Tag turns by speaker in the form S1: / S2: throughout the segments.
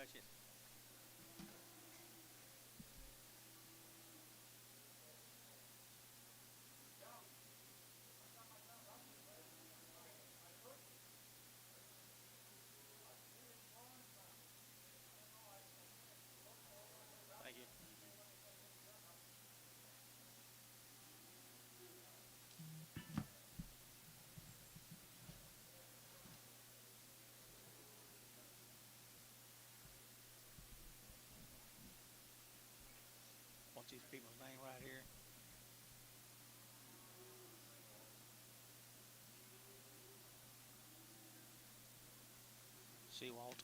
S1: touch it. Thank you. Want these people's name right here. Seawalt.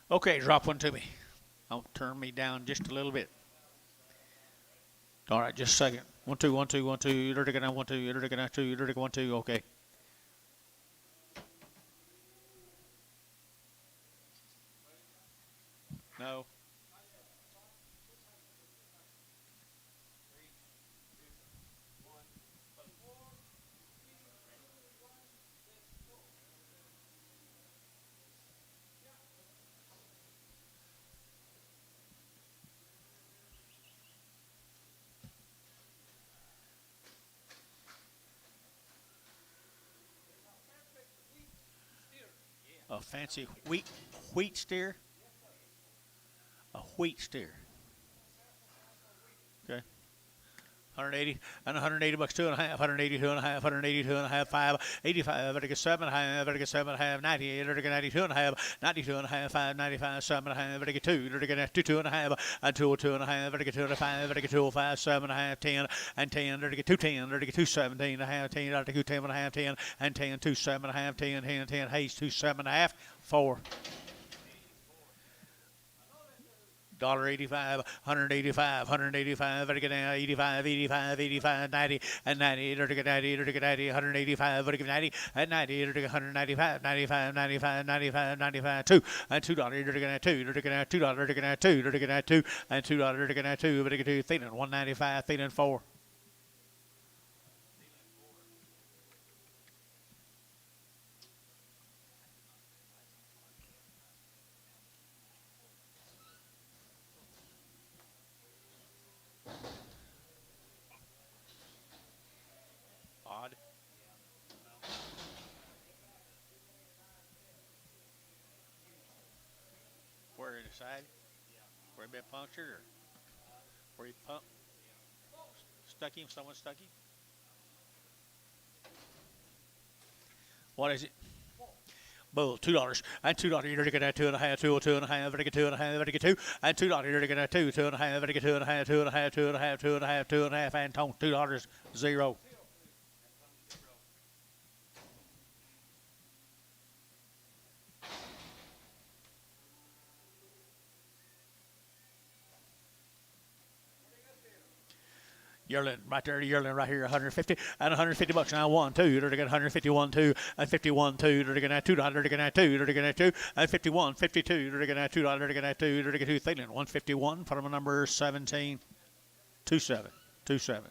S1: Okay, drop one to me. I'll turn me down just a little bit. All right, just a second. 1 2 1 2 1 2. You're taking out 1 2. You're taking out 2. You're taking 1 2. Okay. No. A fancy wheat steer. A wheat steer. Okay. 180 and 180 bucks, 2.5, 182.5, 182.5, 5, 85, vertical 7.5, vertical 7.5, 90, vertical 92.5, 92.5, 5, 95, 7.5, vertical 2, vertical 2.5, and 202.5, vertical 205, vertical 205, 7.5, 10, and 10, vertical 210, vertical 217.5, 10, vertical 10.5, 10, and 10, 27.5, 10, 10, 10, haste 27.5, 4. $1.85, 185, 185, vertical 85, 85, 85, 90, and 90, vertical 90, vertical 90, 185, vertical 90, and 90, vertical 195, 95, 95, 95, 95, 2, and $2, vertical 2, vertical $2, vertical 2, vertical 2, and $2, vertical 2, vertical 2, Thielen 195, Thielen 4. Odd. Where it decided? Where it been punctured or where he stuck him? Someone stuck him? What is it? Bull, $2 and $2. You're looking at 2.5, 202.5, vertical 2.5, vertical 2, and $2. You're looking at 2.5, vertical 2.5, 2.5, 2.5, 2.5, 2.5, and $2, 0. Yearling right there, yearling right here, 150 and 150 bucks now. 1, 2, you're looking at 151, 2, and 51, 2, you're looking at $2, you're looking at 2, you're looking at 2, and 51, 52, you're looking at $2, you're looking at 2, you're looking at 2, Thielen 151, from number 17, 27, 27.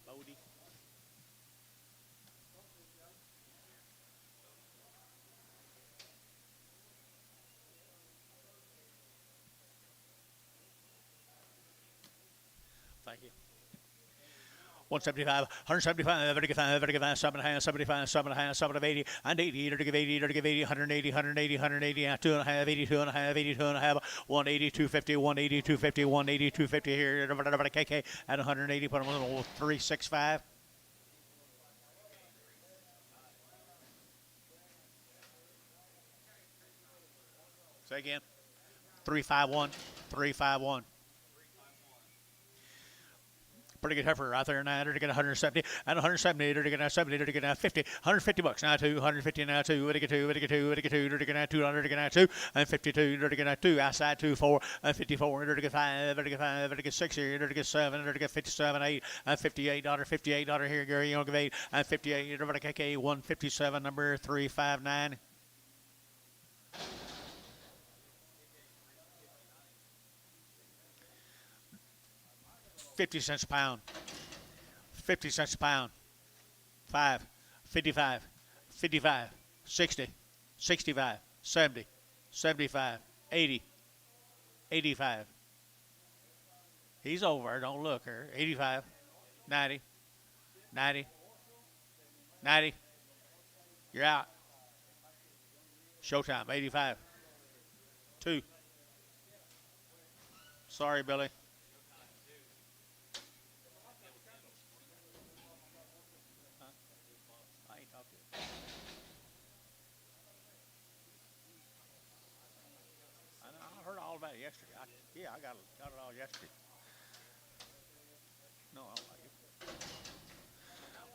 S1: Bodie. Thank you. 175, 175, vertical 5, vertical 5, 7.5, 75, 7.5, 7 of 80, and 80, vertical 80, vertical 80, 180, 180, 180, 2.5, 82.5, 82.5, 180, 250, 180, 250, 180, 250 here, KK at 180, put them on 365. Say again. 351, 351. Pretty good heifer right there now. They're getting 170 and 170. They're getting 70. They're getting 50. 150 bucks now. 250 now. 2. What do you get? 2. What do you get? 2. What do you get? 2. They're getting 200. They're getting 2 and 52. They're getting 2 outside 2 4 and 54. They're getting 5. They're getting 5. They're getting 6 here. They're getting 7. They're getting 57 8 and $58. $58 here. Gary, you don't give 8 and 58. They're getting KK 157 number 359. 50 cents a pound. 50 cents a pound. 5, 55, 55, 60, 65, 70, 75, 80, 85. He's over. Don't look her. 85, 90, 90, 90. You're out. Showtime. 85. 2. Sorry, Billy. I heard all about it yesterday. I got it all yesterday. No, I don't like it.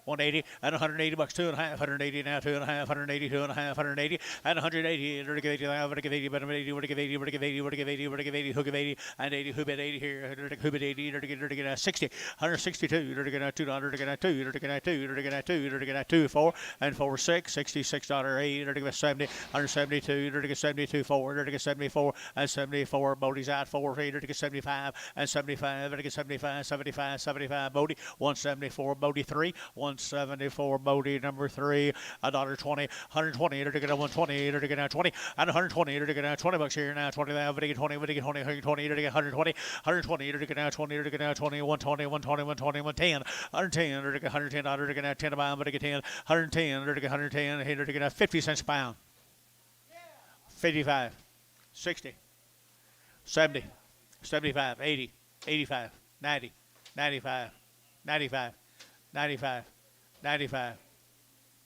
S1: 180 and 180 bucks, 2.5, 180 now, 2.5, 180, 2.5, 180 and 180. We're to give 80, we're to give 80, but 80, we're to give 80, we're to give 80, we're to give 80, we're to give 80, hook of 80 and 80, hook at 80 here, hook at 80, we're to get 60, 162, we're to get 200, we're to get 2, we're to get 2, we're to get 2, we're to get 2, 4 and 4 6, $66.08, we're to give 70, 172, we're to get 72, 4, we're to get 74 and 74. Bodie's out 4, we're to get 75 and 75, we're to get 75, 75, 75. Bodie 174, Bodie 3, 174, Bodie number 3, $1.20, 120, you're to get 120, you're to get 20 and 120, you're to get 20 bucks here now, 20 now, 20, 20, 20, 120, you're to get 120, 120, you're to get 20, you're to get 20, 120, 120, 120, 110, 110, you're to get $110, you're to get 10 a pound, but to get 10, 110, you're to get 110, you're to get 50 cents a pound, 55, 60, 70, 75, 80, 85, 90, 95, 95, 95, 95.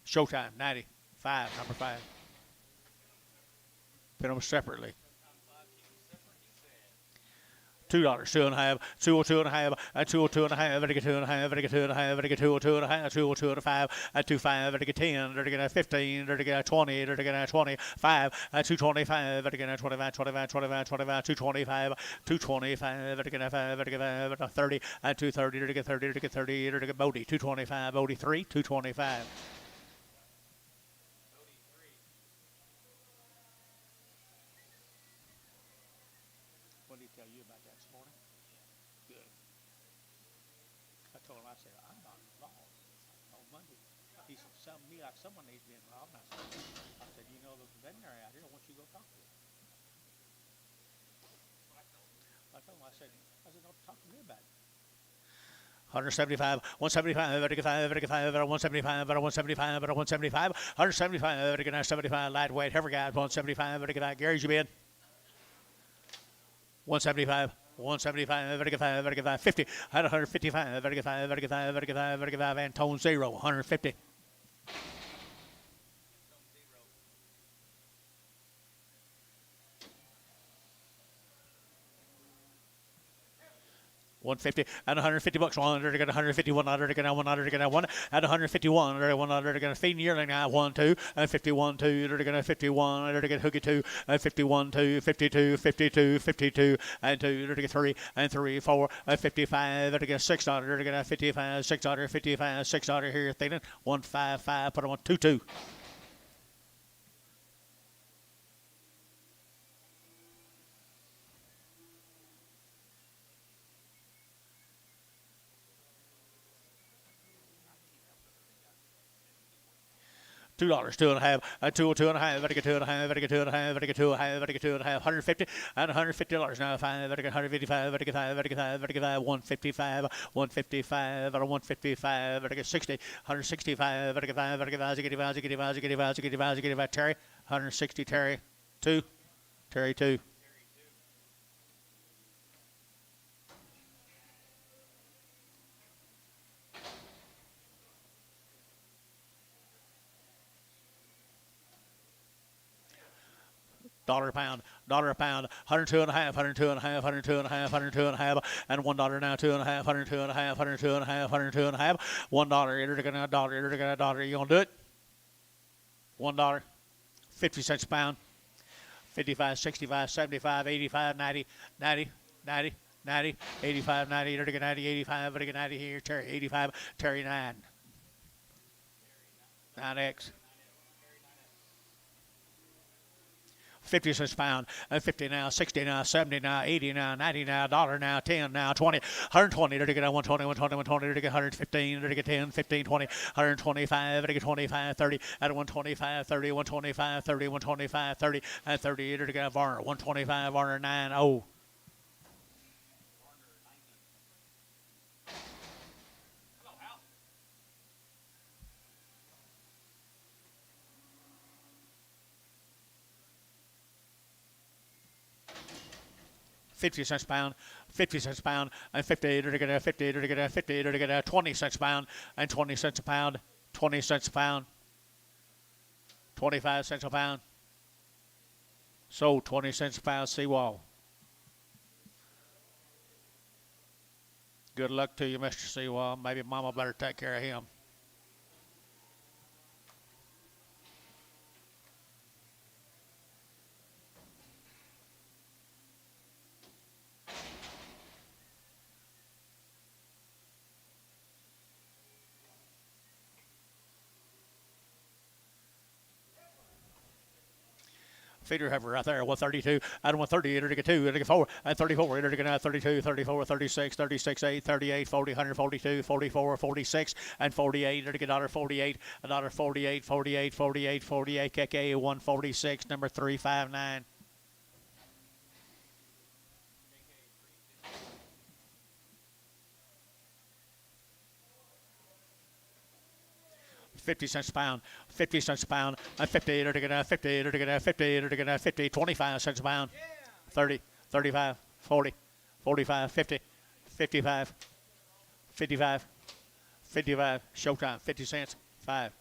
S1: Showtime, 95, number 5. Put them separately. $2, 2.5, 202.5, and 202.5, better get 2.5, better get 2.5, better get 202.5, 202.5, and 25, better get 10, better get 15, better get 20, better get 25, and 225, better get 25, 25, 25, 25, 225, 225, better get 5, better get 5, better 30, and 230, better get 30, better get 30, better get Bodie, 225, Bodie 3, 225. What did he tell you about that this morning? Good. I told him, I said, I'm not involved on Monday. He said, sound me like someone needs to be involved. I said, you know, the veterinary out here, I want you to go talk to him. I told him, I said, don't talk to me about it. 175, 175, better get 5, better get 5, better 175, better 175, better 175, 175, better get 75, lightweight, heifer guys, 175, better get out. Gary's you been? 175, 175, better get 5, better get 5, 50, 155, better get 5, better get 5, better get 5, better get 5, and tone 0, 150. $150 and $150 bucks. 100 to 151. 100 to 100 to 1 and 151. 100 to feeding yearling now. 1 2 and 51 2. 100 to 51. 100 to hooky 2 and 51 2. 52 52 52 and 2. 100 to 3 and 3 4 and 55. 100 to 6. 100 to 55 655 600 here. Thinning 155. Put on 2 2. $2, 2.5, and 2.5, better get 2.5, better get 2.5, better get 2.5, better get 2.5, 150 and $150 now. 5, better get 155, better get 5, better get 5, better get 5, 155, 155, better 155, better get 60, 165, better get 5, better get 5, get 5, get 5, get 5, get 5, get 5, Terry, 160, Terry, 2, Terry 2. dollar a pound, 102 and a half, 102 and a half, 102 and a half, 102 and a half, and $1 now, 2 and a half, 102 and a half, 102 and a half, 102 and a half, $1, enter a dollar, enter a dollar. You gonna do it? $1, 50 cents a pound, 55, 65, 75, 85, 90, 90, 90, 90, 85, 90, enter a 90, 85, enter a 90 here, Terry 85, Terry 9, 9X. 50 cents a pound, 50 now, 60 now, 70 now, 80 now, 90 now, dollar now, 10 now, 20, 120, to get 120, 120, 120, to get 115, to get 10, 15, 20, 125, to get 25, 30, at 125, 30, 125, 30, 125, 30, and 30, to get Varner, 125, Varner 9, 0. 50 cents a pound, 50 cents a pound, and 50 to get 50 to get 50 to get 20 cents a pound, and 20 cents a pound, 20 cents a pound, 25 cents a pound. So 20 cents a pound seawall. Good luck to you, Mr. Seawall. Maybe Mama better take care of him. Feeder heifer right there, 132, and 130, enter to get 2, enter to get 4, and 34, enter to get 32, 34, 36, 36, 8, 38, 40, 142, 44, 46, and 48, enter to get $1.48, $1.48, 48, 48, 48, KK 146, number 359. 50 cents a pound, 50 cents a pound, and 50, enter to get 50, enter to get 50, enter to get 50, 25 cents a pound, 30, 35, 40, 45, 50, 55, 55, 55, showtime, 50 cents, 5.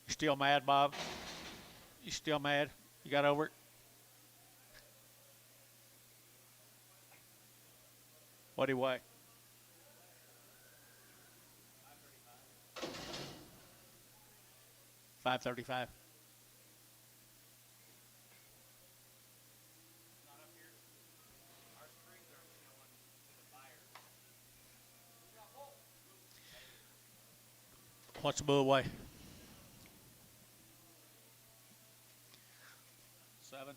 S1: You still mad, Bob? You still mad? You got over it? What do you weigh? 535. What's the bull weigh? 7.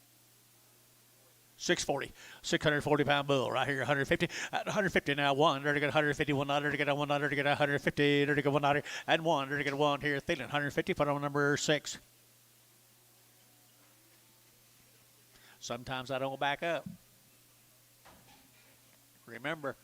S1: 640, 640 pound bull right here, 150, at 150 now, one, there to get 150, one under to get 1 under to get 150, there to get 1 under, and 1, there to get 1 here, Thielen, 150, put on number 6. Sometimes I don't back up. Remember.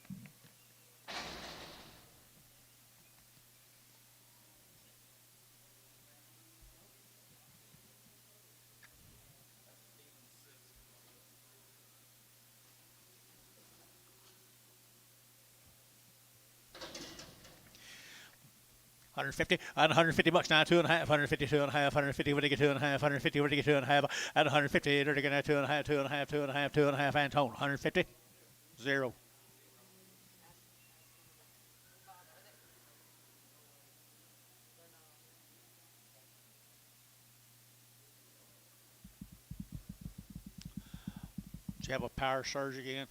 S1: $150 and $150 now, 2.5, 150, 2.5, 150, what do you get 2.5, 150, what do you get 2.5, and 150, there to get 2.5, 2.5, 2.5, 2.5, and tone, 150, 0. Did you have a power surge again?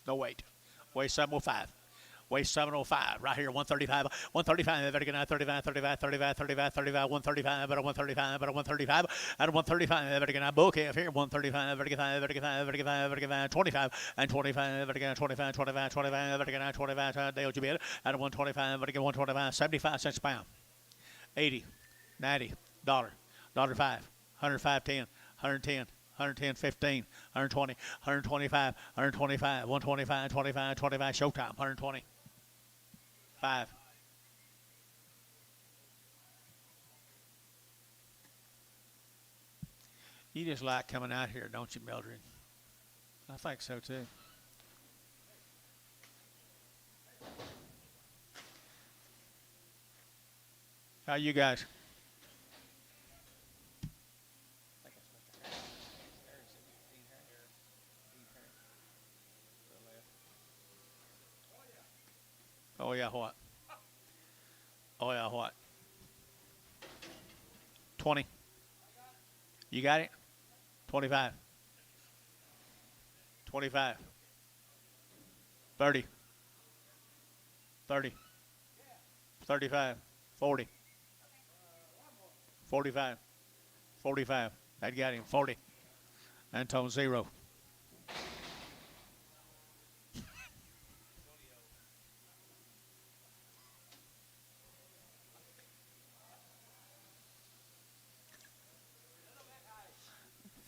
S1: No, wait. Weigh 705. Weigh 705 right here. 135. 135. Better get out. 35. 35. 35. 35. 35. 135. Better 135. Better 135. Out of 135. Better get out. Book here. 135. Better get 5. Better get 5. Better get 5. Better get 5. 25 and 25. Better get 25. 25. 25. Better get out. 25. They owed you better. Out of 125. Better get 125. 75 cents a pound. 80. 90. Dollar. $5. 105. 10. 110. 110, 15, 120, 125, 125, 125, 25, 25, showtime, 120, 5. You just like coming out here, don't you, Mildred? I think so, too. How you guys? Oh, yeah, what? Oh, yeah, what? 20. You got it? 25. 25. 30. 30. 35. 40. 45. 45. That got him. 40. Antone 0.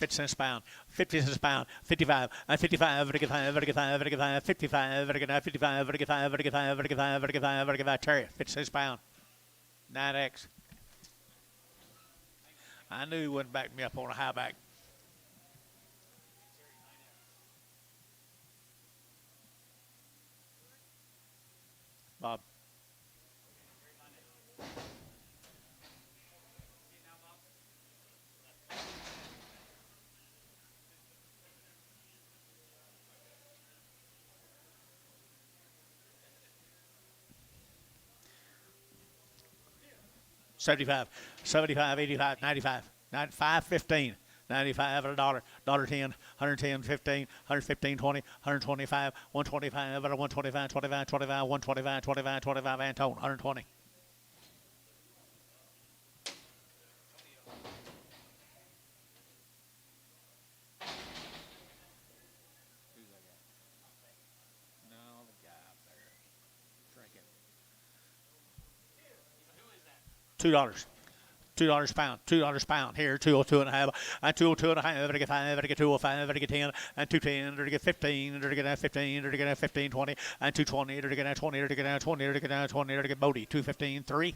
S1: 50 cents a pound, 50 cents a pound, 55, and 55, 55, 55, 55, 55, 55, 55, 55, 55, 55, 55, 55, Terry, 50 cents a pound, 9X. I knew he wouldn't back me up on a high back. Bob. 75, 75, 85, 95, 95, 15, 95 at a dollar, $1.10, 110, 15, 115, 20, 125, 125 at a 125, 25, 25, 125, 25, 25, Antone, 120. $2. $2 a pound, $2 a pound. Here, 202 and a half, and 202 and a half. Better get 5, better get 205, better get 10, and 210, better get 15, better get 15, better get 15, 20, and 220, better get 20, better get 20, better get 20, better get Bodie, 215, 3.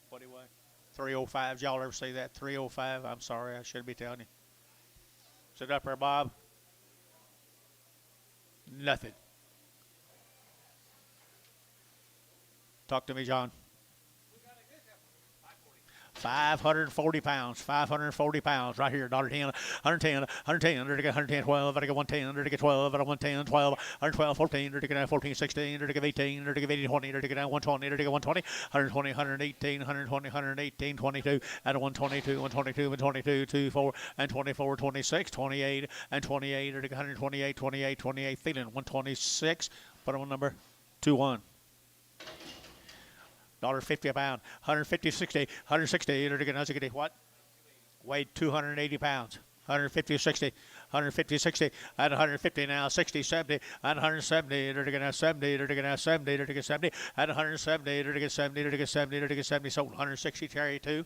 S1: What do you weigh? 305. Y'all ever see that? 305. I'm sorry, I should be telling you. Sit up there, Bob. Nothing. Talk to me, John. 540 pounds, 540 pounds, right here, $1.10, 110, 110, under to get 110, 12, under to get 110, under to get 12, under 110, 12, 112, 14, under to get 14, 16, under to get 18, under to get 18, 20, under to get 120, under to get 120, 120, 118, 120, 118, 22, at 122, 122, 122, 24, and 24, 26, 28, and 28, under to get 128, 28, 28, feeling 126, put on number 21. $1.50 a pound, 150, 60, 160, what? Weighed 280 pounds, 150, 60, 150, 60, at 150 now, 60, 70, at 170, 70, 70, 70, at 170, 70, 70, 70, sold 160, Terry 2. Were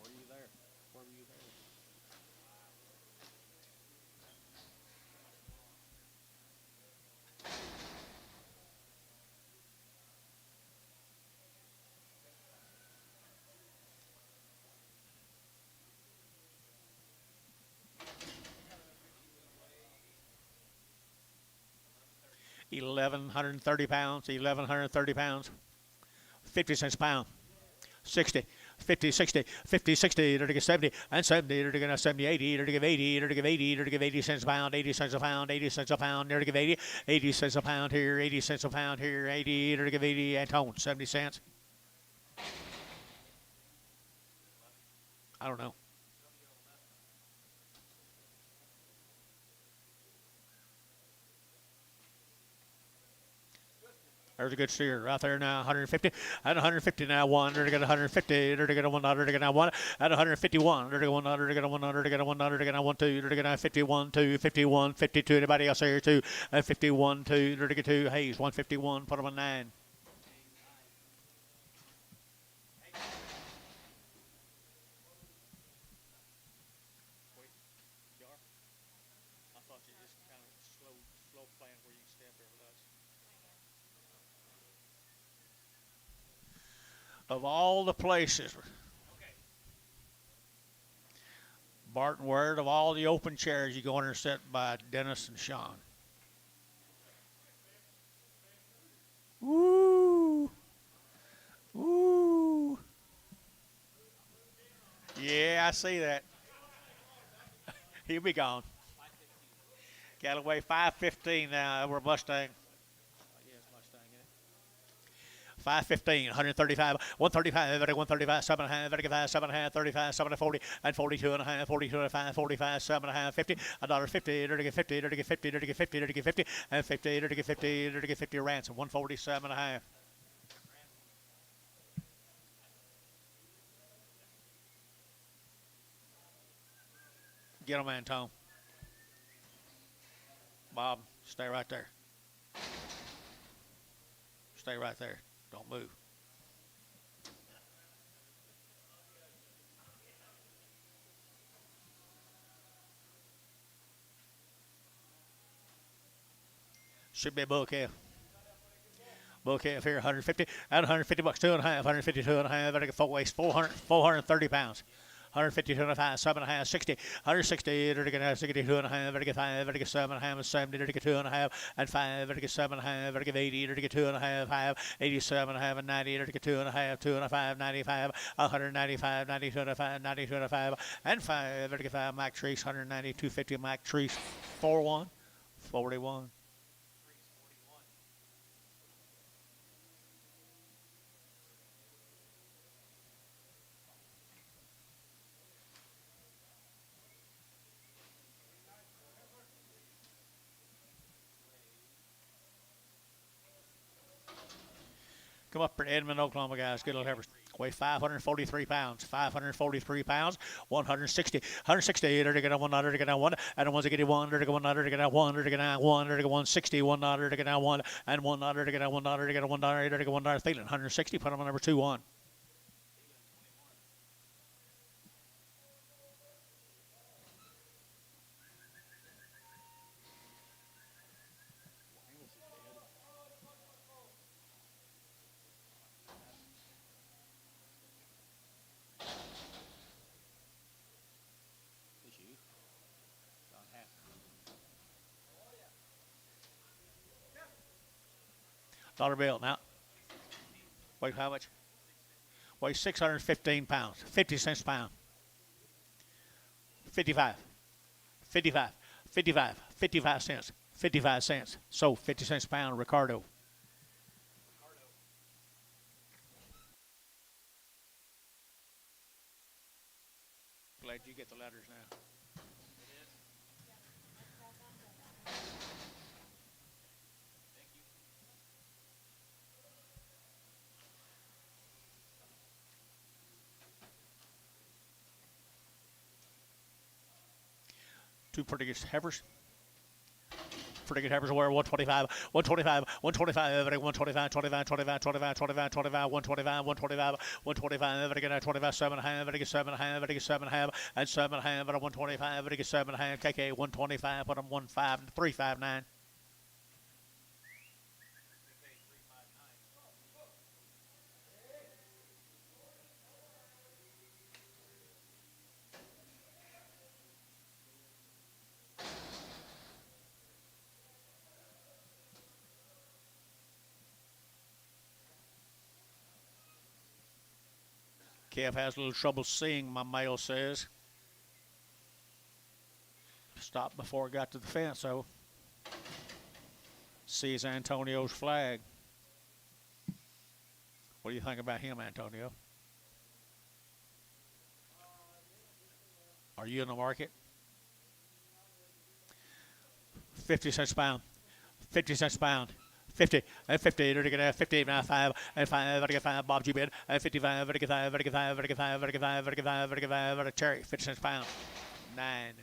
S1: you there? Where were you there? 1,130 pounds, 1,130 pounds, 50 cents a pound, 60, 50, 60, 50, 60, to get 70, and 70, to get 70, 80, to give 80, to give 80, to give 80 cents a pound, 80 cents a pound, 80 cents a pound, to give 80, 80 cents a pound here, 80 cents a pound here, 80, to give 80, Antone, 70 cents. I don't know. There's a good steer right there now. 150 and 150 now. One. They're to get 150. They're to get a 100. They're to get one at 151. They're to get 100. They're to get 100. They're to get 100. They're to get 1 2. They're to get 51 2 51 52. Anybody else here too? 51 2. They're to get 2. Hayes 151. Put them on 9. Of all the places, Barton Word, of all the open chairs, you go in and sit by Dennis and Sean. Woo! Woo! Yeah, I see that. He'll be gone. Galloway 515 now over Mustang. 515, 135, 135, 135, 7.5, 7.5, 35, 7.40, and 42 and a half, 42 and a half, 45, 7.5, 50, $1.50, dirty 50, dirty 50, dirty 50, dirty 50, and 50, dirty 50, dirty 50 ransom, 147 and a half. Get him, Antone. Bob, stay right there. Stay right there. Don't move. Should be a bull calf. Bull calf here, 150, and 150 bucks, 2.5, 152 and a half. Better get full waist, 430 pounds. 152 and a half, 7.5, 60, 160, better get 62 and a half, better get 5, better get 7.5, 70, better get 2 and a half, and 5, better get 7.5, better get 80, better get 2 and a half, 5, 87 and a half, and 90, better get 2 and a half, 2 and a 5, 95, 195, 92 and a 5, 92 and a 5, and 5, better get 5, Mac Trees, 190, 250, Mac Trees, 41, 41. Come up for Edmond, Oklahoma, guys. Good little heifers. Weigh 543 pounds. 543 pounds. 160. 160. They're to get a 100. They're to get a 1. And the ones that get a 1. They're to get 100. They're to get a 1. They're to get a 1. They're to get 160. 100. They're to get a 1. And 100. They're to get a 100. They're to get a 100. They're to get 100. Feeling 160. Put them on number 2 1. Dollar bill now. Wait, how much? Weighs 615 pounds. 50 cents a pound. 55. 55. 55. 55 cents. 55 cents. So 50 cents a pound, Ricardo. Glad you get the letters now. Two pretty good heifers. Pretty good heifers aware 125, 125, 125, 125, 25, 25, 25, 25, 25, 125, 125, 125, everybody get 25, 7.5, everybody get 7.5, everybody get 7.5, and 7.5, and 125, everybody get 7.5, KK 125, put them 359. Kev has a little trouble seeing, my male says. Stopped before it got to the fence, though. Sees Antonio's flag. What do you think about him, Antonio? Are you in the market? 50 cents a pound. 50 cents a pound. 50 and 50, they're gonna 58 now 5 and 5, vertical 5, Bob G bid, and 55, vertical 5, vertical 5, vertical 5, vertical 5, vertical 5, vertical 5, vertical cherry, 50 cents pound. 9.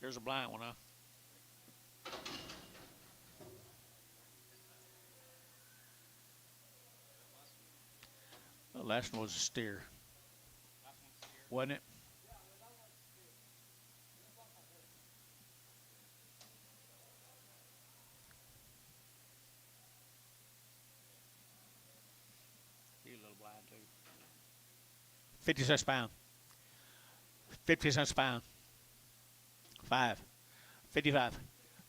S1: Here's a blind one, huh? The last one was a steer, wasn't it? He's a little blind too. 50 cents pound. 50 cents pound. 5. 55.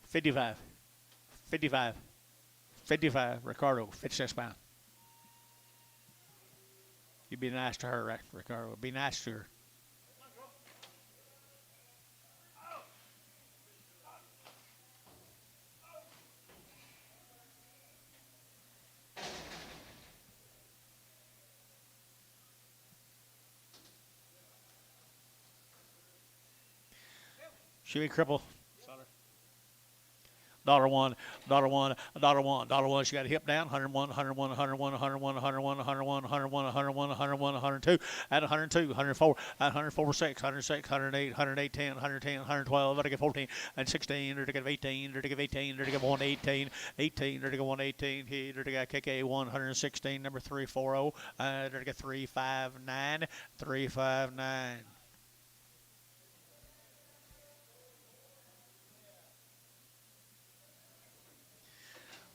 S1: 55. 55. 55. Ricardo, 50 cents pound. You be nice to her, right, Ricardo? Be nice to her. She be crippled. Dollar one, dollar one, dollar one, dollar one. She got a hip down. 101, 101, 101, 101, 101, 101, 101, 101, 101, 102. At 102, 104, at 104, 6, 106, 108, 108, 10, 110, 112. Vertical 14 and 16. Vertical 18. Vertical 18. Vertical 118. 18. Vertical 118. Here, vertical KK 116. Number 340. Vertical 359. 359.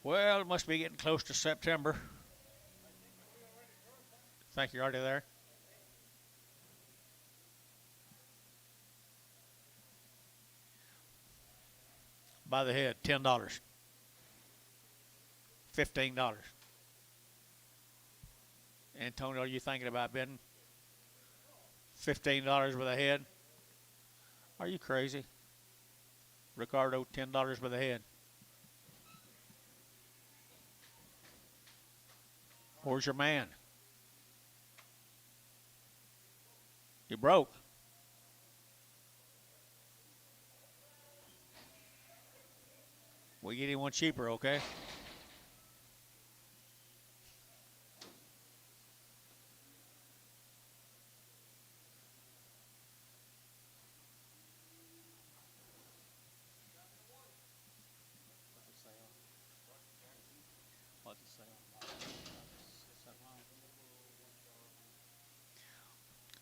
S1: Well, it must be getting close to September. Think you're already there? By the head, $10. $15. Antonio, are you thinking about bidding? $15 by the head? Are you crazy? Ricardo, $10 by the head. Where's your man? You broke. We get him one cheaper, okay?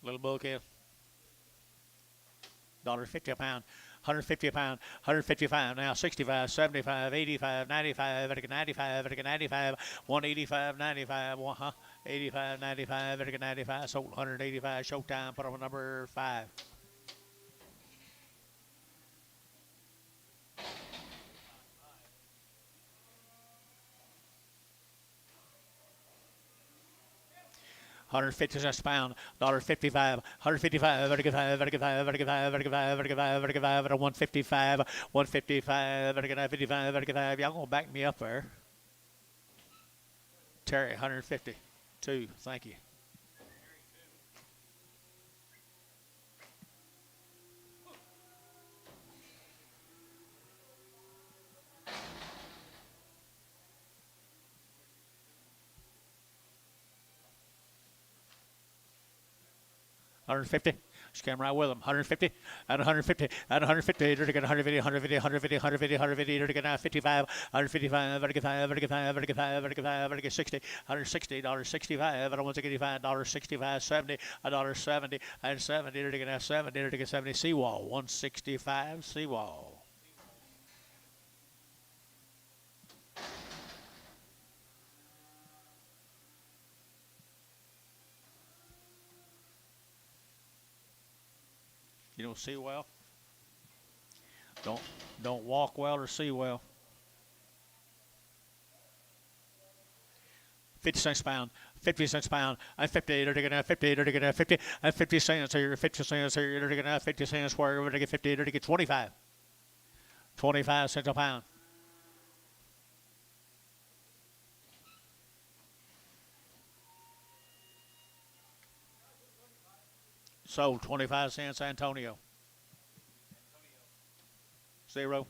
S1: Little bull calf. $1.50 a pound. 150 a pound, 155 now, 65, 75, 85, 95, vertical 95, vertical 95, 185, 95, 85, 95, vertical 95, sold 185, showtime, put on number 5. $150 a pound, $1.55, $155, vertical 5, vertical 5, vertical 5, vertical 5, vertical 5, vertical 5, at a 155, 155, vertical 55, vertical 5. Y'all gonna back me up there? Terry, 152. Thank you. $150. She came right with them. 150 at 150 at 150. They're get 150, 150, 150, 150, 150. They're get 55, 155, vertical 5, vertical 5, vertical 5, vertical 5, vertical 60, $160, $65. I don't want to get $65, 70, $70, and 70. They're get 70. They're get 70. Seawall 165. Seawall. You don't see well. Don't walk well or see well. 50 cents a pound. 50 cents a pound. I'm 50. They're going to 50. They're going to 50. I'm 50 cents here. 50 cents here. They're going to 50 cents where we're going to get 50. They're going to get 25. 25 cents a pound. Sold 25 cents, Antonio. 0. Are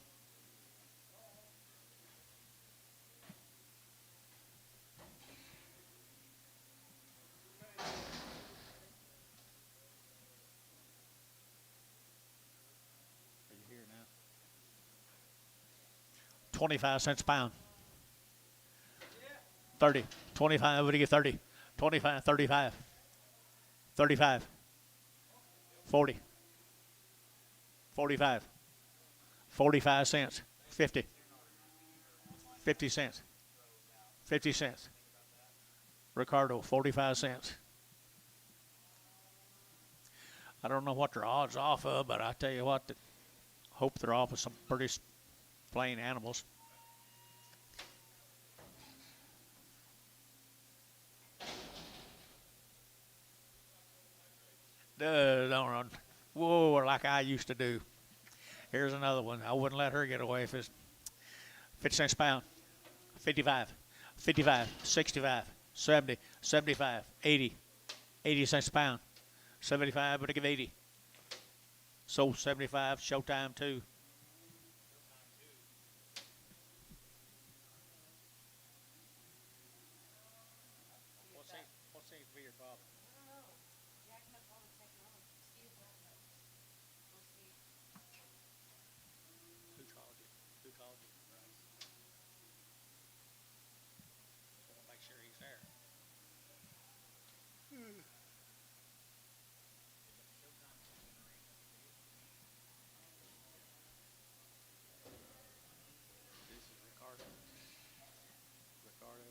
S1: you here now? 25 cents a pound. 30. 25. What do you get? 30. 25. 35. 35. 40. 45. 45 cents. 50. 50 cents. 50 cents. Ricardo, 45 cents. I don't know what their odds off of, but I tell you what, hope they're off of some pretty plain animals. Don't run. Whoa, like I used to do. Here's another one. I wouldn't let her get away if it's 50 cents a pound. 55, 55, 65, 70, 75, 80, 80 cents a pound. 75, but I give 80. Sold 75, showtime 2. What seems to be your problem? Who called you? Who called you? So we'll make sure he's there. This is Ricardo. Ricardo.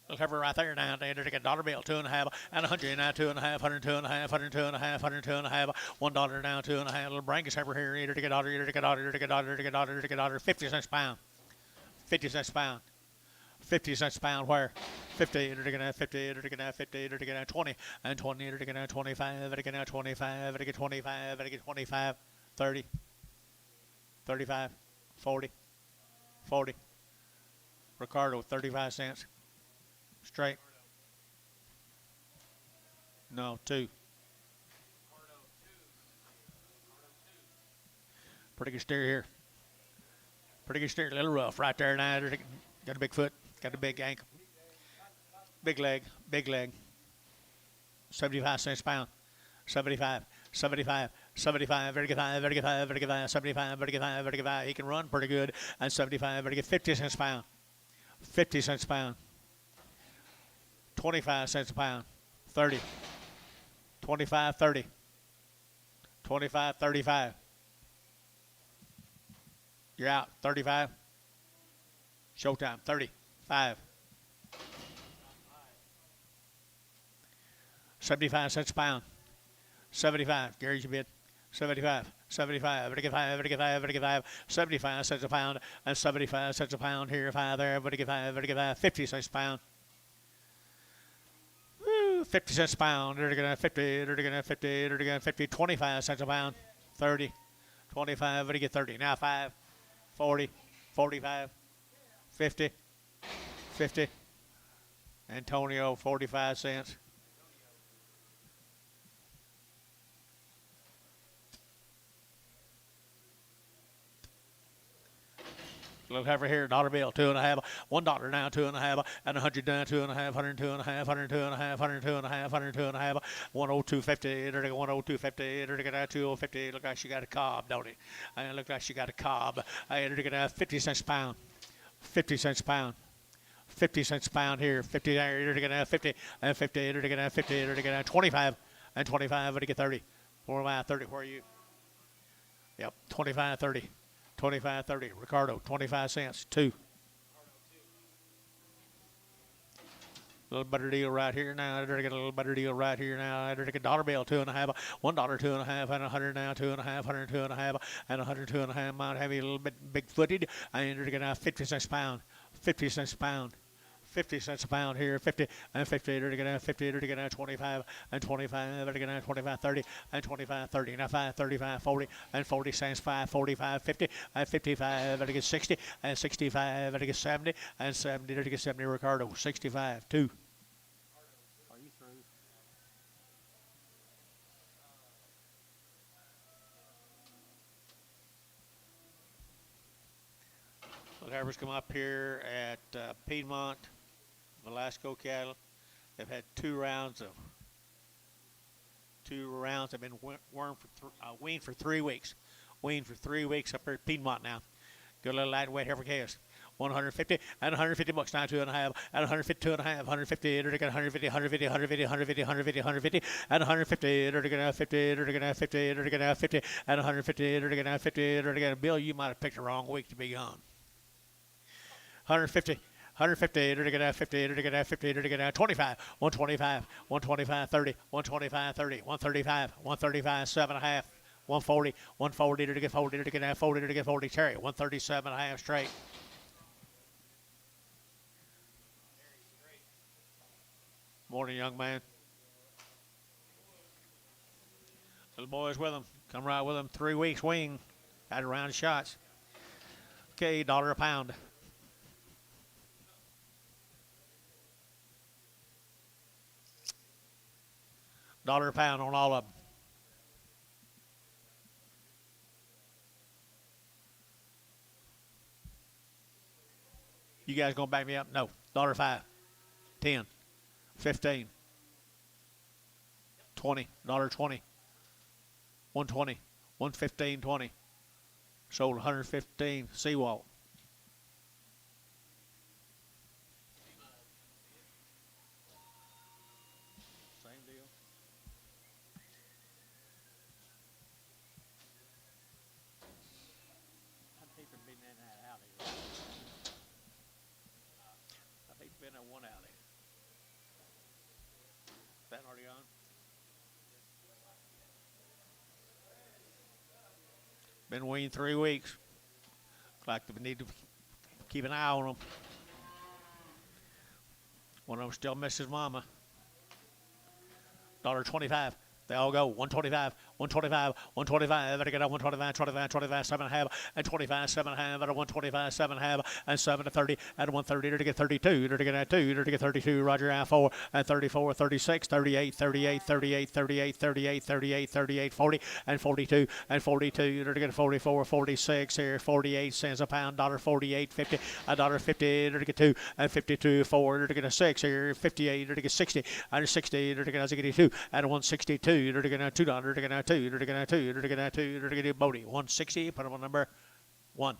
S1: Look over right there now. They take a dollar bill, 2.5, and 100 now, 2.5, 102 and a half, 102 and a half, 102 and a half, $1 now, 2.5. Little Brangus over here. Either take a dollar, either take a dollar, either take a dollar, either take a dollar, either take a dollar. 50 cents a pound. 50 cents a pound. 50 cents a pound where? 50, either take a 50, either take a 50, either take a 20, and 20, either take a 25, either take a 25, either take a 25, either take a 25, 30, 35, 40, 40. Ricardo, 35 cents. Straight. No, 2. Pretty good steer here. Pretty good steer. A little rough right there now. Got a big foot. Got a big ankle. Big leg. Big leg. 75 cents a pound. 75. 75. 75. Very good. 5. Very good. 5. Very good. 5. 75. Very good. 5. Very good. 5. He can run pretty good. And 75. Very good. 50 cents a pound. 50 cents a pound. 25 cents a pound. 30. 25, 30. 25, 35. You're out. 35. Showtime. 35. 75 cents a pound. 75. Gary's your bid. 75. 75. Everybody get 5. Everybody get 5. Everybody get 5. 75 cents a pound. And 75 cents a pound here. 5 there. Everybody get 5. Everybody get 5. 50 cents a pound. 50 cents a pound. They're going to 50. They're going to 50. They're going to 50. 25 cents a pound. 30. 25. What do you get? 30. Now 5. 40. 45. 50. 50. Antonio, 45 cents. Look over here, dollar bill, 2.5, $1 now, 2.5, and 100 down, 2.5, 102 and a half, 102 and a half, 102 and a half, 102 and a half, 102.50, 102.50, 250. Look like she got a cob, don't it? And look like she got a cob. 50 cents a pound, 50 cents a pound. 50 cents a pound here, 50 there, you're going to have 50, and 50, you're going to have 50, you're going to have 25, and 25, what do you get 30? 4, 30, where are you? Yep, 25, 30. 25, 30. Ricardo, 25 cents. 2. A little better deal right here now. I get a little better deal right here now. I get a dollar bill, 2.5, $1, 2.5, and 100 now, 2.5, 102 and a half, and 102 and a half. Might have you a little bit big footed. And you're going to have 50 cents a pound. 50 cents a pound. 50 cents a pound here, 50 and 50, 50, 25 and 25, 25, 30 and 25, 30, now 5, 35, 40 and 40 cents, 5, 45, 50 and 55, 60 and 65, 70 and 70, 70, Ricardo, 65, 2. Are you through? The heifers come up here at Piedmont, Velasco cattle. They've had 2 rounds. Have been weaned for 3 weeks. Weaned for 3 weeks up here at Piedmont now. Good little lightweight heifer calves. 150 and 150 bucks now, 2.5 and 150, 2.5, 150, 150, 150, 150, 150, 150, 150 and 150, 50, 50 and 150, 50. Bill, you might have picked the wrong week to be gone. 150. 150, 50, 50, 25, 125, 125, 30, 125, 30, 135, 135, 7.5, 140, 140, 40, 40, cherry, 137.5 straight. Morning, young man. Little boys with them. Come right with them. 3 weeks wing. Had a round of shots. Okay, $1 a pound. $1 a pound on all of them. You guys gonna back me up? No. $1.05. 10. 15. 20. $1.20. 120. 115. 20. Sold 115. Seawalt. Same deal. I'd hate for being in that alley. I'd hate to be in that one alley. Is that already on? Been weaned 3 weeks. Like we need to keep an eye on them. One of them still misses mama. $1.25. They all go 125, 125, 125. Better get up 125, 25, 25, 7.5, and 25, 7.5, at a 125, 7.5, and 7 to 30, at 130 to get 32, to get 2, to get 32. Roger out 4, and 34, 36, 38, 38, 38, 38, 38, 38, 38, 40, and 42, and 42, to get 44, 46 here, 48 cents a pound, $1.48, 50, $1.50, to get 2, and 52, 4, to get a 6 here, 58, to get 60, and 60, to get 82, and 162. $2, $2, Bodie, 160, put him on number 1.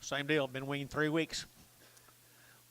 S1: Same deal, been weaned 3 weeks.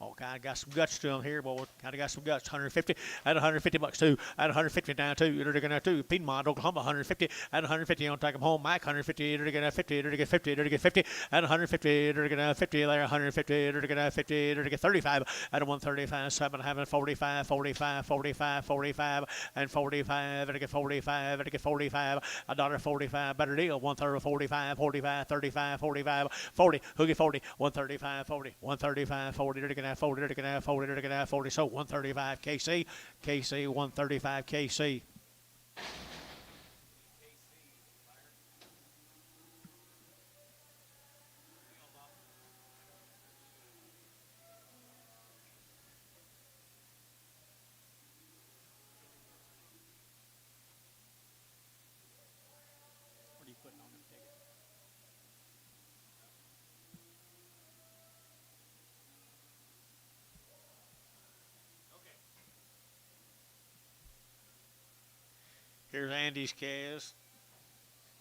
S1: Oh, kind of got some guts to them here, boy. Kind of got some guts. 150 at 150 bucks too. At 150 down too. They're gonna do Piedmont, Oklahoma. 150 at 150. On take them home. Mike 150. They're gonna 50. They're gonna 50. They're gonna 50 at 150. They're gonna 50 there. 150. They're gonna 50. They're gonna 35 at 135. 7 having 45, 45, 45, 45, and 45. They're gonna 45. They're gonna 45. $1.45. Better deal. 130, 45, 45, 35, 45, 40. Who get 40? 135, 40, 135, 40. They're gonna 40, they're gonna 40, they're gonna 40. So 135 KC, 135 KC. What are you putting on them tickets? Here's Andy's calves.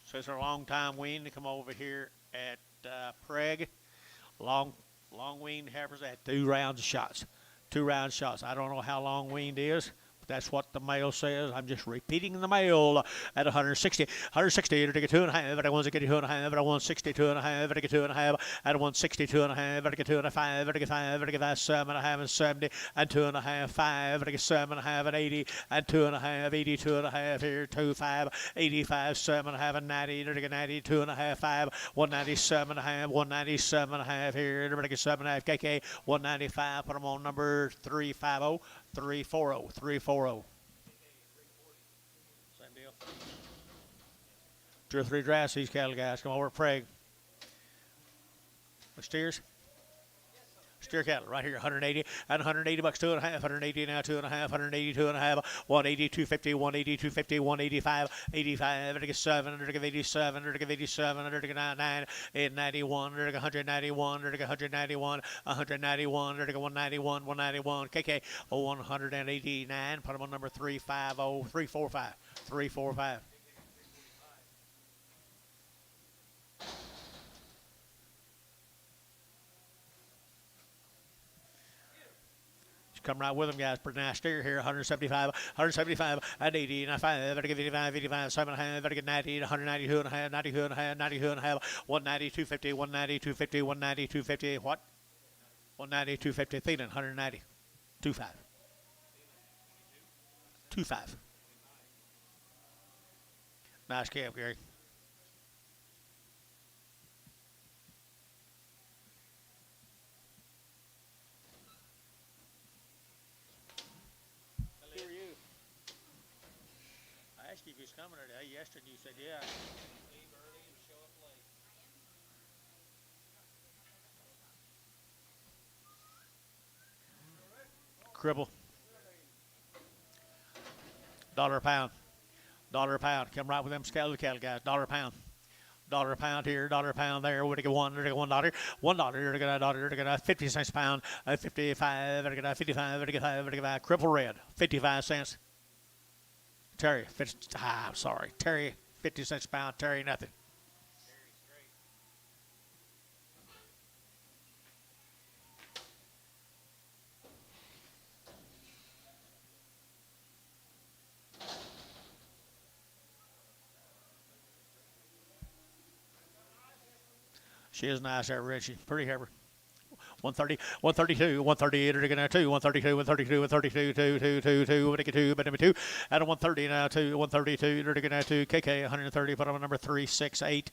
S1: Says they're a long time weaned to come over here at Preg. Long weaned heifers at 2 rounds of shots. 2 round shots. I don't know how long weaned is, That's what the mail says. I'm just repeating the mail at 160. 160 to get 2.5. At 162.5. At 162.5. At 2.5. At 162.5. At 2.5. At 5. At 7.5 and 70 and 2.5. 5. At 7.5 and 80 and 2.5. 82.5 here. 2.5. 85. 7.5 and 90. At 90. 2.5. 5. 197.5. 197.5 here. At 7.5 KK. 195. Put them on number 350. 340. 340. Same deal. 2 or 3 drafts, these cattle guys. Come over, Prague. The steers? Steer cattle right here, 180 and 180 bucks, 2.5, 180 now, 2.5, 180, 2.5, 180, 250, 180, 250, 185, 85, 87, 87, 87, 99, 91, 191, 191, 191, 191, 191, KK, 189, put them on number 350, 345, 345. Come right with them, guys. Pretty nice steer here. 175, 175, and 80, 95, 85, 85, 7.5, 90, 192 and a half, 92 and a half, 92 and a half, 190, 250, 190, 250, 190, 250. What? 190, 250. Thielen, 190, 25. 25. Nice camp, Gary. I asked you if he was coming today. Yesterday you said yeah. Leave early and show up late. Cribble. $1 a pound. $1 a pound. Come right with them cattle guys. $1 a pound. $1 a pound here, $1 a pound there. We're gonna get $1, $1. You're gonna 50 cents a pound, 55, 55, 55, cripple red, 55 cents. Terry, I'm sorry, Terry, 50 cents a pound. Terry, nothing. She is nice there, Richie. Pretty heifer. 130, 132, 138, are gonna 2, 132, 132, 132, 2, 2, 2, 2, what 2, but 2, at a 130 now, 2, 132, are gonna 2, KK, 130, put on number 368.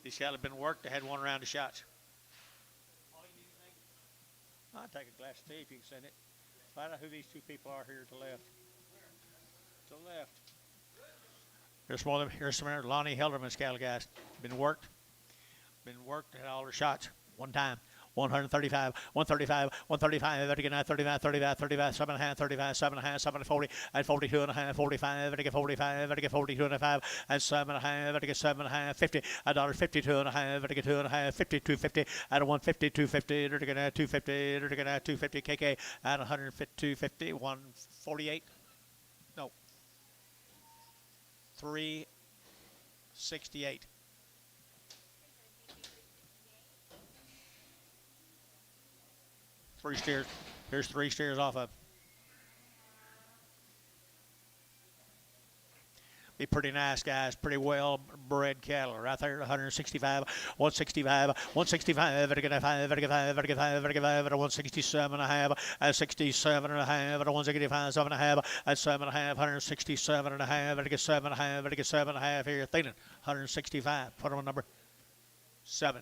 S1: These cattle have been worked. They had one round of shots. I'll take a glass of tea if you can send it. Find out who these two people are here to the left. To the left. Here's one of them. Here's some Lonnie Helderman's cattle guys. Been worked. Had all their shots. One time. 135, 135, 135, 39, 35, 35, 35, 7.5, 35, 7.5, 740, and 42.5, 45, 45, 42.5, and 7.5, 7.5, 50, $1.52.5, 2.5, 52.50, at a 150, 250, 250, 250, KK, at 150, 250, 148, no, 368. Three steers. Here's 3 steers off of. Be pretty nice, guys. Pretty well bred cattle right there. 165, 165, 165, 167 and a half, and 67 and a half, and 165, 7 and a half, and 7 and a half, 167 and a half, and 7 and a half, and 7 and a half here. Thielen, 165. Put them on number 7.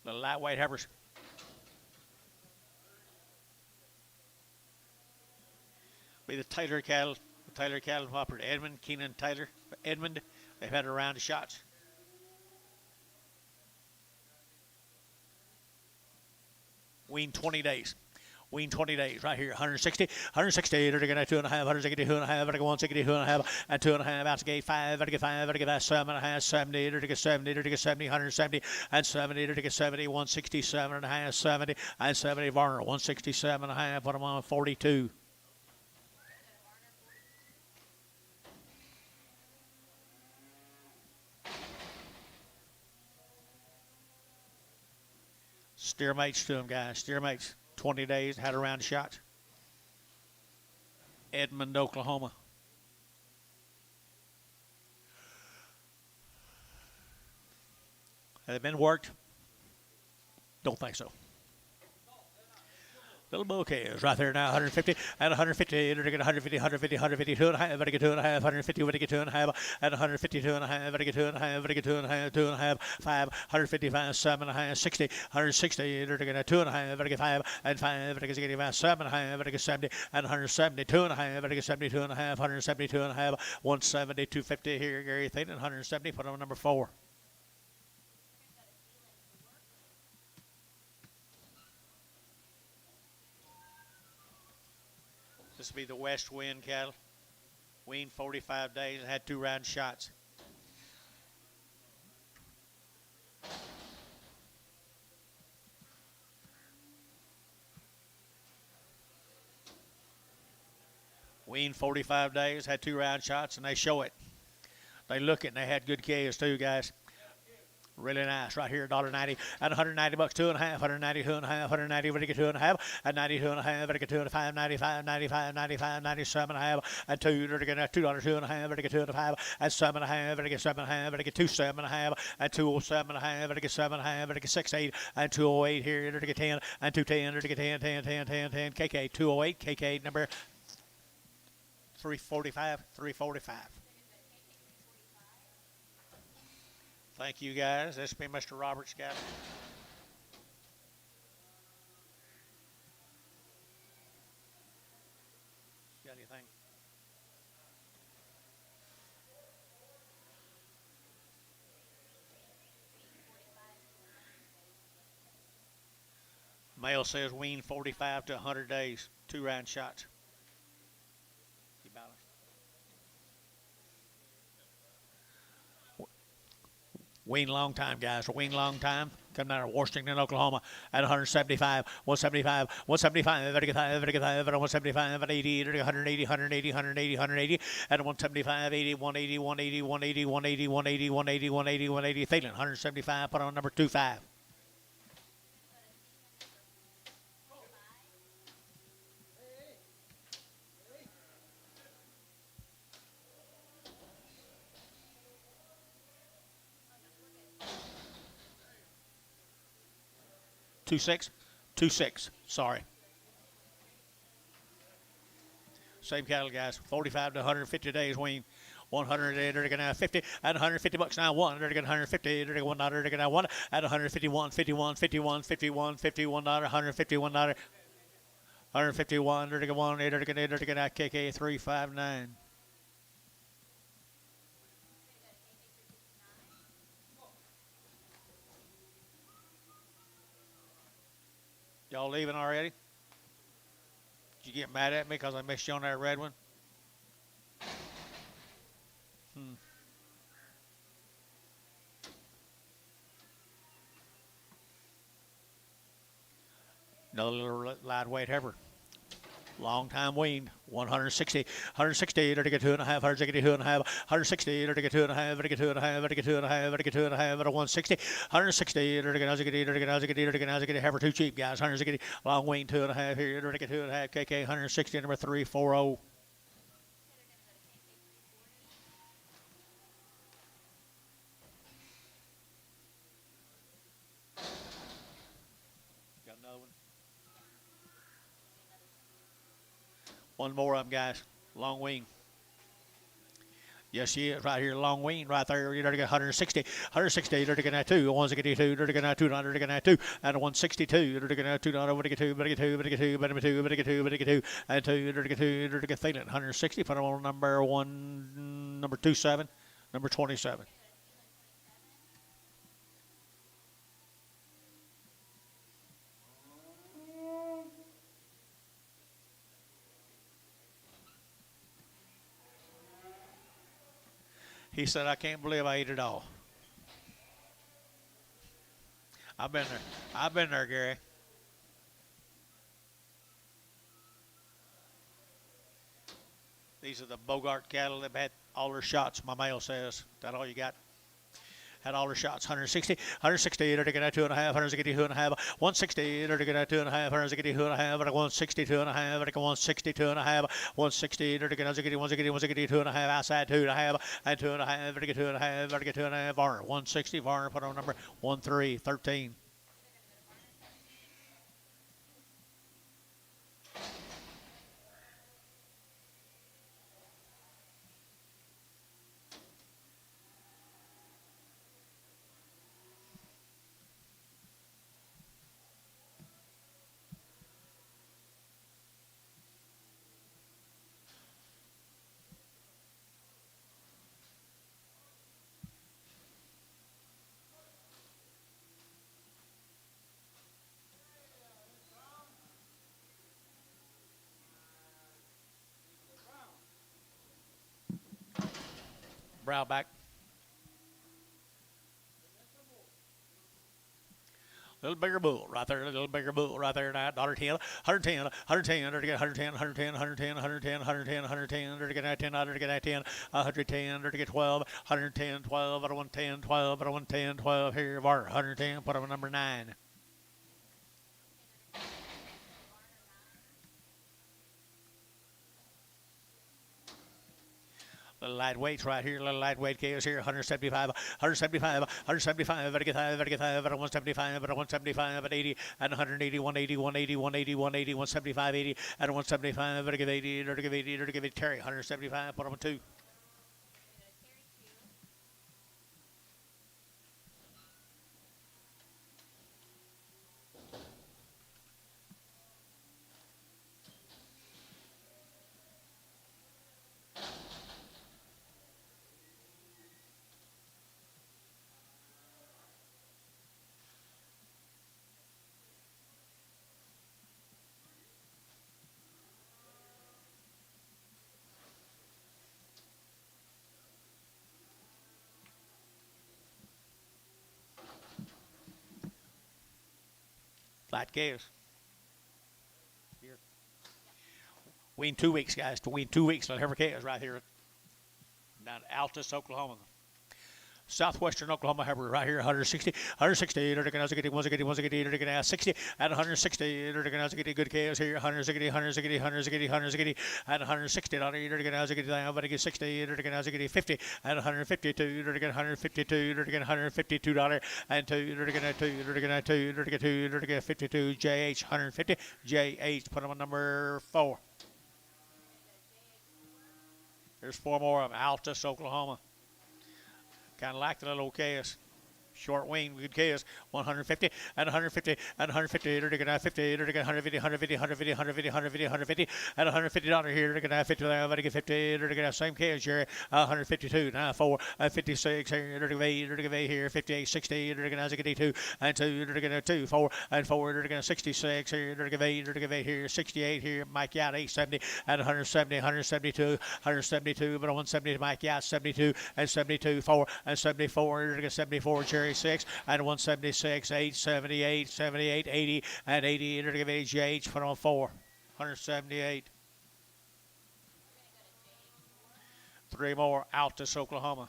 S1: Little lightweight heifers. Be the Taylor cattle. The Taylor cattle operated Edmund, Keenan, Taylor, Edmund. They've had a round of shots. Wean 20 days. Wean 20 days right here. 160, 160, 2 and a half, 162 and a half, 162 and a half, and 2 and a half, out to gate 5, 5, 7 and a half, 70, 70, 70, 170, and 70, 70, 167 and a half, 70, and 70, Varner, 167 and a half, put them on 42. Steer mates to them, guys. Steer mates. 20 days, had a round of shots. Edmond, Oklahoma. Have they been worked? Don't think so. Little bouquets right there now, 150 and 150, 150, 150, 150, 2 and a half, 2 and a half, 150, 2 and a half, and 152 and a half, 2 and a half, 2 and a half, 2 and a half, 5, 155, 7 and a half, 60, 160, 2 and a half, 5, and 5, 7 and a half, 70, and 170, 2 and a half, 72 and a half, 172 and a half, 170, 250 here, Gary Thaden, 170, put on number 4. This will be the West Wind cattle. Weaned 45 days and had 2 round shots. Weaned 45 days, had 2 round shots, and they show it. They look it, and they had good calves too, guys. Really nice right here, $1.90 and $190, 2 and a half, 190, 2 and a half, 190, 2 and a half, and 92 and a half, 2 and a 5, 95, 95, 95, 97 and a half, and $2, $2 and a half, 2 and a 5, and 7 and a half, 7 and a half, 2, 7 and a half, and 207 and a half, 7 and a half, 6, 8, and 208 here, 10, and 210, 10, 10, 10, 10, 10, KK 208, KK number 345, 345. Thank you, guys. This has been Mr. Roberts, guys. Got anything? Male says wean 45 to 100 days, 2 round shots. Wean long time, guys. Wean long time. Coming out of Washington, Oklahoma at 175, 175, 175, 175, 80, 180, 180, 180, 180, at 175, 80, 180, 180, 180, 180, 180, 180, 180, 180, Thielen, 175, put on number 25. Two six. Sorry. Same cattle, guys. 45 to 150 days wean. 100, they're going to 50 at $150 now. 1, they're going to 150, they're going $1, they're going to 1 at 151, 51, 51, 51, $51, $151, 151, they're going to 1, they're going to KK 359. Y'all leaving already? Did you get mad at me because I missed you on that red one? Another little lightweight heifer. Long time weaned. 160, 160, 2 and a half, 162 and a half, 160, 2 and a half, 2 and a half, 2 and a half, 2 and a half, 160, 160, heifer too cheap, guys. 160, long weaned 2 and a half here, 2 and a half, KK 160, number 340. Got another one. One more of them, guys. Long wing. Yes, she is right here, long wean right there. You're going to get 160, 160. You're going to get 2, 162. You're going to get 2, you're going to get 2, and 162. You're going to get 2, you're going to get 2, but get 2, but get 2, but get 2, but get 2, but get 2, and 2. You're going to get 2. You're going to get feeling 160. Put them on number 1, number 27, number 27. He said, I can't believe I ate it all. I've been there. I've been there, Gary. These are the Bogart cattle that had all their shots, my mail says. Is that all you got? Had all their shots. 160, 160, they're going to 2.5, 162.5, 160, they're going to 2.5, 162.5, 162.5, 162.5, 160, they're going to 162.5, outside 2.5, and 2.5, they're going to 2.5, they're going to 2.5, Varner, 160, Varner, put on number 1313. Brow back. Little bigger bull right there, little bigger bull right there now. $110, 110, 110, to get 110, 110, 110, 110, 110, 110, to get 10, to get 10, 110, to get 12, 110, 12, I don't want 10, 12, I don't want 10, 12 here, 110, put on number 9. Little lightweights right here, little lightweight chaos here, 175, 175, 175, better get 5, better get 5, better 175, better 175, at 80, and 180, 180, 180, 180, 180, 175, 80, and 175, better give 80, better give 80, better give it Terry, 175, put on 2. Flat chaos. Here. Wean 2 weeks, guys. To wean 2 weeks. Little heifer chaos right here down Altus, Oklahoma. Southwestern Oklahoma heifer right here, 160, 160, they're going to get 160, they're going to 60, and 160, they're going to get good chaos here, 160, 160, 160, 160, and 160, they're going to get down, but get 60, they're going to get 50, and 152, they're going to get 152, they're going to get $152, and 2, they're going to 2, they're going to 2, they're going to 2, they're going to get 52, JH 150, JH, put them on number 4. There's 4 more of them, Altus, Oklahoma. Kind of like the little chaos. Short wing, good chaos. 150 and 150 and 150. They're going to have 50. They're going to 150, 150, 150, 150, 150, 150, and $150 here. They're going to have 50. They're going to get 50. They're going to have same chaos here. 152, now 4, 56 here. They're going to 8. They're going to 8 here. 58, 60. They're going to have 82 and 2. They're going to 2, 4 and 4. They're going to 66 here. They're going to 8. They're going to 8 here. 68 here. Mike Yacht 870 and 170, 172, 172. But 170 Mike Yacht 72 and 72, 4 and 74. They're going to 74 Jerry 6 and 176, 8, 78, 78, 80, and 80. They're going to give HGH, put on 4, 178. 3 more, Altus, Oklahoma.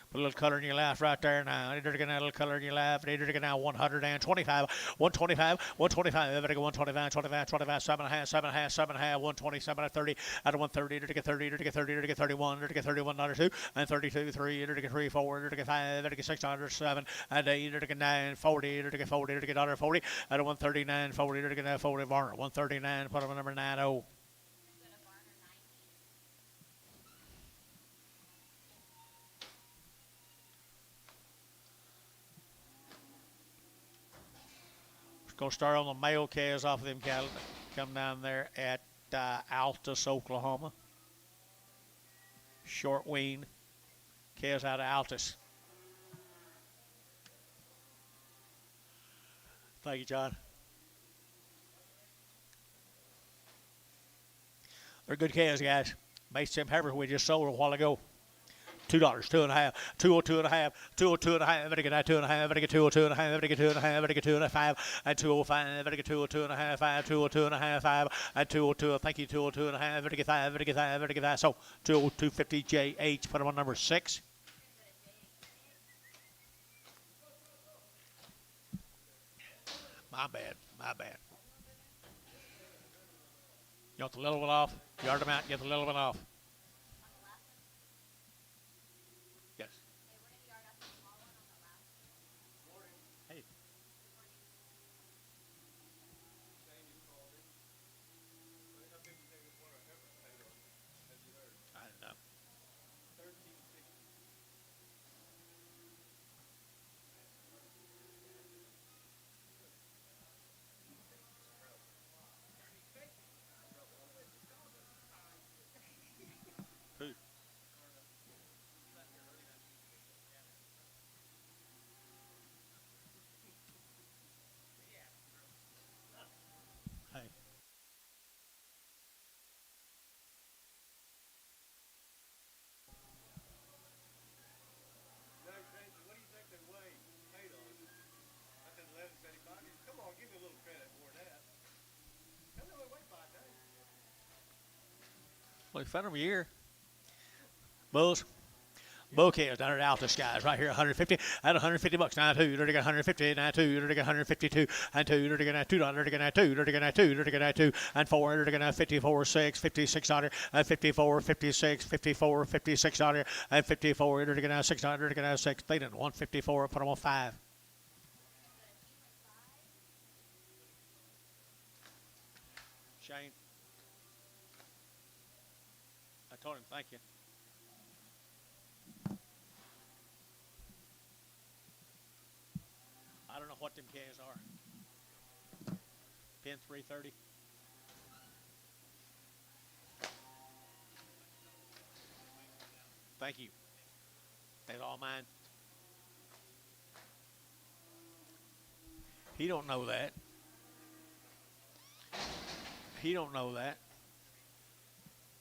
S1: Put a little color in your laugh right there now. They're going to have a little color in your laugh. They're going to have 125, 125, 125. They're going to go 125, 25, 25, 7.5, 7.5, 7.5, 127, at 30, at 130. They're going to get 30, they're going to get 30, they're going to get 31, they're going to get 31, 2, and 32, 3. They're going to get 3, 4, they're going to get 5, they're going to get 6, 7, and 8. They're going to get 9, 40, they're going to get 40, they're going to get 40, at 139, 40. They're going to have 40, Varner, 139, put them on number 90. Gonna start on the male calves off of them cattle. Come down there at Altus, Oklahoma. Short wean calves out of Altus. Thank you, John. They're good calves, guys. Mates them heifers we just sold a while ago. $2, 2.5, 202.5, 202.5, better get that 2.5, better get 202.5, better get 2.5, better get 2.5, and 205, better get 202.5, 5, 202.5, 5, and 202, thank you, 202.5, better get that, better get that, better get that. So 202.50JH, put them on number 6. My bad, my bad. You want the little one off? Yard them out, get the little one off. Yes. Hey. I don't know. Who? Hey. Well, you fed them a year. Bulls. Bull calves down at Altus, guys, right here, 150 at 150 bucks. Now two, dirty 150, now two, dirty 152, and two, dirty now $2, dirty now two, dirty now two, dirty now two, and four, dirty now 54, 6, 56 dollar, and 54, 56, 54, 56 dollar, and 54, dirty now $6, dirty now 6. They didn't want 54, put them on 5. Shane, I told him thank you. I don't know what them calves are. Pin 330. Thank you. That's all mine. He don't know that. He don't know that.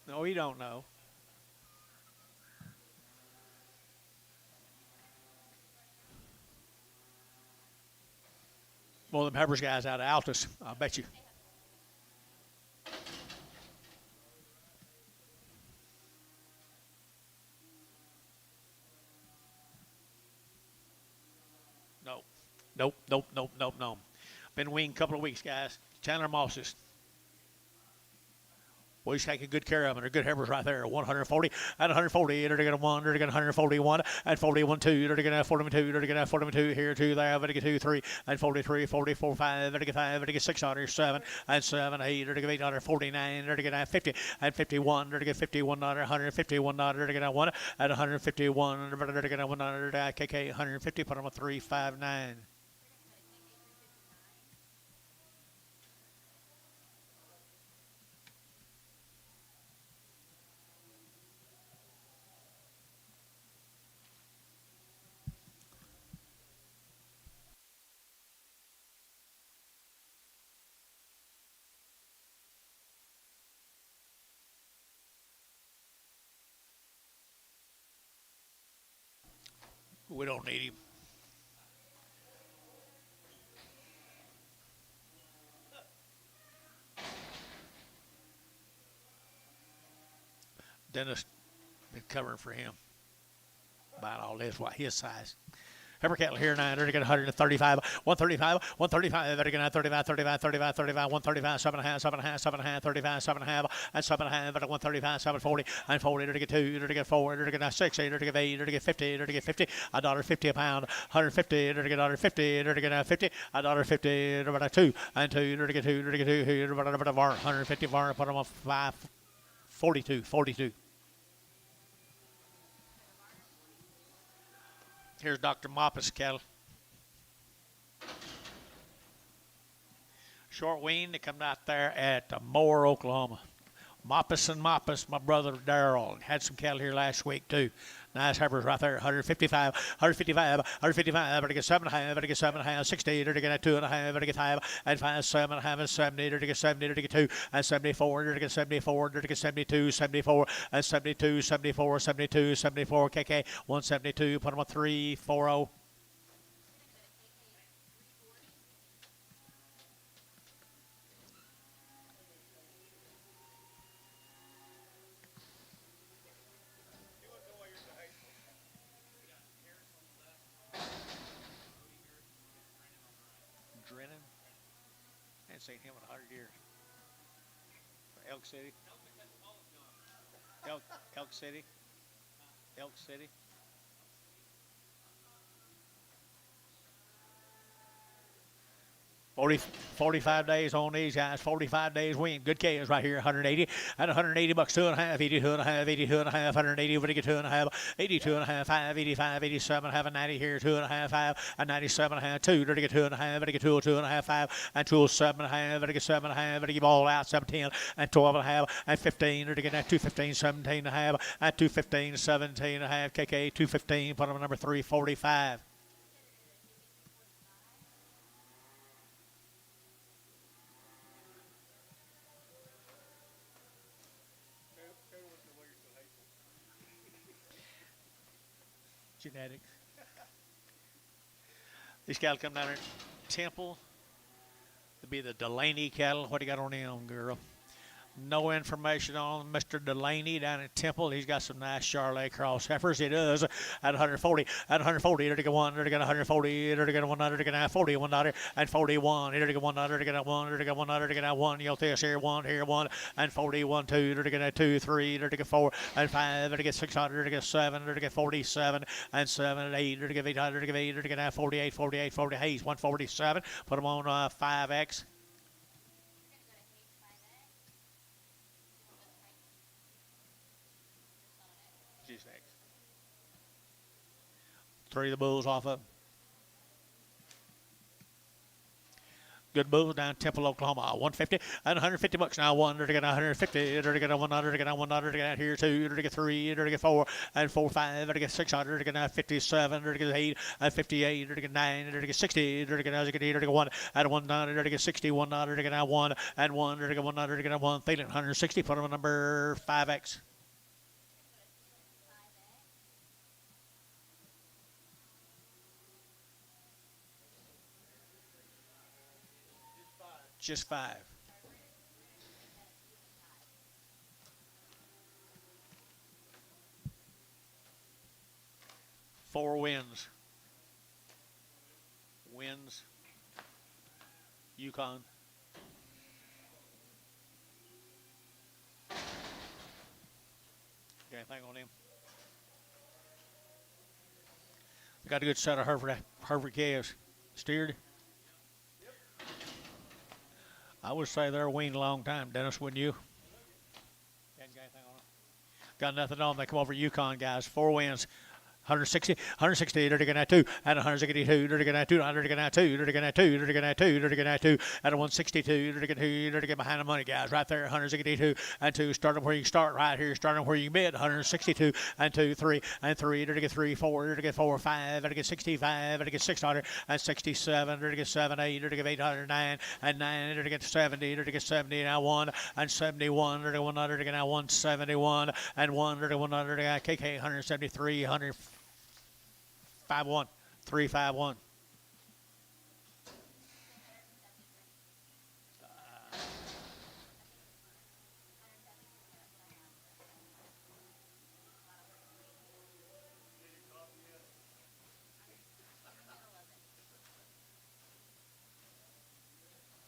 S1: No, he don't know. Well, them Peppers guys out of Altus, I bet you. No. Nope, nope, nope, nope, no. Been winged a couple of weeks, guys. Chandler Mosses. Well, he's taking good care of them. They're good heifers right there. 140 and 140. They're going to 1. They're going to 141 and 41 2. They're going to 42. They're going to 42 here, 2 there. They're going to 2 3 and 43, 44 5. They're going to 5. They're going to 6 on 7 and 7 8. They're going to 8 on 49. They're going to 50 and 51. They're going to 51 on 151. They're going to 1 and 151. They're going to 1 on KK 150. Put them on 359. We don't need him. Dennis been covering for him. Buying all this, what his size. Heifer cattle here now. They're going to 135, 135, 135. They're going to 35, 35, 35, 35, 135, 7.5, 7.5, 7.5, 35, 7.5, and 7.5. But 135, 740, and 40. They're going to 2. They're going to 4. They're going to 6. They're going to 8. They're going to 50. They're going to 50. $1.50 a pound. 150. They're going to 50. They're going to 50. $1.50. They're going to 2 and 2. They're going to 2. They're going to 2. Here. They're going to 150 var. Put them on 542. 42. Here's Dr. Moppe's cattle. Short wean that come out there at Moore, Oklahoma. Moppus, my brother Darrell, had some cattle here last week too. Nice heifers right there, 155, 155, 155, better get 7.5, better get 7.5, 60, better get 2.5, better get 5, and 5, 7.5, and 70, better get 70, better get 2, and 74, better get 74, better get 72, 74, and 72, 74, 72, 74, KK, 172, put them on 340. Drennan. I ain't seen him in 100 years. Elk City. Elk City. Elk City. 45 days on these guys, 45 days win. Good calves right here, 180 and 180 bucks, 2.5, 82.5, 82.5, 180, what do you get 2.5, 82.5, 5, 85, 87, have a 90 here, 2.5, 5, and 97.5, 2, did you get 2.5, did you get 2.5, 5, and 2.7.5, did you get 7.5, did you get all out, 17, and 12.5, and 15, did you get that 215, 17.5, and 215, 17.5, KK, 215, put on number 345. Genetics. These cattle come down here. Temple. To be the Delaney cattle. What do you got on them, girl? No information on Mr. Delaney down at Temple. He's got some nice Charolais cross heifers. He does at 140, at 140, to get 1, to get 140, to get 100, to get 40, $1, and 41, to get 1, to get 1, to get 1, to get 1. You'll see us here 1, and 41, 2, to get 2, 3, to get 4, and 5, to get 600, to get 7, to get 47, and 7, and 8, to get 800, to get 8, to get 48, 48, 40. He's 147. Put him on 5X. Three of the bulls off of. Good bulls down Temple, Oklahoma. 150 and 150 bucks now. 1 to get 150. To get 100 to get 100 to get here 2 to get 3 to get 4 and 4 5 to get 600 to get 57 to get 8 and 58 to get 9 to get 60 to get 8 to get 1 and 1 to get 60 1 to get 1 and 1 to get 1 to get 1 feeling 160. Put them on number 5X. Just 5. Four wins. Wins. Yukon. Got anything on him? Got a good set of Hereford calves. Steered. I would say they're weaned a long time, Dennis, wouldn't you? Got nothing on them. They come over Yukon, guys. 4 wins. 160, 160, to get 2, and 162, to get 2, to get 2, to get 2, to get 2, to get 2, and 162, to get 2, to get behind the money, guys. Right there, 162 and 2, starting where you start right here, starting where you bid, 162 and 2, 3 and 3, to get 3, 4, to get 4, 5, to get 65, to get 600 and 67, to get 7, 8, to get 809 and 9, to get 70, to get 70 now 1 and 71, to get 100, to get now 171 and 1 to get 100, to get KK 173, 100. 5-1, 3-5-1.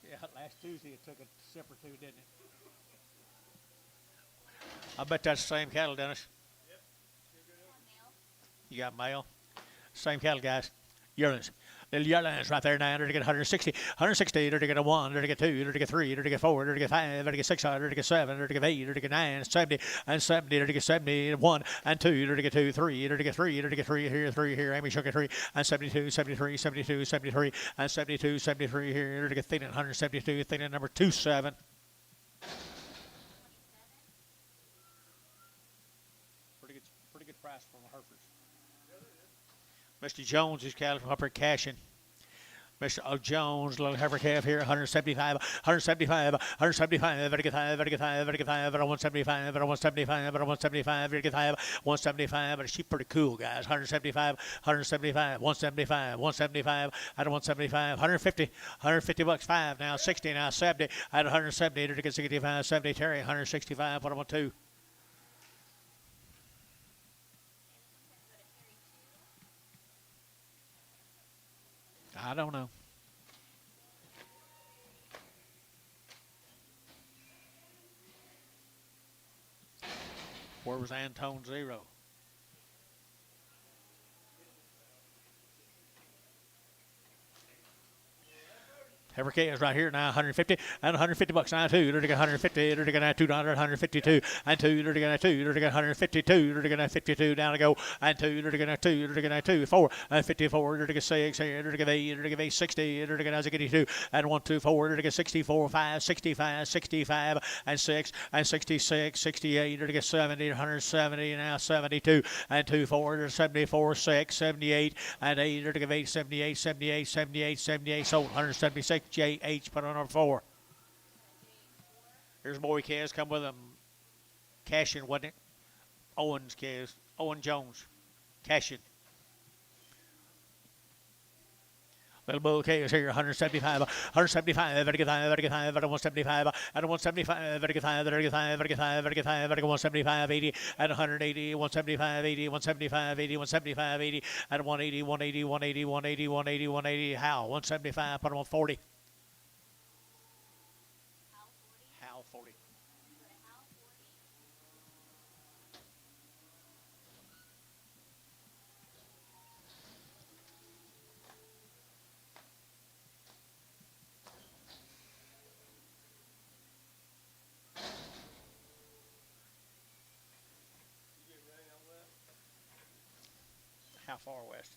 S1: Yeah, last Tuesday it took a sip or two, didn't it? I bet that's the same cattle, Dennis. Yep. You got mail? Same cattle, guys. Yearlings. Little yellow lines right there now. They're to get 160. 160. They're to get a 1. They're to get 2. They're to get 3. They're to get 4. They're to get 5. They're to get 6. They're to get 7. They're to get 8. They're to get 9. 70 and 70. They're to get 70. 1 and 2. They're to get 2. 3. They're to get 3. They're to get 3 here. 3 here. Amy shook at 3 and 72. 73. 72. 73 and 72. 73 here. They're to get thin 172. Thin number 27. Pretty good price from the Hereford's. Mr. Jones is cattle from Upper Cashin. Mr. Jones, little heifer calf here, 175, 175, 175, better get 5, better get 5, better get 5, better 175, better 175, better 175, better get 5, 175, but she's pretty cool, guys. 175, 175, 175, 175, out of 175, 150, 150 bucks, 5 now, 60 now, 70, out of 170, to get 65, 70, Terry, 165, what about 2? I don't know. Where was Antone 0? Heifer K is right here now, 150 and 150 bucks now too. They're to get 150. They're to get $2, 152 and 2. They're to get 2. They're to get 152. They're to get 52 down to go and 2. They're to get 2. They're to get 2. 4 and 54. They're to get 6. They're to get 8. They're to get 60. They're to get 82 and 1, 2, 4. They're to get 64, 5, 65, 65 and 6 and 66, 68. They're to get 70, 170 now 72 and 2, 4. They're 74, 6, 78 and 8. They're to get 8, 78, 78, 78, 78. Sold 176. JH put on number 4. Here's Boy Kaz come with him. Cashin, wasn't it? Owens Kaz. Owen Jones. Cashin. Little Bull K is here, 175, 175, better get 5, better get 5, better 175, better 175, better get 5, better get 5, better get 5, better get 5, better get 175, 80, at 180, 175, 80, 175, 80, 175, 80, at 180, 180, 180, 180, 180, 180, how? 175, put him on 40. How 40. How far west?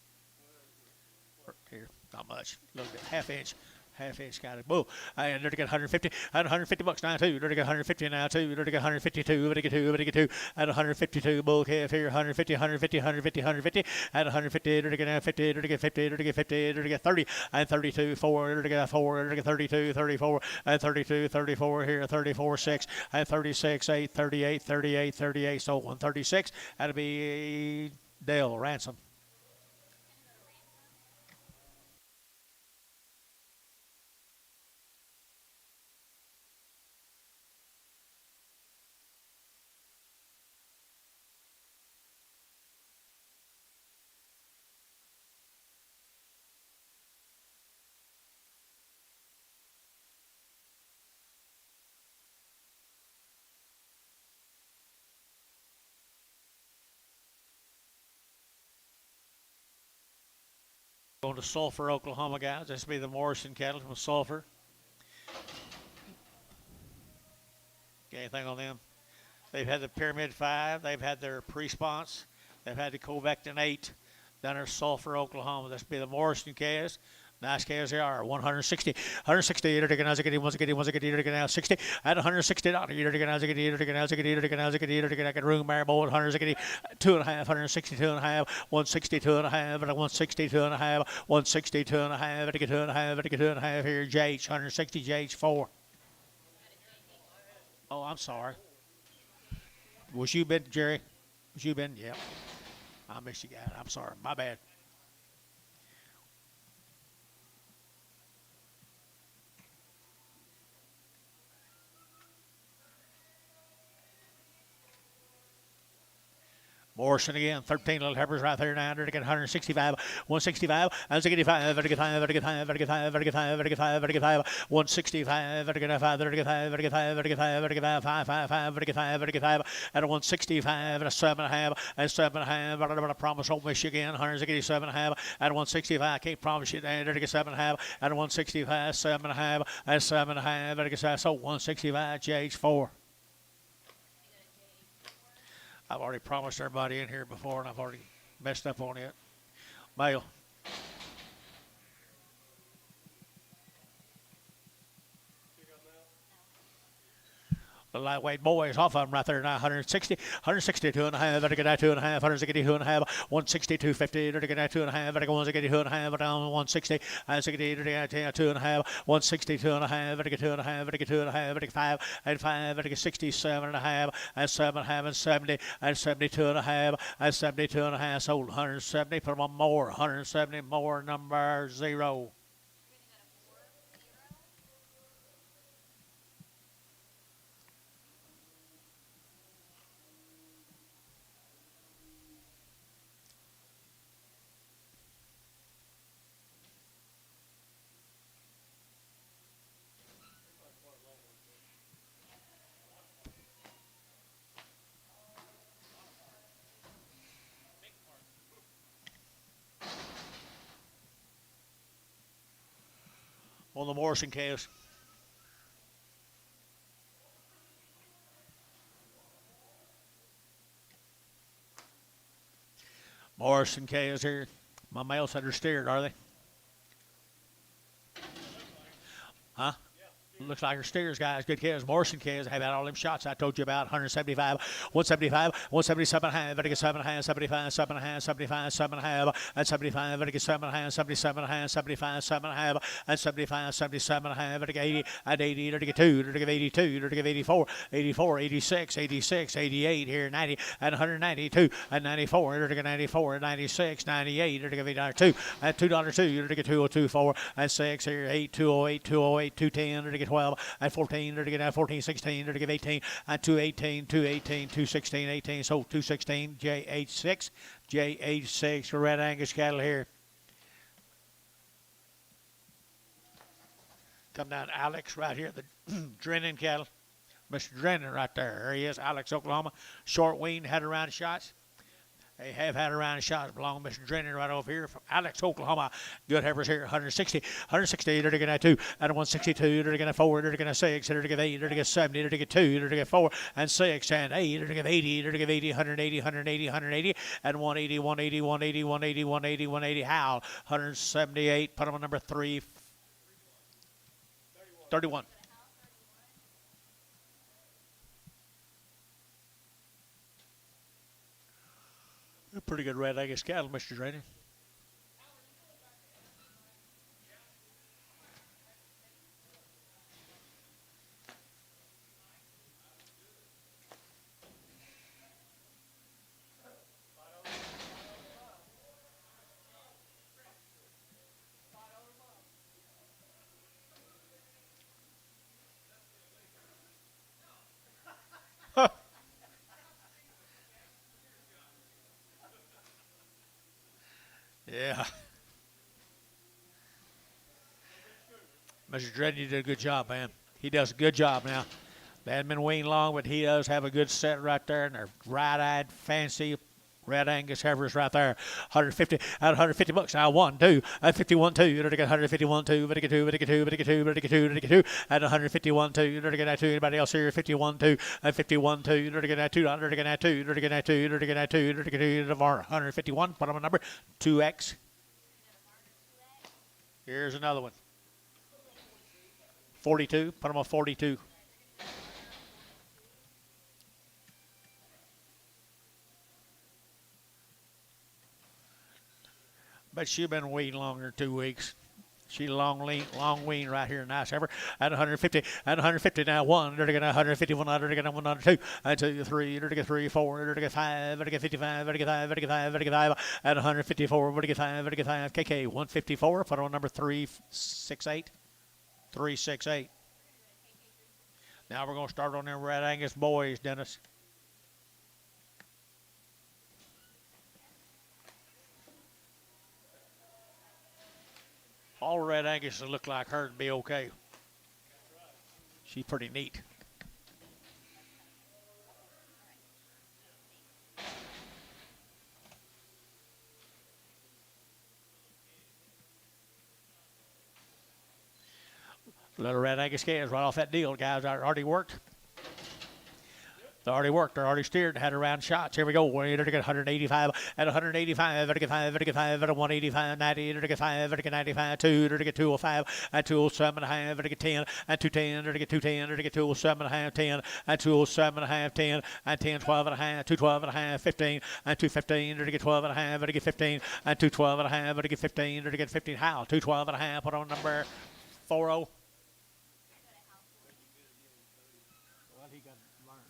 S1: Here, not much. A little bit, half inch got it. Bull. And they're to get 150, and 150 bucks now too. They're to get 150 now too. They're to get 152, better get 2, better get 2, and 152. Bull calf here, 150, 150, 150, 150, and 150. They're to get 50, they're to get 50, they're to get 50, they're to get 30, and 32, 4. They're to get 4, they're to get 32, 34, and 32, 34 here, 34, 6, and 36, 8, 38, 38, 38. So 136. That'll be Dale Ransom. Going to Sulphur, Oklahoma, guys. This will be the Morrison cattle from Sulphur. Got anything on them? They've had the Pyramid 5. They've had their Pre-Sponse. They've had the Covectin 8 down there in Sulphur, Oklahoma. This will be the Morrison calves. Nice calves they are. 160. 160. You're taking out once again, you're taking out 60. At $160. You're taking out you're taking out you're taking out you're taking out room marble 160. 2.5. 162 and a half. 162 and a half. 162 and a half. 162 and a half. At 2 and a half. At 2 and a half here. JH 160. JH 4. Oh, I'm sorry. Was you been, Jerry? Was you been? Yep. I missed you guys. I'm sorry. My bad. Morrison again, 13 little heifers right there now. They're getting 165, 165, 165, 165, 165, 165, 165, 165, 165, and a 165, and a 7.5, and 7.5. I'm gonna promise Old Michigan, 167 and a half, and 165. I can't promise you that. They're getting 7.5, and 165, 7.5, and 7.5. So 165, JH4. I've already promised everybody in here before, and I've already messed up on it. Male. The lightweight boys, off of them right there now, 160, 162 and a half, better get that 2.5, 162 and a half, 162.50, better get that 2.5, better go 162 and a half, down 160, 160, 2.5, 162 and a half, better get 2.5, better get 2.5, better get 5, and 5, better get 67 and a half, and 7.5, and 70, and 72 and a half, and 72 and a half, sold 170, put them on more, 170 more, number 0. On the Morrison calves. Morrison calves here. My males that are steered, are they? Huh? Looks like her steers, guys. Good calves. Morrison calves have had all them shots I told you about. 175, 175, 177 half. Better get 7 half, 75, 7 half, 75, 7 half, and 75. Better get 7 half, 77 half, 75, 7 half, and 75, 77 half. Better get 80 and 80. Better get 2. Better get 82. Better get 84, 84, 86, 86, 88 here, 90 and 192 and 94. Better get 94 and 96, 98. Better get $8.02 and $2.02. Better get 202.4 and 6 here, 8, 208, 208, 210. Better get 12 and 14, to get 14, 16, to give 18, and 218, 218, 216, 18, so 216, JH6, JH6 for Red Angus cattle here. Come down Alex right here, the Drennan cattle. Mr. Drennan right there. There he is, Alex, Oklahoma. Short wean, had around shots. They have had around the shots belong Mr. Drennan right over here from Alex, Oklahoma. Good heifers here, 160, 160, they're going to 2, and 162, they're going to 4, they're going to 6, they're going to 8, they're going to 70, they're going to 2, they're going to 4, and 6, and 8, they're going to 80, they're going to 80, 180, 180, 180, and 180, 180, 180, 180, 180, 180, Hal, 178, put them on number 3, 31. Pretty good Red Angus cattle, Mr. Drennan. Yeah. Mr. Drennan did a good job, man. He does a good job now. They haven't been weaned long, but he does have a good set right there, and they're bright-eyed, fancy Red Angus heifers right there. 150 out of 150 bucks. Now 1, 2, and 51, 2. You're going to get 151, 2, but get 2, but get 2, but get 2, but get 2, but get 2, and 151, 2. You're going to get that 2. Anybody else here? 51, 2, and 51, 2. You're going to get that 2. You're going to get that 2. You're going to get that 2. You're going to get that 2. You're going to get 2. 151. Put on a number 2X. Here's another one. 42. Put them on 42. But she's been weaned longer than 2 weeks. She's long wean right here, nice heifer. At 150, at 150 now. 1, they're going to 151, they're going to 1, 2, and 2, 3, they're going to 3, 4, they're going to 5, they're going to 55, they're going to 5, they're going to 5, they're going to 5, at 154, they're going to 5, they're going to 5, KK 154. Put on number 368, 368. Now we're going to start on them Red Angus boys, Dennis. All red Angus look like her to be okay. She's pretty neat. Little red Angus calves right off that deal, guys. Already worked. They already worked. They're already steered. Had around shots. Here we go. We're going to get 185 at 185. Vertical 5. Vertical 5 at 185. 90. Vertical 5. Vertical 95. 2. Vertical 205 at 207 and a half. Vertical 10 at 210. Vertical 210. Vertical 207 and a half. 10 at 207 and a half. 10 at 10. 12 and a half. 212 and a half. 15 at 215. Vertical 12 and a half. Vertical 15 at 212 and a half. Vertical 15. Vertical 15. How? 212 and a half. Put on number 40. Well, he got learned.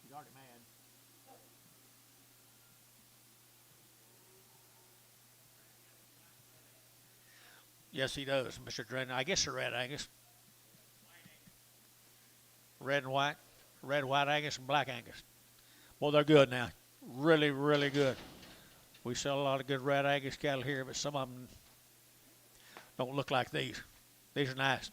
S1: He's already mad. Yes, he does, Mr. Drennan. I guess they're red Angus. Red and white. Red, white Angus, and black Angus. Well, they're good now. Really, really good. We sell a lot of good red Angus cattle here, but some of them don't look like these. These are nice.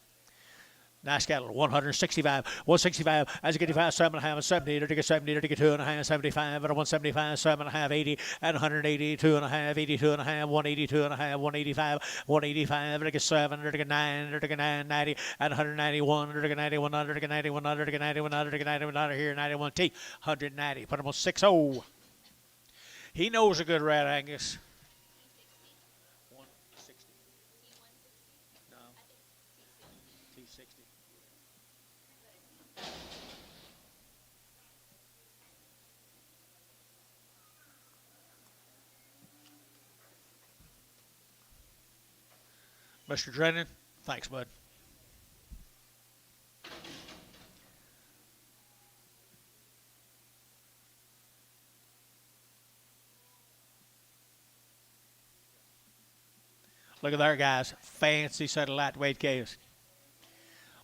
S1: Nice cattle, 165, 165, as you get 5, 7.5, 70, 70, 2.5, 75, and 175, 7.5, 80, and 180, 2.5, 82 and a half, 182 and a half, 185, 185, 7, 9, 90, and 191, 91, 91, 91, 91, here, 91 T, 190. Put him on 6-0. He knows a good rat Angus. 160. No. T60. Mr. Drennan, thanks, bud. Look at there, guys. Fancy set of lightweight calves.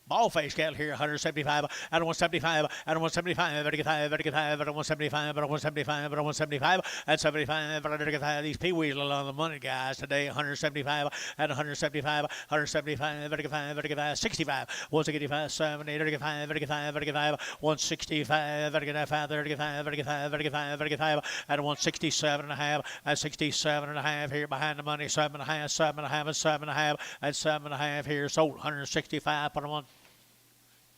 S1: Ball face cattle here, 175, out of 175, out of 175, vertical 5, vertical 5, out of 175, out of 175, out of 175, at 75, vertical 5. These peewees are on the money, guys, today, 175, at 175, 175, vertical 5, vertical 5, 65, 165, 70, vertical 5, vertical 5, vertical 5, 165, vertical 5, vertical 5, vertical 5, vertical 5, vertical 5, at 167 and a half, at 67 and a half here behind the money, 7 and a half, 7 and a half, and 7 and a half, at 7 and a half here, sold 165, put them on.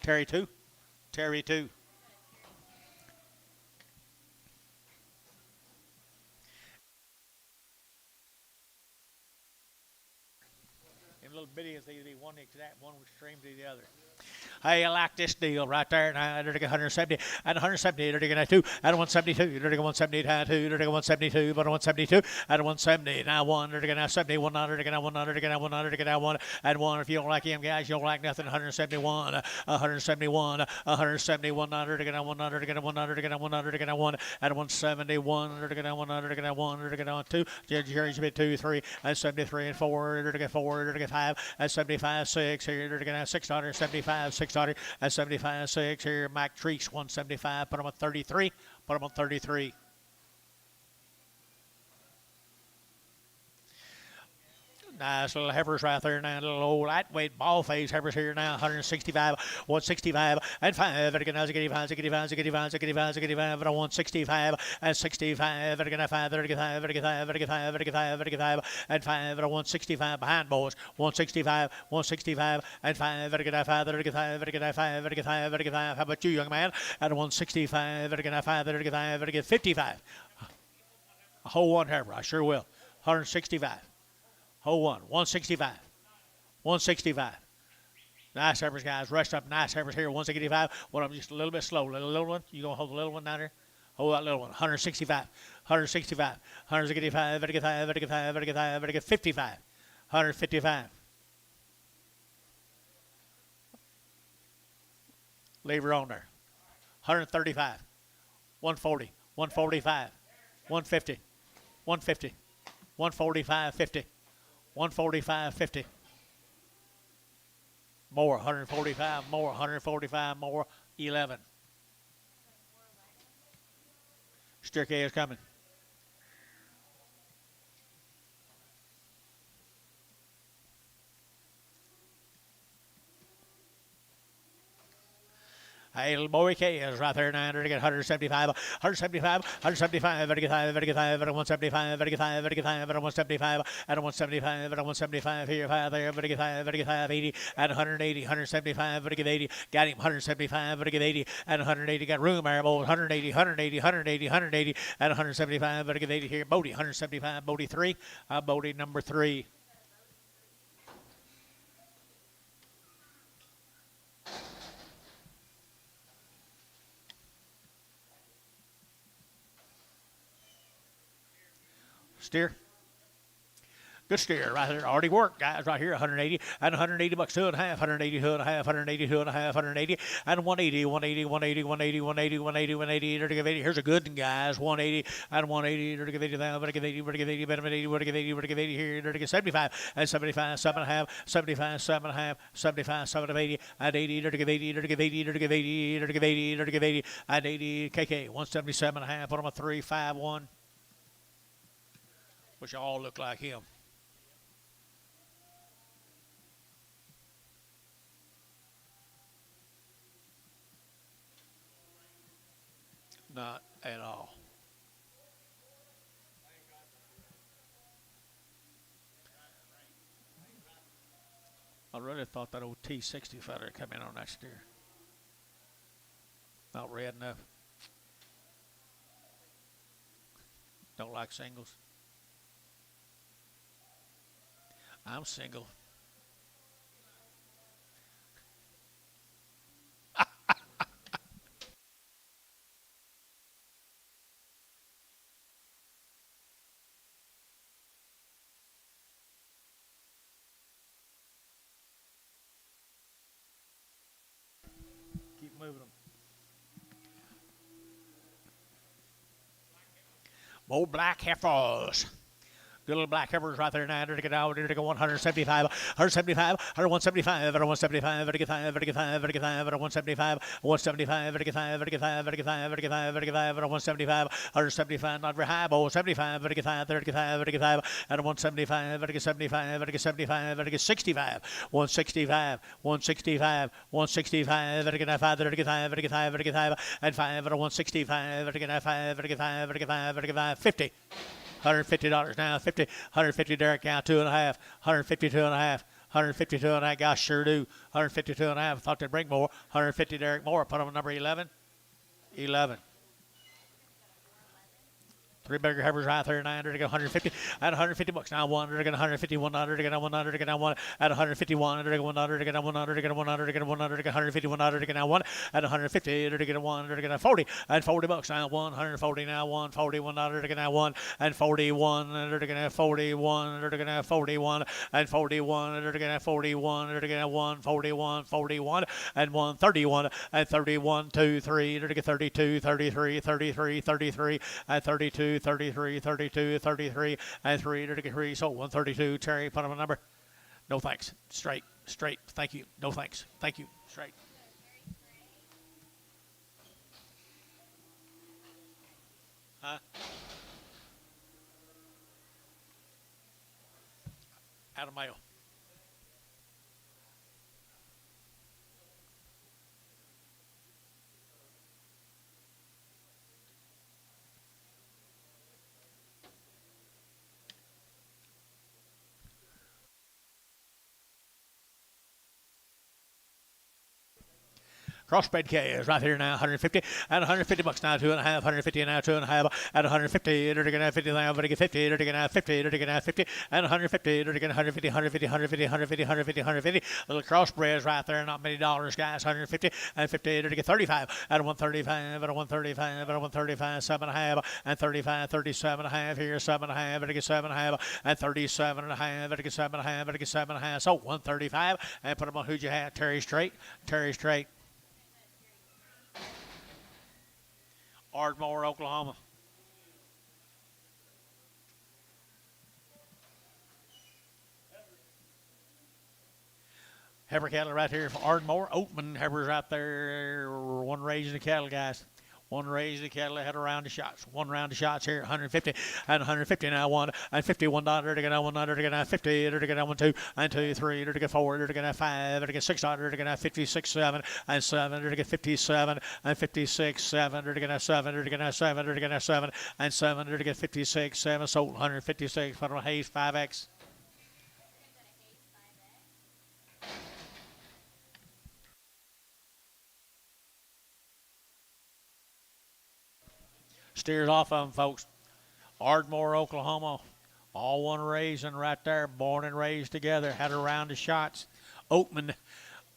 S1: Terry 2. Terry 2. In little bitty as they one exact one extreme to the other. Hey, I like this deal right there. Now, they're 170, and 170, they're going to 2, and 172, they're going 170, 2, they're going 172, but 172, and 170, now 1, they're going to 71, they're going to 100, they're going to 100, they're going to 1, and 1. If you don't like him, guys, you don't like nothing. 171, 171, 171, they're going to 100, they're going to 100, they're going to 100, they're going to 1, and 171, they're going to 100, they're going to 1, they're going to 2, Jerry's been 2, 3, and 73, and 4, they're going to 4, they're going to 5, and 75, 6, here, they're going to 675, 600, and 75, 6, here, Mike Treese, 175, put him on 33, put him on 33. Nice little heifers right there now. Little old lightweight ball phase heifers here now. 165, 165, and 5. Vertical 85, 85, 85, 85, 85, 165, and 65. Vertical 5, vertical 5, vertical 5, vertical 5, vertical 5, vertical 5, and 5. 165 behind boys. 165, 165, and 5. Vertical 5, vertical 5, vertical 5, vertical 5, vertical 5. How about you, young man? At 165, vertical 5, vertical 5, vertical 55. A whole one heifer. I sure will. 165. Hole 1, 165, 165. Nice heifers, guys. Rushed up nice heifers here. 165. One of them just a little bit slow. Little one. You going to hold the little one down there? Hold that little one. 165, 165, 165, vertical 5, vertical 5, vertical 5, vertical 55, 155. Leave her on there. 135, 140, 145, 150, 150, 145, 50. 145, 50. More, 145, more, 145, more, 11. Steer K is coming. Hey, little boy K is right there, 900 to get 175, 175, 175, better get 5, better get 5, better 175, better get 5, better get 5, better 175, at 175, better 175, here, 5 there, better get 5, 80, at 180, 175, better get 80, got him 175, better get 80, at 180, got room there, boy, 180, 180, 180, 180, at 175, better get 80 here, Bodie, 175, Bodie 3, Bodie number 3. Steer. Good steer right there. Already worked, guys, right here. 180 and 180 bucks, 2.5, 180, 2.5, 180, 2.5, 180, and 180, 180, 180, 180, 180, 180, 180, to give 80. Here's a good one, guys. 180 and 180, to give 80, better give 80, better give 80, better give 80, better give 80, better give 80 here, to give 75, and 75, 7.5, 75, 7.5, 75, 7 80, and 80, to give 80, to give 80, to give 80, to give 80, to give 80, and 80, KK, 177.5, put them a 3, 5, 1. Which all look like him. Not at all. I really thought that old T60 feather come in on that steer. Not red enough. Don't like singles. I'm single. Keep moving them. More black heifers. Good little black heifers right there now. To get out, to go 175, 175, 175, 175, to get 5, to get 5, to get 5, 175, 175, to get 5, to get 5, to get 5, to get 5, to get 5, 175, 175, not very high, boy, 75, to get 5, to get 5, to get 5, and 175, to get 75, to get 75, to get 65, 165, 165, 165, to get 5, to get 5, to get 5, to get 5, and 5, 165, to get 5, to get 5, to get 5, to get 5, 50. $150 now, 50, 150 Derek now, 2.5, 152 and a half, 152 and a half, guys sure do, 152 and a half, thought they'd bring more, 150 Derek Moore, put him on number 11, 11. Three bigger heifers right there, 900 to get 150, at 150 bucks now, 100 to get 150, 100 to get 100 to get 1, at 151 to get 100 to get 100 to get 100 to get 100 to get 150, 100 to get 1, at 150 to get 100 to get 40, and 40 bucks now, 140 now, 140, 100 to get 1, and 41 to get 41 to get 41, and 41 to get 41 to get 141, 41, and 131, and 31, 2, 3 to get 32, 33, 33, 33, and 32. 33, 32, 33, and 3 to get 3. So 132. Terry, put him a number. No thanks. Straight. Thank you. No thanks. Thank you. Straight. Huh? Out of mail. Crossbred K is right here now, 150, and 150 bucks now, 2.5, 150 now, 2.5, at 150, to get 50 now, to get 50, to get 50, to get 50, and 150, to get 150, 150, 150, 150, 150, 150. Little crossbreds right there, not many dollars, guys, 150, and 50, to get 35, at 135, at 135, at 135, 7.5, and 35, 37.5 here, 7.5, to get 7.5, and 37.5, to get 7.5, to get 7.5, so 135, and put them on who'd you have, Terry Straight. Ardmore, Oklahoma. Heifer cattle right here from Ardmore. Oatman heifers right there. One raising the cattle, guys. One raise the cattle ahead around the shots. One round of shots here, 150 and 150 now. One and $51 to get 100 to get 50 to get 1 2 and 2 3 to get 4 to get 5 to get $6 to get 56 7 and 7 to get 57 and 56 7 to get 7 to get 7 to get 7 and 7 to get 56 7 sold 156 for Hayes 5X. Steers off of them, folks. Ardmore, Oklahoma. All one raising right there. Born and raised together. Had a round of shots. Oakman.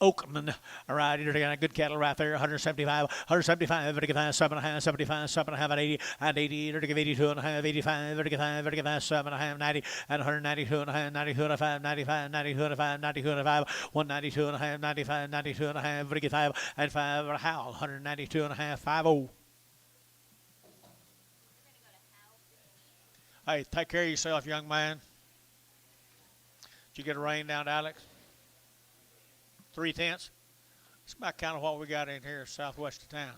S1: All right, you're getting a good cattle right there. 175, 7.5, 75, 7.5, and 80, and 80, you're getting 82 and a half, 85, 85, 85, 7.5, 90, and 192 and a half, 92 and a 5, 95, 92 and a 5, 92 and a 5, 192 and a half, 95, 92 and a half, 5 and 5, and a howl, 192 and a half, 50. Hey, take care of yourself, young man. Did you get a rain down to Alex? 3/10. It's about kind of what we got in here southwest of town.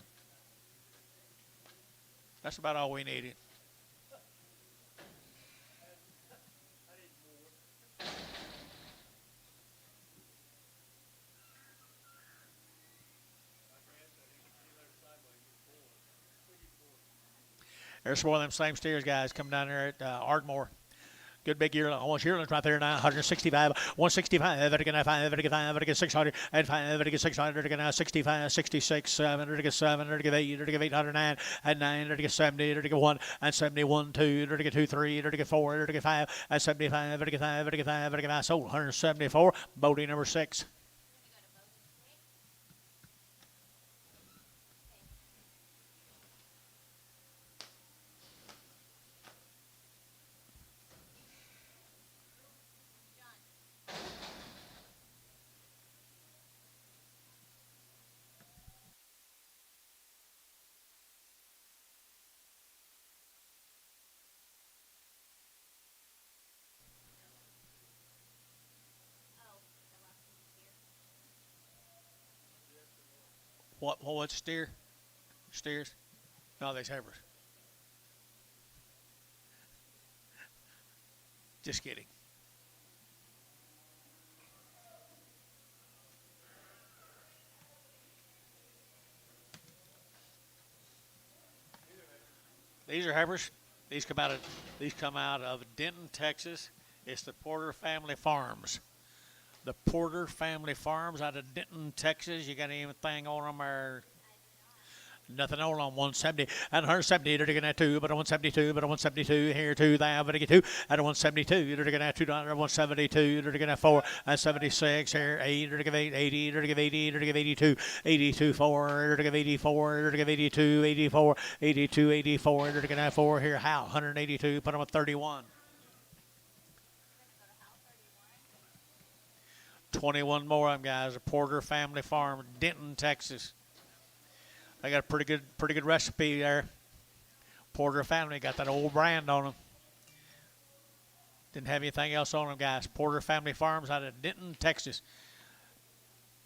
S1: That's about all we needed. There's one of them same steers guys coming down there at Ardmore. Good big yearling. Almost yearlings right there now. 165, 165, to get 5, to get 5, to get 600, and 5, to get 600, to get 65, 66, 7, to get 7, to get 8, to get 809, and 9, to get 70, to get 1, and 71, 2, to get 2, 3, to get 4, to get 5, and 75, to get 5, to get 5, to get 5. Sold 174. Bodie number 6. What's steer? Steers? No, they're heifers. Just kidding. These are heifers. These come out of Denton, Texas. It's the Porter Family Farms. The Porter Family Farms out of Denton, Texas. You got anything on them or nothing on 170 and 170 to get 2, but 172, but 172 here 2 there, but get 2 at 172 to get $2, 172 to get 4 and 76 here 8 to get 8, 80 to get 80 to get 82, 82 4 to get 84 to get 82, 84, 82, 84 to get 4 here how 182 put them at 31. 21 more of them guys. A Porter Family Farm, Denton, Texas. They got a pretty good recipe there. Porter Family got that old brand on them. Didn't have anything else on them, guys. Porter Family Farms out of Denton, Texas.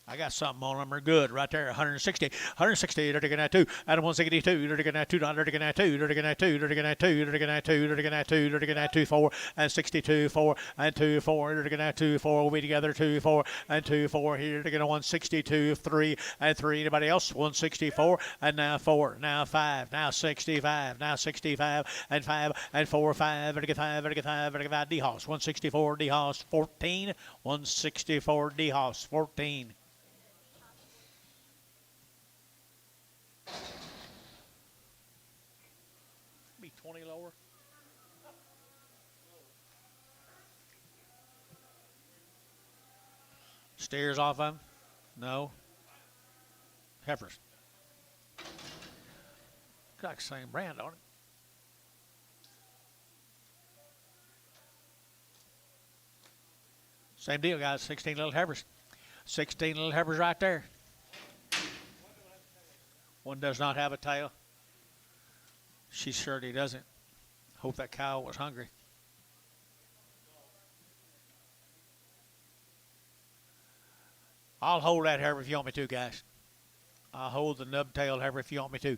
S1: I got something on them. Are good right there. 160 to get 2 at 162 to get $2 to get 2 to get 2 to get 2 to get 2 to get 2 to get 2 4 and 62 4 and 2 4 to get 2 4 will be together 2 4 and 2 4 here to get a 162 3 and 3. Anybody else? 164 and now 4 now 5 now 65 now 65 and 5 and 4 5 to get 5 to get 5 to get 5 D-Hoss 164 D-Hoss 14 164 D-Hoss 14. Be 20 lower. Steers off them? No. Heifers. Got the same brand on it. Same deal, guys. 16 little heifers. 16 little heifers right there. One does not have a tail. She certainly doesn't. Hope that cow was hungry. I'll hold that heifer if you want me to, guys. I'll hold the nub-tailed heifer if you want me to.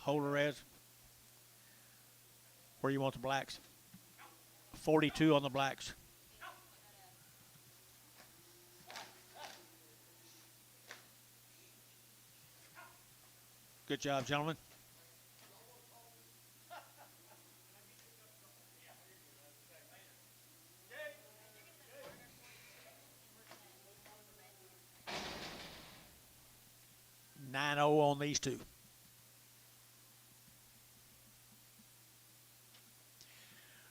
S1: Hold the reds. Where you want the blacks? 42 on the blacks. Good job, gentlemen. Nine 0 on these two.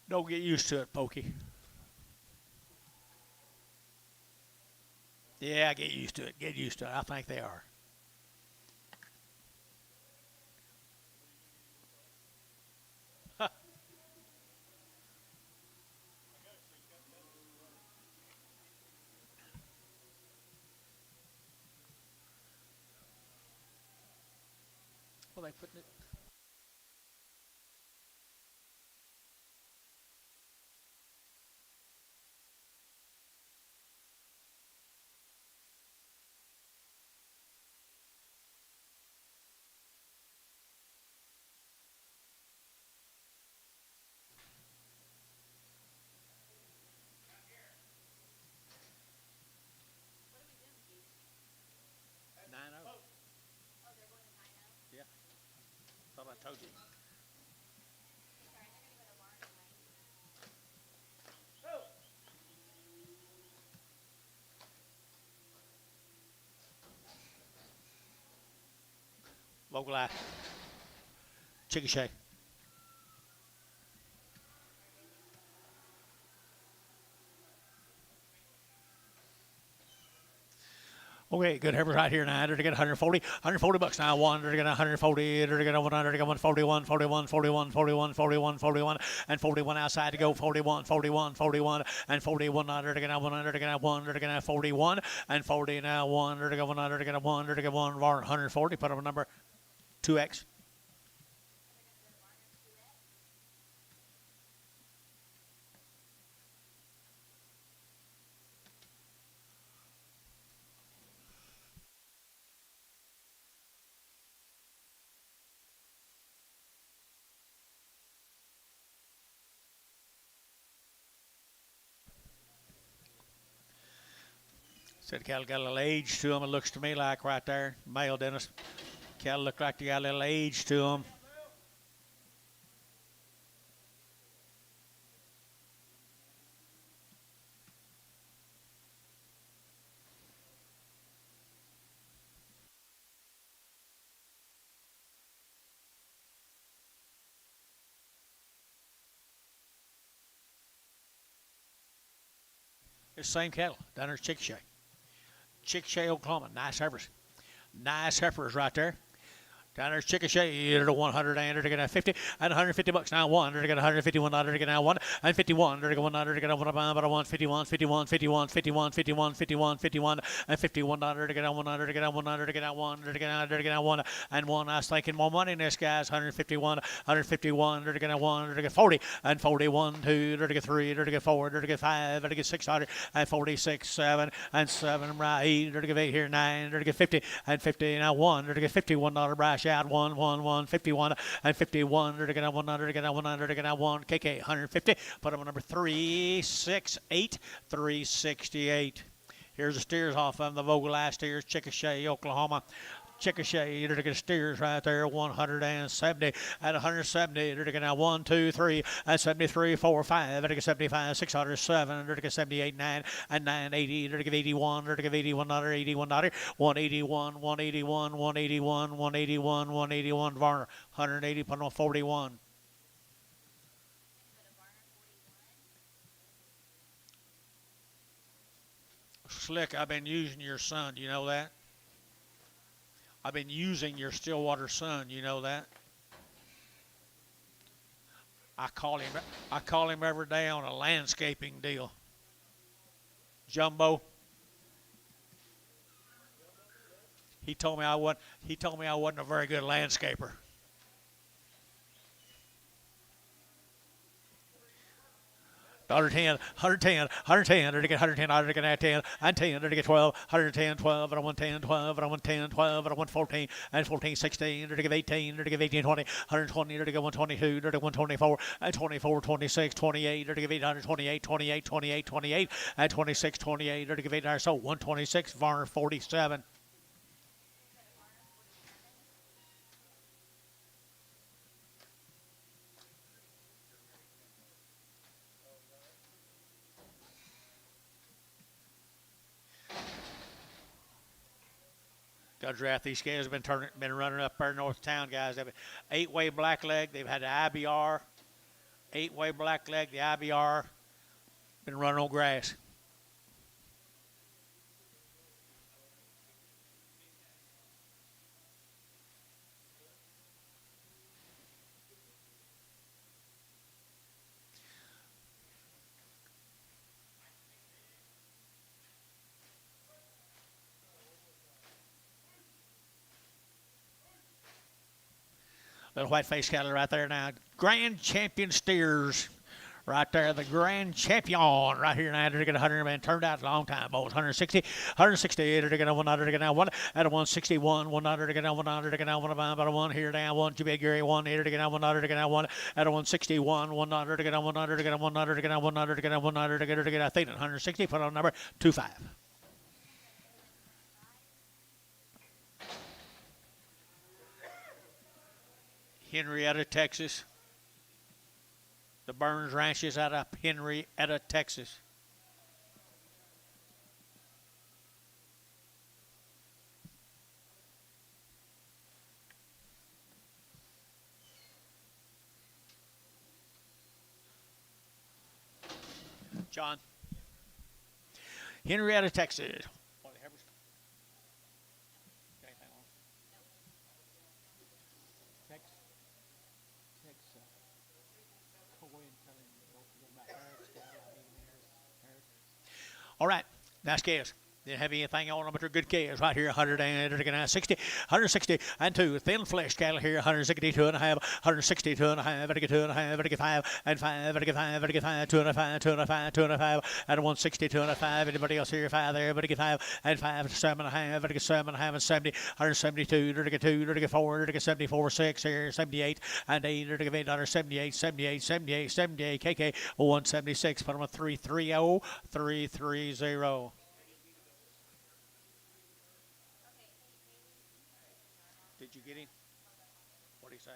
S1: Don't get used to it, Pokey. Yeah, get used to it. Get used to it. I think they are. Well, they putting it. Nine 0. Yeah, thought I told you. Local eye. Chickasha. Okay, good heifers right here now. They're getting 140, 140 bucks now. One, they're getting 140, they're getting 100, they're getting 141, 41, 41, 41, 41, 41, and 41 outside to go. 41, 41, 41, and 41. Now they're getting 100, they're getting 1, they're getting 41, and 40 now. 1, they're getting 100, they're getting 1, they're getting 140. Put up a number 2x. Said cattle got a little age to them. It looks to me like right there, male Dennis. Cattle look like they got a little age to them. It's the same cattle down there's Chickasha. Chickasha, Oklahoma. Nice heifers. Nice heifers right there. Down there's Chickasha, they're 100 and they're going to 50 and 150 bucks now. One, they're going to 151, they're going to now 1 and 51, they're going to 100, they're going to 1 51, 51, 51, 51, 51, 51, 51, and 51, they're going to 100, they're going to 100, they're going to 1, they're going to 1 and 1. I was thinking more money in this, guys. 151, 151, they're going to 1, they're going to 40 and 41, 2, they're going to 3, they're going to 4, they're going to 5, they're going to 600 and 46, 7 and 7, right, 8, they're going to 8 here, 9, they're going to 50 and 50 now 1, they're going to $51 brash out 1, 1, 1, 51 and 51. They're going to 100, they're going to 100, they're going to 1 KK 150. Put them on number 368, 368. Here's the steers off of them. The Vogel Eye steers, Chickasha, Oklahoma. Chickasha, they're going to steers right there, 170 and 170. They're going to 1, 2, 3, and 73, 4, 5. They're going to 75, 600, 7. They're going to 78, 9, and 980. They're going to 81. They're going to 81, 81, 181, 181, 181, 181, 181. Varner, 180, put on 41. Slick, I've been using your son. You know that? I've been using your Stillwater son, you know that? I call him every day on a landscaping deal. Jumbo. He told me I wasn't a very good landscaper. 110, 110, 110, to get 110, to get 10, and 10, to get 12, 110, 12, and 110, 12, and 110, 12, and 114, and 14, 16, to get 18, to get 18, 20, 120, to get 122, to get 124, and 24, 26, 28, to get 828, 28, 28, 28, and 26, 28, to get 800, so 126, Varner 47. Got to draft these scales. Been running up there north town, guys. They've 8-way black leg. They've had the IBR, 8-way black leg. The IBR been running on grass. Little white-faced cattle right there now. Grand Champion steers. Right there, the grand champion right here now. They're going to 100 man turned out a long time, boys. 160, 168. They're going to 100. They're going to 1 at a 161. 100. They're going to 100. They're going to 1 about a 1 here down. 1 to be Gary 1 here. They're going to 100. They're going to 1 at a 161. 100. They're going to 100. They're going to 100. They're going to 100. They're going to 100. They're going to get I think 160. Put on number 25. Henrietta, Texas. The Burns Ranch is out of Henrietta, Texas. John. Henrietta, Texas. All right, nice calves. Didn't have anything on them, but they're good calves right here. 160, 160 and 2. Thin flesh cattle here. 162 and a half, 162 and a half. Better get 2 and a half. Better get 5 and 5. Better get 5. Better get 5. 2 and a 5. 2 and a 5. 2 and a 5. And 162 and a 5. Anybody else here? 5 there. Better get 5 and 5. 7 and a half. Better get 7 and a half and 70. 172. Better get 2. Better get 4. Better get 74. 6 here. 78 and 8. Better get 8. 78. 78. 78. 78. KK 176. Put them at 330. 330. Did you get him? What did he say?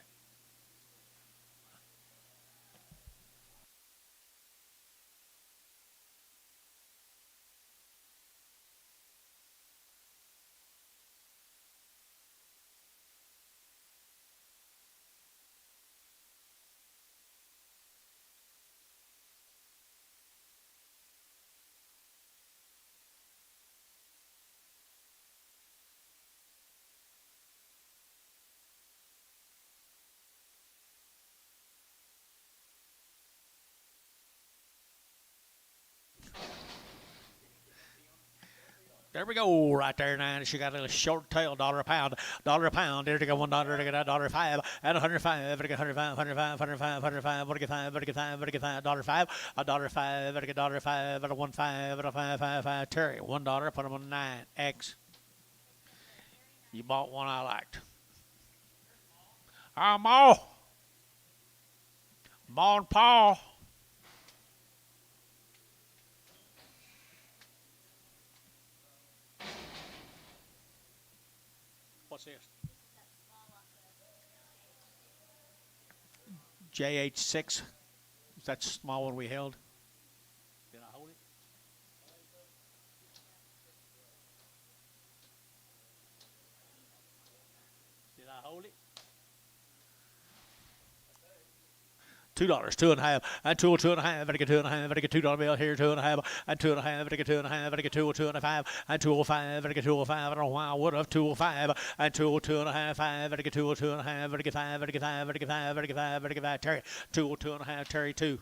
S1: There we go, right there now. She got a little short tail, $1 a pound, $1 a pound. There to go $1, to get $1.05 at 105, to get 105, 105, 105, 105, to get 5, to get 5, to get $5, $1.05, $1.05, to get $1.05 at a 1.5, at a 5.55. Terry, $1, put them on 9X. You bought one I liked. Ma and Pa. What's this? JH6. Is that small one we held? Did I hold it? Did I hold it? $2, 2.5, and 2.5, better get 2.5, better get $2 bill here, 2.5, and 2.5, better get 2.5, better get 2.5, and 2.05, better get 2.05, I don't know why I would have 2.05, and 2.5, 5, better get 2.5, better get 5, better get 5, better get 5, better get 5, better get 5, Terry, 2.5, Terry 2.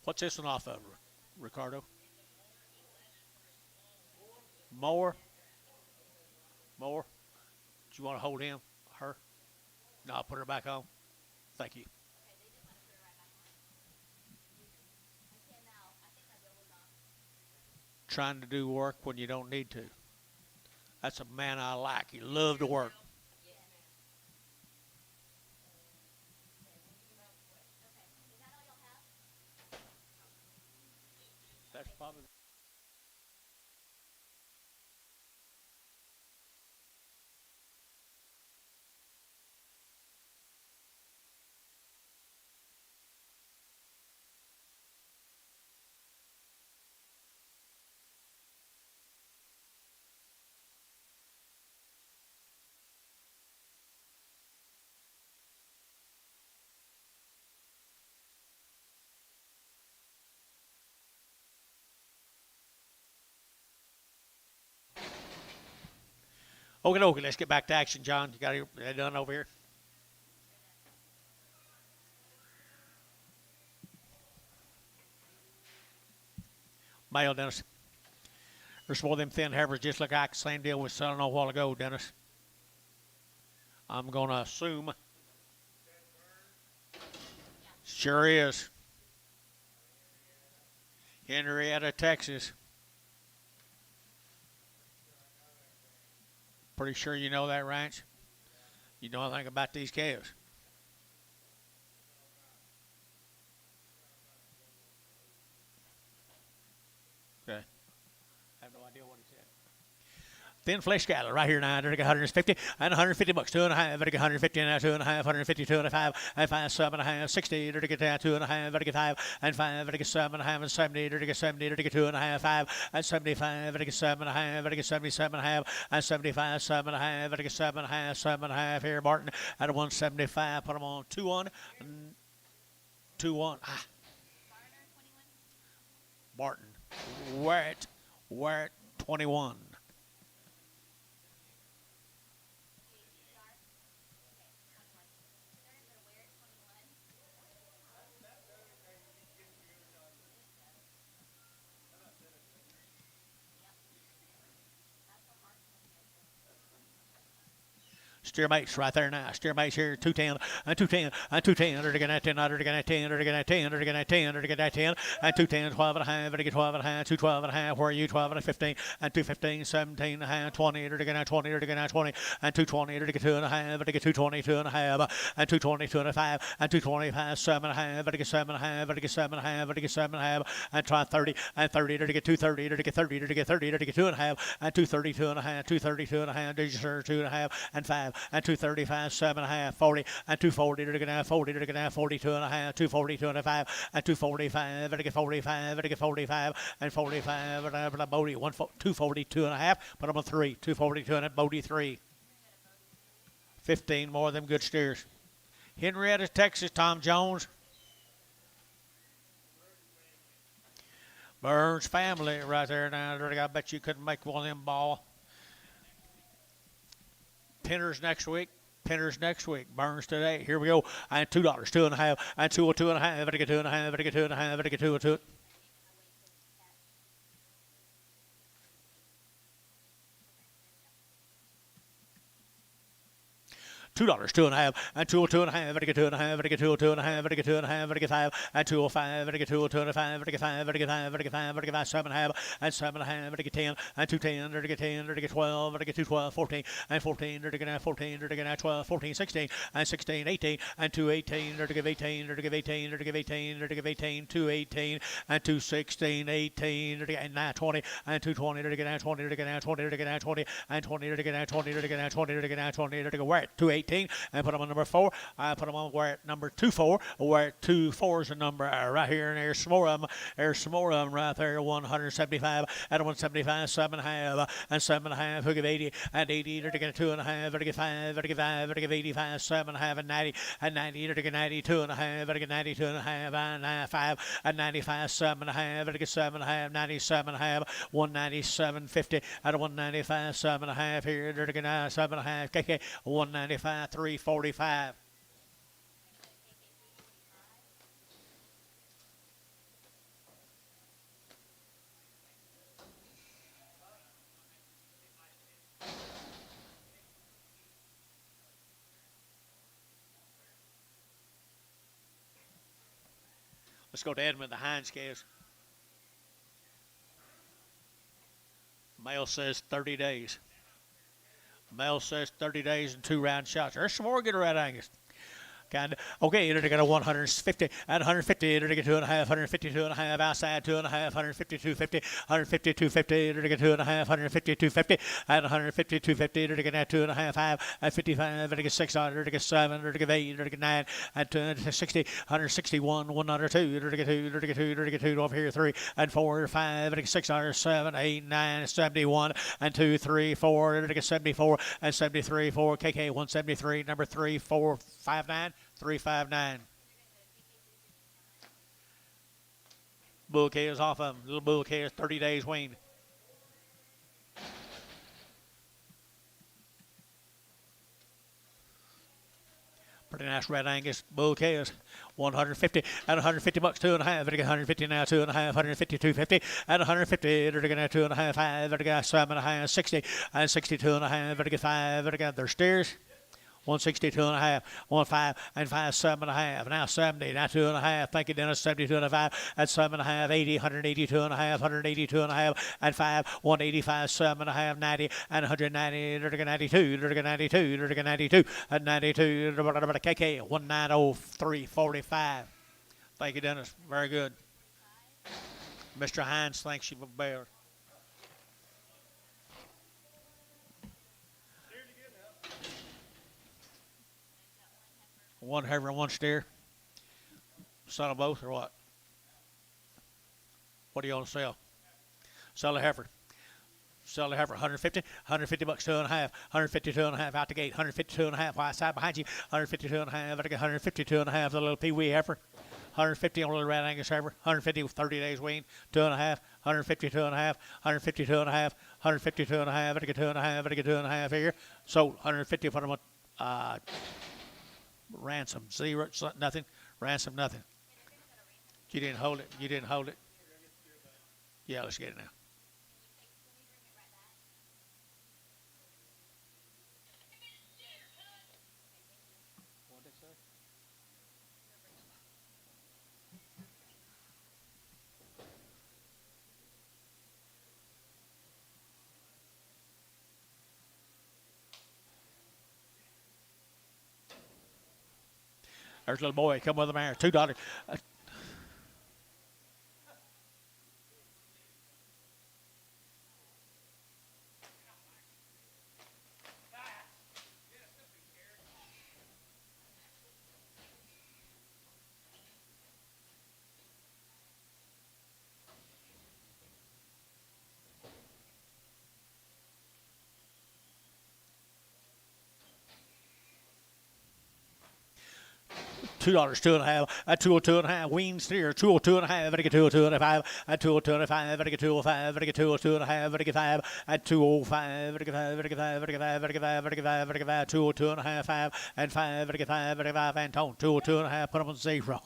S1: What's this one off of, Ricardo? More? More? Do you want to hold him? Her? No, I'll put her back on. Thank you. Trying to do work when you don't need to. That's a man I like. He loves to work. That's probably. Okay, let's get back to action, John. You got it done over here? Male, Dennis. There's more of them thin heifers just like I same deal with selling a while ago, Dennis. I'm going to assume. Sure is. Henrietta, Texas. Pretty sure you know that ranch. You know anything about these calves. Okay. I have no idea what he said. Thin flesh cattle right here now. They're like 150 and 150 bucks, 2.5. Better get 150 and 2.5, 150, 2.5, and 5, 7.5, 60. Better get 2.5. Better get 5 and 5. Better get 7.5 and 70. Better get 70. Better get 2.5, 5 and 75. Better get 7.5. Better get 77.5 and 75, 7.5. Better get 7.5, 7.5 here, Martin at a 175. Put them on 2-1, 2-1. Martin, we're at 21. Steer mates right there now. Steer mates here, 210, and 210, and 210. They're going to 10, they're going to 10, they're going to 10, they're going to 10, they're going to 10, and 210, 12 and a half, they're going 12 and a half, 212 and a half. Where are you? 12 and a 15, and 215, 17 and a half, 20, they're going to 20, they're going to 20, and 220, they're going 2 and a half, they're going 220, 2 and a half, and 220, 2 and a 5, and 225, 7 and a half, they're going 7 and a half, they're going 7 and a half, they're going 7 and a half, and try 30, and 30, they're going 230, they're going 30, they're going 30, they're going 2 and a half, and 232 and a half, 232 and a half, did you sir, 2 and a half, and 5, and 235. 7.5, 40, and 240, they're going to have 40, they're going to have 42 and a half, 242 and a 5, and 245, they're going 45, they're going 45, and 45, and a Bodie, 242 and a half, but I'm a 3, 242 and a Bodie 3. 15 more of them good steers. Henrietta, Texas, Tom Jones. Burns family right there now. I bet you couldn't make one of them ball. Pinners next week. Pinners next week. Burns today. Here we go. And $2, 2.5, and 202 and a half. Better get 2.5. Better get 2.5. Better get 202. $2, 2.5, and 202 and a half, better get 2.5, better get 202 and a half, better get 2.5, better get 5, and 205, better get 202 and a 5, better get 5, better get 5, better get 5, better get 5, 7.5, and 7.5, better get 10, and 210, better get 10, better get 12, better get 212, 14, and 14, better get 14, better get 12, 14, 16, and 16, 18, and 218, better give 18, better give 18, better give 18, better give 18, 218, and 216, 18, better get 9, 20, and 220, better get 20, better get 20, better get 20, and 20, better get 20, better get 20, better get 20, better get where? 218. And put them on number 4. I put them on where at number 24. Where 24 is the number right here. And there's some more of them. There's some more of them right there. 175 at 175, 7.5 and 7.5. Who give 80 and 80? They're getting 2.5. They're getting 5. They're getting 5. They're getting 85, 7.5 and 90 and 90. They're getting 92.5. They're getting 92.5 and 95 and 95, 7.5. They're getting 7.5, 97.5, 197.50 at 195, 7.5 here. They're getting 7.5. KK 195. 345. Let's go to Edmund, the Heinz case. Male says 30 days. Male says 30 days and 2 round shots. There's some more good red Angus. Kind of. Okay, you're to get a 150 and 150. You're to get 2.5, 152 and a half outside, 2.5, 152, 50, 152, 50. You're to get 2.5, 152, 50, and 152, 50. You're to get that 2.5, 5, and 55. You're to get 6, you're to get 7, you're to get 8, you're to get 9, and 260, 161, 102. You're to get 2, you're to get 2, you're to get 2 over here, 3, and 4, 5, you're to get 6, 7, 8, 9, 71, and 2, 3, 4. You're to get 74, and 73, 4, KK 173, number 3, 4, 5, 9. 359. Bull calves off of them. Little bull calves, 30 days weaned. Pretty nice red Angus bull calves. 150 and 150 bucks, 2.5. It'll get 150 now, 2.5, 150, 250, and 150. It'll get now 2.5, 5. It'll get 7.5, 60, and 62.5. It'll get 5. It'll get their steers. 162 and a half, 15 and 5, 7.5. Now 70, now 2.5. Thank you, Dennis. 72 and a 5, and 7.5, 80, 182 and a half, 182 and a half, and 5, 185, 7.5, 90, and 190, 92, 92, 92, and 92, KK 1903, 45. Thank you, Dennis. Very good. Mr. Hines, thanks you for bear. One heifer and one steer. Sell them both or what? What do you want to sell? Sell a heifer. Sell the heifer 150, 150 bucks, 2.5, 152 and a half out the gate, 152 and a half side behind you, 152 and a half, I get 152 and a half, the little pee-wee heifer, 150 on the little red Angus heifer, 150 with 30 days wean, 2.5, 152 and a half, 152 and a half, 152 and a half, I get 2.5, I get 2.5 here, sold 150 for them, ransom, zero, nothing, ransom, nothing. You didn't hold it, you didn't hold it. Yeah, let's get it now. There's a little boy. Come with him there. $2. $2, 2.5, at 202 and a half, wean steer, 202 and a half, I get 202 and a 5, at 202 and a 5, I get 205, I get 202 and a half, I get 5, at 205, I get 5, I get 5, I get 5, I get 5, I get 5, I get 5, 202 and a half, 5, and 5, I get 5, I get 5, and tone, 202 and a half, put them on 0.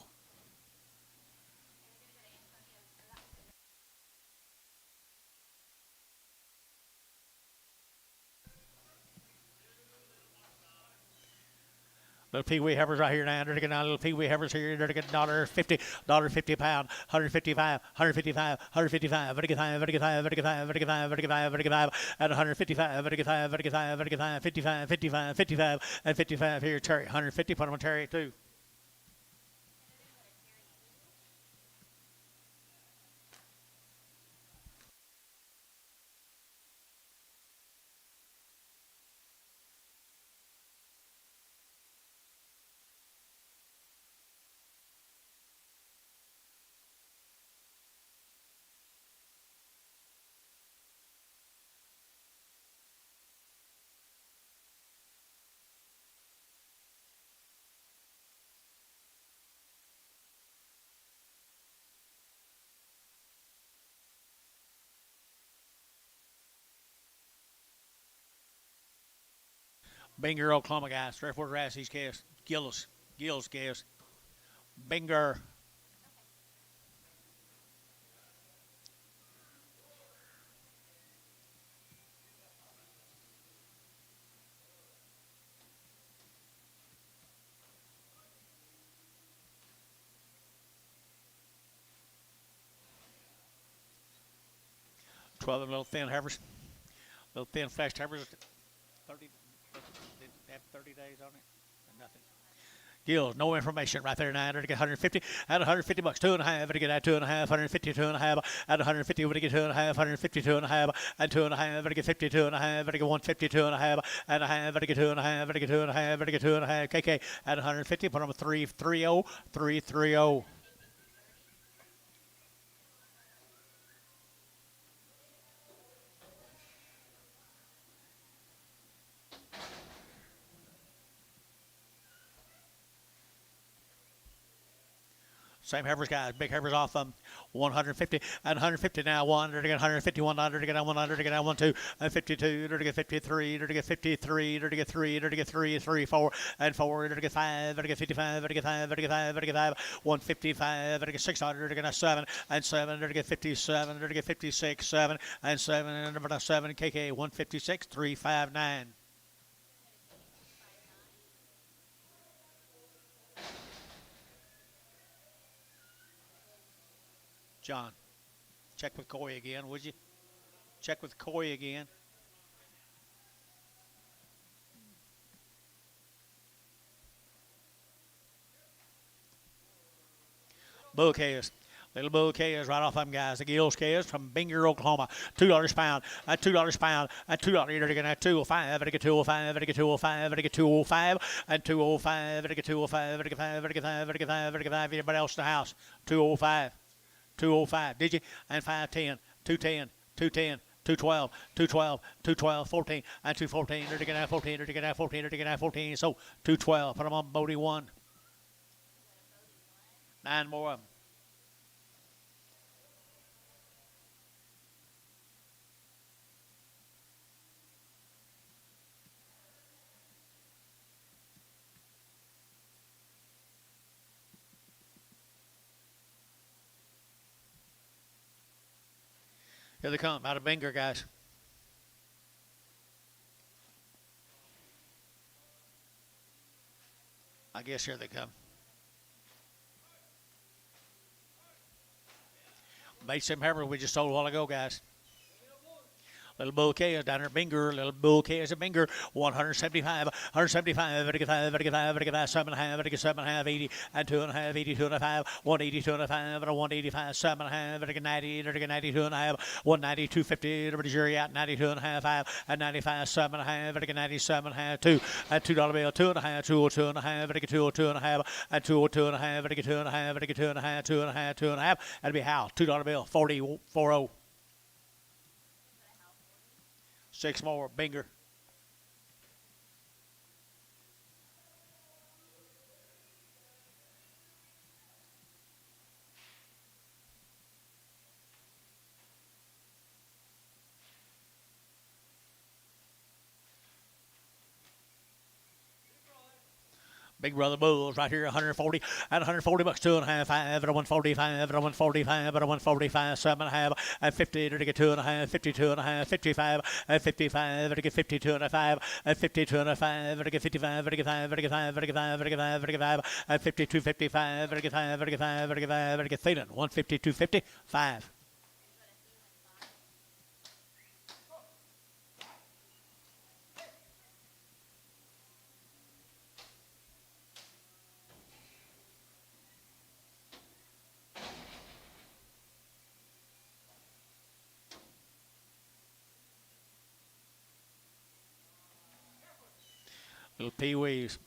S1: Little pee-wee heifers right here now. They're getting little pee-wee heifers here. They're getting $1.50, $1.50 a pound, 155, 155, 155, 155, 155, 155, 155, 155, and 155, 155, 155, 155, 55, 55, 55, and 55 here. Terry, 150. Put them on Terry too. Binger, Oklahoma guys. 3/4 grass, these calves. Gills calves. Binger. 12 of them little thin heifers, little thin fleshed heifers. 30, they have 30 days on it. Nothing. Gills, no information right there. 900 to get 150 at 150 bucks. 2.5 to get at 2.5, 150, 2.5 at 150 to get 2.5, 150, 2.5 and 2.5 to get 50, 2.5 to get 150, 2.5 and a half to get 2.5 to get 2.5 to get 2.5. KK at 150. Put on a 330, 330. Same heifers, guys. Big heifers off 150 and 150 now. 100 to get 150, 100 to get down 100 to get down 1, 2 and 52 to get 53 to get 53 to get 3 to get 3, 3, 4 and 4 to get 5 to get 55 to get 5 to get 5 to get 5 155 to get 600 to get 7 and 7 to get 57 to get 56 7 and 7 and 7 KK 156 359. John, check with Coy again, would you? Check with Coy again. Bull calves. Little bull calves right off them, guys. The Gills calves from Binger, Oklahoma. $2 pound. At $2 pound. At $2. You're going to get 205. At 205. At 205. At 205. At 205. At 205. At 5. At 5. At 5. At 5. Anybody else in the house? 205. 205. Did you? And 510. 210. 210. 212, 212, 212, 14, and 214, to get out 14, to get out 14, to get out 14. So 212. Put them on Bodie 1. 9 more of them. Here they come, out of Binger, guys. I guess here they come. Made some heifer we just sold a while ago, guys. Little bull calves down there, Binger. Little bull calves at Binger. 175, 175, 55, 55, 55, 7.5, 7.5, 80, and 2.5, 82 and a 5, 182 and a 5, and 185, 7.5, 90, 92 and a half, 190, 250, the jury out, 92 and a half, 5, and 95, 7.5, 97 and a half, 2, and $2 bill, 2.5, 202 and a half, 202 and a half, and 202 and a half, 2 and a half, 2 and a half, 2 and a half, 2 and a half. That'd be how? $2 bill, 40, 40. 6 more, Binger. Big Brother Bulls right here, 140 at 140 bucks, 2.5, 5 at 145, at 145, at 145, 7.5, at 50 to get 2.5, 52 and a half, 55, at 55 to get 52 and a 5, at 52 and a 5 to get 55, to get 5, to get 5, to get 5, to get 5, to get 5, at 52, 55, to get 5, to get 5, to get 5, to get Thielen, 152, 50, 5. Little pee-wees.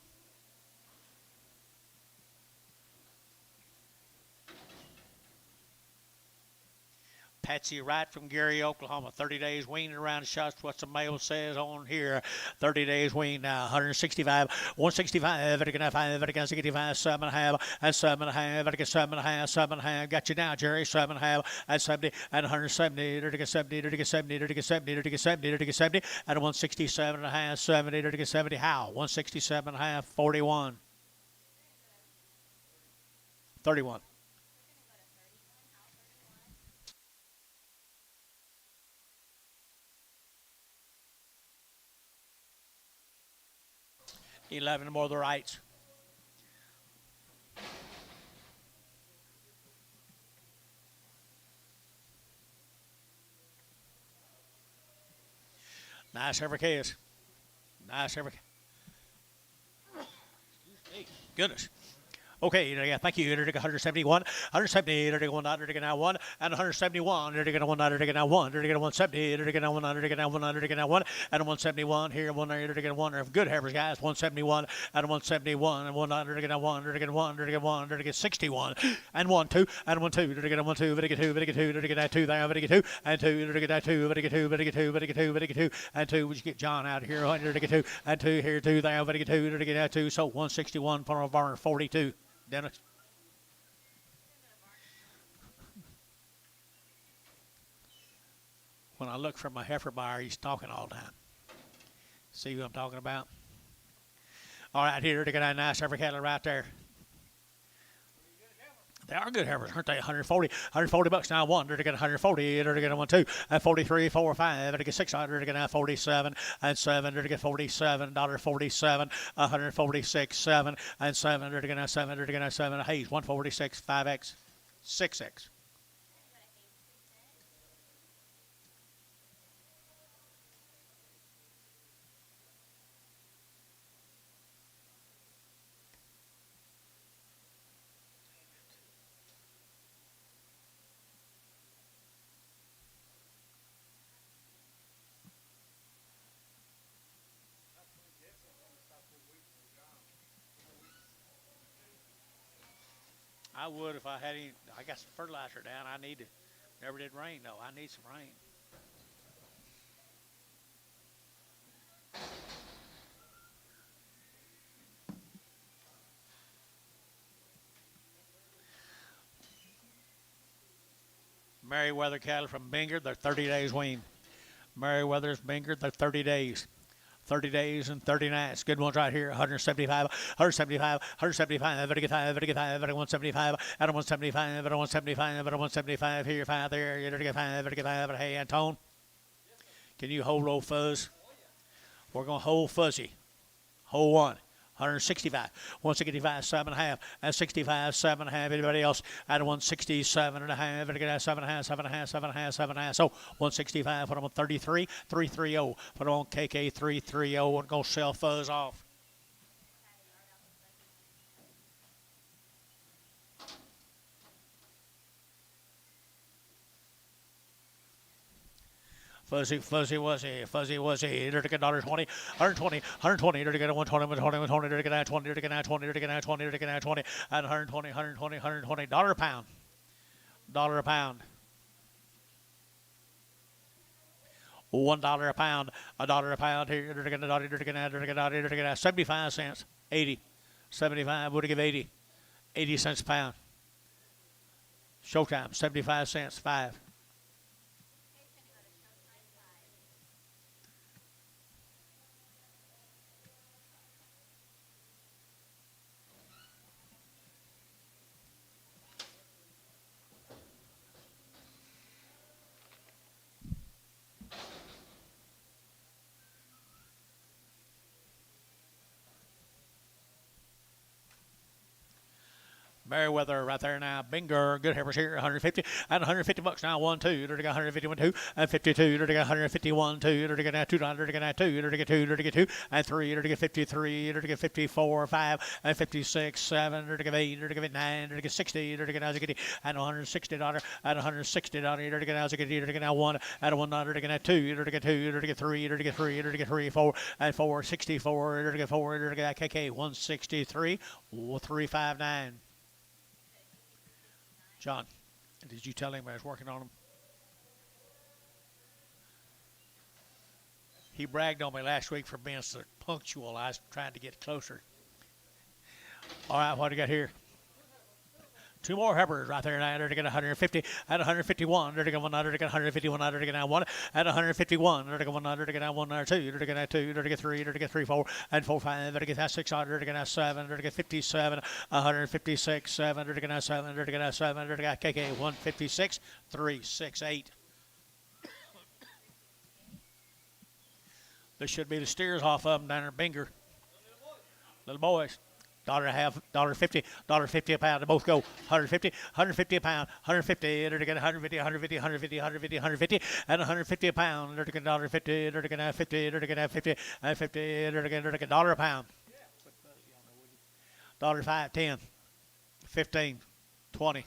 S1: Patsy Wright from Gary, Oklahoma. 30 days weaned around shots. What the mail says on here. 30 days weaned now. 165, 165, 5, 65, 7.5, and 7.5, 7.5, 7.5. Got you now, Jerry. 7.5, and 70, and 170, 70, 70, 70, 70, 70, 70, and 167 and a half, 70, 70. How? 167 and a half, 41. 31. 11 more of the rights. Nice every case. Nice every. Goodness. Okay, thank you. 171, 170, 1, and 171. 1, 170, 1, and 171 here. 1, good heifers, guys. 171 and 171 and 1, 61 and 1, 2 and 1, 2, 1, 2, 2, 2, 2, 2, and 2, 2, 2, and 2. Would you get John out here? 102 and 2 here, 2 there, 2, so 161 for 42. Dennis. When I look for my heifer buyer, he's talking all the time. See who I'm talking about? All right, here, they got a nice heifer cattle right there. They are good heifers, aren't they? 140 bucks now. 1, they're getting 140, they're getting 1, 2, and 43, 4, 5, they're getting 600, they're getting 47, and 7, they're getting $47, 47, 146, 7, and 7, they're getting 7, they're getting 7, Hayes, 146, 5X, 6X. I would if I had any. I got some fertilizer down. I need to. Never did rain though. I need some rain. Merriweather cattle from Bingard. They're 30 days weaned. Merriweather's Bingard. They're 30 days. 30 days and 30 nights. Good ones right here. 175, 175, 175, 175, 175, 175, 175, 175 here, 5 there, 175, hey, Antone, can you hold old Fuzz? We're going to hold Fuzzy. Hold 1. 165, 165, 7.5, and 65, 7.5. Anybody else at 167.5? 7.5, 7.5, 7.5, 7.5. So 165. Put them on 33, 330. Put them on KK 330. We're going to sell Fuzz off. Fuzzy was a. They're to get $20, 120, 120. They're to get 120, 120, they're to get 20, they're to get 20, they're to get 20, they're to get 20, and 120, 120, 120. $1 a pound. $1 a pound. $1 a pound. $1 a pound here. They're to get 75 cents. 80. 75 would give 80. 80 cents a pound. Showtime. 75 cents. 5. Merriweather right there now. Binger, good heifers here, 150 and 150 bucks now. 1, 2, they're to get 151, 2, and 52, they're to get 151, 2, they're to get $2, they're to get 2, they're to get 2, they're to get 2, and 3, they're to get 53, they're to get 54, 5, and 56, 7, they're to get 8, they're to get 9, they're to get 60, they're to get and $160, and $160, they're to get they're to get 1, and $1, they're to get 2, they're to get 2, they're to get 3, they're to get 3, they're to get 3, 4, and 4, 64, they're to get 4, they're to get KK 163, 359. John, did you tell him I was working on him? He bragged on me last week for being so punctual. I was trying to get closer. All right, what do you got here? 2 more heifers right there now. They're to get 150 and 151. They're to get 100, to get 151. They're to get 1 and 151. They're to get 100, to get 1 or 2. They're to get 2. They're to get 3. They're to get 3, 4, and 4, 5. They're to get 600. They're to get 7. They're to get 57. 156. 7. They're to get 7. They're to get 7. They're to get KK 156. 3, 6, 8. This should be the steers off of them down there, Binger. Little boys. dollar and a half, $1.50, $1.50 a pound. They both go 150, 150 a pound, 150. They're going 150, 150, 150, 150, 150, and 150 a pound. They're going $1.50. They're going to 50. They're going to 50, 50. They're going to $1 a pound. $5, 10, 15, 20,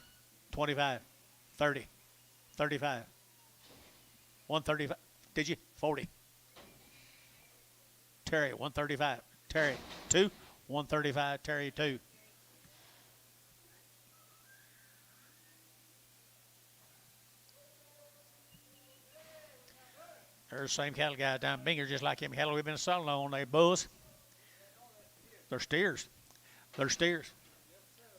S1: 25, 30, 35, 135. Did you? 40. Terry, 135. Terry, 2. 135. Terry, 2. There's the same cattle guy down Binger, just like him cattle we've been selling on. They bulls. They're steers. They're steers.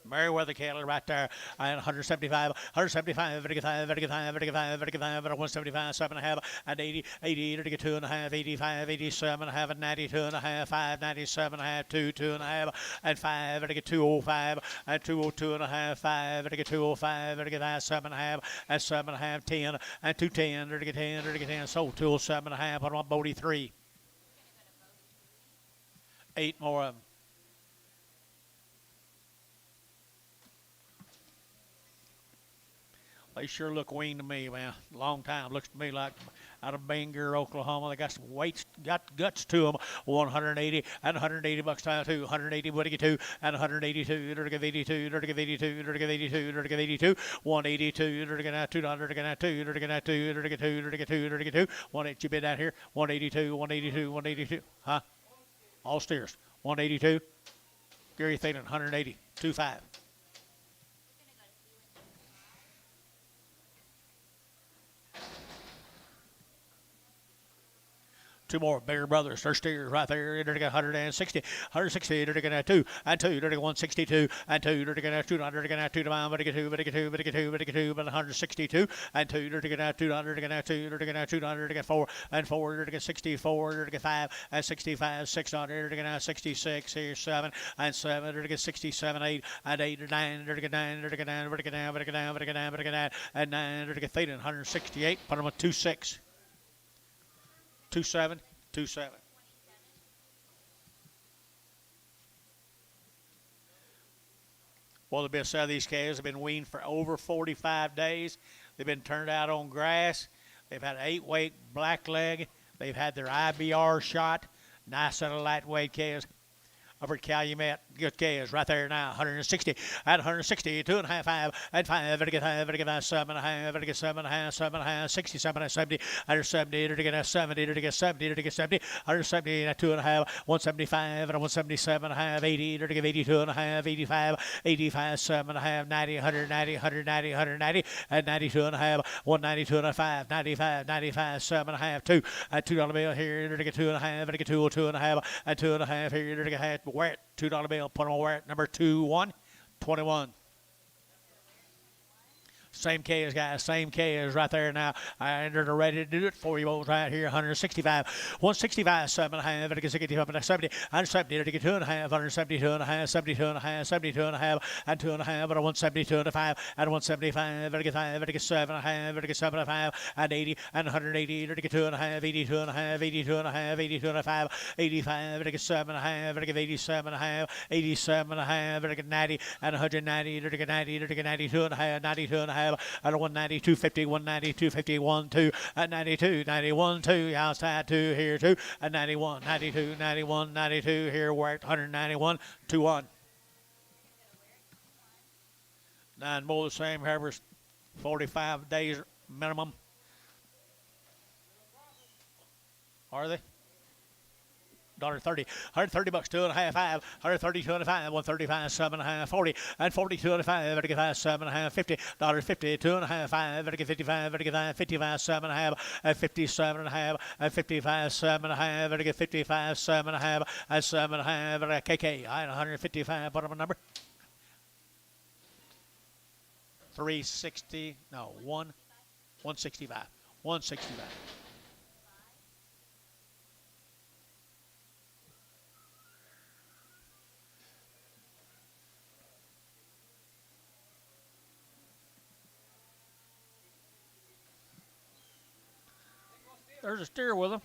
S1: Meriwether cattle right there. 175, 175, 55, 55, 55, 55, 175, 7.5, and 80, 80, 2.5, 85, 87.5, and 92.5, 5, 97.5, 2, 2.5, and 5, 205, and 202.5, 5, 205, 7.5, and 7.5, 10, and 210, 10, 10, sold 207.5, put on Bodie 3. 8 more of them. They sure look weaned to me, man. Long time. Looks to me like out of Bangor, Oklahoma. They got some weights, got guts to them. 180 and 180 bucks time too. 180 would get 2 and 182. They're give 82. They're give 82. They're give 82. They're give 82. 182. They're gonna $2. They're gonna 2. They're gonna 2. They're gonna 2. They're gonna 2. They're gonna 2. One you bid out here. 182. 182. 182. Huh? All steers. 182. Gary Thaden. 180. 25. Two more bigger brothers. They're steers right there. They're going 160. 160. They're going to 2 and 2. They're going 162 and 2. They're going to 200. They're going to 2 to 1. But 2. But 2. But 2. But 2. But 162 and 2. They're going to 200. They're going to 2. They're going to 200. They're going 4 and 4. They're going 64. They're going 5 and 65. 600. They're going to 66. Here 7 and 7. They're going 67. 8 and 8 and 9. They're going 9. They're going 9. They're going 9. They're going 9. They're going 9. They're going 9 and 9. They're going 30. 168. Put them on 26. 27. 27. Well, the best of these calves have been weaned for over 45 days. They've been turned out on grass. They've had an 8-weight black leg. They've had their IBR shot. Nice set of lightweight calves. Over at Calumet, good calves right there now. 160 at 160, 2.5, 5 and 5. Better get 5, better get 7.5, better get 7.5, 7.5, 67 and 70, 170, better get 70, better get 70, better get 70, 170 at 2.5, 175 and 177.5, 80, better get 82.5, 85, 85, 7.5, 90, 190, 190, 190, and 92.5, 192.5, 95, 95, 7.5, 2 at $2 bill here, better get 2.5, better get 2, 2.5, and 2.5 here, better get where $2 bill, put on where at number 2, 1, 21. Same K as guys, same K as right there now. And they're ready to do it for you both right here. 165, 165, 7.5, and 65, and 70, 170, to get 2.5, 172.5, 72.5, 72.5, and 2.5, and 172.5, and 175, and get 5, and get 7.5, and get 7.5, and 80, and 180, to get 2.5, 82.5, 82.5, 82.5, 85, and get 7.5, and get 87.5, 87.5, and get 90, and 190, to get 90, to get 92.5, 92.5. At 190, 250, 190, 250, 1, 2, at 92, 91, 2, outside 2, here 2, at 91, 92, 91, 92, here we're at 191, 2, 1. 9 more the same, heifers, 45 days minimum. Are they? $1.30, $130 bucks, 2.5, 5, 130, 2.5, 135, 7.5, 40, and 42 and 5, better get 5, 7.5, 50, $50, 2.5, 5, better get 55, better get 5, 55, 7.5, and 57.5, and 55, 7.5, better get 55, 7.5, and 7.5, better get KK, 155, put up a number. 360, no, 165, 165. There's a steer with them.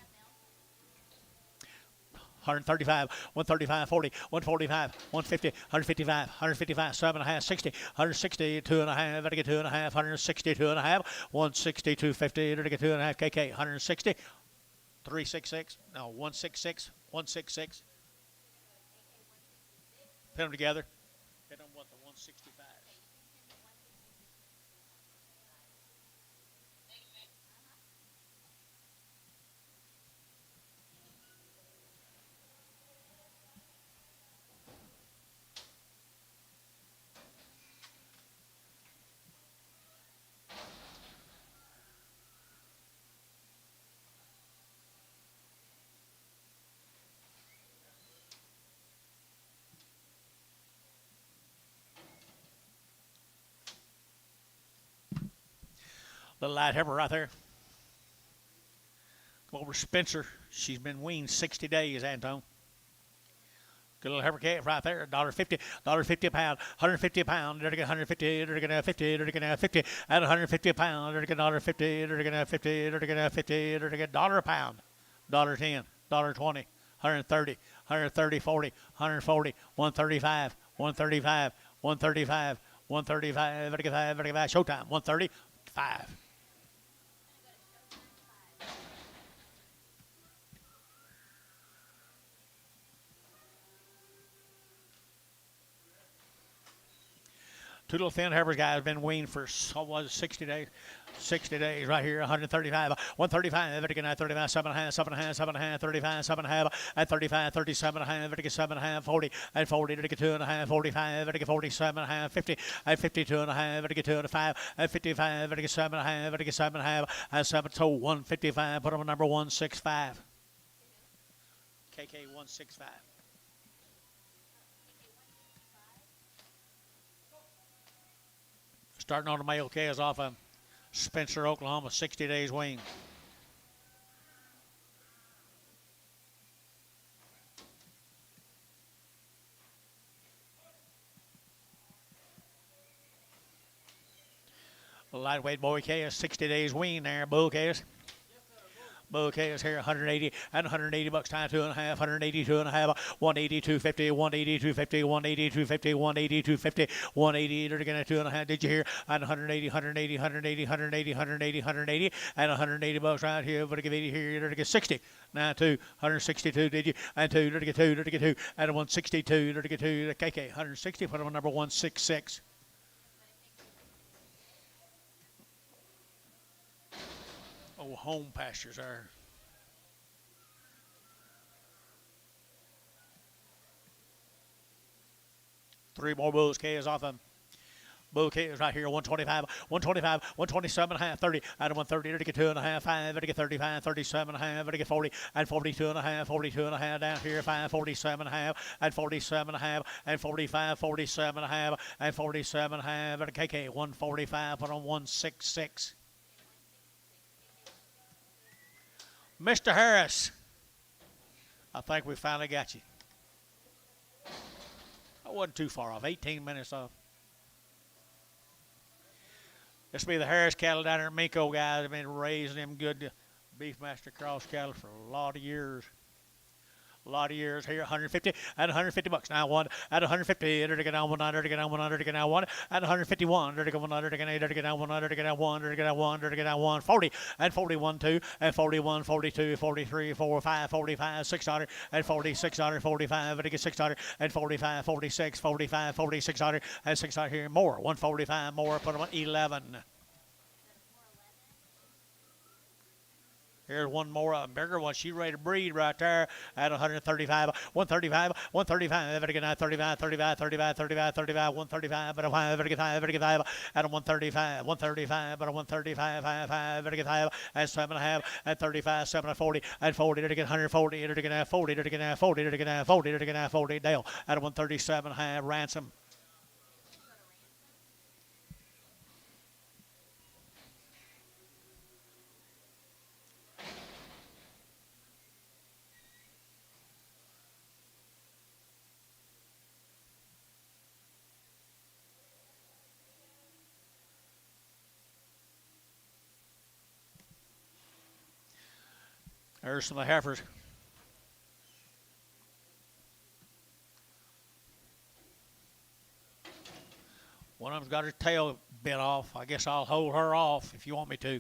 S1: 135, 135, 40, 145, 150, 155, 155, 7.5, 60, 160, 2.5, better get 2.5, 160, 2.5, 160, 250, better get 2.5, KK, 160, 366, no, 166, 166. Put them together. Hit them what, the 165. Little light heifer right there. Come over Spencer. She's been weaned 60 days, Antone. Good little heifer calf right there. $1.50, $1.50 a pound, 150 a pound. They're going 150, they're going 50, they're going 50, at 150 a pound. They're going $1.50, they're going 50, they're going 50, they're going $1 a pound, $1.10, $1.20, 130, 130, 40, 140, 135, 135, 135, 135, 135, showtime, 135. Two little thin heifers guys been weaned for 60 days. 60 days right here, 135, 135, Vatican 35, 7.5, 7.5, 7.5, 35, 7.5, at 35, 37.5, Vatican 7.5, 40, at 40, Vatican 2.5, 45, Vatican 47.5, 50, at 52.5, Vatican 2.5, at 55, Vatican 7.5, Vatican 7.5, at 7, so 155, put on number 165. KK 165. Starting on the male calves off of Spencer, Oklahoma, 60 days wean. Lightweight boy calves, 60 days wean there, bull calves. Bull calves here, 180 and 180 bucks times 2.5, 180, 2.5, 180, 250, 180, 250, 180, 250, 180, 250, 180, they're going to 2.5. Did you hear? And 180, 180, 180, 180, 180, 180, and 180 bucks right here. But give 80 here, you're going to get 60. Now 2, 162, did you? And 2, they're going to get 2, they're going to get 2, and 162, they're going to get 2, the KK, 160, put them on number 166. Oh, home pastures are. Three more bulls calves off them. Bull calves right here, 125, 125, 127.5, 30, out of 130, to get 2.5, 5, to get 35, 37.5, to get 40, and 42.5, 42.5 down here, 5, 47.5, and 47.5, and 45, 47.5, and 47.5, and a KK, 145, put on 166. Mr. Harris, I think we finally got you. I wasn't too far off, 18 minutes off. This will be the Harris cattle down there at Minko, guys. I've been raising them good Beefmaster cross cattle for a lot of years. A lot of years here, 150 at 150 bucks. Now one at 150. They're going down 100. They're going down 100. They're going down one at 151. They're going 100. They're going to down 100. They're going down 1. They're going down 1. They're going down 140 and 41 2 and 41 42 43 45 45 600 and 4600 45. They get 600 and 45 46 45 4600 and 600 here more. 145 more. Put them on 11. Here's one more, a bigger one. She's ready to breed right there at 135, 135, 135. Better get 35, 35, 35, 35, 35, 135. Better 5, better get 5, better get 5 at 135, 135, better 135, 5, 5, better get 5 at 7.5, at 35, 7 at 40, at 40, better get 140, better get 40, better get 40, better get 40, better get 40. Dale at 137, high ransom. There's some of the heifers. One of them's got her tail bit off. I guess I'll hold her off if you want me to.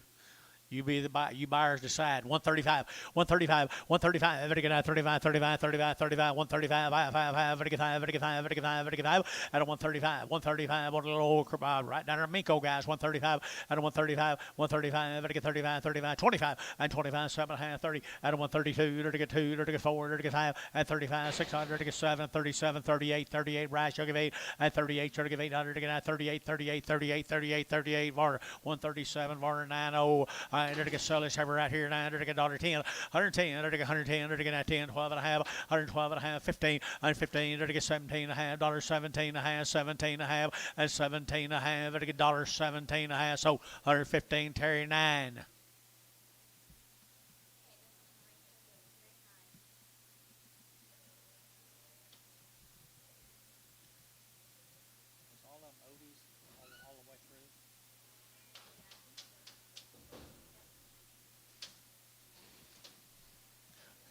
S1: You be the buy. You buyers decide. 135, 135, 135. Everybody get 35, 35, 35, 35, 135, 5, 55, 55, 55, 55. At a 135, 135. One little old right down there, Minko guys. 135. At a 135, 135. Everybody get 35, 35, 25, and 25, 7.5, 30. At a 132. To get 2. To get 4. To get 5. And 35, 600. To get 7, 37, 38, 38. Right. You'll give 8. And 38. To give 800. To get 38, 38, 38, 38, 38. Varner. 137. Varner 90. To get Sullish over right here, $9 to get $10, 110 to get 110 to get 10, 12 and a half, 112 and a half, 15, and 15 to get 17 and a half, $17 and a half, 17 and a half, and 17 and a half to get $17 and a half. So 115, Terry 9.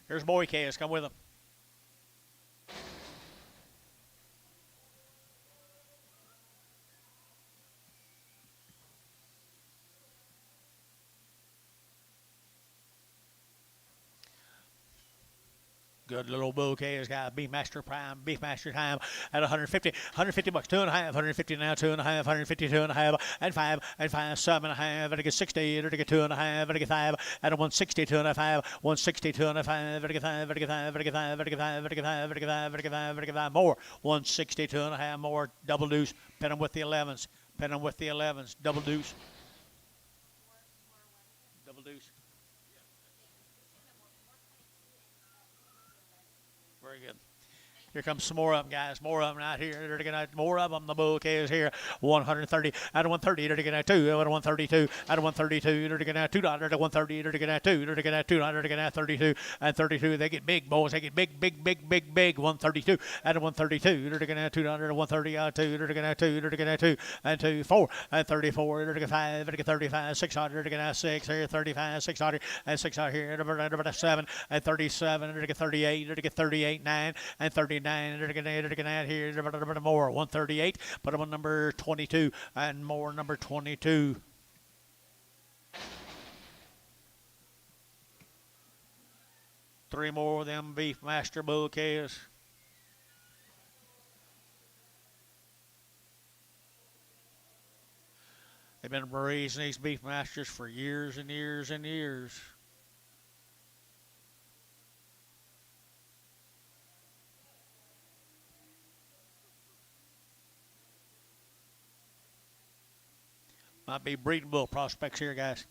S1: Here's Boy Caz. Come with him. Good little bouquet has got Beefmaster Prime, Beefmaster Time at 150, 150 bucks, 2.5, 150 now, 2.5, 150, 2.5, and 5, and 5, 7.5, and I get 60, and I get 2.5, and I get 5, and a 160, 2.5, 160, 2.5, and I get 5, and I get 5, and I get 5, and I get 5, and I get 5, and I get 5, and I get 5, and I get 5 more, 160, 2.5 more, double deuce, pin them with the 11s, pin them with the 11s, double deuce, double deuce. Very good. Here comes some more of them, guys. More of them right here. They're going to more of them. The bouquet is here. 130 out of 130. They're going to 2 out of 132. Out of 132. They're going to $2 to 130. They're going to 2. They're going to $2. They're going to 32 and 32. They get big, boys. They get big, big, big, big, big. 132 out of 132. They're going to $2 to 130 out of 2. They're going to 2. They're going to 2 and 2 4 and 34. They're going to 5. They're going to 35 600. They're going to 6 here 35 600 and 600 here. They're going to 7 and 37. They're going to 38. They're going to 38 9 and 39. They're going to add here more 138. Put them on number 22 and more number 22. Three more of them Beefmaster bouquets. They've been raising these Beefmasters for years and years and years. Might be breeding bull prospects here, guys.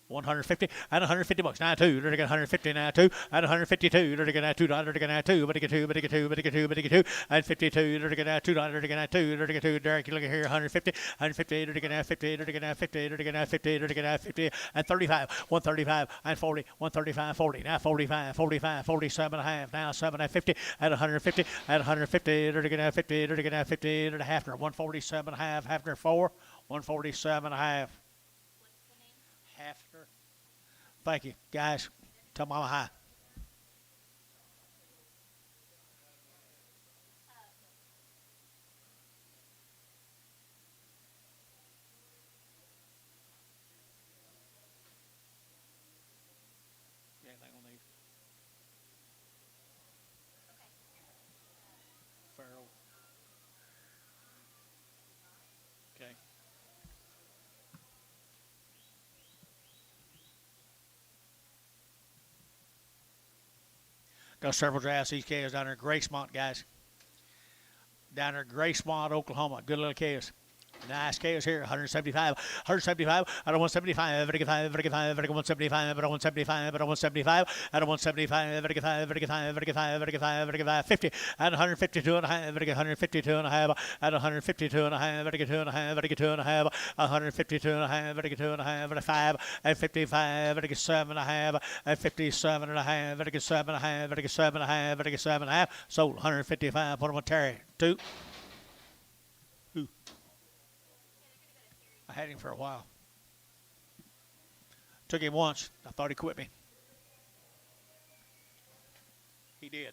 S1: 150 and 150 bucks. Now 2. They're going 150 now 2 and 152. They're going to $2. They're going to 2. But they get 2. But they get 2. But they get 2. But they get 2 and 52. They're going to $2. They're going to 2. They're going to 2. Derek, you look at here. 150 and 50. They're going to 50. They're going to 50. They're going to 50. They're going to 50 and 35. 135 and 40. 135 40. Now 45 45 47 and a half. Now 7 and 50 and 150 and 150. They're going to 50. They're going to 50 and a half. 147 and a half. Halfner 4. 147 and a half. Hafner. Thank you, guys. Tell Mama hi. Anything on these? Farrell. Okay. Got several drafts. These calves down there in Gracemont, guys. Down there in Gracemont, Oklahoma. Good little calves. Nice calves here. 175. 175. Out of 175. 175. 175. 175. 175. Out of 175. 50. At 152 and a half. 152 and a half. At 152 and a half. 2 and a half. 2 and a half. 152 and a half. 2 and a half. 5 and 55. 7 and a half. And 57 and a half. 7 and a half. 7 and a half. 7 and a half. Sold 155. Put them on Terry. 2. I had him for a while. Took him once. I thought he quit me. He did.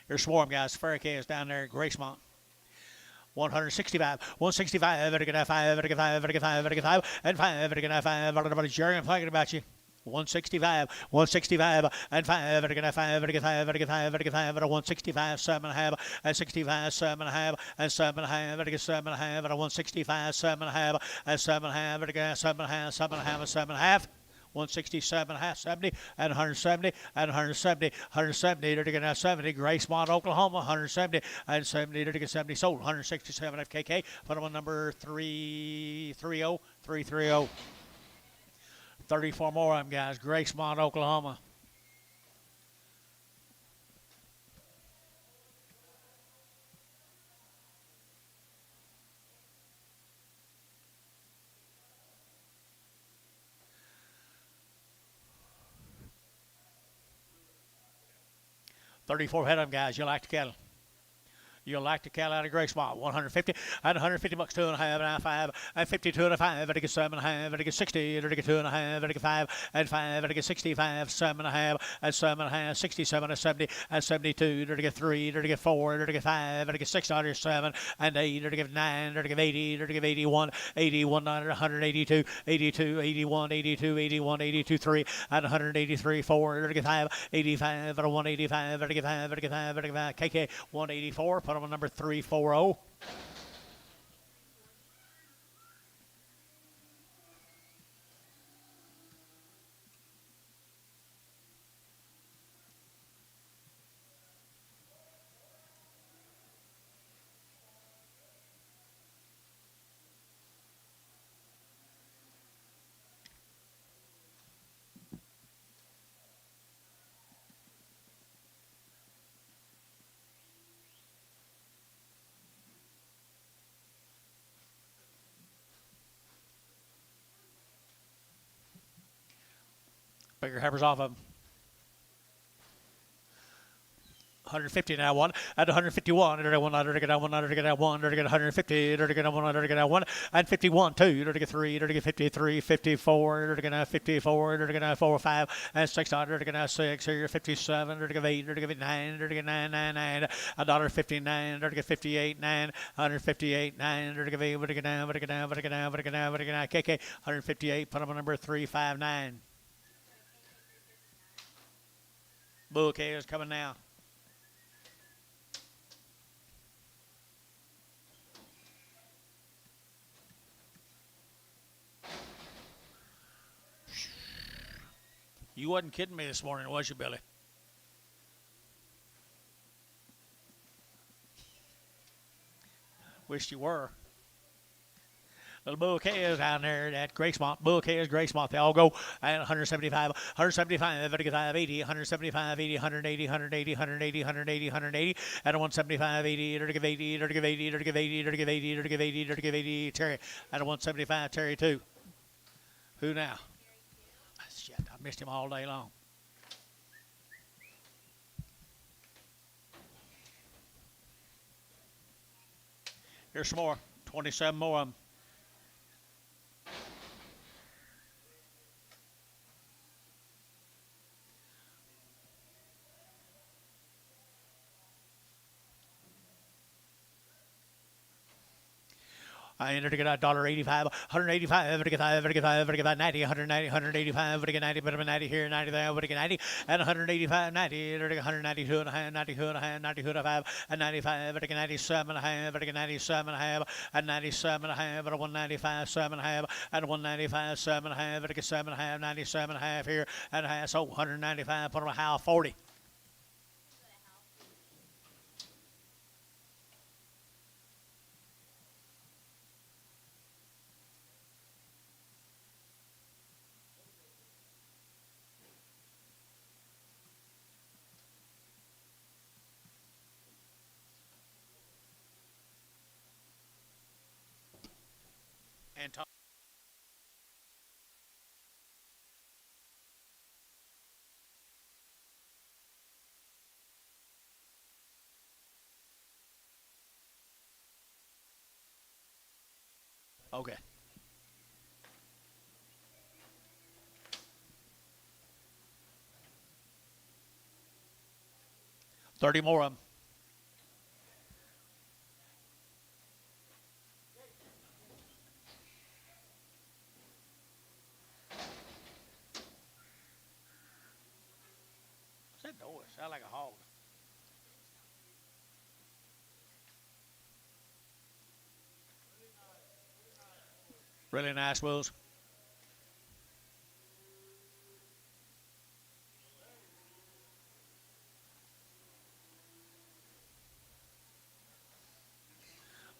S1: Here's Swarm, guys. Farrakhan is down there at Gracemont. 165, 165, vertical 5, vertical 5, vertical 5, vertical 5, and 5, vertical 5, vertical Jerry, I'm talking about you. 165, 165, and 5, vertical 5, vertical 5, vertical 5, vertical 5, 165, 7.5, and 65, 7.5, and 7.5, vertical 7.5, and 165, 7.5, and 7.5, vertical 7.5, 7.5, and 7.5. 167, half 70, and 170, and 170, 170, vertical 70, Gracemont, Oklahoma, 170, and 70, vertical 70, sold, 167 FKK, put them on number 330, 330. 34 more of them, guys. Gracemont, Oklahoma. $34 head of them, guys. You like the cattle. You'll like the cattle out of Gracemont. 150 and 150 bucks, 2.5 and 5 and 52 and 5, vertical 7.5, vertical 60, vertical 2.5, vertical 5 and 5, vertical 65, 7.5 and 7.5, 67 and 70 and 72, vertical 3, vertical 4, vertical 5, vertical 6, 7 and 8, vertical 9, vertical 80, vertical 81, 81, 182, 82, 81, 82, 81, 82, 3 and 183, 4, vertical 5, 85, 185, vertical 5, vertical 5, vertical 5, KK 184. Put them on number 340. Bigger heifers off of them. 150 now, one at 151, 150, 1 and 51, 2, 3, 53, 54, 54, 4, 5 and 6, 6 here, 57, 8, 9, 9, $1.59, 58, 9, 158, 9, KK 158. Put them on number 359. Bouquet is coming now. You wasn't kidding me this morning, was you, Billy? Wished you were. Little bouquet is down there at Gracemont. Bouquet is Gracemont. They all go at 175, 175, 80, 175, 80, 180, 180, 180, 180, 180, at 175, 80, 80, 80, 80, 80, 80, 80, 80, Terry, at 175, Terry 2. Who now? Shit, I missed him all day long. Here's some more. 27 more of them. I entered to get $1.85, 185, vertical 5, vertical 5, vertical 5, 90, 190, 185, vertical 90, bit of a 90 here, 90 there, vertical 90, and 185, 90, vertical 192 and a half, 92 and a half, 92 and a half, and 95, vertical 97 and a half, vertical 97 and a half, and 97 and a half, and 195, 7 and a half, and 195, 7 and a half, vertical 7 and a half, 97 and a half here, and a half, so 195, put on a half 40. And okay. 30 more of them. Really nice bulls.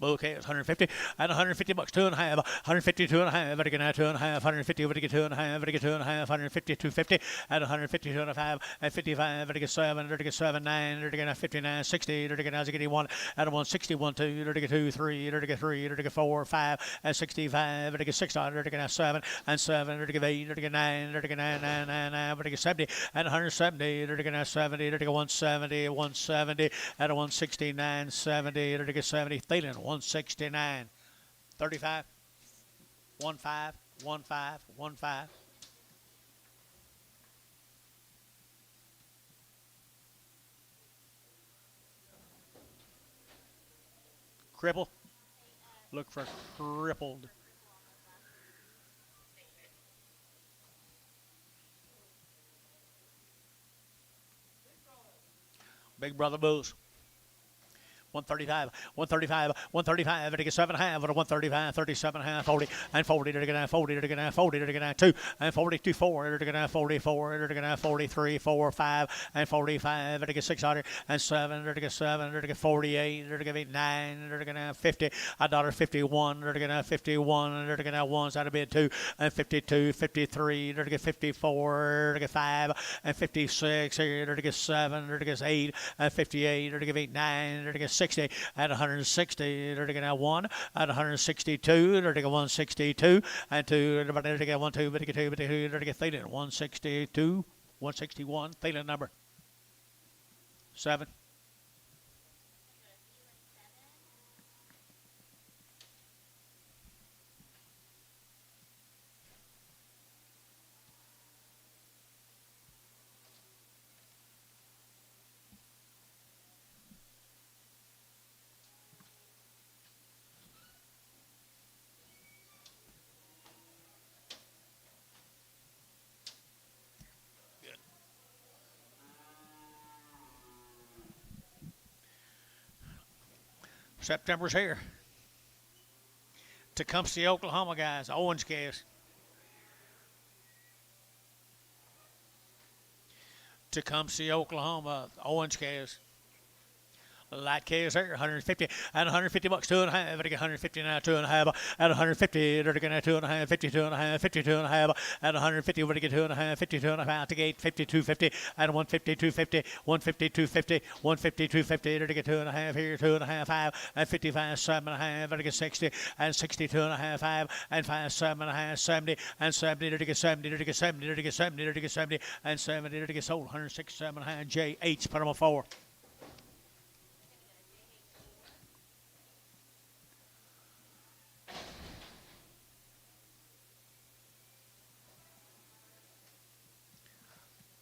S1: Bull calves, 150 and 150 bucks, 2.5, 150, 2.5, better get now 2.5, 150, better get 2.5, better get 2.5, 150, 250, and 150, 2.5, and 55, better get 7, better get 7, 9, better get 59, 60, better get now 1, and 160, 1, 2, better get 2, 3, better get 3, better get 4, 5, and 65, better get 6, better get now 7, and 7, better get 8, better get 9, better get 9, 9, 9, 9, better get 70, and 170, better get now 70, better get 170, 170, and 169, 70, better get 70, Thielen, 169, 35, 1 5, 1 5, 1 5. Cripple. Look for crippled. Big Brother Bulls. 135, 135, 135, to get 7.5, 135, 37.5, 40, and 40, to get 40, to get 40, to get 2, and 42, 4, to get 44, to get 43, 4, 5, and 45, to get 600, and 7, to get 7, to get 48, to get 9, to get 50, $1.51, to get 51, to get 1, out of bid 2, and 52, 53, to get 54, to get 5, and 56, to get 7, to get 8, and 58, to get 9, to get 60 at 160, to get 1 at 162, to get 162, and 2, to get 1, 2, to get 2, to get Thielen, 162, 161, Thielen number 7. September's here. Tecumseh, Oklahoma, guys. Owens case. Tecumseh, Oklahoma. Owens case. Light case here, 150 and 150 bucks, 2.5. Better get 150 now, 2.5 at 150. Better get 2.5, 52.5, 52.5 at 150. Better get 2.5, 52.5 out the gate, 52.50 at 150, 250, 150, 250, 150, 250. Better get 2.5 here, 2.5, 5 at 55, 7.5. Better get 60 and 62.5, 5 and 5, 7.5, 70 and 70. Better get 70, better get 70, better get 70, better get 70 and 70. Better get sold 167.5. J8, put them on 4.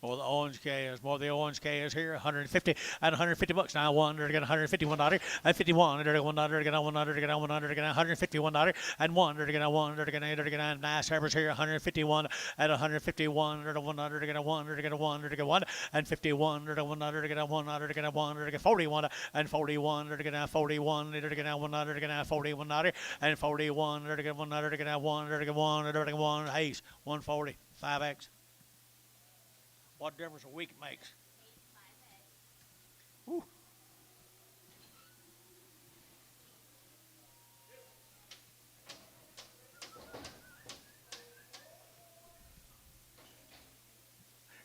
S1: More the orange cans, more the orange cans here, 150 and 150 bucks now. One, to get $151 and 51, to get $100, to get $100, to get $100, to get $151 and 1, to get 1, to get nice heifers here, 151 at 151, to get 100, to get 1, to get 1, to get 1 and 51, to get 100, to get 100, to get 1, to get 41 and 41, to get 41, to get 100, to get 41 and 41, to get 100, to get 1, to get 1, to get 1, Hayes, 140, 5X. What difference a week makes? Woo.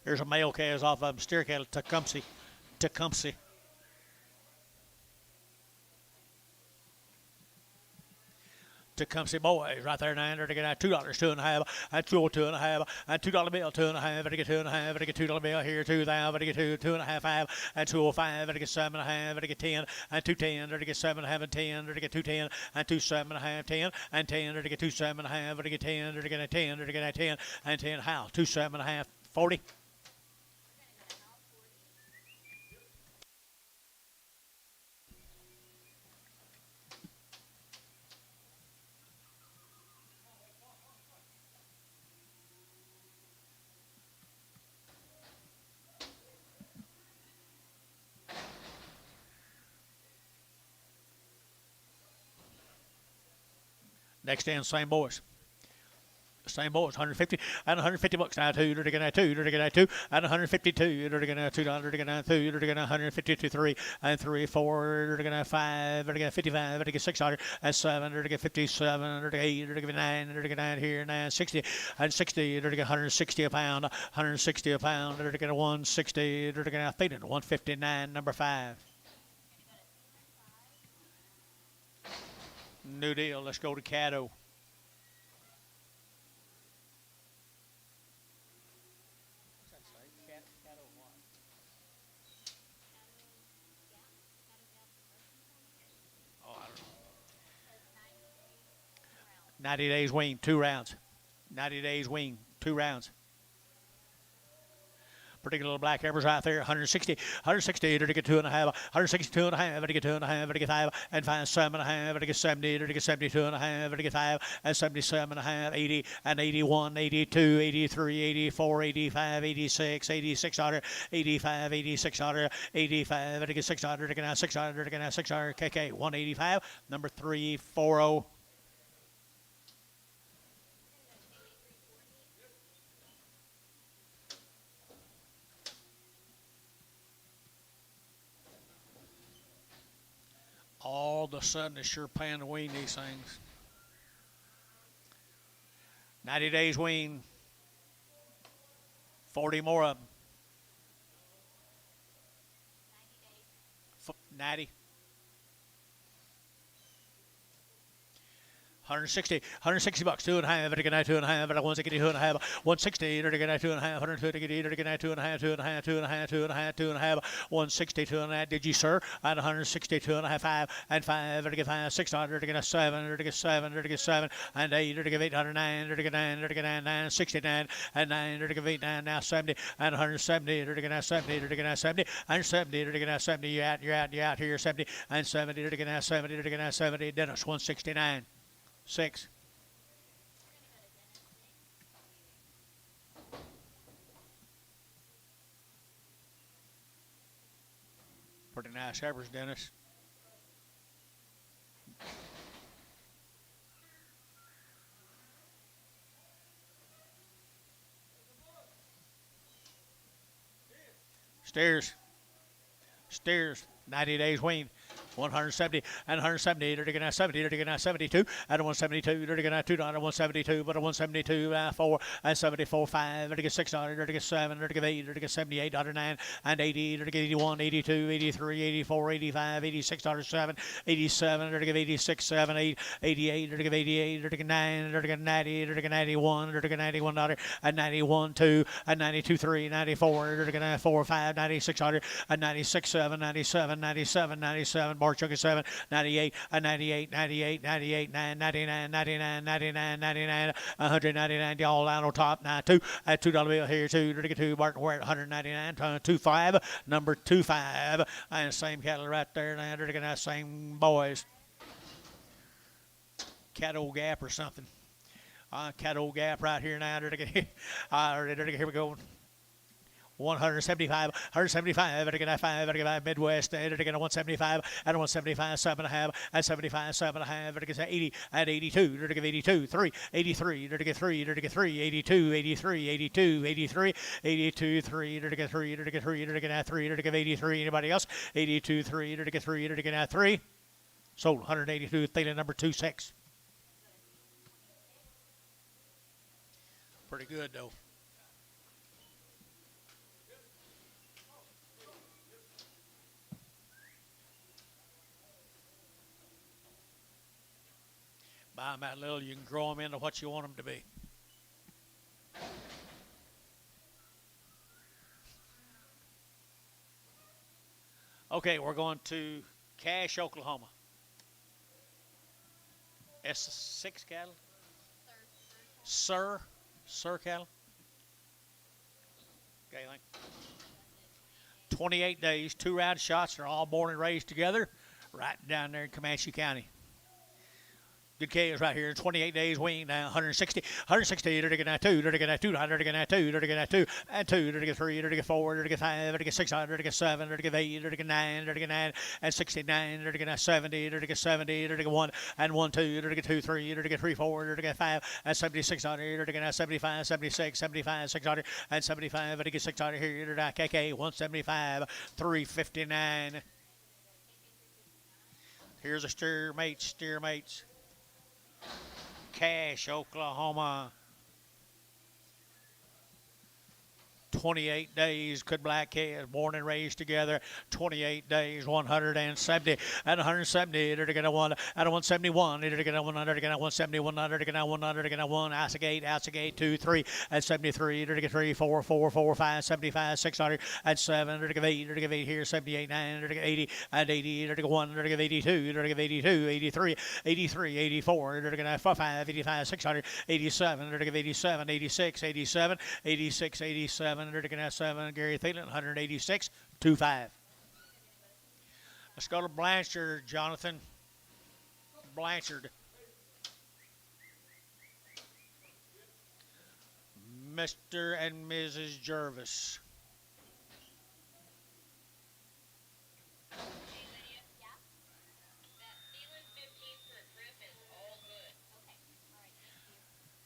S1: Here's a male calves off of steer cattle, Tecumseh. Tecumseh. Tecumseh boys right there, 9 to get $2, 2.5, and 2.5, and $2 bill, 2.5, to get 2.5, to get $2 bill here, 2,000, to get 2.5, 5, and 205, to get 7.5, to get 10, and 210, to get 7.5, and 10, to get 210, and 27.5, 10, and 10, to get 27.5, to get 10, to get 10, to get 10, and 10, how? 27.5, 40. Next in, same boys. Same boys, 150 and 150 bucks now. Two, you're gonna two, you're gonna two, and 152. You're gonna $2, you're gonna two, you're gonna 152, three, and three, four, you're gonna five, you're gonna 55, you're gonna 600, and seven, you're gonna 57, you're gonna 8, you're gonna 9, you're gonna 9 here, 9, 60, and 60, you're gonna 160 a pound, 160 a pound, you're gonna 160, you're gonna feed it 159, number 5. New deal. Let's go to Caddo. Oh, I don't know. 90 days wean, 2 rounds. 90 days wean, 2 rounds. Pretty good little black heifers right there. 160, 160, to get 2.5, 162 and a half, to get 2.5, to get 5, and 5, 7.5, to get 70, to get 72 and a half, to get 5, and 77 and a half, 80, and 81, 82, 83, 84, 85, 86, 8600, 85, 8600, 85, to get 600, to get 600, to get 600, KK 185, number 340. All of a sudden, it's sure paying to wean these things. 90 days wean. 40 more of them. 90. 160, 160 bucks, 2.5, to get 2.5, 160, 2.5, 160, to get 2.5, 102, to get 2.5, 2.5, 2.5, 2.5, 2.5, 160, 2.5. Did you, sir? At 160, 2.5, 5, and 5, to get 5, 600, to get 7, to get 7, to get 7, and 8, to get 809, to get 9, to get 9, 9, 69, and 9, to get 8, 9, now 70, and 170, to get 70, to get 70, and 70, to get 70, you're out here, 70, and 70, to get 70, to get 70, Dennis, 169. 6. Pretty nice heifers, Dennis. Steers, 90 days wean. 170 and 170, to get 70, to get 72, and 172, to get $2, 172, but a 172, 4, and 74, 5, to get 600, to get 7, to get 8, to get 78, 9, and 80, to get 81, 82, 83, 84, 85, 86, 7, 87, to get 86, 7, 8, 88, to get 88, to get 9, to get 90, to get 91, to get $91, and 91, 2, and 92, 3, 94, to get 94, 5, 9600, and 96, 7, 97, 97, 97. Mark Chunky 7, 98, 98, 98, 98, 9, 99, 99, 99, 99, 199, y'all out on top, 92, at $2 bill here, 2, to get 2, Martin Ware, 199, 25, number 25, and same cattle right there, now, to get that same boys. Cattle Gap or something. Cattle Gap right here now, to get, here we go. 175, 175, to get 5, to get Midwest, to get 175, and 175, 7.5, and 75, 7.5, to get 80, and 82, to get 82, 3, 83, to get 3, to get 3, 82, 83, 82, 83, 82, 3, to get 3, to get 3, to get 3, to get 83. Anybody else? 82, 3, to get 3, to get 3. Sold 182, theta number 26. Pretty good though. Buy them that little, you can grow them into what you want them to be. Okay, we're going to Cache, Oklahoma. S6 cattle? Sir cattle? Okay, like 28 days, 2 round shots. They're all born and raised together right down there in Comanche County. Good calves right here. 28 days weaned now. 160, 160. There to get 2. There to get 2. There to get 2. There to get 2 and 2. There to get 3. There to get 4. There to get 5. There to get 6. There to get 7. There to get 8. There to get 9. There to get 9 and 69. There to get 70. There to get 70. There to get 1 and 1 2. There to get 2 3. There to get 3 4. There to get 5 and 76 on here. There to get 75 76 75 600 and 75. There to get 600 here. There to KK 175 359. Here's a steer mates. Cache, Oklahoma. 28 days, good black calves, born and raised together. 28 days, 170 and 170. They're to get a 1 and a 171. They're to get a 100, to get a 171. They're to get a 100, to get a 1. Outsegate, 2, 3 and 73. They're to get 3, 4, 4, 4, 5, 75, 600 and 7. They're to get 8. They're to get 8 here, 78, 9. They're to get 80 and 80. They're to get 1. They're to get 82. They're to get 82, 83, 83, 84. They're to get 5, 85, 600, 87. They're to get 87, 86, 87, 86, 87. They're to get 7. Gary Thielen, 186, 25. Let's go to Blanchard, Jonathan. Blanchard. Mr. and Mrs. Jervis.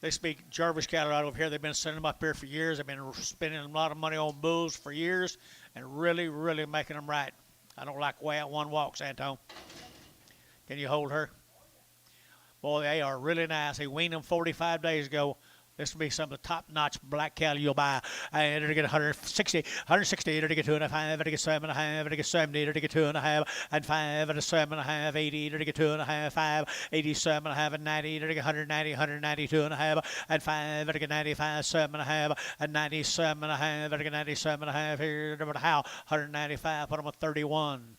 S1: They speak Jarvis cattle out over here. They've been sending them up here for years. They've been spending a lot of money on bulls for years and really, really making them right. I don't like the way that one walks, Antone. Can you hold her? Boy, they are really nice. They weaned them 45 days ago. This will be some of the top-notch black cattle you'll buy. And they're to get 160, 160. They're to get 2.5. They're to get 7.5. They're to get 70. They're to get 2.5 and 5 and a 7.5. 80. They're to get 2.5. 5, 87.5 and 90. They're to get 190, 192.5 and 5. They're to get 95, 7.5 and 97.5. They're to get 97.5 here. They're to how 195. Put them on 31.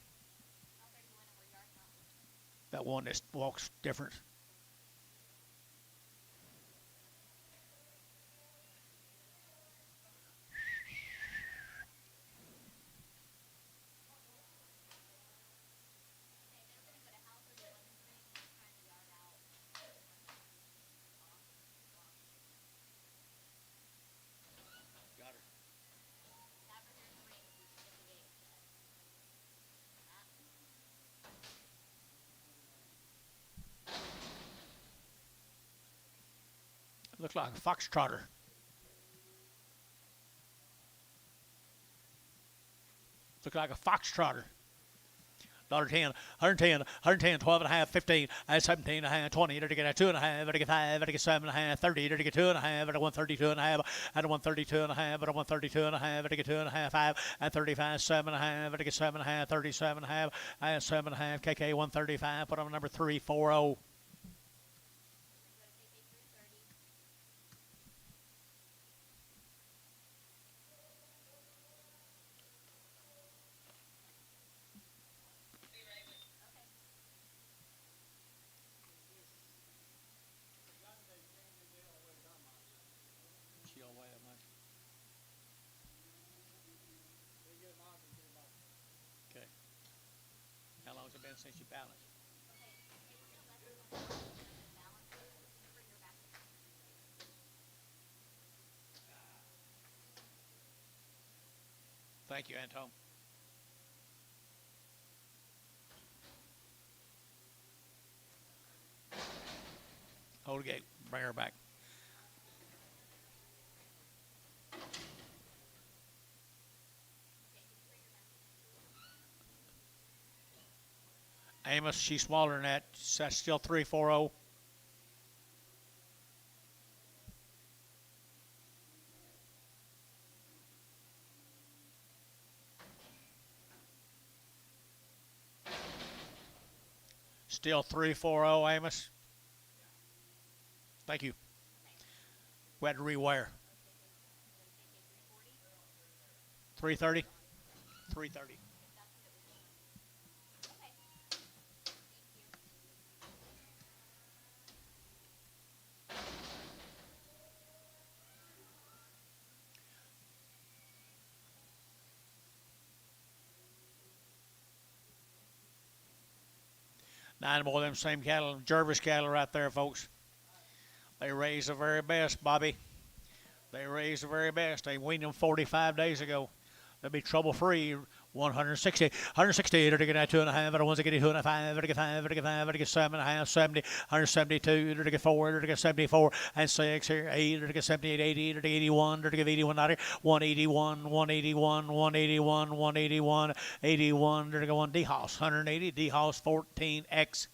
S1: That one that walks different. Looks like a foxtrotter. Looks like a foxtrotter. $10, 110, 110, 12 and a half, 15, and 17 and a half, 20. They're to get a 2.5, they're to get 5, they're to get 7 and a half, 30. They're to get 2.5, they're to 132 and a half, and a 132 and a half, and a 132 and a half, they're to get 2.5, 5, and 35, 7 and a half, they're to get 7 and a half, 37 and a half, and 7 and a half. KK 135. Put on number 340. How long has it been since you balanced? Thank you, Antone. Hold the gate. Bring her back. Amos, she's smaller than that. That's still 340. Still 340, Amos. Thank you. We had to rewire. 330. 330. 9 more of them same cattle, Jervis cattle right there, folks. They raise the very best, Bobby. They raise the very best. They weaned them 45 days ago. They'll be trouble free. 160, 160, to get 2.5, to 1 get 2.5, to get 5, to get 5, to get 7.5, 70, 172, to get 4, to get 74, and 6 here, 8, to get 78, 80, to get 81, to get 81, 181, 181, 181, 181, 81, to get 1 D-House, 180, D-House 14X.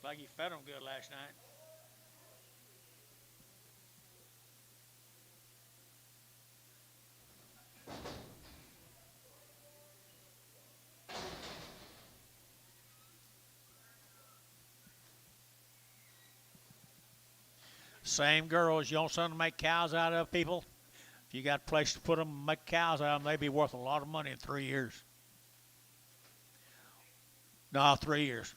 S1: Like you fed them good last night. Same girls. You want something to make cows out of, people? If you got a place to put them, make cows out of them, they'd be worth a lot of money in 3 years. No, 3 years.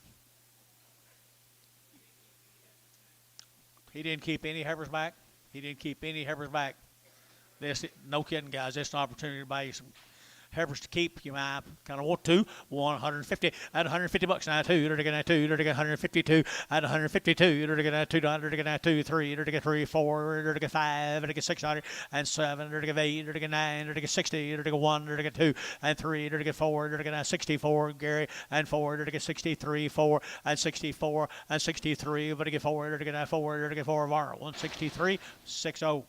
S1: He didn't keep any heifers back. He didn't keep any heifers back. This, no kidding, guys. This is an opportunity to buy you some heifers to keep. You might kind of want to. 150 at $150 now. 2, to get 2, to get 152 at 152. To get 2, to get 2, 3, to get 3, 4, to get 5, to get 600 and 7, to get 8, to get 9, to get 60, to get 1, to get 2 and 3, to get 4, to get 64, Gary, and 4, to get 63, 4 and 64 and 63, but to get 4, to get 4, to get 4 Var 163, 60.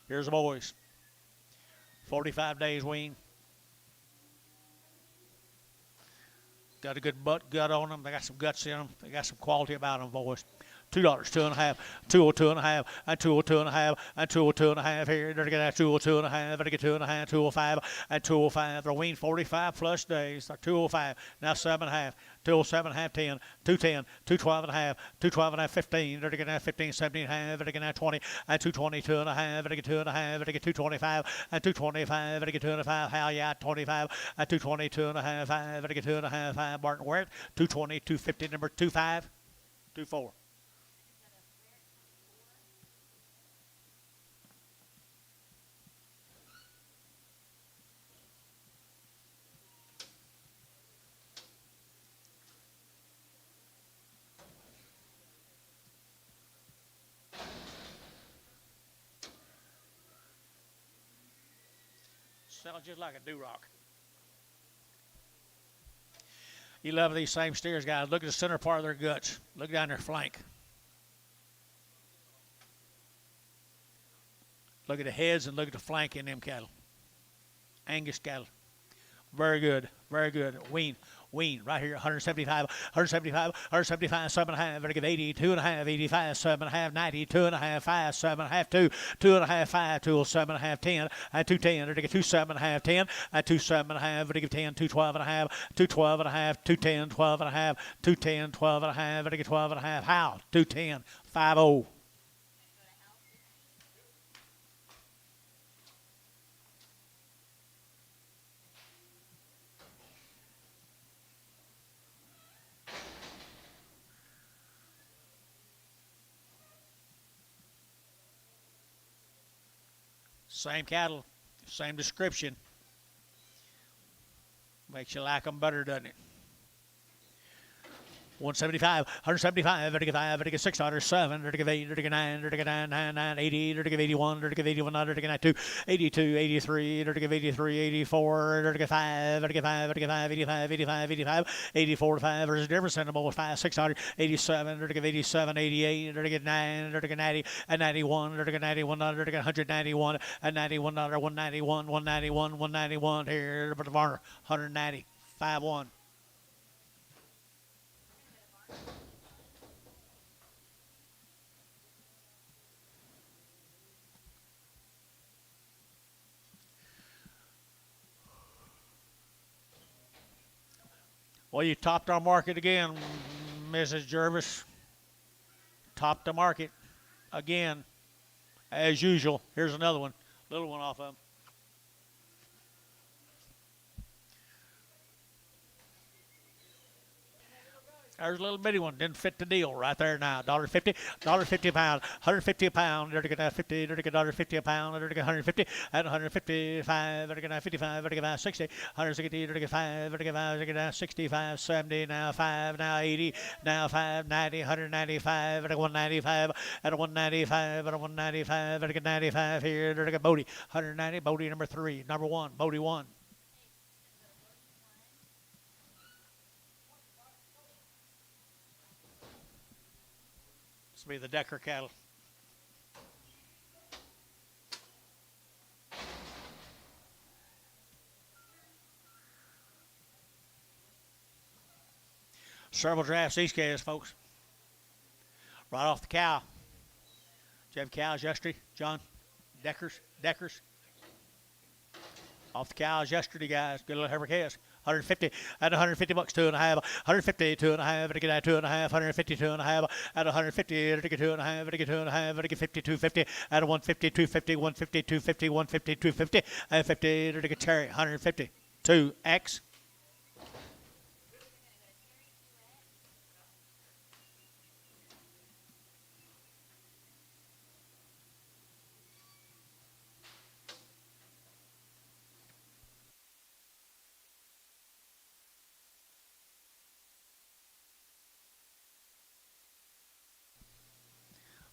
S1: Here's the boys. 45 days wean. Got a good gut on them. They got some guts in them. They got some quality about them, boys. $2, 2.5, 202.5, and 202.5, and 202.5 here. They're going to get 202.5, they're get 2.5, 205, and 205. They're weaned 45 plus days. They're 205, now 7.5, 207.5, 10, 210, 212.5, 212.5, 15. They're going to get 15, 17.5, they're going to 20, and 222.5, they're get 2.5, they get 225, and 225, they get 205. Hell yeah, 25, and 222.5, 5, they get 2.5, 5. Martin Ware, 220, 250, number 25, 24. Sounds just like a do-rock. You love these same steers, guys. Look at the center part of their guts. Look down their flank. Look at the heads and look at the flank in them cattle. Angus cattle. Very good. Very good. Wean, right here, 175, 175, 175, 7.5, vertical 80, 2.5, 85, 7.5, 90, 2.5, 5, 7.5, 2, 2.5, 5, 2, 7.5, 10, and 210, vertical 2, 7.5, 10, and 2, 7.5, vertical 10, 2, 12.5, 2, 12.5, 210, 12.5, 210, 12.5, vertical 12.5, how? 210, 5-0. Same cattle, same description. Makes you like them better, doesn't it? 175, 175, vertical 5, vertical 600, 7, vertical 8, vertical 9, vertical 9, 9, 9, 80, vertical 81, vertical 81, vertical 92, 82, 83, vertical 83, 84, vertical 5, vertical 5, vertical 5, 85, 85, 85, 84 to 5, there's a difference in them all, 5, 600, 87, vertical 87, 88, vertical 9, vertical 90, and 91, vertical 91, vertical 191, and 91, 191, 191, 191, here, but the Varner, 190, 5-1. Well, you topped our market again, Mrs. Jervis. Topped the market again, as usual. Here's another one, little one off of them. There's a little bitty one. Didn't fit the deal right there now. $1.50, $1.50 a pound, $150 a pound. They're going to $50, they're going to $1.50 a pound. They're going to $150 at $155. They're going to $55. They're going to $60, $160. They're going to $5. They're going to $5. They're going to $65, $70. Now $5. Now $80. Now $5. $90, $195. At a $195. At a $195. At a $195. At a $95 here. They're going to Bodie. $190. Bodie number 3. Number 1. Bodie 1. This will be the Decker cattle. Several drafts these guys, folks. Right off the cow. Did you have cows yesterday, John? Deckers? Off the cows yesterday, guys. Good little heifer calves. 150 at 150 bucks, 2.5. 150, 2.5. At a 2.5. 150, 2.5. At 150, at a 2.5. At a 2.5. At a 50, 250. At a 150, 250, 150, 250, 150, 250. At 50, at a Terry. 150, 2X.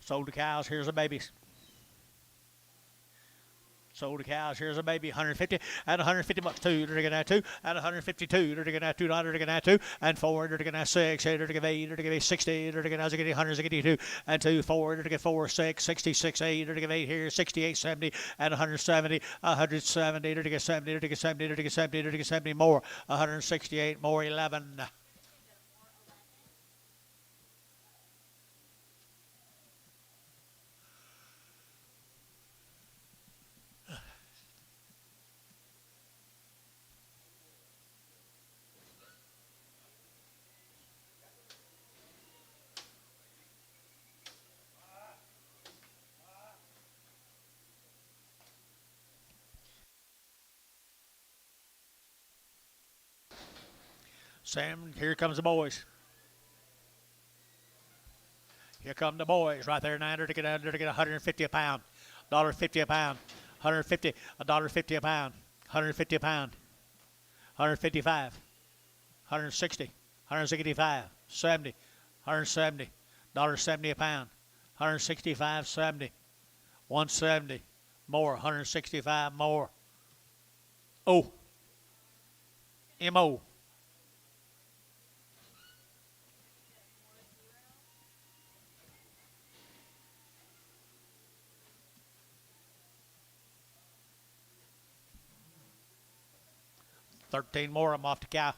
S1: Sold the cows. Here's the babies. Sold the cows. Here's a baby. 150 at 150 bucks. 2. They're going to 2 at 152. They're going to $2. They're going to 2 and 4. They're going to 6. They're going to 8. They're going to 60. They're going to 162 and 2 4. They're going to 4 6 66 8. They're going to 8 here 68 70 at 170 170. They're going to 70. They're going to 70. They're going to 70. They're going to 70 more 168 more 11. Sam, here comes the boys. Here come the boys right there now. They're to get 150 a pound. $1.50 a pound. 150, $1.50 a pound. 150 a pound. 155. 160. 165. 70. 170. $1.70 a pound. 165, 70. 170. More. 165 more. Oh. M.O. $13 more. I'm off the cow.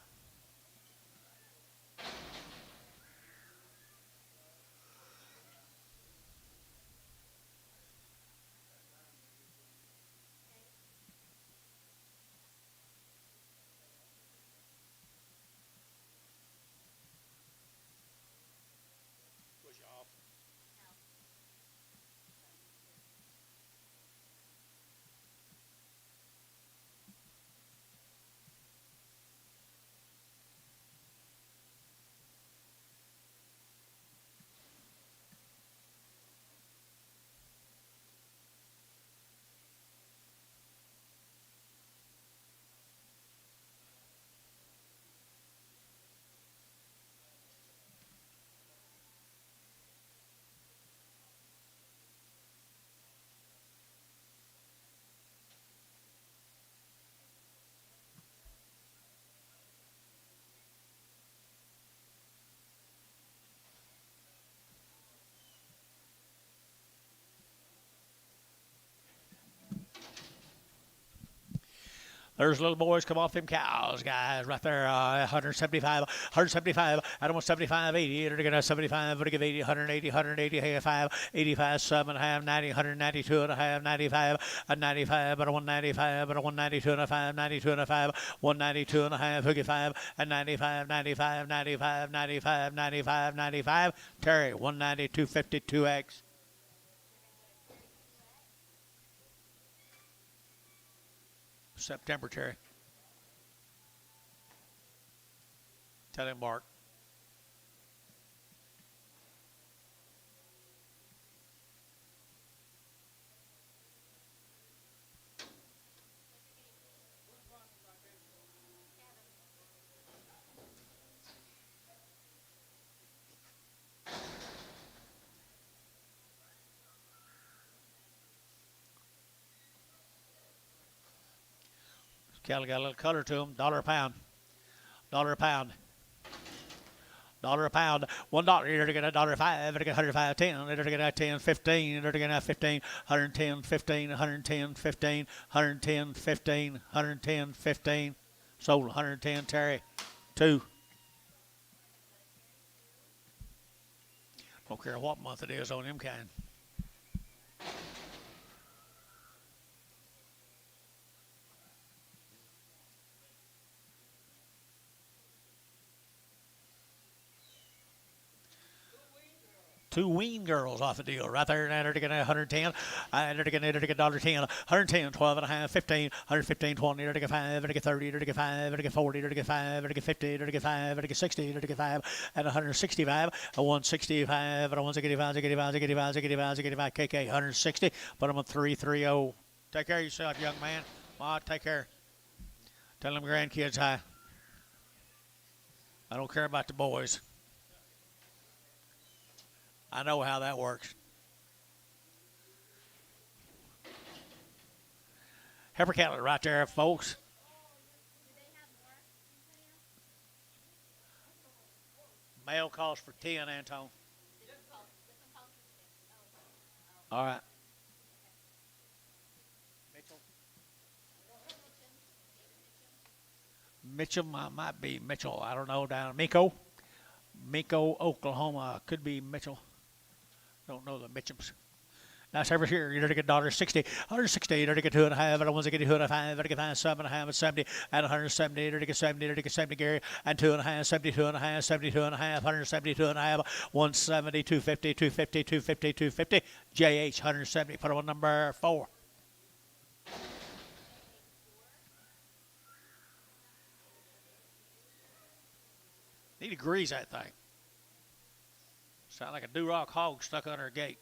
S1: There's little boys come off them cows, guys, right there. 175, 175, at 175, 80. They're going to 75, they're going to 80, 180, 180, 85, 85, 7 and a half, 90, 192 and a half, 95, at 95, at 195, at 192 and a half, 92 and a half, 192 and a half, 55, at 95, 95, 95, 95, 95, 95. Terry, 190, 250, 2X. September, Terry. Tell him, Mark. Cattle got a little color to them. Dollar a pound. Dollar a pound. Dollar a pound. $1. You're to get $1.05. You're to get 105.10. You're to get 10.15. You're to get 15. 110.15. 110.15. 110.15. 110.15. Sold 110. Terry. 2. Don't care what month it is on them kind. Two wean girls off the deal right there. And they're getting 110. They're getting $1.10. 110, 12 and a half, 15, 115, 20. They're getting 5. They're getting 30. They're getting 5. They're getting 40. They're getting 5. They're getting 50. They're getting 5. They're getting 60. They're getting 5. And 165. A 165. And a 165. KK 160. Put them on 330. Take care of yourself, young man. Ma, take care. Tell them grandkids hi. I don't care about the boys. I know how that works. Heifer cattle right there, folks. Male calls for 10, Anton. All right. Mitchell might be Mitchell. I don't know. Down Miko, Oklahoma. Could be Mitchell. Don't know the Mitchums. Nice over here. You're to get $1.60. 160. You're to get 2.5. And the ones that get 2.5. You're to get 7.5 and 70. And 170. You're to get 70. You're to get 70, Gary. And 2.5. 72.5. 72.5. 172.5. 170. 250. 250. 250. 250. JH 170. Put on number 4. Need to grease that thing. Sound like a Duroc hog stuck under a gate.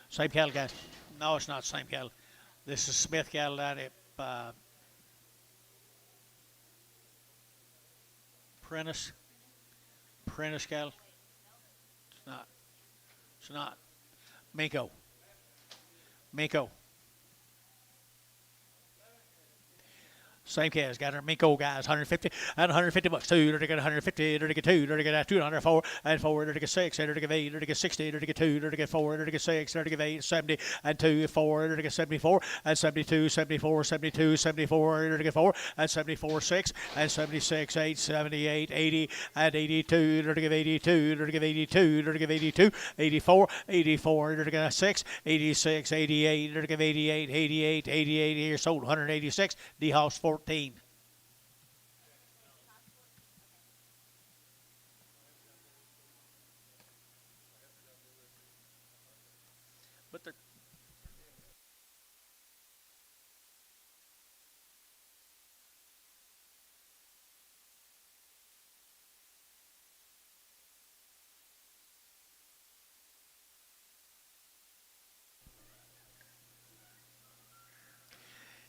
S1: Same cattle, guys. No, it's not the same cattle. This is Smith cattle down at Prentice cattle. It's not. It's not. Miko. Same case, got our Miko guys, 150 and 150 bucks. 2, they're to get 150, they're to get 2, they're to get 2, 104 and 4, they're to get 6, they're to get 8, they're to get 60, they're to get 2, they're to get 4, they're to get 6, they're to get 8, 70 and 2, 4, they're to get 74 and 72, 74, 72, 74, they're to get 4 and 74, 6 and 76, 8, 78, 80 and 82, they're to get 82, they're to get 82, they're to get 82, 84, 84, they're to get 6, 86, 88, they're to get 88, 88, 88, here sold 186, D-House 14. But they're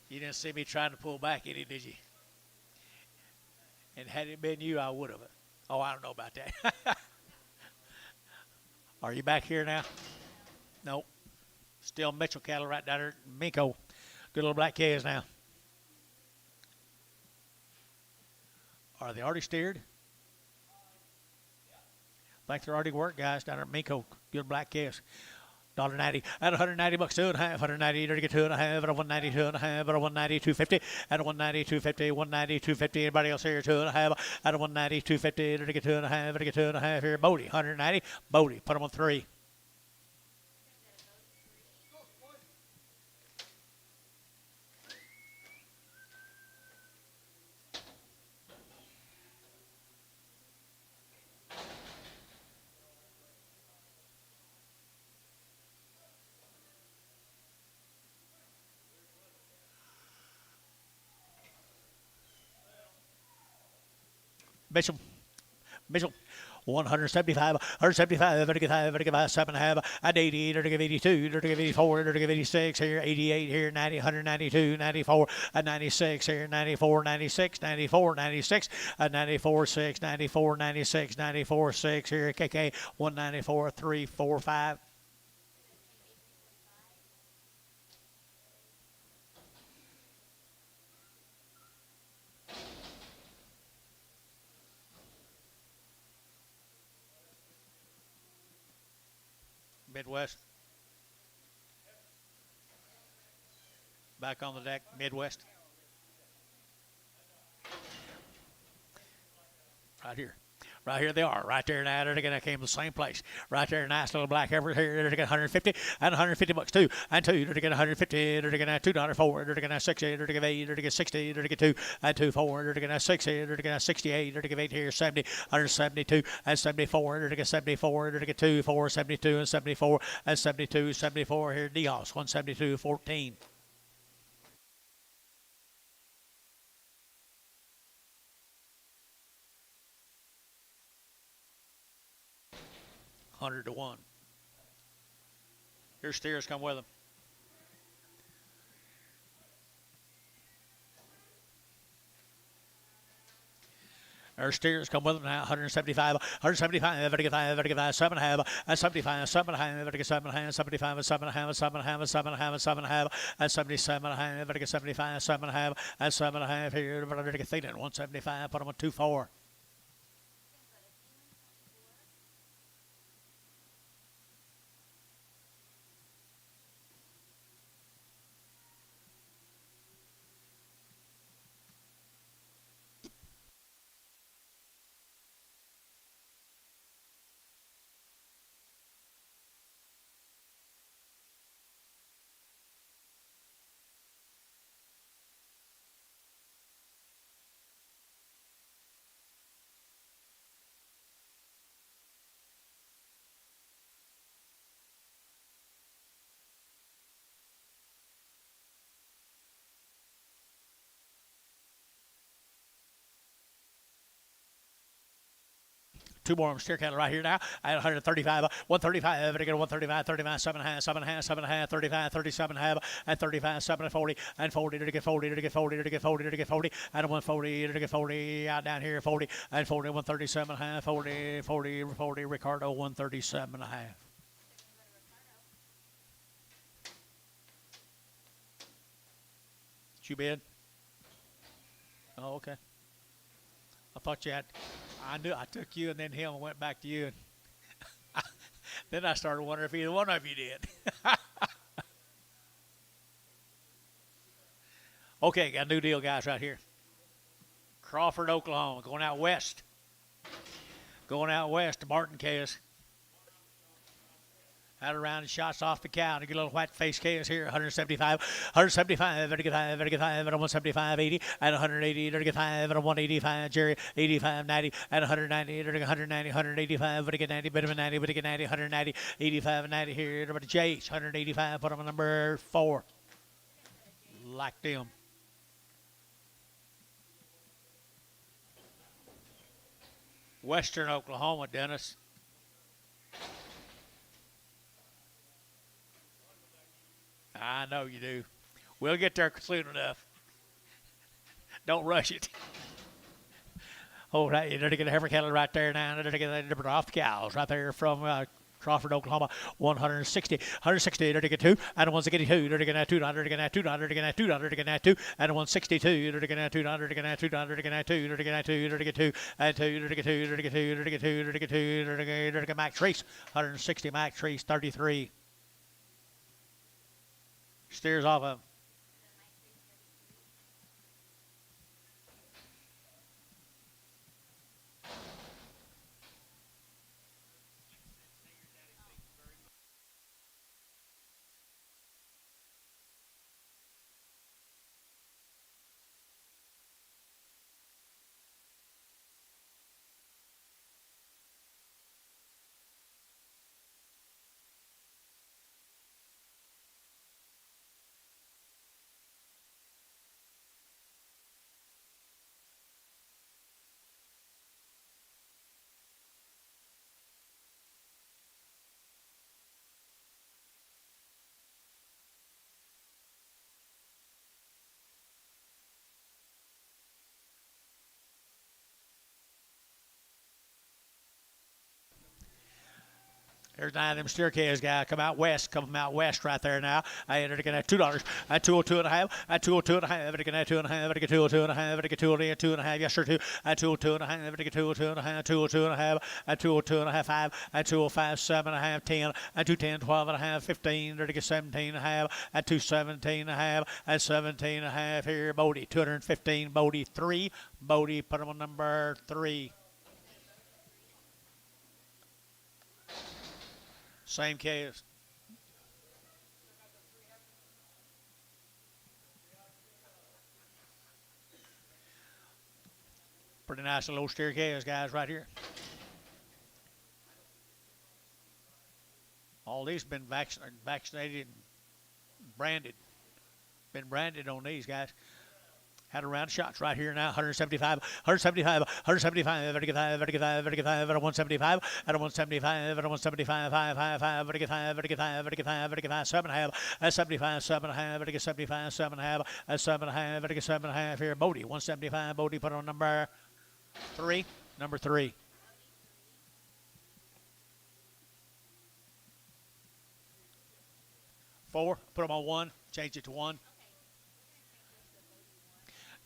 S1: you didn't see me trying to pull back any, did you? And had it been you, I would have. Oh, I don't know about that. Are you back here now? Nope. Still Mitchell cattle right down there. Miko. Good little black calves now. Are they already steered? I think they're already worked, guys, down there at Miko. Good black calves. $1.90 at 190 bucks, 2.5, 190, you're to get 2.5, at a 190, 2.5, at a 190, 250, at a 190, 250, 190, 250. Anybody else here? 2.5, at a 190, 250, you're to get 2.5, at a get 2.5 here. Bodie, 190, Bodie, put them on 3. Mitchell, 175, 175, 85, 7.5, and 80, 82, 84, 86 here, 88 here, 90, 192, 94, and 96 here, 94, 96, 94, 96, and 94, 6, 94, 96, 94, 6 here, KK, 194, 3, 4, 5. Midwest. Back on the deck, Midwest. Right here. Right here they are. Right there now. They're going to came to the same place. Right there, nice little black heifer here. They're going to get 150 and 150 bucks too. And two. They're going to get 150. They're going to get $2.04. They're going to 60. They're going to get 8. They're going to get 60. They're going to get 2 and 2 4. They're going to 60. They're going to get 68. They're going to get 8 here. 70. 172 and 74. They're going to get 74. They're going to get 2 4 72 and 74 and 72 74 here. Dios 172 14. 100 to 1. Your steers come with them. Our steers come with them now. 175, 175, 75, 75, 7.5, and 75, 7.5, 7.5, 75, 7.5, 7.5, 7.5, 7.5, and 77.5, 75, 7.5, and 7.5 here. But I'm thinking 175. Put them on 2 4. Two more steer cattle right here now at 135, 135, to get 135, 35, 7.5, 7.5, 7.5, 35, 37.5, and 35, 7, 40, and 40, to get 40, to get 40, to get 40, to get 40, and 140, to get 40, out down here, 40, and 40, 137.5, 40, 40, 40, Ricardo, 137.5. You bid? Oh, okay. I thought you had. I knew I took you and then him and went back to you. And then I started wondering if either one of you did. Okay, got a new deal, guys, right here. Crawford, Oklahoma, going out west. Going out west to Martin Case. Out around and shots off the cow. And get a little white face case here. 175, 175, 35, 35, and 175, 80, and 180, 35, and 185, Jerry, 85, 90, and 190, 190, 185, but again 90, bit of a 90, but again 90, 190, 85, 90 here. But Jace, 185, put him on number 4. Like them. Western Oklahoma, Dennis. I know you do. We'll get there soon enough. Don't rush it. Oh, right, you're going to get a heifer cattle right there now. They're going to get off the cows right there from Crawford, Oklahoma. 160, 160, they're going to get 2, and 162, they're going to get 2, they're going to get 2, they're going to get 2, they're going to get 2, and 162, they're going to get 2, they're going to get 2, they're going to get 2, they're going to get 2, they're going to get 2, and 2, they're going to get 2, they're going to get 2, they're going to get 2, they're going to get 2, they're going to get Mac Treese. 160, Mac Treese, 33. Steers off of him. There's 9 of them steer calves, guy. Come out west. Come out west right there now. I entered again at $2. At 202 and a half. At 202 and a half. Again at 2 and a half. At 202 and a half. At 202 and a half. Yes, sir, 2. At 202 and a half. At 202 and a half. 202 and a half. At 202 and a half. 5. At 205, 7 and a half. 10. At 210, 12 and a half. 15. At 17 and a half. At 217 and a half. At 17 and a half. Here, Bodie. 215. Bodie 3. Bodie, put him on number 3. Same calves. Pretty nice little steer calves, guys, right here. All these been vaccinated, branded. Been branded on these, guys. Had a round of shots right here now. 175, 175, 175, 175, 175, 175, 175, 175, 5, 175, 7 half, 75, 7 half, 75, 7 half, 7 half, 7 half here. Bodie, 175. Bodie put on number 3. Number 3. Four. Put them on 1. Change it to 1.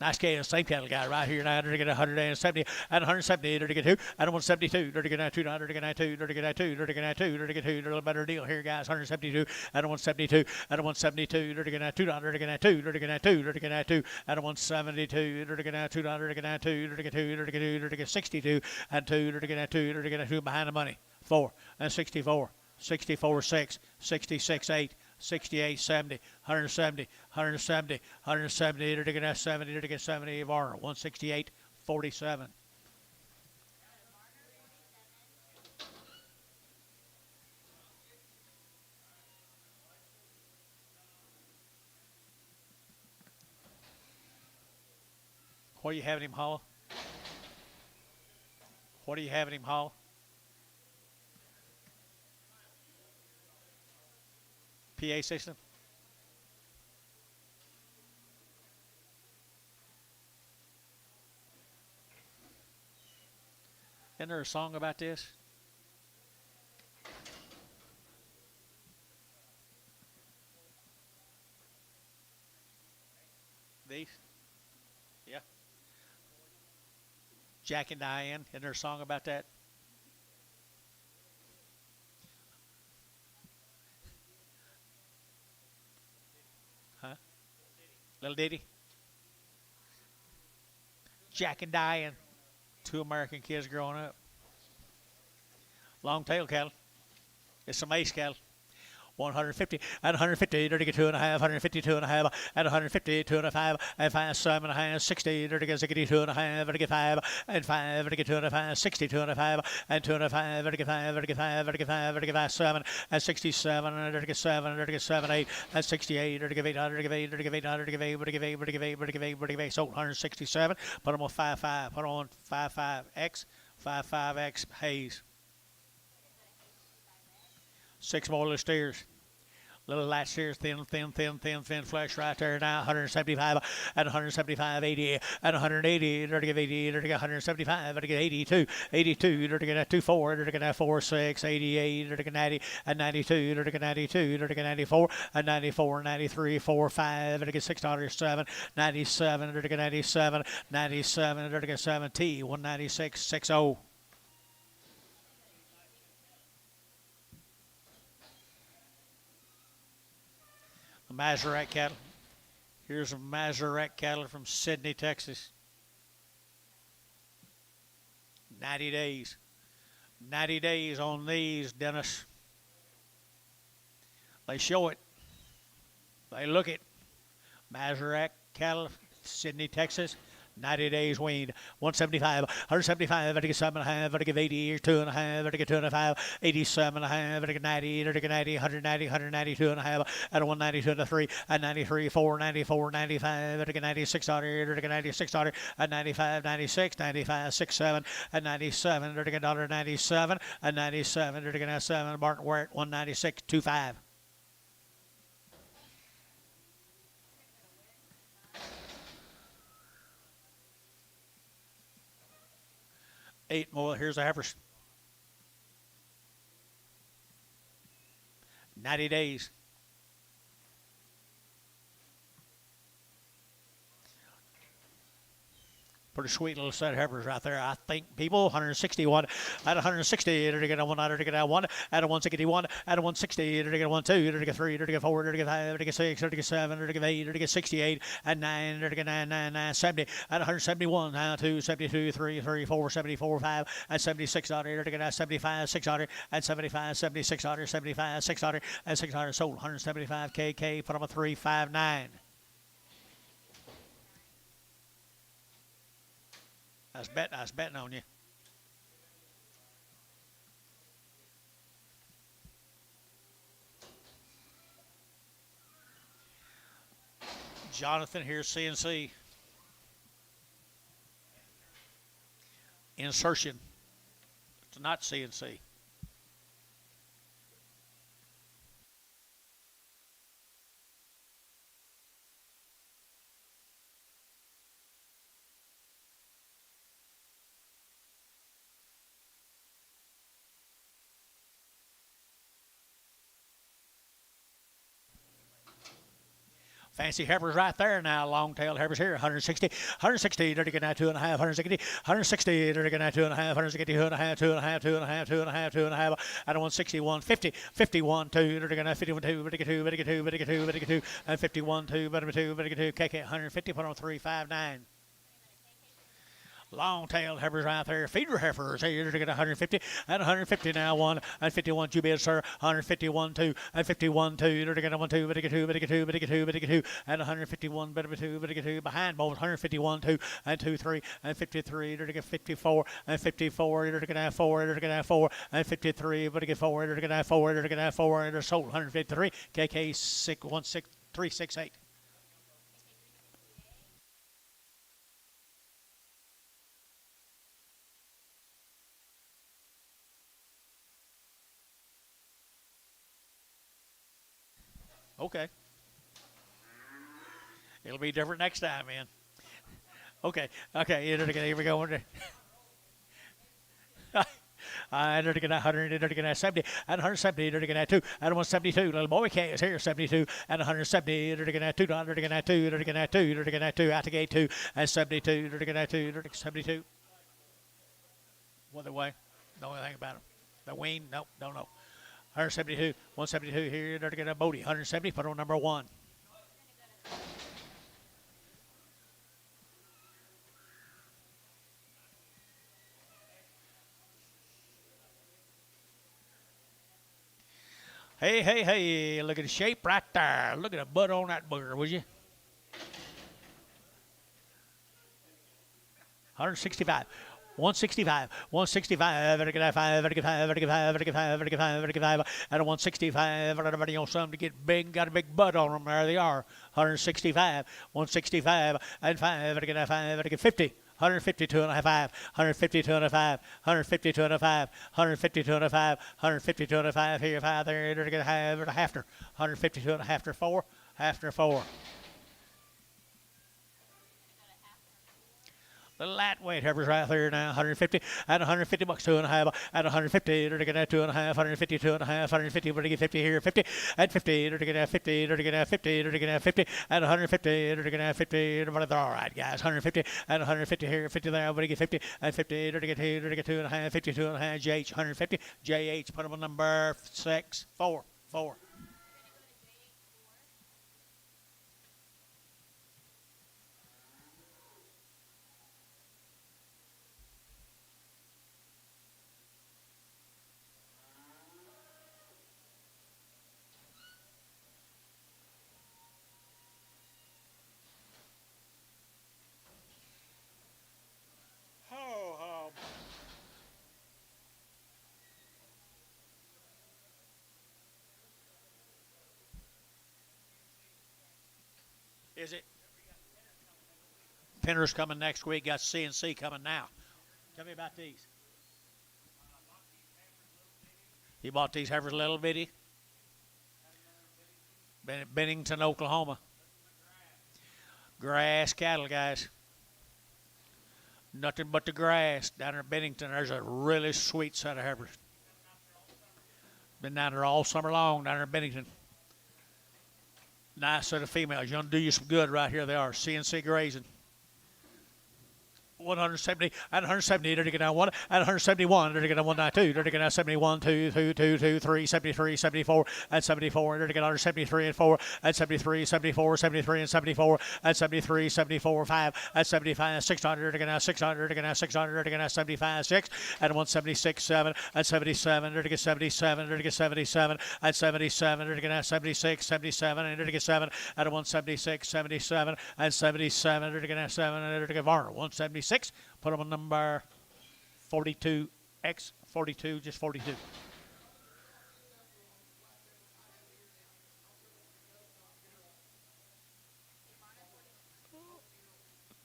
S1: Nice cattle, same cattle guy right here now. They're going to 170, and 170, they're going to 2, and 172, they're going to 2, they're going to 2, they're going to 2, they're going to 2, they're going to 2, they're a little better deal here, guys. 172, and 172, and 172, they're going to 2, they're going to 2, they're going to 2, they're going to 2, and 172, they're going to 2, they're going to 2, they're going to 2, they're going to 2, they're going to 62, and 2, they're going to 2, they're going to 2 behind the money. 4, and 64, 64, 6, 66, 8. 68, 70, 170, 170, 170, they're going to 70, they're going to 70, Varner, 168, 47. What are you having him haul? What are you having him haul? PA system. Isn't there a song about this? These? Yeah. Jack and Diane. Isn't there a song about that? Huh? Little ditty? Jack and Diane. 2 American kids growing up. Long tail cattle. It's some ace cattle. 150 and 150, dirty get 2 and a half, 152 and a half, and 150, 2 and a half, and 5, 7 and a half, 60, dirty get 62 and a half, dirty get 5, and 5, dirty get 2 and a half, 62 and a half, and 2 and a half, dirty get 5, dirty get 5, dirty get 5, dirty get 5, 7, and 67, and dirty get 7, dirty get 7, 8, and 68, dirty get 8, dirty get 8, dirty get 8, dirty get 8, dirty get 8, dirty get 8, dirty get 8, dirty get 8, so 167, put them on 5-5, put them on 5-5X, 5-5X Hayes. 6 more little steers. Little latch steers, thin flesh right there now. 175 and 175, 80 and 180. They're to give 80. They're to get 175. They're to get 82. 82. They're to get 24. They're to get 46. 88. They're to get 90 and 92. They're to get 92. They're to get 94 and 94. 93. 4. 5. They're to get $6. 7. 97. They're to get 97. 97. They're to get 70. 196. 60. Maserat cattle. Here's some Maserat cattle from Sydney, Texas. 90 days. 90 days on these, Dennis. They show it. They look it. Maserat cattle, Sydney, Texas. 90 days weaned. 175, 175, vertical 7.5, vertical 80, 2.5, vertical 2.5, 87.5, vertical 90, vertical 90, 190, 192.5, and 192 and 3, and 93, 4, 94, 95, vertical 96, vertical 96, and 95, 96, 95, 6, 7, and 97, vertical $97, and 97, vertical 7, Martin Ware 196, 25. 8 more. Here's the heifers. 90 days. Pretty sweet little set of heifers right there, I think, people. 161 at 160. They're going to one, they're going to one at a 161, at a 160. They're going to 1, 2, they're going to 3, they're going to 4, they're going to 5, they're going to 6, they're going to 7, they're going to 8, they're going to 68 at 9, they're going to 9, 9, 9, 70 at 171, now 2, 72, 3, 3, 4, 74, 5 at 76. They're going to 75, 600 at 75, 76, 75, 600 at 600. Sold 175 KK. Put them a 359. I was betting on you. Jonathan here, CNC. Insertion. It's not CNC. Fancy heifers right there now. Long tail heifers here. 160. 160. They're getting at 2.5. 160. 160. They're getting at 2.5. 160. 2.5. 2.5. 2.5. 2.5. 2.5. At 160. 150. 51. 2. They're getting at 51. 2. Better get 2. Better get 2. Better get 2. Better get 2. And 51. 2. Better get 2. Better get 2. KK. 150. Put on 359. Long tail heifers right there. Feeder heifers. Hey, you're going to 150 and 150 now. 1 and 51. You bid, sir. 151, 2 and 51, 2. You're going to 1, 2. Better get 2. Better get 2. Better get 2. Better get 2. And 151. Better get 2. Better get 2. Behind both. 151, 2 and 2, 3 and 53. You're going to get 54 and 54. You're going to have 4. You're going to have 4 and 53. Better get 4. You're going to have 4. You're going to have 4. And they're sold 153. KK 616 Okay. It'll be different next time, man. Okay. Okay. Here we go. They're going to 100, they're going to 70, and 170, they're going to 2, and 172. Little boy K is here, 72, and 170, they're going to 2, they're going to 2, they're going to 2, they're going to 2, out the gate 2, and 72, they're going to 2, they're going to 72. What the way? Don't know anything about them. The wean? Nope, don't know. 172, 172 here, they're going to Bodie, 170, put on number 1. Hey, hey, hey, look at the shape right there. Look at the butt on that booger, would you? 165. 165, 165, very good, 5, very good, 5, very good, 5, very good, 5, very good, 5, very good, 5, at a 165, everybody on something to get big, got a big butt on them, there they are, 165, 165, and 5, very good, 5, very good, 50. 152 and a 5, 152 and a 5, 152 and a 5, 152 and a 5, 152 and a 5, here, 5, there, they're going to have it a halfter, 152 and a halfter 4, halfter 4. The lightweight heifers right there now, 150 at 150 bucks, 2.5 at 150. They're going to 2.5, 150, 2.5, 150. We're going to get 50 here, 50 at 50. They're going to have 50. They're going to have 50. They're going to have 50 at 150. They're going to have 50. They're all right, guys. 150 at 150 here, 50 there. We're going to get 50 at 50. They're going to get 2. They're going to get 2.5, 52.5. JH 150. JH. Put them on number 6, 4, 4. Is it? Pinner's coming next week. Got CNC coming now. Tell me about these. You bought these heifers little bitty? Bennington, Oklahoma. Grass cattle, guys. Nothing but the grass down there in Bennington. There's a really sweet set of heifers. Been down there all summer long down there in Bennington. Nice set of females. You're going to do you some good right here. They are. CNC grazing. 170 and 170. They're to get down one and 171. They're to get down 192. They're to get down 71, 2, 2, 2, 2, 3, 73, 74, and 74. They're to get under 73 and 4 and 73, 74, 73 and 74 and 73, 74, 5 and 75, 600. They're to get down 600. They're to get down 600. They're to get down 75, 6 and 176, 7 and 77. They're to get 77. They're to get 77 and 77. They're to get down 76, 77 and they're to get 7 and 176, 77 and 77. They're to get down 7 and they're to get Varner 176. Put them on number 42X, 42, just 42.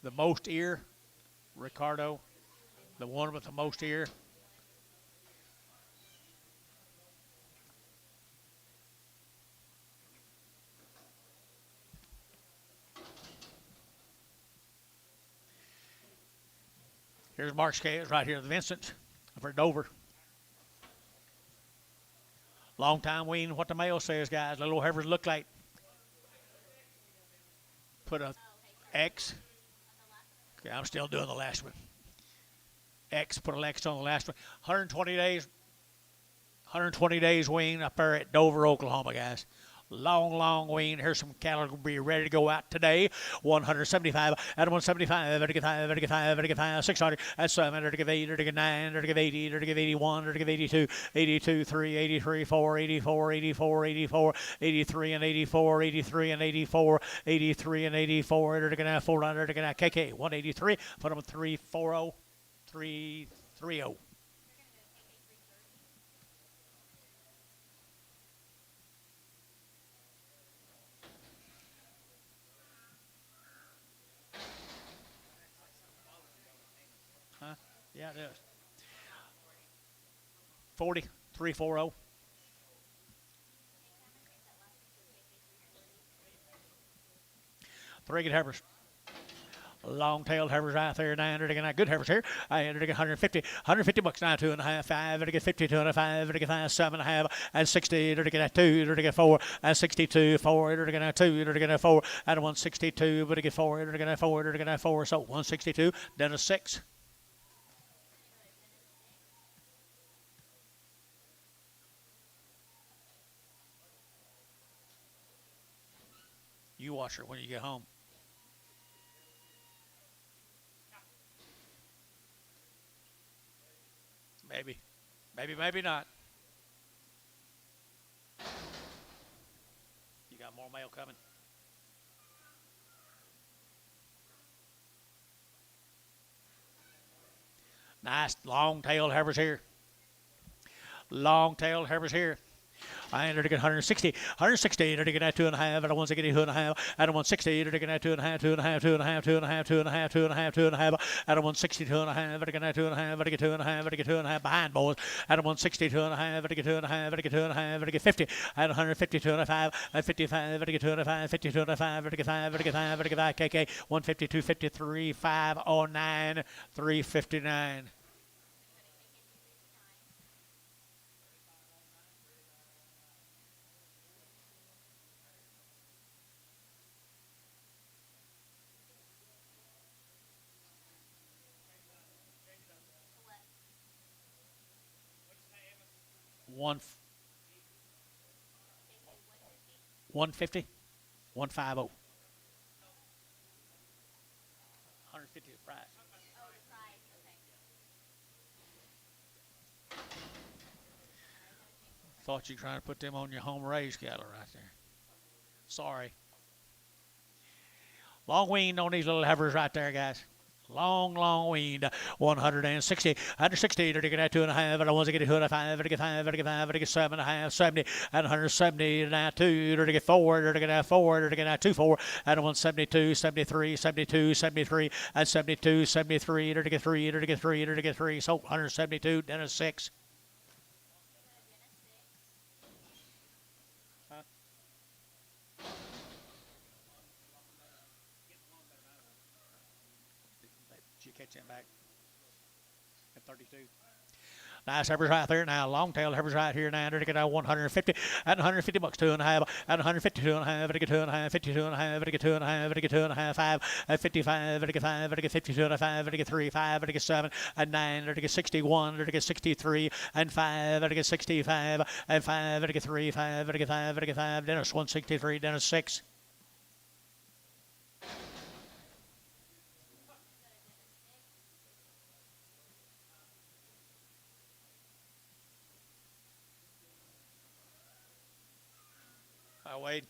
S1: The most ear, Ricardo, the one with the most ear. Here's Mark Scales right here, the Vincent for Dover. Long time wean, what the mail says, guys. The little heifers look like. Put a X. Okay, I'm still doing the last one. X, put an X on the last one. 120 days. 120 days wean up there at Dover, Oklahoma, guys. Long wean. Here's some cattle will be ready to go out today. 175 out of 175. They're to get 5. They're to get 5. They're to get 5. 600 and 7. They're to give 8. They're to get 9. They're to give 80. They're to give 81. They're to give 82. 82, 3, 83, 4, 84, 84, 84, 83 and 84, 83 and 84, 83 and 84. They're to get 400. They're to get KK 183. Put them 340, 330. Yeah, it is. 40, 340. Three good heifers. Long-tailed heifers out there. 900 again. Good heifers here. I ended at 150. 150 bucks now. 2.5. 5. They're to get 50. 2.5. They're to get 5. 7.5. And 60. They're to get 2. They're to get 4. And 62. 4. They're to get 2. They're to get 4. And 162. But to get 4. They're to get 4. They're to get 4. So 162. Then a 6. You watch her when you get home. Maybe. Maybe not. You got more mail coming. Nice long-tailed heifers here. Long-tailed heifers here. I entered to get 160. 160. They're to get 2.5. I don't want to get 2.5. I don't want 60. They're to get 2.5. 2.5. 2.5. 2.5. 2.5. 2.5. 2.5. I don't want 60. 2.5. I get 2.5. I get 2.5. I get 2.5 behind boys. I don't want 60. 2.5. I get 2.5. I get 2.5. I get 50. I had 150. 2.5. At 55. I get 2.5. 50. 2.5. I get 5. I get 5. I get 5. KK 150. 253. 509. 359. One 150, 150. 150 the price. Thought you were trying to put them on your home raised cattle right there. Sorry. Long weaned on these little heifers right there, guys. Long weaned. 160. 160. They're to get 2.5. I don't want to get 2.5. They're to get 5. They're to get 5. They're to get 7.5. 70. And 170. Now 2. They're to get 4. They're to get 4. They're to get 2 4. And 172. 73. 72. 73. And 72. 73. They're to get 3. They're to get 3. They're to get 3. So 172. Then a 6. Did you catch that back at 32? Nice heifers right there now. Long tail heifers right here now. They're going to 150 and 150 bucks, 2.5 and 152 and a half. They get 2.5, 52 and a half. They get 2.5. They get 2.5, 5 and 55. They get 5. They get 52 and a 5. They get 3, 5. They get 7 and 9. They get 61. They get 63 and 5. They get 65 and 5. They get 3, 5. They get 5. They get 5. Dennis 163. Dennis 6. Wade.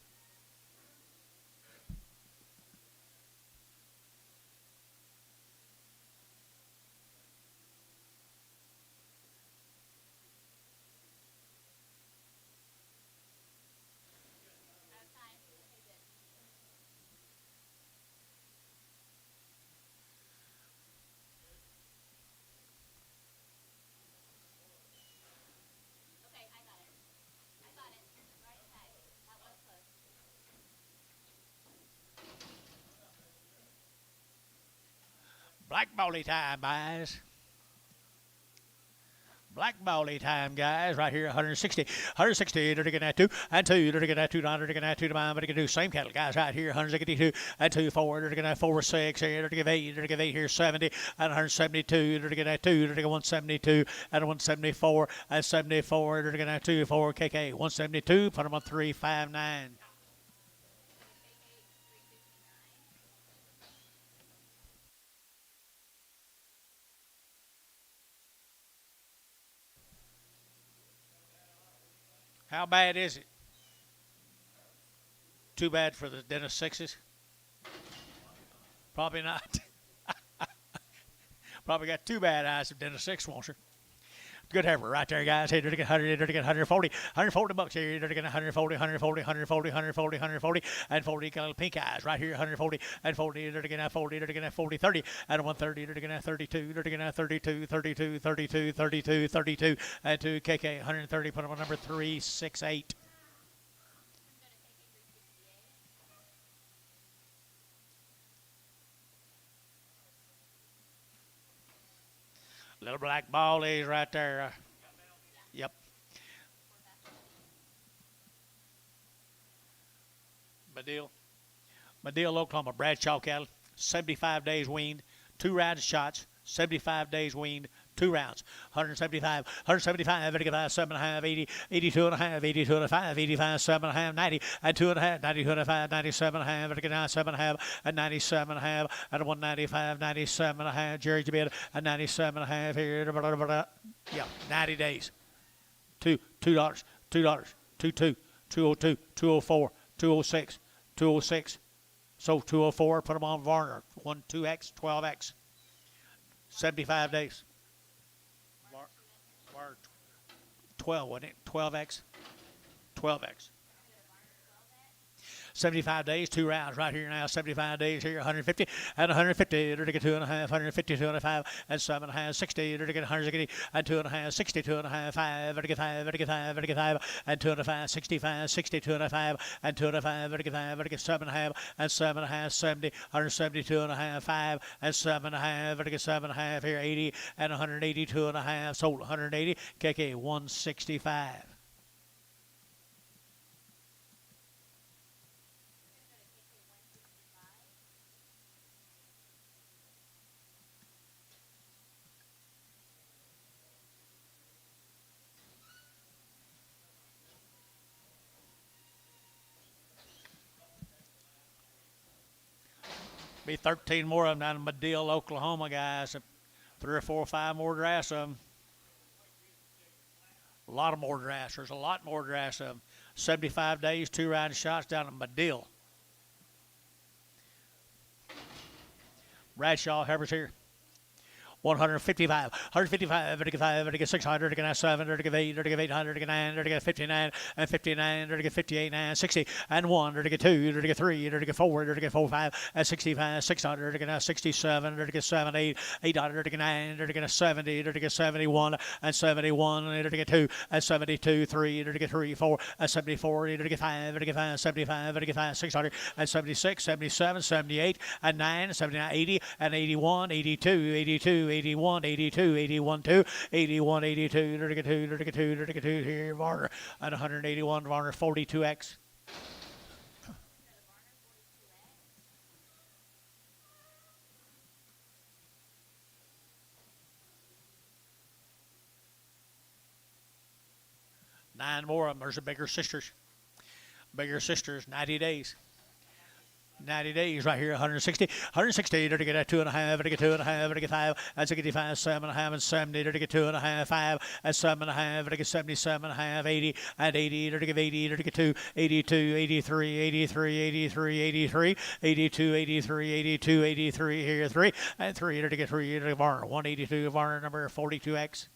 S1: Black Baldy time, guys. Black Baldy time, guys. Right here, 160. 160. They're going to 2 and 2. They're going to 2 down. They're going to 2 to mine. But they're going to do same cattle, guys. Right here, 162 and 2, 4. They're going to 4, 6. Here, they're going to 8. They're going to 8 here, 70 and 172. They're going to 2. They're going to 172 and 174 and 74. They're going to 2, 4. KK 172. Put them on 359. How bad is it? Too bad for the Dennis Sixes? Probably not. Probably got too bad eyes if Dennis Six wants her. Good heifer right there, guys. Hey, they're going to get 100, they're going to get 140, 140 bucks here. They're going to get 140, 140, 140, 140, 140, and 40. Got little pink eyes right here, 140 and 40. They're going to have 40, they're going to have 40, 30, and 130. They're going to have 32, they're going to have 32, 32, 32, 32, 32, and 2 KK 130. Put them on number 368. Little black ballies right there. Yep. Madill, Oklahoma. Bradshaw cattle. 75 days weaned. 2 rounds of shots. 75 days weaned. 2 rounds. 175, 175, 85, 7.5, 80, 82 and a half, 82 and a 5, 85, 7.5, 90, and 2 and a half, 92 and a 5, 97 and a half, 97 and a half, and 97 and a half, and 195, 97 and a half, Jerry Jabid, and 97 and a half here, yeah, 90 days. $2, $2, $2, 22, 202, 204, 206, 206, so 204, put them on Varner, 2X, 12X, 75 days. 12, wasn't it? 12X? 12X. 75 days, 2 rounds right here now. 75 days here, 150 and 150. They're to get 2.5, 152 and a 5, and 7.5, 60. They're to get 160 and 2.5, 62 and a half, 5. They're to get 5, they're to get 5, they're to get 5, and 2.5, 65, 62 and a 5, and 2.5, they're to get 5, they're to get 7.5, and 7.5, 70, 172 and a half, 5, and 7.5, they're to get 7.5 here, 80, and 182 and a half. Sold 180, KK 165. Be 13 more of them down in Madill, Oklahoma, guys. 3 or 4 or 5 more drafts of them. A lot of more drafts. There's a lot more drafts of them. 75 days, 2 round shots down in Madill. Bradshaw, Heifers here. 155, 155, 155, 600, 7, 8, 800, 9, 59, and 59, 58, 9, 60, and 1, 2, 3, 4, 4, 5, and 65, 600, 67, 7, 8, 800, 9, 70, 71, and 71, 2, and 72, 3, 3, 4, and 74, 5, 75, 600, and 76, 77, 78, and 9, 79, 80, and 81, 82, 82, 82, 81, 82, 81, 2, 81, 82, 32, 32, 32 here, Varner, at 181, Varner 42X. Nine more of them. There's the bigger sisters. Bigger sisters, 90 days. 90 days right here, 160, 160, to get a 2.5, to get 2.5, to get 5, and 65, 7.5, and 70, to get 2.5, 5, and 7.5, to get 77.5, 80, and 80, to get 80, to get 2, 82, 83, 83, 83, 83, 82, 83, 82, 83, here 3, and 3, to get 3, to get Varner, 182, Varner number 42X.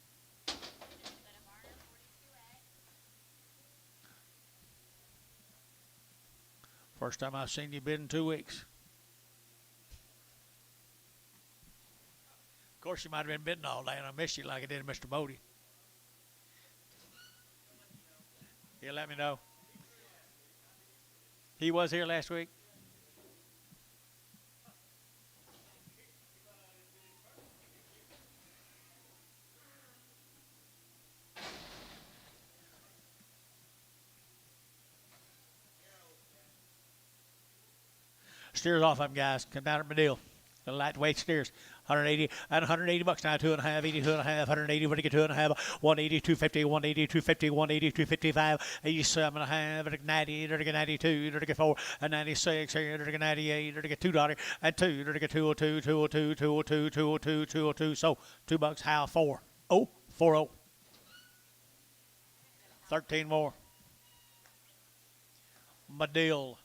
S1: First time I've seen you bid in 2 weeks. Of course, you might have been bidding all day, and I missed you like I did Mr. Bodie. He'll let me know. He was here last week. Steers off them guys. Come down at my deal. The lightweight steers. 180 and 180 bucks now. 2.5, 82 and a half, 180. What do you get? 2.5, 180, 250, 180, 250, 180, 255, 87 and a half, 90, 92, 4, and 96, 98, $2, and 2, 202, 202, 202, 202, 202. So $2. How 4? Oh, 40. 13 more. Medill.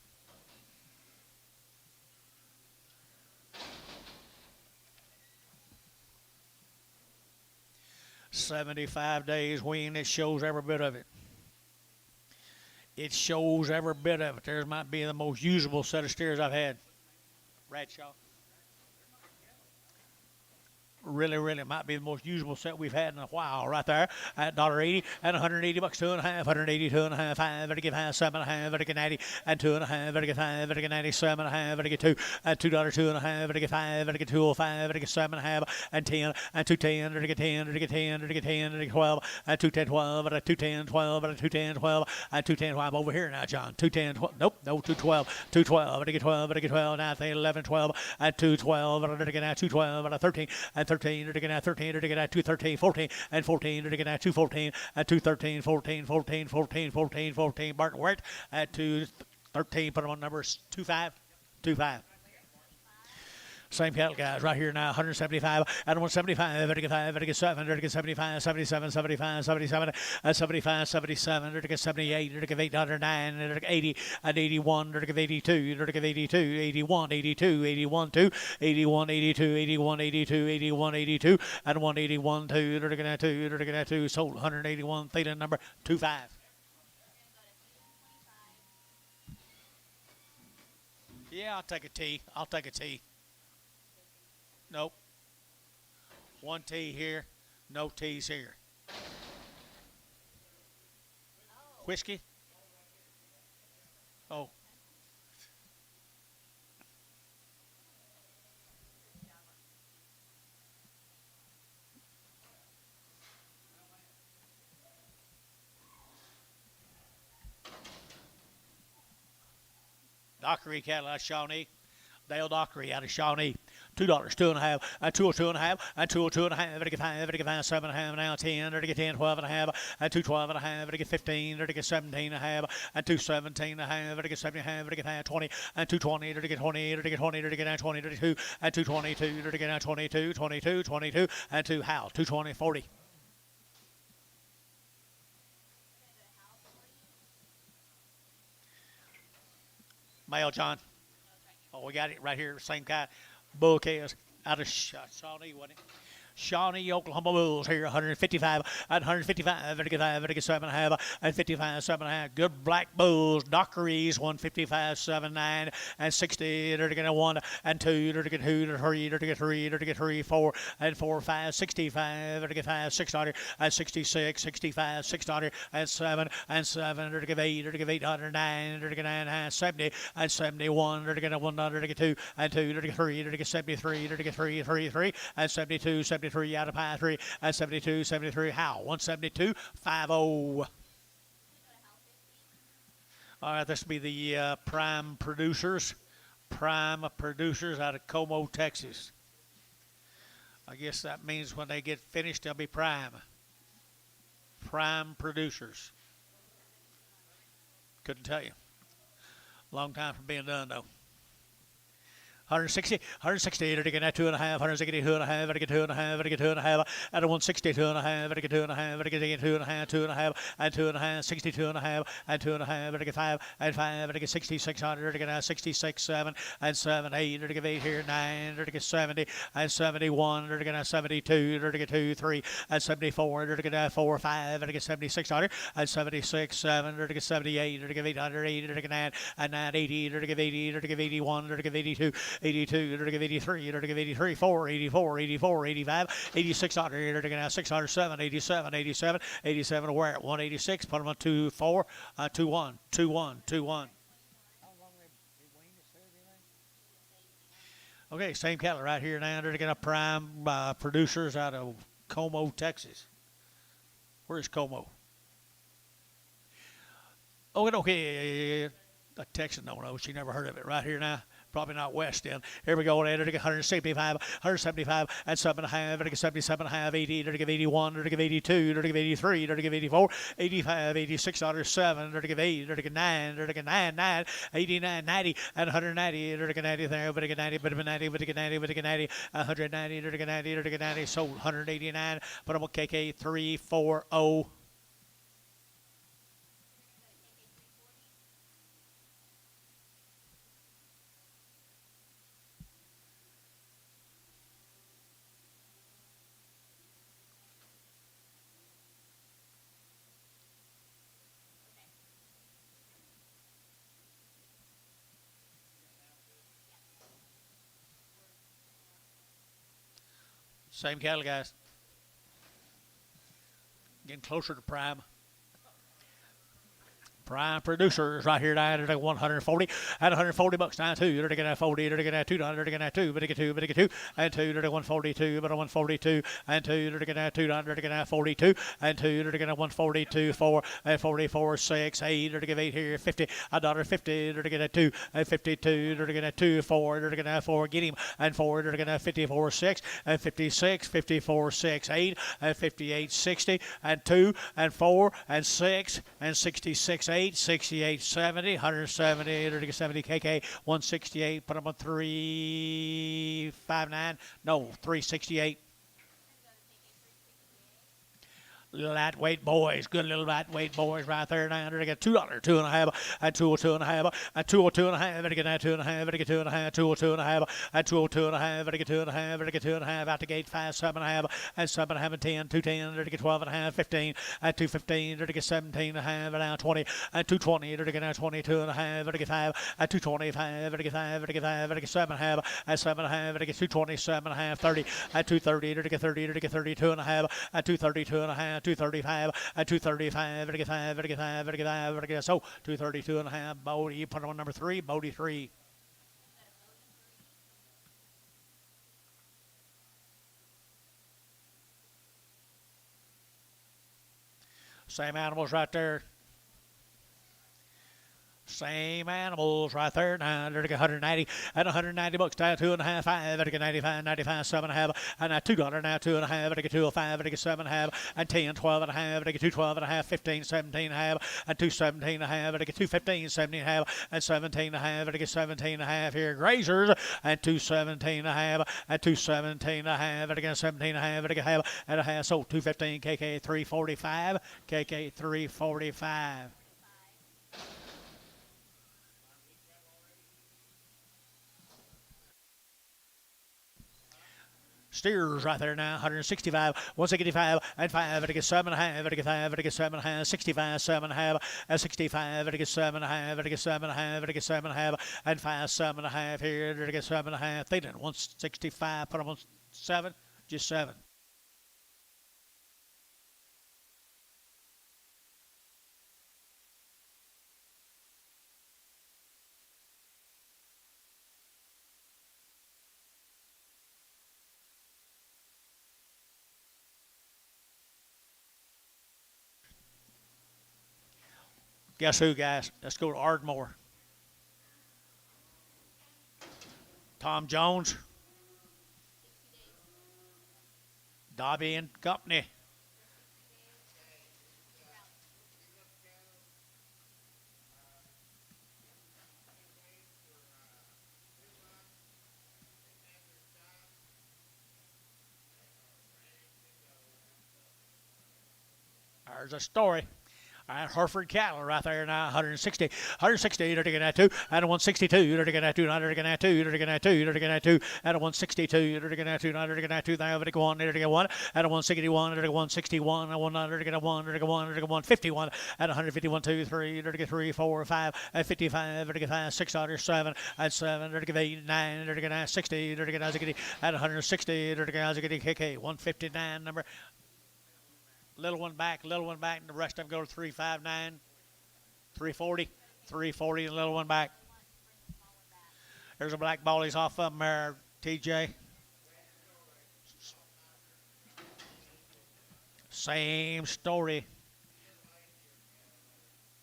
S1: 75 days wean. It shows every bit of it. It shows every bit of it. There's might be the most usable set of steers I've had. Bradshaw. Really might be the most usable set we've had in a while right there at $1.80 and 180 bucks. 2.5, 180, 2.5, 5, to get 5, 7.5, to get 90, and 2.5, to get 5, to get 97.5, to get 2, and $2, 2.5, to get 5, to get 205, to get 7.5, and 10, and 210, to get 10, to get 10, to get 10, to get 12, and 210, 12, and 210, 12, and 210, 12, and 210, 12 over here now, John. 210, 12, nope, no, 212, 212, to get 12, to get 12, now 11, 12, and 212, to get 212, and 13, and 13, to get out 13, to get out 213, 14, and 14, to get out 214, and 213, 14, 14, 14, 14, 14. Barton Wert at 213. Put them on numbers 25, 25. Same cattle guys right here now. 175 and 175. To get 5, to get 7, to get 75, 77, 75, 77, 75, 77, to get 78, to get 809, to get 80, and 81, to get 82, to get 82, 81, 82, 81, 2, 81, 82, 81, 82, 81, 82, and 181, 2, to get 2, to get 2. Sold 181. Theta number 25. Yeah, I'll take a T. I'll take a T. Nope. One T here, no T's here. Whiskey? Oh. Dockery cattle out of Shawnee. Dale Dockery out of Shawnee. $2, 2.5, and 202.5, and 202.5, to get 5, to get 5, 7.5, now 10, to get 10, 12.5, and 212.5, to get 15, to get 17.5, and 217.5, to get 70.5, to get 20, and 220, to get 20, to get 20, to get 20, to 2, and 222, to get 22, 22, 22, and 2 how 220, 40. Male John. Oh, we got it right here, same guy. Bull calves out of Shawnee, wasn't it? Shawnee, Oklahoma Bulls here, 155 and 155, 7.5 and 55, 7.5. Good Black Bulls, Dockeries, 155, 7.9 and 60, 1 and 2, 2, 3, 3, 4 and 4, 5, 65, 5, 600 and 66, 65, 600 and 7 and 7, 8, 809, 9, 70 and 71, 1, 2 and 2, 3, 73, 3, 3, 3 and 72, 73 out of pie 3 and 72, 73. How? 172, 50. All right, this will be the prime producers. Prime producers out of Como, Texas. I guess that means when they get finished, they'll be prime. Prime producers. Couldn't tell you. Long time from being done, though. 160, 160, 2.5, 162 and a half, 2 and a half, 2 and a half, at a 162 and a half, 2 and a half, 2 and a half, 2 and a half, and 2 and a half, 62 and a half, and 2 and a half, 5 and 5, 6,600, 66, 7 and 7, 8, 8 here, 9, 70 and 71, 72, 2, 3 and 74, 4, 5, 7600 and 76, 7, 78, 800, 8, 9 and 9, 80, 80, 81, 82. 82, 83, 83, 4, 84, 84, 85, 8600, 607, 87, 87, 87, we're at 186, put them on 2, 4, 2, 1, 2, 1, 2, 1. Okay, same cattle right here now. They're going to prime producers out of Como, Texas. Where's Como? Oh, okay. A Texan don't know. She never heard of it. Right here now. Probably not West then. Here we go. 175, 175, and 7.5, 77 half, 80, 81, 82, 83, 84, 85, 86, 7, 8, 9, 9, 89, 90, and 190, 90 there, 90, 90, 90, 190, 90, sold 189, put them on KK 340. Same cattle, guys. Getting closer to prime. Prime producers right here down at 140 at 140 bucks down two. They're going to 40, they're going to 2, they're going to 2, but they get 2, but they get 2, and 2, they're 142, but 142, and 2, they're going to 2, they're going to 42, and 2, they're going to 142, 4, and 44, 6, 8, they're going to 8 here, 50, $1.50, they're going to 2, and 52, they're going to 2, 4, they're going to 4, get him, and 4, they're going to 54, 6, and 56, 54, 6, 8, and 58, 60, and 2, and 4, and 6, and 66, 8, 68, 70, 170, 70 KK, 168, put them on 359, no, 368. Lightweight boys, good little lightweight boys right there now. They get $2, 2 and a half, and 202 and a half, and 202 and a half, and they get 2 and a half, and they get 2 and a half, 202 and a half, and 202 and a half, and they get 2 and a half, and they get 2 and a half, out the gate 5, 7 and a half, and 7 and a half, and 10, 210, they get 12 and a half, 15, and 215, they get 17 and a half, and now 20, and 220, they get now 22 and a half, and they get 5, and 225, and they get 5, and they get 5, and they get 7 and a half, and 7 and a half, and they get 227 and a half, 30, and 230, they get 30, they get 32 and a half, and 232 and a half, 235, and 235, and 5, and 5, and 5, and so 232 and a half, Bodie, you put them on number 3, Bodie 3. Same animals right there. Same animals right there. Now they're 190 and 190 bucks down 2 and a half, 5, and 95, 95, 7 and a half, and now $2 now 2 and a half, and 205, and 7 and a half, and 10, 12 and a half, and 212 and a half, 15, 17 and a half, and 217 and a half, and 215, 17 and a half, and 17 and a half, and 17 and a half here grazers, and 217 and a half, and 217 and a half, and 17 and a half, and a half, and a half, so 215 KK 345, KK 345. Steers right there now, 165, 165, and 5, and it gets 7.5, and it gets 5, and it gets 7.5, 65, 7.5, and 65, and it gets 7.5, and it gets 7.5, and it gets 7.5, and 5, 7.5 here, and it gets 7.5, thinking 165, put them on 7, just 7. Guess who, guys? Let's go to Ardmore. Tom Jones, Dobby and Company. There's a story. All right, Hereford cattle right there now, 160, 160, you're taking that 2, and a 162, you're taking that 2, you're taking that 2, you're taking that 2, you're taking that 2, and a 162, you're taking that 2, you're taking that 2, now take 1, you're taking 1, and a 161, you're taking 161, and 1, you're taking 1, you're taking 1, you're taking 151, and 151, 2, 3, you're taking 3, 4, 5, and 55, you're taking 5, 6, 7, and 7, you're taking 8, 9, you're taking 60, you're taking and 160, you're taking KK, 159 number. Little one back, and the rest of them go to 359, 340, 340, and the little one back. There's a black ball. He's off of them there, TJ. Same story.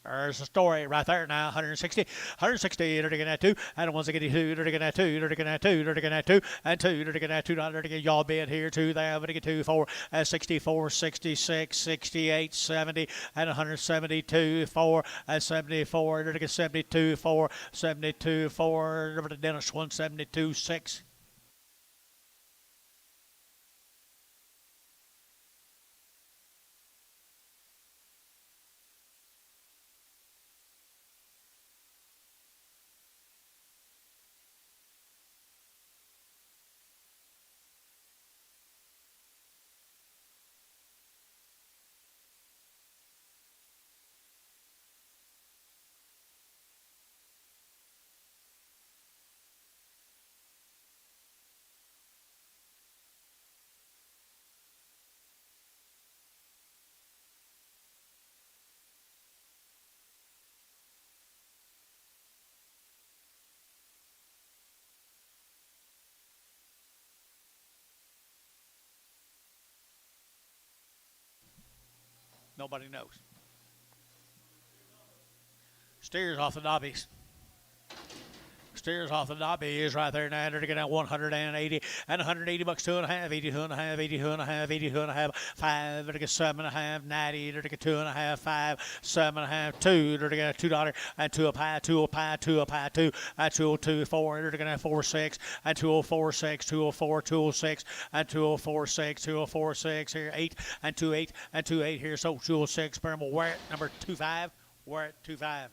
S1: There's a story right there now, 160, 160, you're taking that 2, and a 162, you're taking that 2, you're taking that 2, you're taking that 2, and 2, you're taking that 2, you're taking y'all bid here, 2 there, but get 2, 4, 64, 66, 68, 70, and 172, 4, and 74, you're taking 72, 4, 72, 4, over to Dennis, 172, 6. Nobody knows. Steers off the Dobbies. Steers off the Dobby is right there now. They're getting at 180 and 180 bucks, 2.5, 82.5, 82.5, 82.5, 5. They're getting 7.5, 90. They're getting 2.5, 5, 7.5, 2. They're getting $2 and 2 a pie, 2 a pie, 2 a pie, 2 and 202, 4. They're getting 4.6 and 204.6, 204, 206 and 204.6, 204.6 here, 8 and 28 and 28 here. So 206. We're at number 25. We're at 25.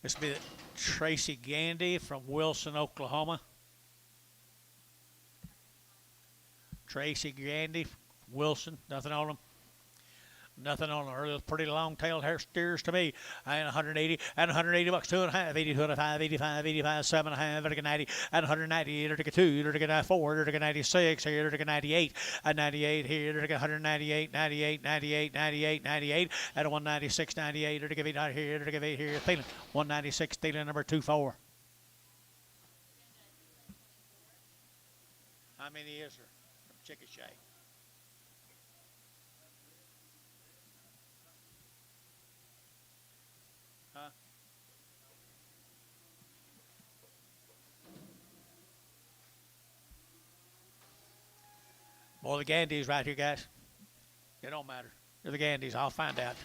S1: This will be Tracy Gandy from Wilson, Oklahoma. Tracy Gandy, Wilson, nothing on them. Nothing on them. Pretty long-tailed hair steers to me. And 180 and 180 bucks, 2.5, 80, 205, 85, 85, 7.5, 90, and 190, 2, 4, 96, here, 98, and 98 here, 198, 98, 98, 98, 98, and 196, 98, here, here, Thielen, 196, Thielen, number 24. How many is there from Chickasha? Huh? Well, the Gandys right here, guys. It don't matter. They're the Gandys. I'll find out.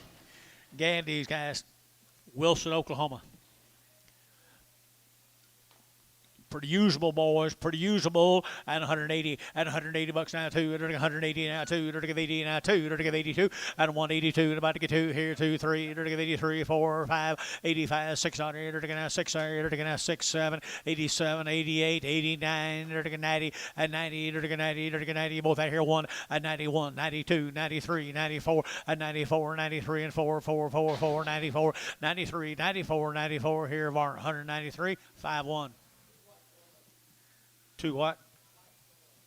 S1: Gandys, guys. Wilson, Oklahoma. Pretty usable, boys. Pretty usable. And 180 and 180 bucks now too. 180 now too. 80 now too. 82 and 182 and about to get 2 here 2 3. 83 4 5 85 600. Now 600. Now 6 7 87 88 89 90 and 90 90 both out here 1 and 91 92 93 94 and 94 93 and 4 4 4 4 94 93 94 94 here 193 5 1. 2 what?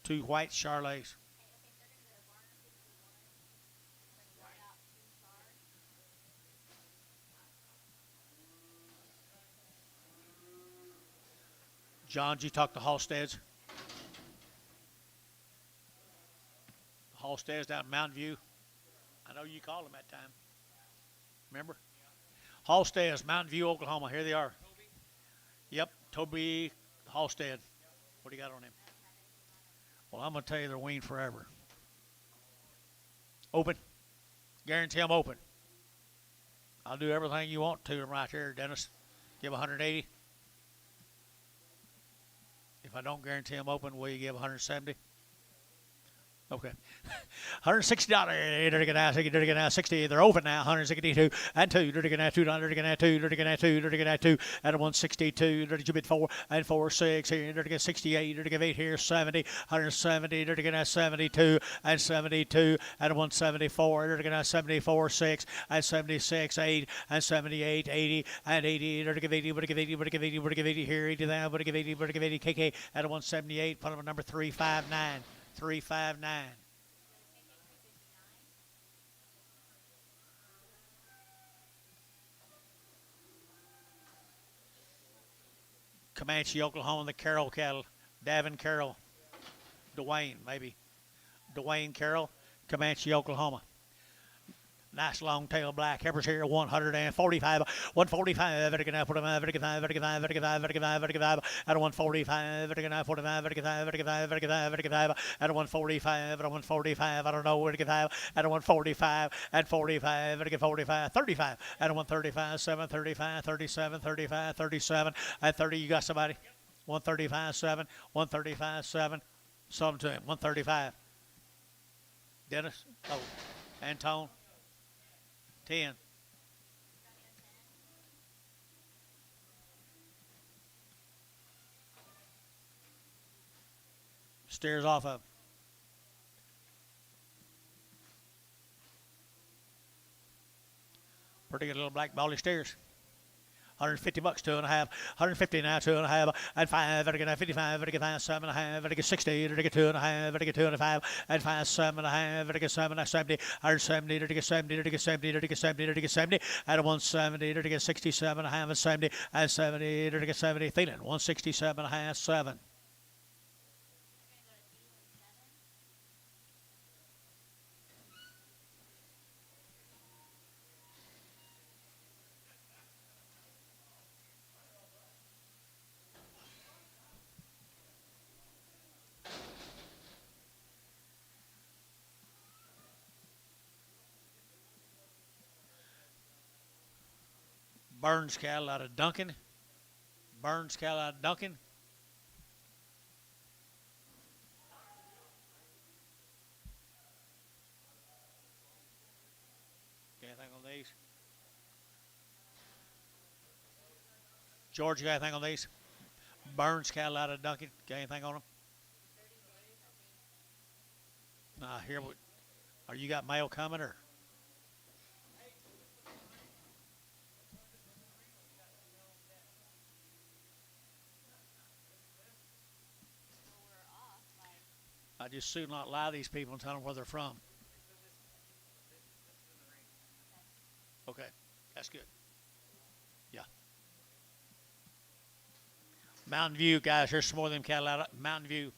S1: 2 white Charolais. John, did you talk to Halsteads? Halsteads down in Mountain View. I know you called them that time. Remember? Halsteads, Mountain View, Oklahoma. Here they are. Toby? Yep, Toby Halstead. What do you got on him? Well, I'm going to tell you they're weaned forever. Open. Guarantee I'm open. I'll do everything you want to them right here, Dennis. Give 180. If I don't guarantee I'm open, will you give 170? Okay. $160. 60. They're open now. 162 and 2. Dirty now 2. Dirty now 2. Dirty now 2. Dirty now 2. And 162. Dirty bid 4 and 4 6 here. Dirty 68. Dirty 8 here. 70. 170. Dirty now 72 and 72 and 174. Dirty now 74 6 and 76 8 and 78 80 and 80. Dirty 80. Dirty 80. Dirty 80. Dirty 80 here. 80 now. Dirty 80. Dirty 80 KK at 178. Put them number 359. 359. Comanche, Oklahoma, the Carroll cattle. Davin Carroll. Dwayne, maybe. Dwayne Carroll, Comanche, Oklahoma. Nice long tail black heifers here, 145, 145, vertical 45, vertical 5, vertical 5, vertical 5, vertical 5, vertical 5, at 145, vertical 45, vertical 5, vertical 5, vertical 5, vertical 5, at 145, at 145, I don't know, vertical 5, at 145, at 45, vertical 45, 35, at 135, 735, 37, 35, 37, at 30, you got somebody? 135, 7, 135, 7, something to him, 135. Dennis? Oh, Antone? 10. Stairs off of. Pretty good little black bally stairs. 150 bucks, 2.5. 150 now, 2.5. And 5, vertical 55, vertical 5, 7.5, vertical 60, vertical 2.5, vertical 2.5, and 5, 7.5, vertical 7, 70, 170, vertical 70, vertical 70, vertical 70, vertical 70, and 170, vertical 67.5, and 70, and 70, vertical 70, feeling 167.5, 7. Burns cattle out of Duncan. Burns cattle out of Duncan. Anything on these? George, you got anything on these? Burns cattle out of Duncan. Got anything on them? Here, are you got mail coming or? I just soon not lie to these people and tell them where they're from. Okay, that's good. Yeah. Mountain View, guys. Here's some more of them cattle out of Mountain View.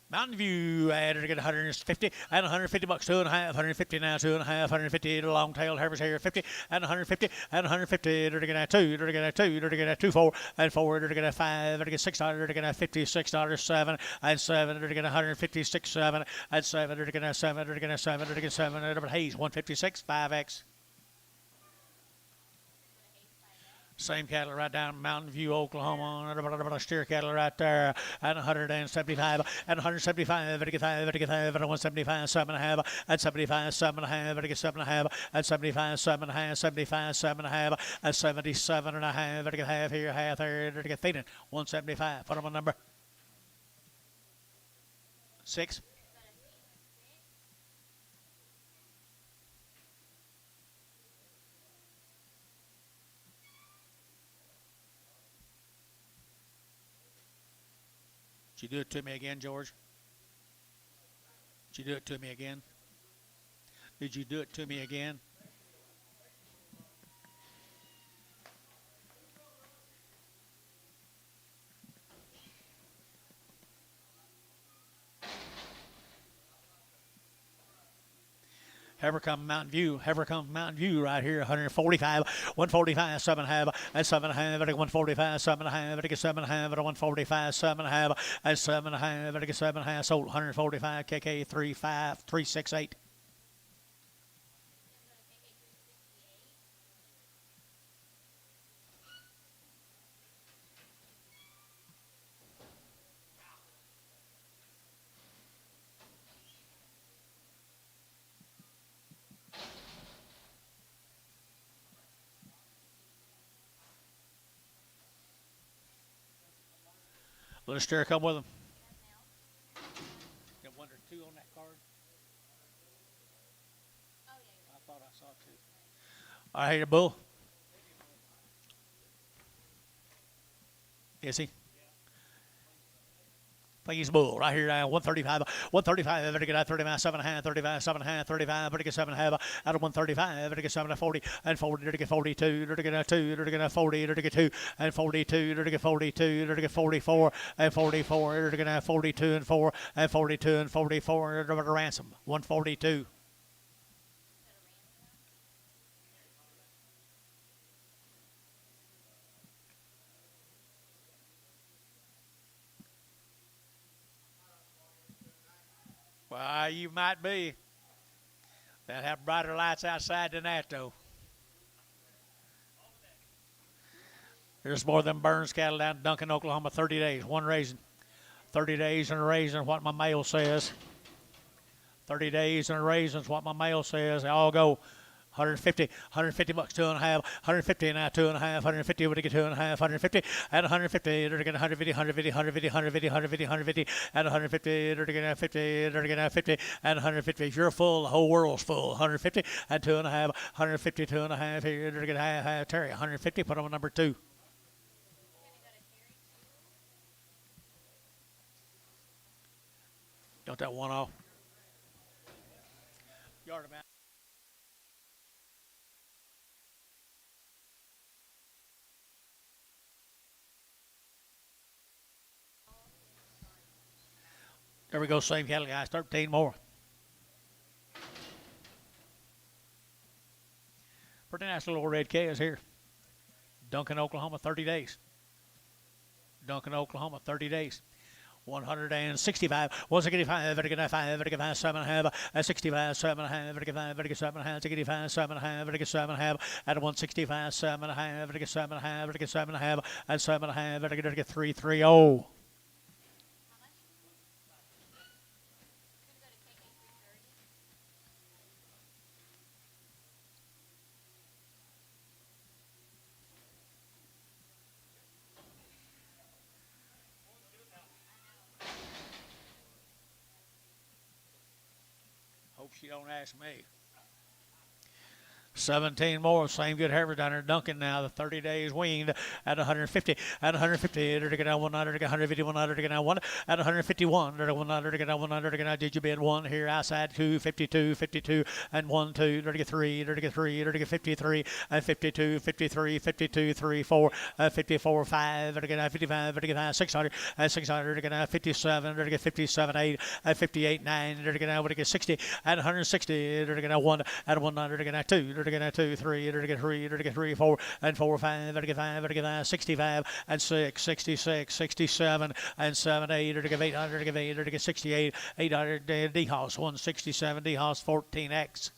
S1: Mountain View added get 150 and 150 bucks, 2.5, 150 now, 2.5, 150 long tail heifers here, 50 and 150 and 150. They're gonna 2, they're gonna 2, they're gonna 2 4 and 4, they're gonna 5, they're gonna $6, they're gonna $56, 7 and 7, they're gonna 156, 7 and 7, they're gonna 7, they're gonna 7, they're gonna 7. Hayes 156, 5x. Same cattle right down Mountain View, Oklahoma. Steer cattle right there at 175, at 175, at 175, 7.5, at 75, 7.5, at 7.5, at 75, 7.5, 75, 7.5, at 77.5, at half here, half there, at feeding 175. Put them on number 6. Did you do it to me again, George? Did you do it to me again? Did you do it to me again? Ever come Mountain View, right here, 145, 145, 7.5, and 7.5, at 145, 7.5, at 7.5, at 145, 7.5, and 7.5, at 7.5, sold 145, KK 35, 368. Let us steer come with them. Got 1 or 2 on that card. I thought I saw 2. All right, here, Bull. Is he? I think he's Bull right here. 135, 135. Better get out 35, 7.5, 35, 7.5, 35. Better get 7.5 out of 135. Better get 7 to 40 and 40. Better get 42. Better get 2. Better get 40. Better get 2 and 42. Better get 42. Better get 44 and 44. Better get 42 and 4 and 42 and 44. Better ransom 142. Well, you might be. They'll have brighter lights outside than that, though. There's more than Burns cattle down in Duncan, Oklahoma. 30 days, one raising. 30 days and a raising, what my mail says. 30 days and a raising is what my mail says. They all go 150 bucks, 2.5, 150 now, 2.5, 150 would get 2.5, 150 and 150, they're getting 150, 150, 150, 150, 150, 150, and 150, they're getting 50, they're getting 50, and 150. If you're full, the whole world's full. 150 and 2.5, 150, 2.5 here, they're getting half, Terry, 150, put on number 2. Got that one off. Yard amount. There we go, same cattle guys, 13 more. Pretty nice little red K is here. Duncan, Oklahoma, 30 days. Duncan, Oklahoma, 30 days. 165, 165, 5, 7.5, 65, 7.5, 7.5, 65, 7.5, 7.5, at 165, 7.5, 7.5, 7.5, and 7.5, 330. Hope she don't ask me. 17 more, same good heifers down there. Duncan now, the 30 days weaned at 150, at 150, they're going to 100, 150, 100, they're going 1, at 151, they're 100, they're going 100, they're going did you bid 1 here outside 2, 52, 52, and 1, 2, they're going 3, they're going 3, they're going 53, and 52, 53, 52, 3, 4, 54, 5, they're going 55, they're going 600, and 600, they're going 57, they're going 57, 8, and 58, 9, they're going to 60, at 160, they're going 1, at 100, they're going 2, they're going 2, 3, they're going 3, they're going 3, 4, and 4, 5, they're going 5, they're going 65, and 6, 66, 67, and 7, 8, they're going 800, they're going 8, they're going 68, 800, D-House, 167, D-House, 14X.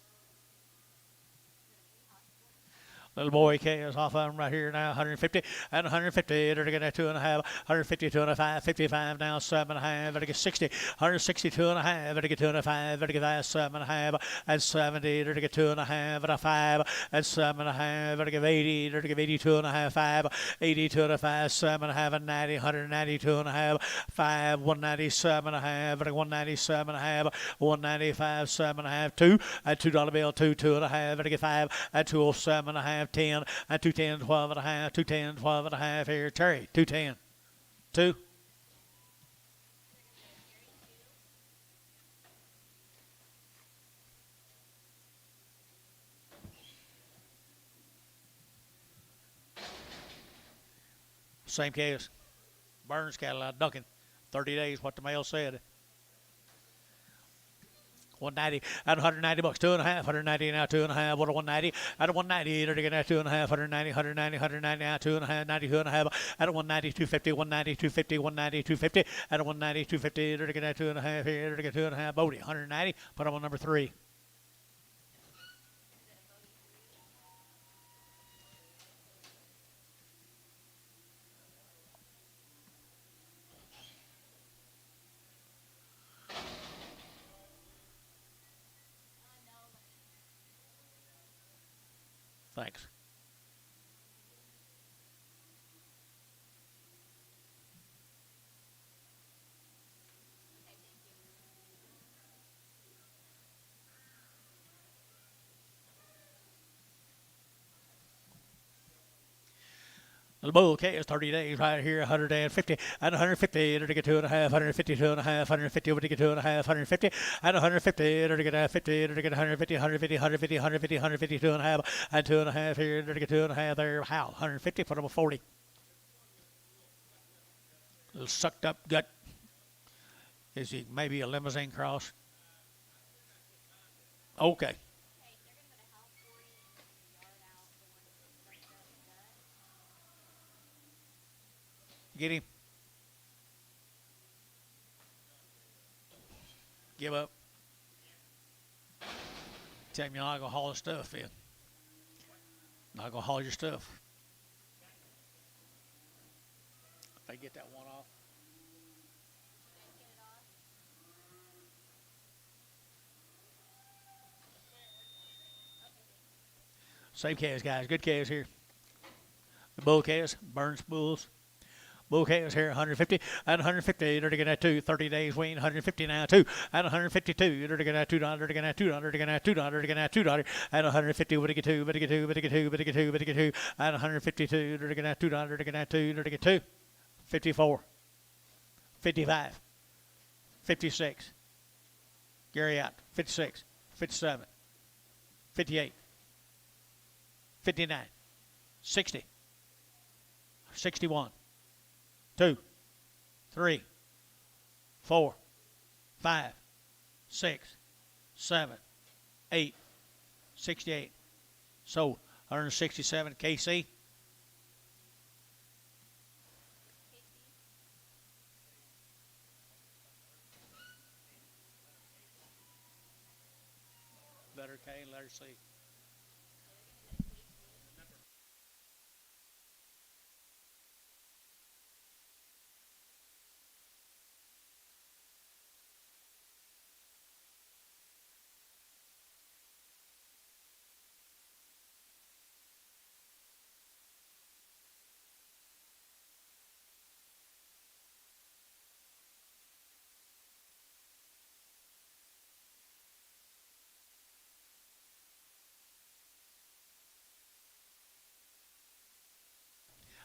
S1: Little boy K is off of him right here now. 150 and 150. They're going to 2.5. 150, 2.5. 55 now. 7.5. They're get 60. 162 and a half. They're get 2.5. They're get 7.5 and 70. They're get 2.5 and a 5 and 7.5. They're get 80. They're get 82 and a half. 5. 82 and a 5. 7.5 and 90. 192 and a half. 5. 197 and a half. 197 and a half. 195. 7.5. 2 and $2 bill. 2 and a half. They're get 5 and 207 and a half. 10 and 210, 12 and a half, 210, 12 and a half here. Terry, 210. 2. Same case. Burns cattle out Duncan. 30 days, what the mail said. 190 at 190 bucks, 2.5, 190 now, 2.5, what a 190 at a 190, they're getting at 2.5, 190, 190, 190 now, 2.5, 92.5 at a 190, 250, 190, 250, 190, 250 at a 190, 250, they're getting at 2.5 here, they're getting 2.5, Bodie, 190, put them on number 3. Thanks. The bull K is 30 days right here, 150 and 150, to get 2.5, 150, 2.5, 150, over to get 2.5, 150 and 150, to get 50, to get 150, 150, 150, 150, 150, 2.5 and 2.5 here, to get 2.5 there. How? 150, put him a 40. Little sucked up gut. Is he maybe a limousine cross? Okay. Get him. Give up. Tell him you're not going to haul the stuff in. Not going to haul your stuff. If they get that one off. Same calves, guys. Good calves here. The bull calves, Burns bulls. Bull calves here, 150 and 150. They're getting at 2. 30 days wean, 150 now, 2 and 152. They're getting at $2. They're getting at $2. They're getting at $2. They're getting at $2 and 150. But to get 2, but to get 2, but to get 2, but to get 2, but to get 2 and 152. They're getting at $2. They're getting at 2. They're getting 2. 54, 55, 56. Gary out. 56, 57, 58, 59, 60, 61. 2, 3, 4, 5, 6, 7, 8, 68. Sold. 167 KC. Letter K, letter C.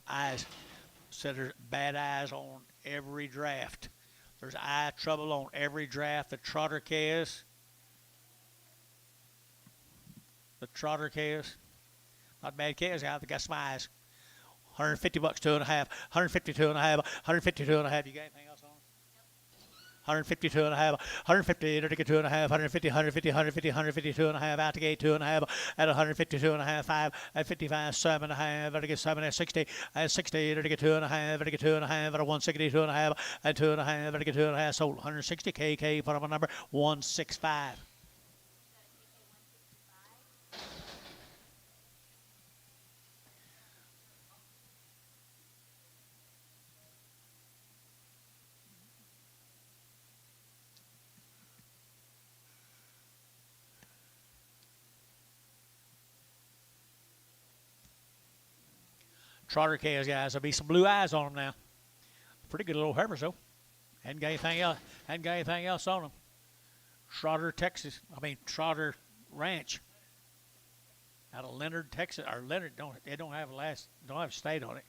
S1: Eyes. Said there's bad eyes on every draft. There's eye trouble on every draft. The trotter calves. The trotter calves. Not bad calves out. They got some eyes. 150 bucks, 2.5. 152 and a half. 152 and a half. You got anything else on? 152 and a half, 150, to get 2.5, 150, 150, 150, 152 and a half, out to gate 2.5, at 152 and a half, 5, at 55, 7.5, to get 7 at 60, at 60, to get 2.5, to get 2.5, at 162 and a half, at 2.5, to get 2.5, sold 160 KK, put up a number 165. Trotter calves, guys. There'll be some blue eyes on them now. Pretty good little heifers, though. Hadn't got anything else. Hadn't got anything else on them. Trotter, Texas. Trotter Ranch. Out of Leonard, Texas. Or Leonard, don't have a state on it.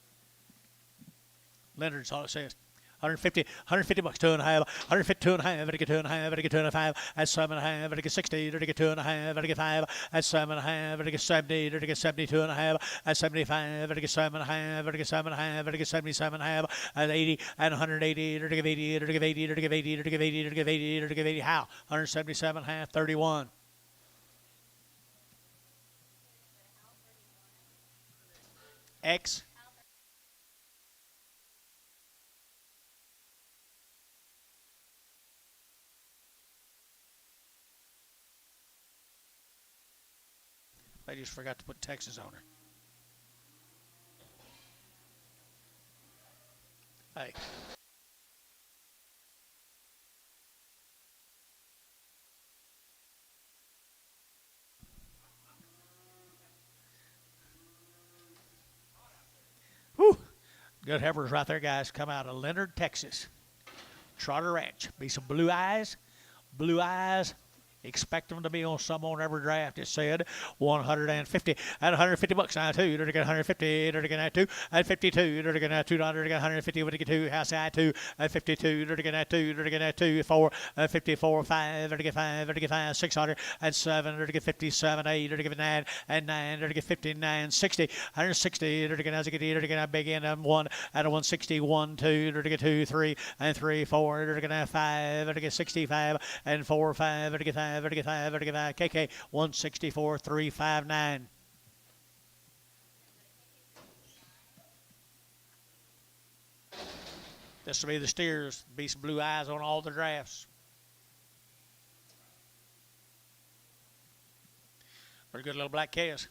S1: Leonard's all it says. 150 bucks, 2.5, 152 and a half, better get 2.5, better get 2.5, at 7.5, better get 60, better get 2.5, better get 5, at 7.5, better get 70, better get 72 and a half, at 75, better get 7.5, better get 7.5, better get 77.5, at 80, and 180, better get 80, better get 80, better get 80, better get 80, better get 80, better get 80, how? 177.5, 31. X. They just forgot to put Texas on her. Hey. Whew. Good heifers right there, guys. Come out of Leonard, Texas. Trotter Ranch. Be some blue eyes. Blue eyes. Expect them to be on some on every draft. It said 150 at 150 bucks now too. They're gonna 150. They're gonna 2 at 52. They're gonna $2. They're gonna 150. They're gonna 2. House at 2 at 52. They're gonna 2. They're gonna 2 4 at 54 5. They're gonna 5. They're gonna 5 600 at 7. They're gonna 57 8. They're gonna 9 and 9. They're gonna 59 60 160. They're gonna big end 1 at a 161 2. They're gonna 2 3 and 3 4. They're gonna 5. They're gonna 65 and 4 5. They're gonna 5. KK 164 359. This will be the steers. Be some blue eyes on all the drafts. Pretty good little black calves.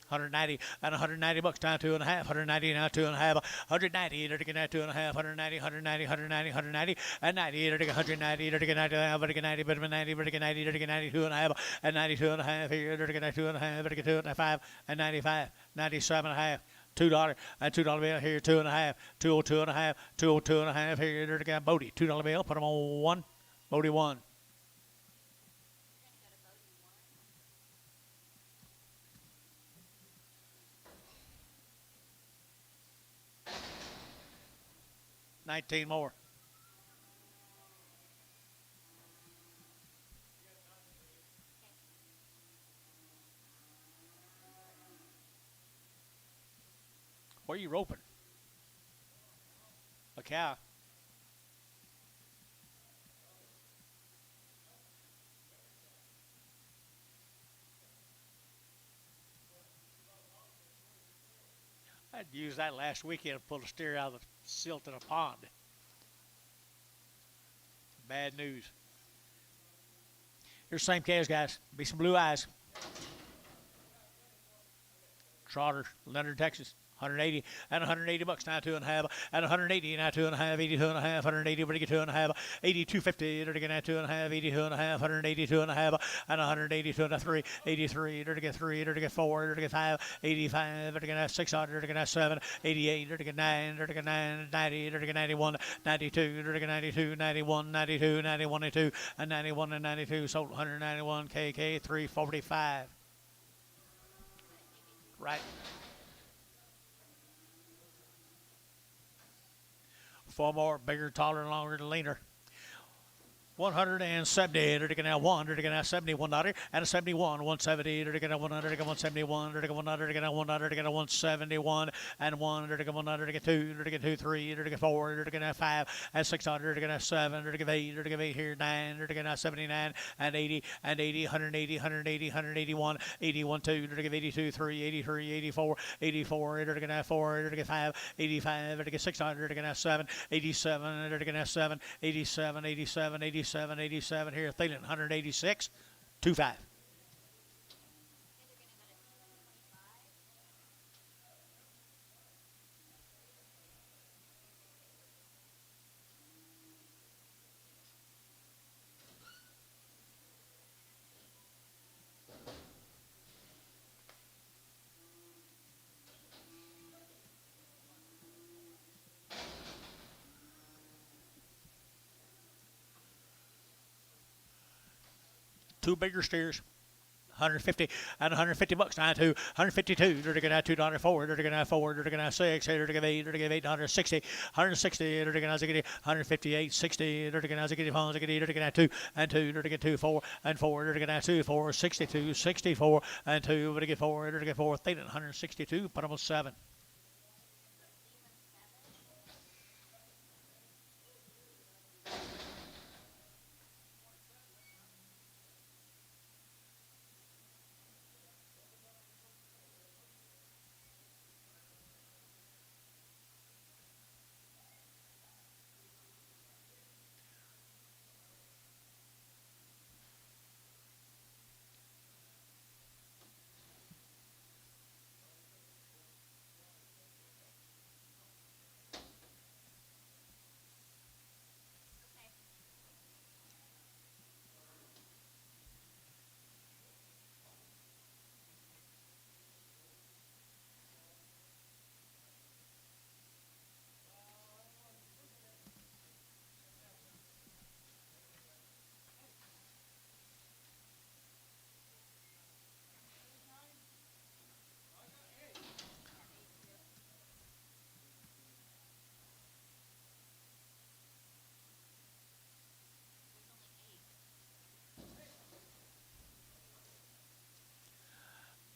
S1: 190 and 190 bucks down 2.5. 190 now 2.5. 190. They're gonna 2.5. 190. 190. 190. 190 and 90. They're gonna 190. They're gonna 90. They're gonna 90. But 90. They're gonna 90. They're gonna 92.5 and 92.5 here. They're gonna 2.5. They're gonna 2.5 and 95. 97.5. $2 and $2 bill here. 2.5. 202.5. 202.5 here. They're gonna Bodie. $2 bill. Put them on one. Bodie 1. $19 more. Where are you roping? A cow. I had used that last weekend to pull a steer out of the silt in a pond. Bad news. Here's the same calves, guys. Be some blue eyes. Trotter, Leonard, Texas. 180 and 180 bucks now 2.5 and 180 now 2.5 82.5 180 but get 2.5 82.50 they're gonna 2.5 82.5 182.5 and 182 and 3 83 they're gonna 3 they're gonna 4 they're gonna 5 85 they're gonna 600 they're gonna 7 88 they're gonna 9 they're gonna 9 90 they're gonna 91 92 they're gonna 92 91 92 91 92 and 91 and 92 sold 191 KK 345 right. 4 more, bigger, taller, longer, leaner. 170, they're going to have 1, they're going to have $71, and a 71, 170, they're going to have 100, they're going to 171, they're going to 100, they're going to 100, they're going to 171, and 1, they're going to 100, they're going to 2, they're going to 2, 3, they're going to 4, they're going to have 5, and 600, they're going to have 7, they're going to 8, they're going to 8 here, 9, they're going to have 79, and 80, and 80, 180, 180, 181, 81, 2, they're going to 82, 3, 83, 84, 84, they're going to have 4, they're going to get 5, 85, they're going to get 600, they're going to have 7, 87, they're going to have 7, 87, 87, 87, 87 here, Thielen, 186, 25. Two bigger steers. 150 and 150 bucks now to 152. They're going to have $2.04. They're going to have 4. They're going to have 6. They're going to have 8. They're going to have 8. 160. 160. They're going to have 158. 60. They're going to have 60 pounds. They're going to have 2 and 2. They're going to get 2 4 and 4. They're going to have 2 4 62 64 and 2. They're going to get 4. They're going to get 4. 162. Put them on 7.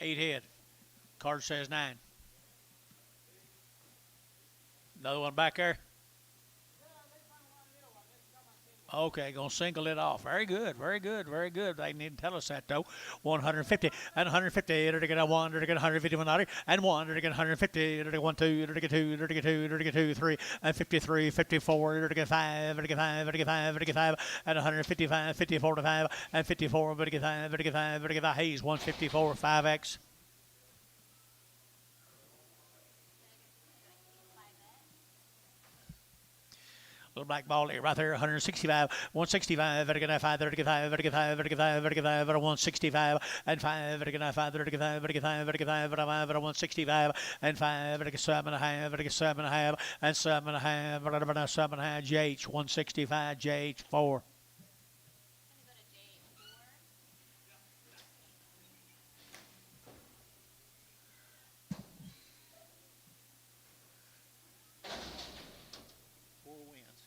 S1: 8 head. Card says 9. Another one back there. Okay, gonna single it off. Very good, very good, very good. They need to tell us that though. 150 and 150. They're gonna 1. They're gonna 151 and 1. They're gonna 150. They're gonna 1 2. They're gonna 2. They're gonna 2. They're gonna 2 3 and 53 54. They're gonna 5. They're gonna 5. They're gonna 5. They're gonna 5 and 155 54 to 5 and 54. They're gonna 5. They're gonna 5. They're gonna 5. Hayes 154 5x. Little black ball right there, 165, 165, vertical 5, vertical 5, vertical 5, vertical 5, vertical 5, 165, and 5, vertical 5, vertical 5, vertical 5, vertical 5, vertical 5, 165, and 5, vertical 7.5, vertical 7.5, and 7.5, vertical 7.5, JH, 165, JH, 4.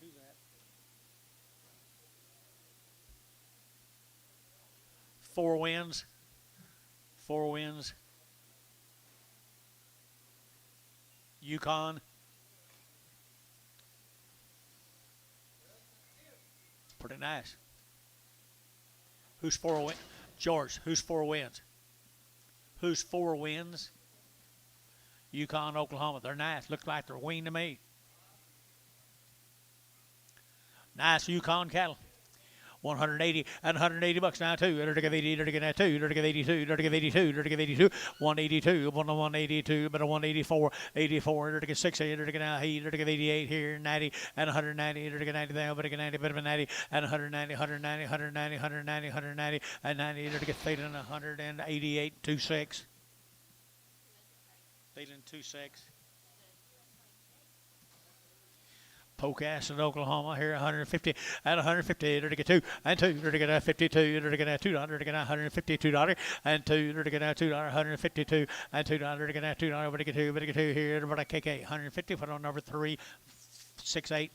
S1: Who's that? 4 wins. 4 wins. Yukon. Pretty nice. Who's 4 wins? George, who's 4 wins? Who's 4 wins? Yukon, Oklahoma. They're nice. Look like they're weaned to me. Nice Yukon cattle. 180 and 180 bucks now too. They're to give 80, they're to give 2, they're to give 82, they're to give 82, they're to give 82, 182, 182, but a 184, 84, they're to give 60, they're to give 8, they're to give 88 here, 90 and 190, they're to give 90 there, but a 90, bit of a 90 and 190, 190, 190, 190, 190, and 90, they're to get feeding 188, 26. Feeding 26. Pocasset, Oklahoma, here 150 and 150. They're to get 2 and 2. They're to get 52. They're to get $2. They're to get $152 and 2. They're to get $2. 152 and $2. They're to get $2. But to get 2. But to get 2 here. But a KK 150. Put on number 368.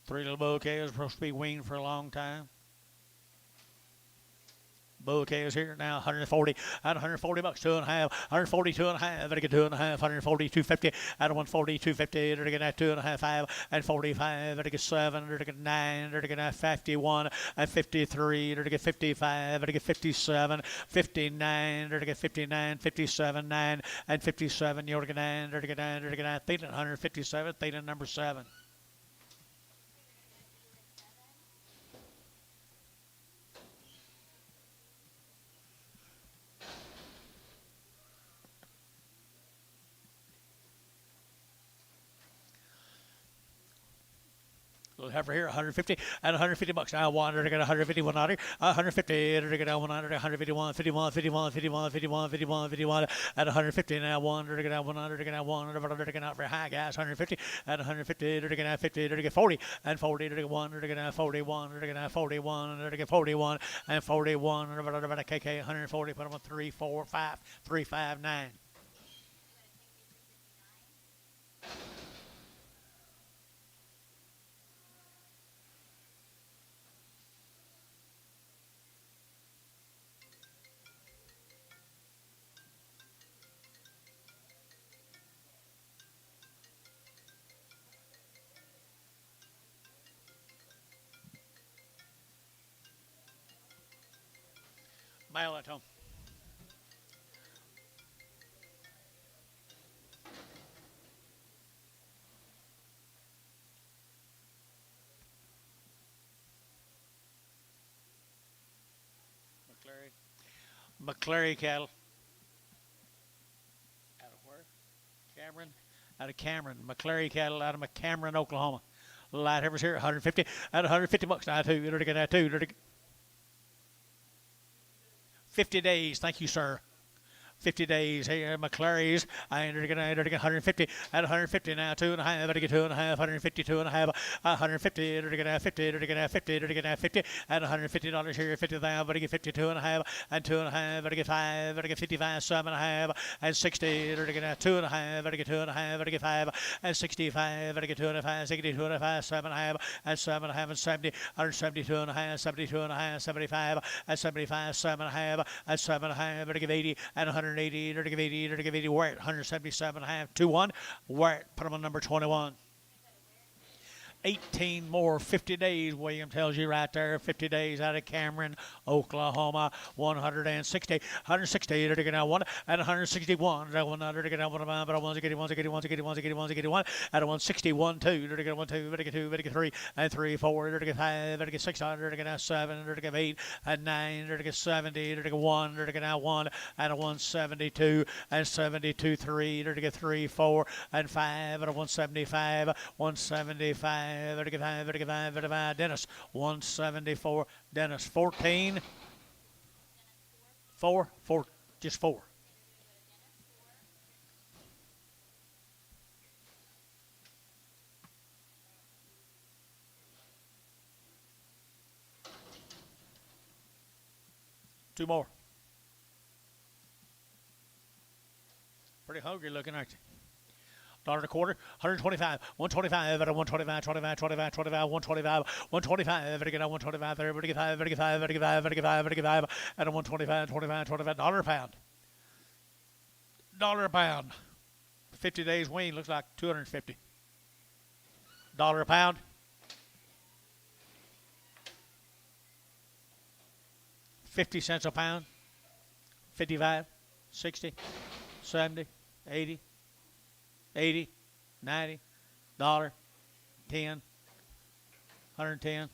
S1: Three little bull cows supposed to be weaned for a long time. Bull cows here now, 140 and 140 bucks, 2.5, 142 and a half, better get 2.5, 140, 250, out of 140, 250, they're getting 2.5, 5, and 45, they're get 7, they're get 9, they're getting 51, and 53, they're get 55, they're get 57, 59, they're get 59, 57, 9, and 57, you're get 9, they're get 9, they're get 9, theta 157, theta number 7. Heifer here, 150 and 150 bucks. Now one, they're going 151 out here, 150, they're going 100, 151, 51, 51, 51, 51, 51, 51, at 150. Now one, they're going 100, they're going 100, they're going out for high gas, 150 and 150, they're going 50, they're going 40 and 40, they're going 1, they're going 41, they're going 41, they're going 41 and 41, KK 140, put them on 3, 4, 5, 3, 5, 9. Mail it home. McClary cattle. Out of where? Cameron. Out of Cameron. McClary cattle out of Cameron, Oklahoma. Light heifers here, 150 at 150 bucks. Now two. You're going to get two. 50 days. Thank you, sir. 50 days here, McClary's. They're going to get 150 at 150 now, 2.5. Better get 2.5, 150, 2.5, 150. They're going to have 50. They're going to have 50. They're going to have 50 at $150 here, 50,000. Better get 52.5 and 2.5. Better get 5. Better get 55, 7.5 and 60. They're going to have 2.5. Better get 2.5. Better get 5 and 65. Better get 2.5, 60, 2.5, 7.5 and 7.5 and 70. 172.5, 72.5, 75 and 75, 7.5 and 7.5. Better give 80 and 180. They're to give 80. They're to give 80. We're at 177.5. 2-1. We're at, put them on number 21. 18 more, 50 days, William tells you right there, 50 days out of Cameron, Oklahoma, 160, 160, they're going to one, and 161, they're going to get one, but I want to get one, at 161, 2, they're going to 1, 2, they're going to 2, they're going 3, and 3, 4, they're going to 5, they're going to 6, they're going to 7, they're going to 8, and 9, they're going to 70, they're going to 1, they're going to 1, and 172, and 72, 3, they're going to 3, 4, and 5, and 175, 175, Dennis, 174, Dennis, 14, 4, just 4. Two more. Pretty hungry looking, aren't you? $1.25, 125, 125, at a 125, 25, 25, 25, 125, 125, everybody get 125, everybody get 5, everybody get 5, everybody get 5, everybody get 5, everybody get 5, at a 125, 25, 25, $1 pound. $1 pound. 50 days wean looks like 250. $1 pound. 50 cents a pound. 55, 60, 70, 80. 80, 90, $1, 10, 110.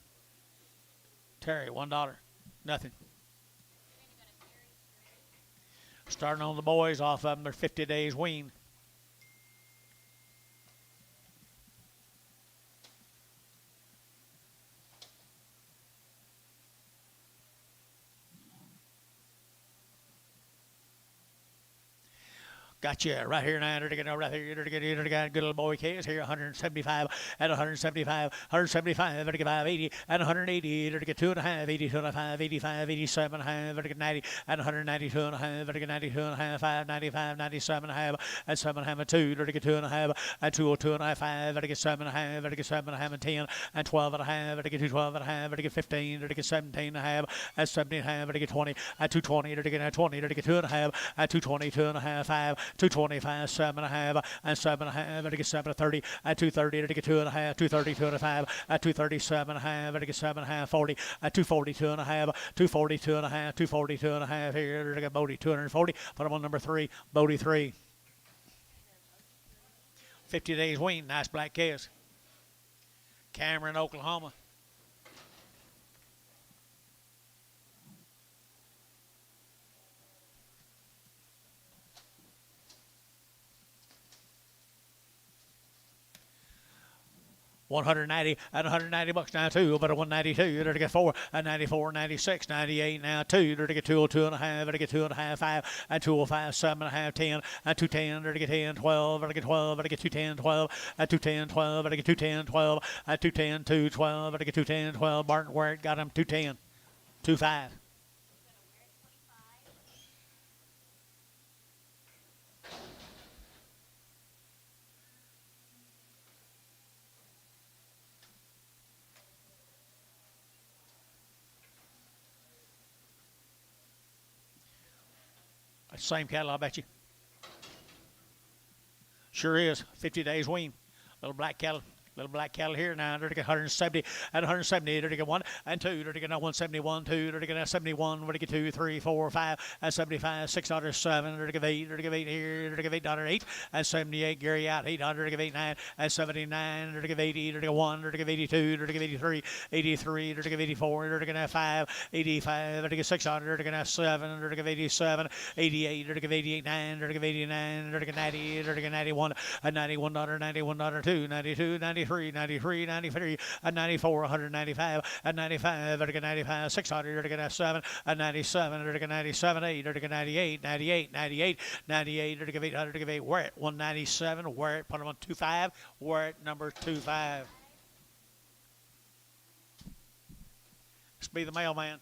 S1: Terry, $1, nothing. Starting on the boys, off of them, they're 50 days wean. Gotcha. Right here now. Right here. Good little boy case here. 175 at 175. 175. 80 at 180. 2.5. 80, 2.5. 85. 87. 90 at 192 and a half. 92 and a half. 5. 95. 97 and a half. At 7 and 2. 2 and a half. At 202 and a half. 5. 7 and a half. 7 and a half. And 10. And 12 and a half. 12 and a half. 15. 17 and a half. At 17 and a half. 20. At 220. 20. 2 and a half. At 220. 2 and a half. 5. 225, 7 and a half, and 7 and a half, and to get 7 to 30, at 230, to get 2 and a half, 230, 2 and a half, at 237 and a half, and to get 7 and a half, 40, at 242 and a half, 242 and a half, 242 and a half, here, to get Bodie, 240, put him on number 3, Bodie 3. 50 days wean, nice black calves. Cameron, Oklahoma. 190 and 190 bucks now two, but a 192, to get four, and 94, 96, 98 now two, to get 202 and a half, to get 2.5, 5, and 205, 7.5, 10, and 210, to get 10, 12, to get 12, to get 210, 12, and 210, 12, to get 210, 12, and 210, 212, to get 210, 12. Barton where it got him 210, 25. Same cattle, I bet you. Sure is. 50 days wean. Little black cattle. Little black cattle here now. They're to get 170 and 170. They're to get 1 and 2. They're to get 171, 2. They're to get 71. They're to get 2, 3, 4, 5 and 75, 600, 7. They're to get 8. They're to get 8 here. They're to get 808 and 78. Gary out 800. They're to get 89 and 79. They're to get 80. They're to get 1. They're to get 82. They're to get 83. 83. They're to get 84. They're to get 5. 85. They're to get 600. They're to get 7. They're to get 87. 88. They're to get 88. 9. They're to get 89. They're to get 90. They're to get 91 and 91. 91. 2. 92. 93. 93, 93, and 94, 195, and 95, to get 95, 600, to get 7, and 97, to get 97, 8, to get 98, 98, 98, 98, to get 800, to get 8, wear it, 197, wear it, put them on 25, wear it, number 25. This be the mailman.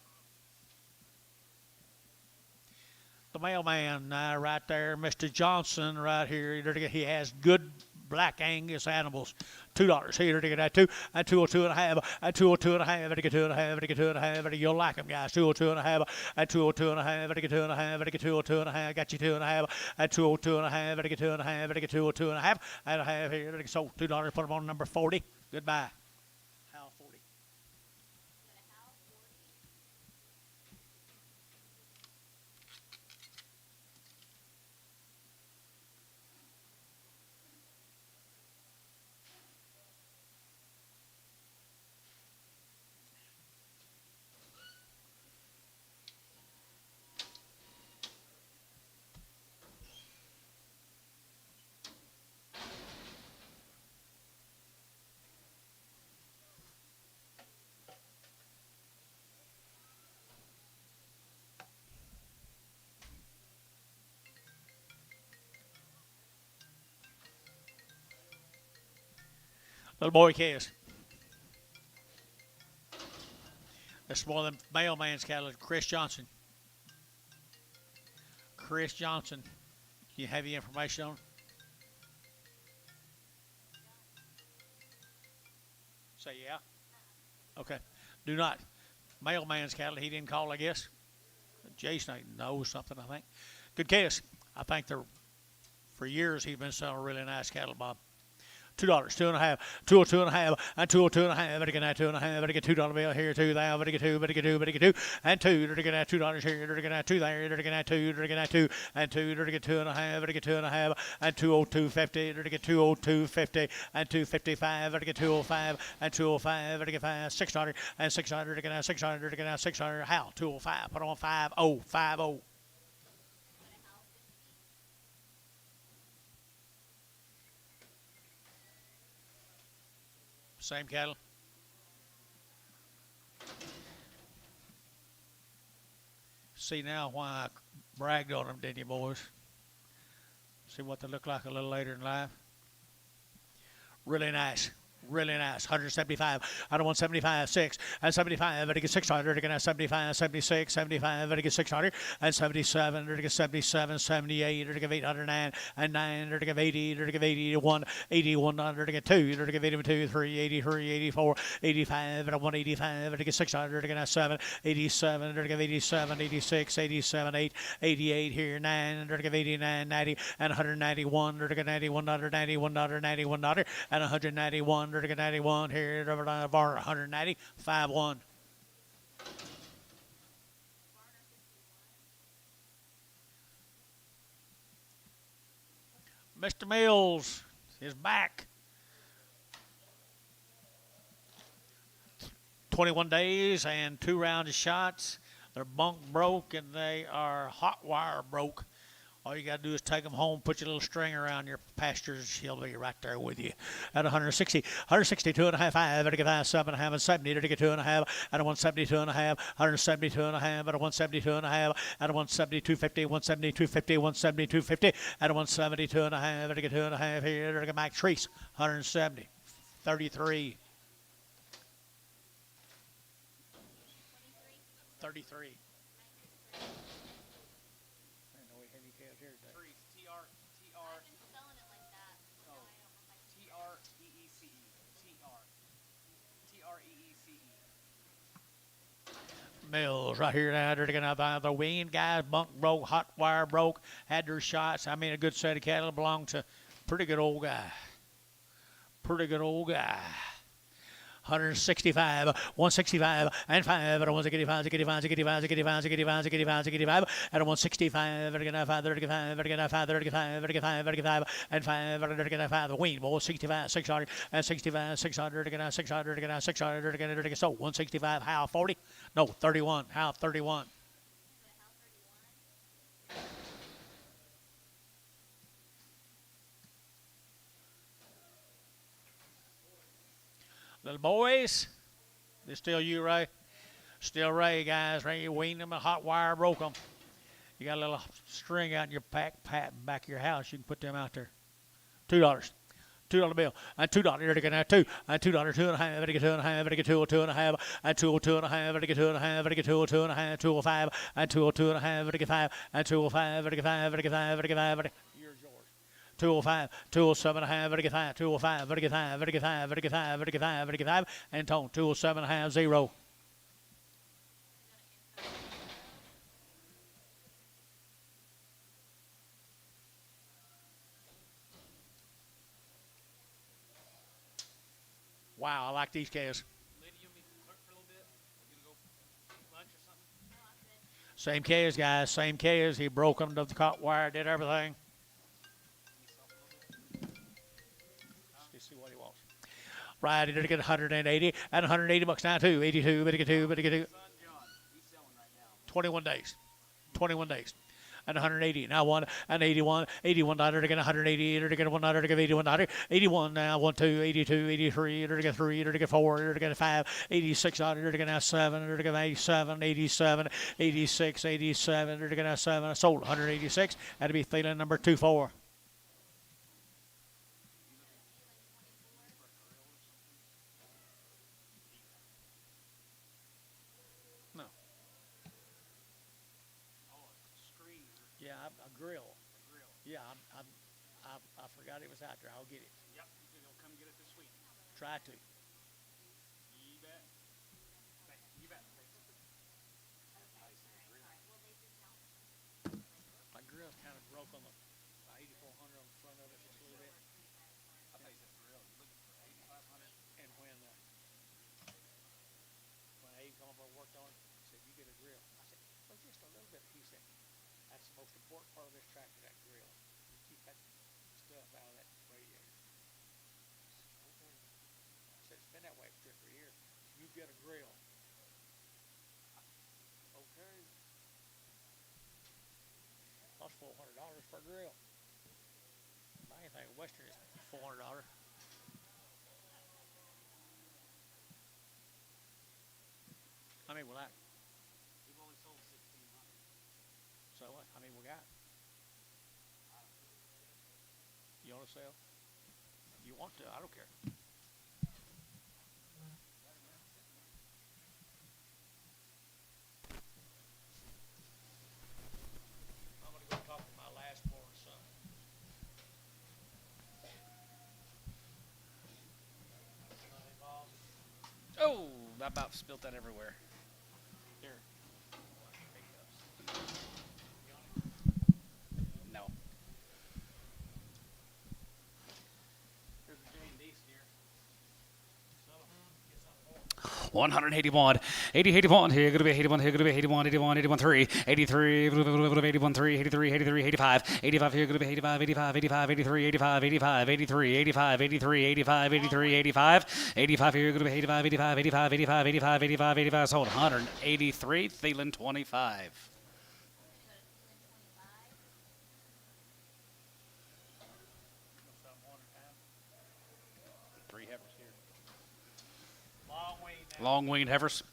S1: The mailman right there, Mr. Johnson right here, he has good black Angus animals. $2 here to get that 2 and 202 and a half and 202 and a half to get 2 and a half to get 2 and a half. You'll like them, guys. 202 and a half and 202 and a half to get 2 and a half to get 202 and a half. Got you 2 and a half and 202 and a half to get 2 and a half to get 202 and a half and a half here to get sold $2. Put them on number 40. Goodbye. How 40? Little boy Cass. This is one of the mailman's cattle, Chris Johnson. Chris Johnson. You have the information on him? Say yeah. Okay. Do not. Mailman's cattle. He didn't call, I guess. Jason knows something, I think. Good case. I think they're, for years, he's been selling really nice cattle, Bob. $2, 2 and a half, 202 and a half, and 202 and a half. Better get that 2 and a half. Better get $2 bill here, 2 there. Better get 2, better get 2, better get 2, and 2. Better get that $2 here. Better get that 2 there. Better get that 2. Better get that 2 and 2. Better get 2 and a half. Better get 2 and a half, and 202.50. Better get 202.50 and 255. Better get 205 and 205. Better get 5, 600 and 600. Better get that 600. Better get that 600. How? 205. Put on 50, 50. Same cattle. See now why I bragged on them, didn't you, boys? See what they look like a little later in life. Really nice. Really nice. 175. I don't want 75, 6, and 75. Better get 600. Better get 75, 76, 75. Better get 600, and 77. Better get 77, 78. Better get 809, and 9. Better get 80. Better get 81, 81. Better get 2. Better get 82, 3, 83, 84, 85. Better 185. Better get 600. Better get 7, 87. Better get 87, 86, 87, 8, 88 here, 9. Better get 89, 90, and 191. Better get 91, $91, $91, and 191. To get 91 here, bar 190, 5-1. Mr. Mills is back. 21 days and 2 rounds of shots. Their bunk broke and they are hot wire broke All you got to do is take them home, put your little string around your pastures. She'll be right there with you. At 160, 162 and a half, 5, at a 5, 7 and a half, and 70, at a 2 and a half, at a 172 and a half, 172 and a half, at a 172 and a half, at a 172.50, 172.50, 172.50, at a 172 and a half, at a 2 and a half here, at a Mac Treese, 170, 33. 33. Mills right here now. They're gonna have the wean guys. Bunk broke, hot wire broke, had their shots. I mean, a good set of cattle belonged to pretty good old guy. Pretty good old guy. 165, 165, and 5, at a 165, 65, 65, 65, 65, 65, 65, at a 165, 35, 35, 35, 35, 35, 35, and 5, 35, the Ween Bowl, 65, 600, and 65, 600, 600, 600, so 165, how 40? No, 31, how 31. Little boys, this still you, Ray? Still Ray, guys. Ray, you weaned them, a hot wire broke them. You got a little string out in your back of your house. You can put them out there. $2. $2 bill. And $2. You're going to have 2. And $2, 2 and a half. Better get 2 and a half. Better get 2, 2 and a half. And 2, 2 and a half. Better get 2 and a half. Better get 2, 2 and a half. 205. And 2, 2 and a half. Better get 5. And 205. Better get 5. Better get 5. Better get 5. 205, 207 and a half, 205, 5, and tone, 207 and a half, 0. Wow, I like these calves. Same calves, guys, same calves. He broke them to the caught wire, did everything. See what he wants. Right, he's get 180 and 180 bucks now too. 82, better get 2, better get 2. 21 days. 21 days. And 180 now 1 and 81, $81 to get 180, to get 100 to get $81, 81 now 1, 2, 82, 83, to get 3, to get 4, to get 5, 86 to get now 7, to get 87, 87, 86, 87, to get now 7. I sold 186. That'd be feeling number 24. Yeah, a grill. Yeah, I forgot it was out there. I'll get it.
S2: Yep, you'll come get it this week.
S1: Try to.
S2: You bet. You bet.
S1: My grill's kind of broke on the 8400 on the front of it just a little bit.
S2: I thought you said grill. You're looking for 8500.
S1: And when Abe come over and worked on it, he said, "You get a grill." I said, "Well, just a little bit." He said, "That's the most important part of this tractor, that grill. You keep that stuff out of that radiator." Okay. I said, "It's been that way for 2 or 3 years. You get a grill." Okay. Cost $400 for a grill. Buy anything Western is $400. I mean, well,
S2: We've only sold 1,600.
S1: so what? I mean, we got. You want to sell? You want to? I don't care. I'm gonna go talk to my last born son.
S2: Oh, I about spilt that everywhere.
S1: Here.
S2: No.
S1: Here's the Jane Deese deer.
S2: 181, 80, 81, here, going to be 81, here, going to be 81, 81, 81, 3, 83, 81, 3, 83, 83, 85, 85, here, going to be 85, 85, 85, 83, 85, 85, 83, 85, 83, 85, 83, 85, 85, here, going to be 85, 85, 85, 85, 85, 85, 85, sold 183, Thielen 25. Long-winged heifers.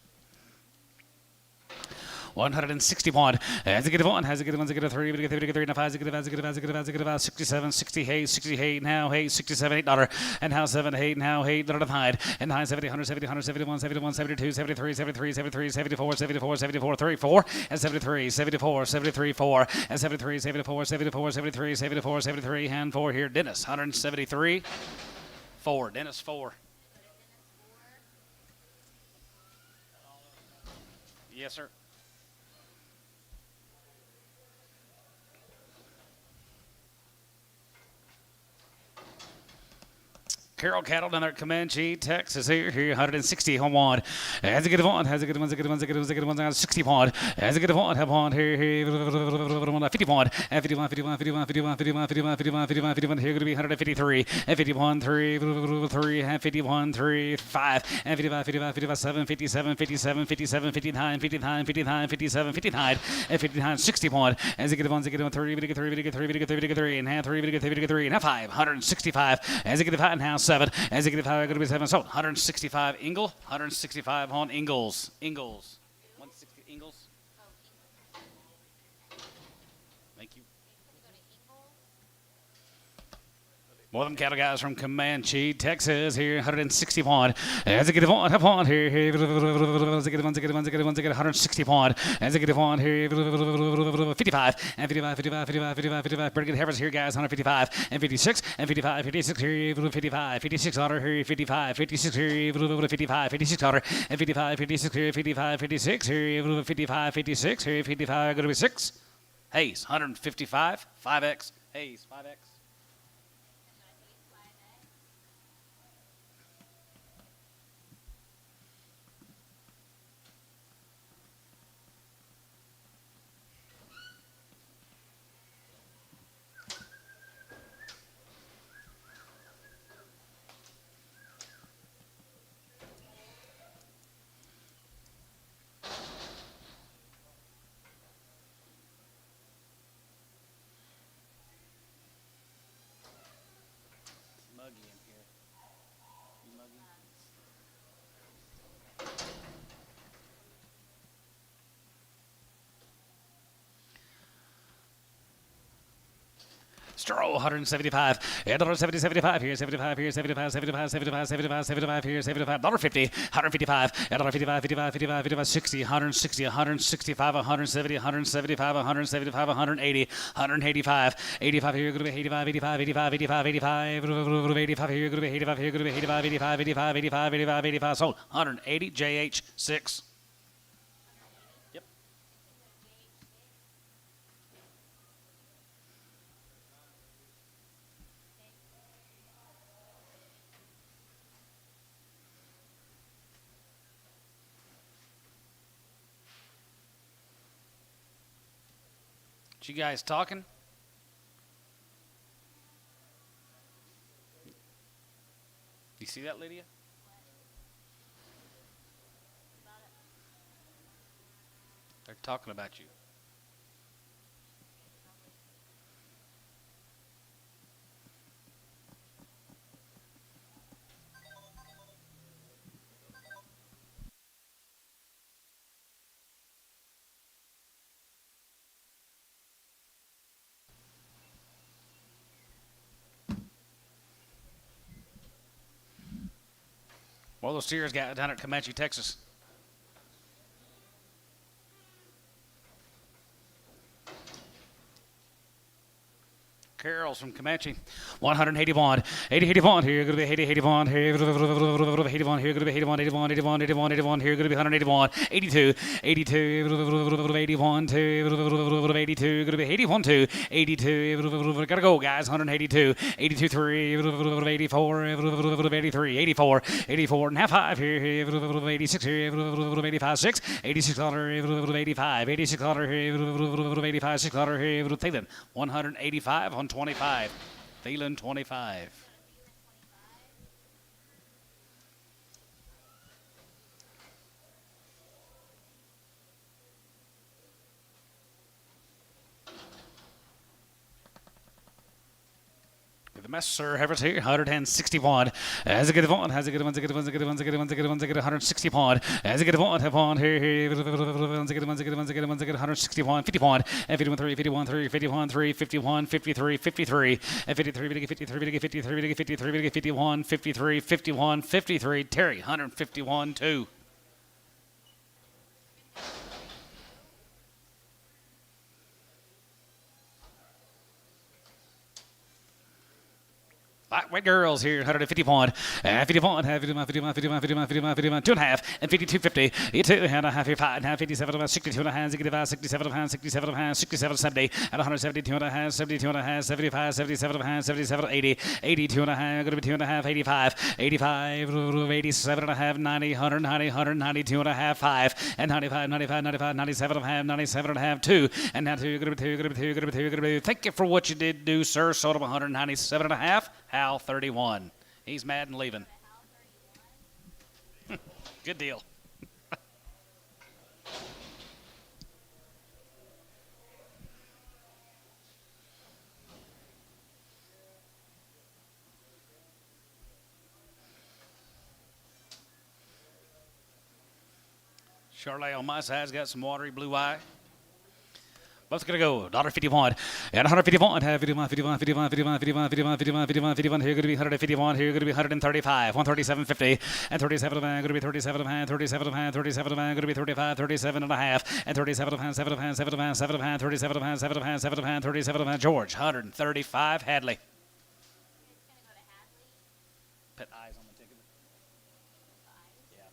S2: 161. Has a good one. Has a good one. Has a good three. Has a good three. Now has a good. Has a good. Has a good. Has a good. 67. 68. 68. Now 8. 67. $8. And now 7. 8. Now $8. Hide. And 9. 70. 170. 171. 71. 72. 73. 73. 73. 74. 74. 74. 34. And 73. 74. 73. 4. And 73. 74. 74. 73. 74. 73. And 4 here. Dennis. 173. 4. Dennis 4. Yes, sir. Carroll Cattle down there at Comanche, Texas. Here, 160 on one. Has a good one. Has a good one. Has a good one. Has a good one. Has a good one. 60 one. Has a good one. Have one. Here, 51. And 51. 51. 51. 51. 51. 51. 51. 51. 51. Here going to be 153. And 51. 3. 3. And 51. 3. 5. And 55. 55. 55. 7. 57. 57. 57. 59. 59. 59. 57. 59. And 59. 61. Has a good one. Has a good one. 3. 3. 3. 3. 3. And 3. 3. 3. And 5. 165. Has a good 5 and now 7. Executive high going to be 7. So 165 Ingle, 165 on Ingalls. 160 Ingalls. Thank you. More of them cattle guys from Comanche, Texas. Here 161. Executive on here. Executive 161. Executive on here 55 and 55. 55. Pretty good heifers here, guys. 155 and 56 and 55. 56 here 55. 56 otter here 55. 56 here 55. 56 otter and 55. 56 here 55. 56 here 55. 56 here 55. Going to be 6. Hayes 155. 5X. Hayes 5X. Stroh 175. And $70, 75 here, 75 here, 75, 75, 75, 75, 75 here, 75, $50, 155, and $55, 55, 55, 55, 60, 160, 165, 170, 175, 175, 180, 185, 85 here, going to be 85, 85, 85, 85, 85, 85 here, going to be 85 here, going to be 85, 85, 85, 85, 85, 85, sold 180, JH 6. You guys talking? You see that, Lydia? They're talking about you. Well, those steers got down at Comanche, Texas. Carol's from Comanche. 181. 80, 81 here. Going to be 80, 81 here. 81 here. Going to be 81, 81, 81, 81, 81 here. Going to be 181. 82, 82, 81, 2, 82. Going to be 81, 2, 82. Got to go, guys. 182. 82, 3, 84, 83, 84, 84 and half 5 here. 86 here. 85, 6, 86 $, 85, 86 $, 85, 6 $, here. Thielen, 185 on 25. Thielen 25. Give the Messer Heifers here, 161. As a good one, has a good one, a good one, a good one, a good one, a good one, a good 160 pawn. As a good one, have on here, a good one, a good one, a good one, a good 161, 50 pawn, and 51 3, 51 3, 51 3, 51, 53, 53, and 53, 53, 53, 53, 51, 53, 51, 53. Terry, 151 2. Lightweight girls here, 150 pawn, 50 pawn, 51, 51, 51, 51, 51, 51, 2.5, and 52.50. You two and a half, 5 and a half, 57 and a half, 62 and a half, 67 and a half, 67 and a half, 67, 70, and 172 and a half, 72 and a half, 75, 77 and a half, 77, 80, 82 and a half, going to be 2 and a half, 85, 85, 87 and a half, 90, 100, 90, 100, 92 and a half, 5, and 95, 95, 95, 97 and a half, 97 and a half, 2, and now 2, going to be 2, going to be 2, going to be 2, going to be 2. Thank you for what you did do, sir. Sold him 197 and a half. Hal 31. He's mad and leaving. Good deal. Charlotte on my side's got some watery blue eye. Both gonna go $1.51 and 151. 51, 51, 51, 51, 51, 51, 51, 51, 51. Here gonna be 151. Here gonna be 135. 137.50 and 37 of a gonna be 37 of a 37 of a 37 of a gonna be 35, 37 and a half and 37 of a 7 of a 7 of a 7 of a 37 of a 7 of a 7 of a 37 of a George 135 Hadley. Put eyes on the ticket. Yeah.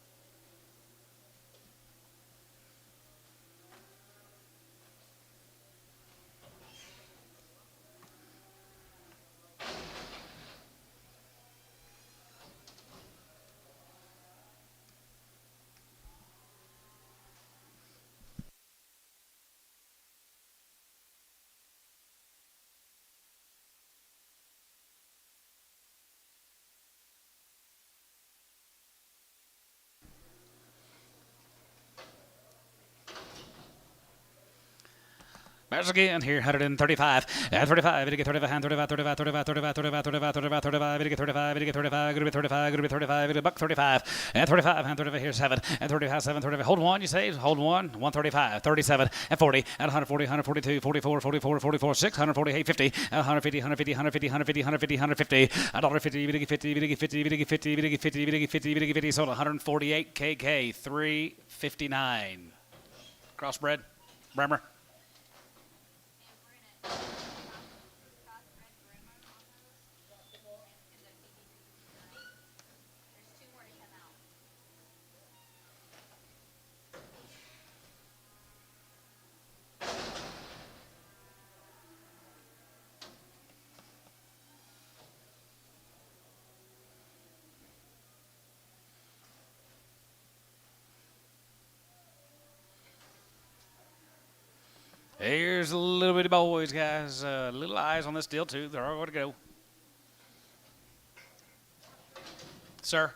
S2: Match again here, 135, and 35, it get 35, 35, 35, 35, 35, 35, 35, 35, 35, it get 35, it get 35, gonna be 35, gonna be 35, it buck 35, and 35, and 35, here's 7, and 35, 7, 35, hold one, you say, hold one, 135, 37, and 40, and 140, 142, 44, 44, 44, 6, 148, 50, and 150, 150, 150, 150, 150, 150, $1.50, VDG 50, VDG 50, VDG 50, VDG 50, VDG 50, VDG 50, sold 148, KK, 359. Crossbred, Bremer. Here's a little bitty boys, guys. Little eyes on this deal, too. They're all going to go. Sir,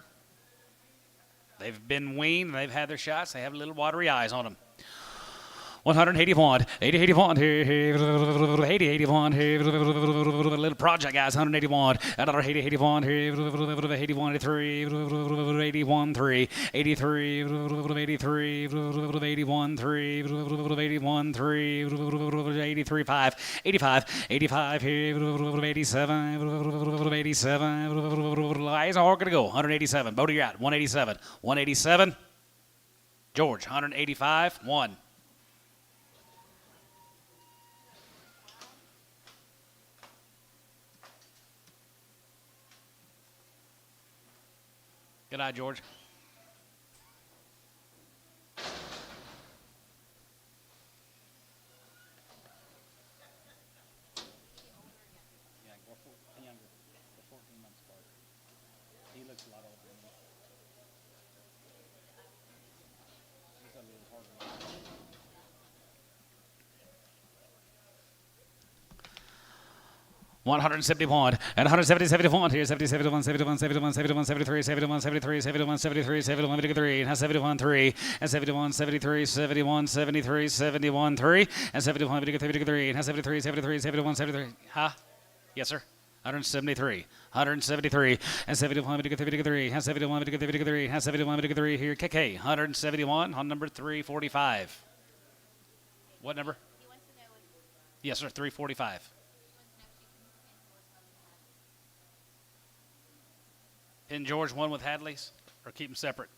S2: they've been weaned. They've had their shots. They have little watery eyes on them. 181, 80, 81, 80, 81, little project guys, 181, another 80, 81, 81, 83, 81, 3, 83, 83, 81, 3, 81, 3, 83, 5, 85, 85, 87, 87, eyes are going to go, 187, Bodie, you're out, 187, 187, George, 185, 1. Good eye, George. Yeah, younger. The 14 months apart. He looks a lot older than me. He's a little harder. 171 and 170, 71 here, 70, 71, 71, 71, 71, 73, 71, 73, 71, 73, 71, 3, and 71, 3, and 71, 73, 71, 73, 71, 3, and 71, 3, and 73, 73, 73, 71, 73. Huh? Yes, sir. 173, 173, and 71, 53, and 71, 53, and 71, 53 here. KK, 171 on number 345. What number? Yes, sir, 345. Pin George one with Hadley's, or keep them separate?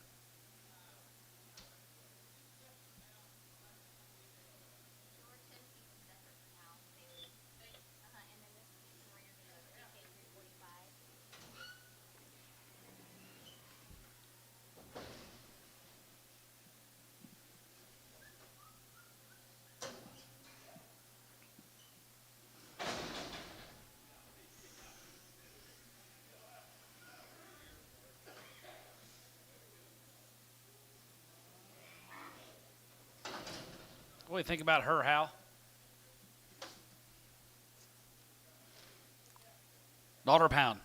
S2: What do you think about her, Hal? Dollar pound.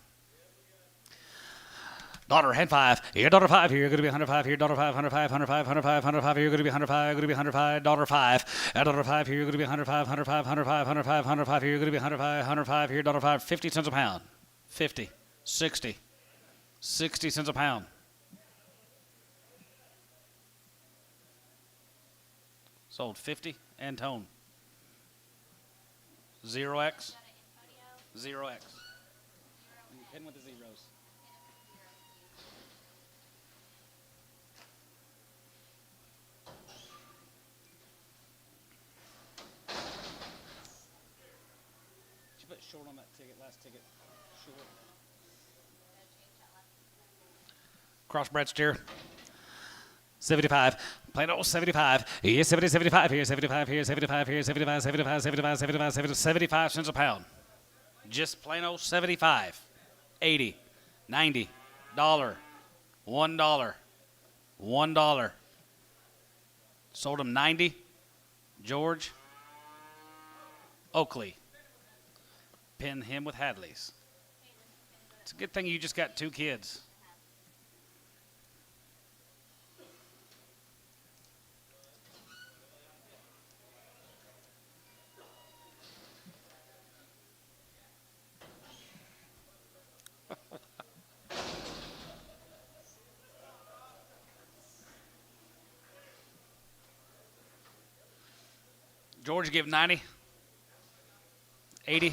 S2: Daughter, head 5. Here, daughter 5. Here, going to be 105. Here, daughter 5, 105, 105, 105, 105. Here, going to be 105. Going to be 105. Daughter 5. Daughter 5. Here, going to be 105, 105, 105, 105, 105. Here, going to be 105, 105. Here, daughter 5. 50 cents a pound. 50, 60, 60 cents a pound. Sold 50 and tone. 0x. 0x. Pin with the zeros. Did you put short on that ticket, last ticket? Short. Crossbred steer. 75. Plain old 75. Here, 70, 75. Here, 75. Here, 75. Here, 75, 75, 75, 75, 75, 75 cents a pound. Just plain old 75. 80. 90. $1. $1. $1. Sold him 90. George Oakley. Pin him with Hadley's. It's a good thing you just got 2 kids. George give 90, 80,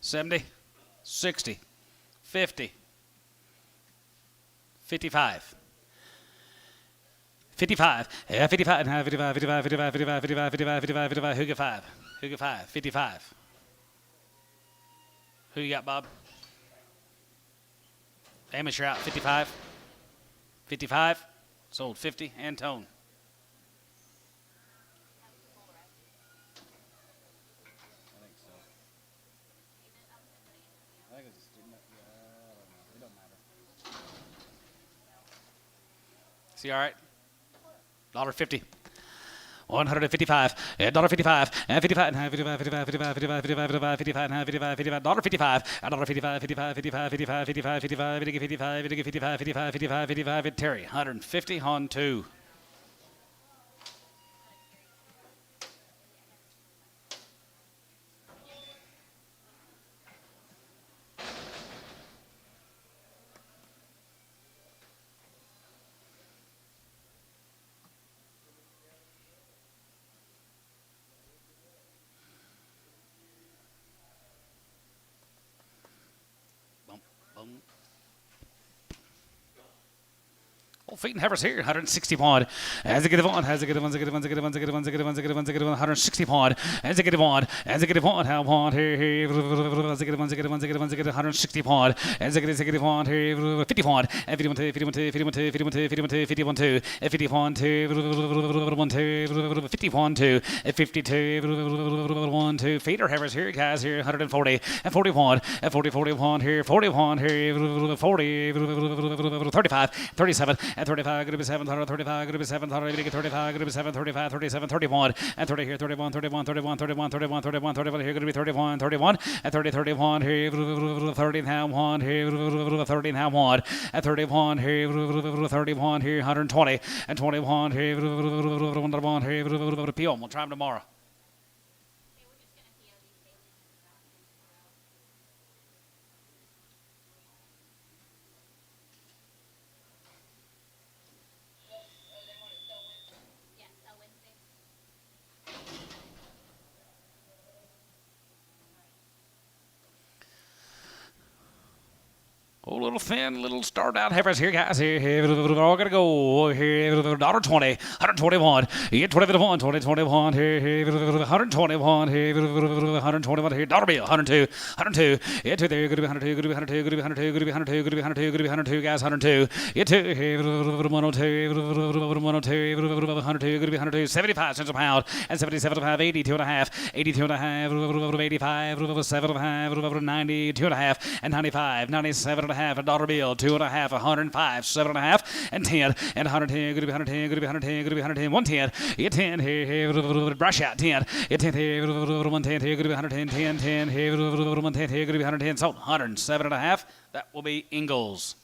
S2: 70, 60, 50, 55. 55. Yeah, 55. 55, 55, 55, 55, 55, 55, 55, 55. Who get 5? Who get 5? 55. Who you got, Bob? Amateur out. 55. 55. Sold 50 and tone. See, all right? $1.50. 155. $1.55. And 55. And 55. 55. 55. 55. 55. 55. And 55. 55. $1.55. $1.55. 55. 55. 55. 55. 55. 55. 55. 55. 55. 55. Terry. 150 on 2. Old feet and heifers here, 160 pound. As a good one, as a good one, as a good one, as a good one, as a good one, as a good one, as a good one, as a good one, 160 pound. As a good one, as a good one, how pound here, as a good one, as a good one, as a good one, as a good 160 pound. As a good one here, 50 pound. 51 2, 51 2, 51 2, 51 2, 51 2, 51 2, 51 2, 1 2, 51 2, 52, 1 2. Feeder heifers here, guys here, 140 and 41 and 40, 41 here, 41 here, 40, 35, 37. And 35, going to be 7, 35, going to be 7, 35, going to be 7, 35, 37, 31, and 30 here, 31, 31, 31, 31, 31, 31, 31, here, going to be 31, 31, and 30, 31, here, 30 now, 1, here, 30 now, 1, and 31, here, 31, here, 120, and 21, here, 1, here, PM. We'll try them tomorrow. Oh, little thin, little starved out heifers here, guys. Here, all gotta go. Here, $1.20, 121. Yeah, 21, 2021. Here, 121. Here, 121. Here, dollar bill, 102, 102. Yeah, two there. Gonna be 102. Gonna be 102. Gonna be 102. Gonna be 102. Gonna be 102. Gonna be 102. Guys, 102. Yeah, two. Here, 102. 102. 102. Gonna be 102. 75 cents a pound and 77 and a half. 82 and a half. 82 and a half. 85. 7 and a half. 92 and a half and 95. 97 and a half. A dollar bill. 2 and a half. 105. 7 and a half and 10 and 110. Gonna be 110. Gonna be 110. Gonna be 110. 110. Yeah, 10. Here, brush out 10. Yeah, 10. Here, 110. Here, gonna be 110. 10. 10. Here, 110. Here, gonna be 110. So 107 and a half. That will be Ingalls.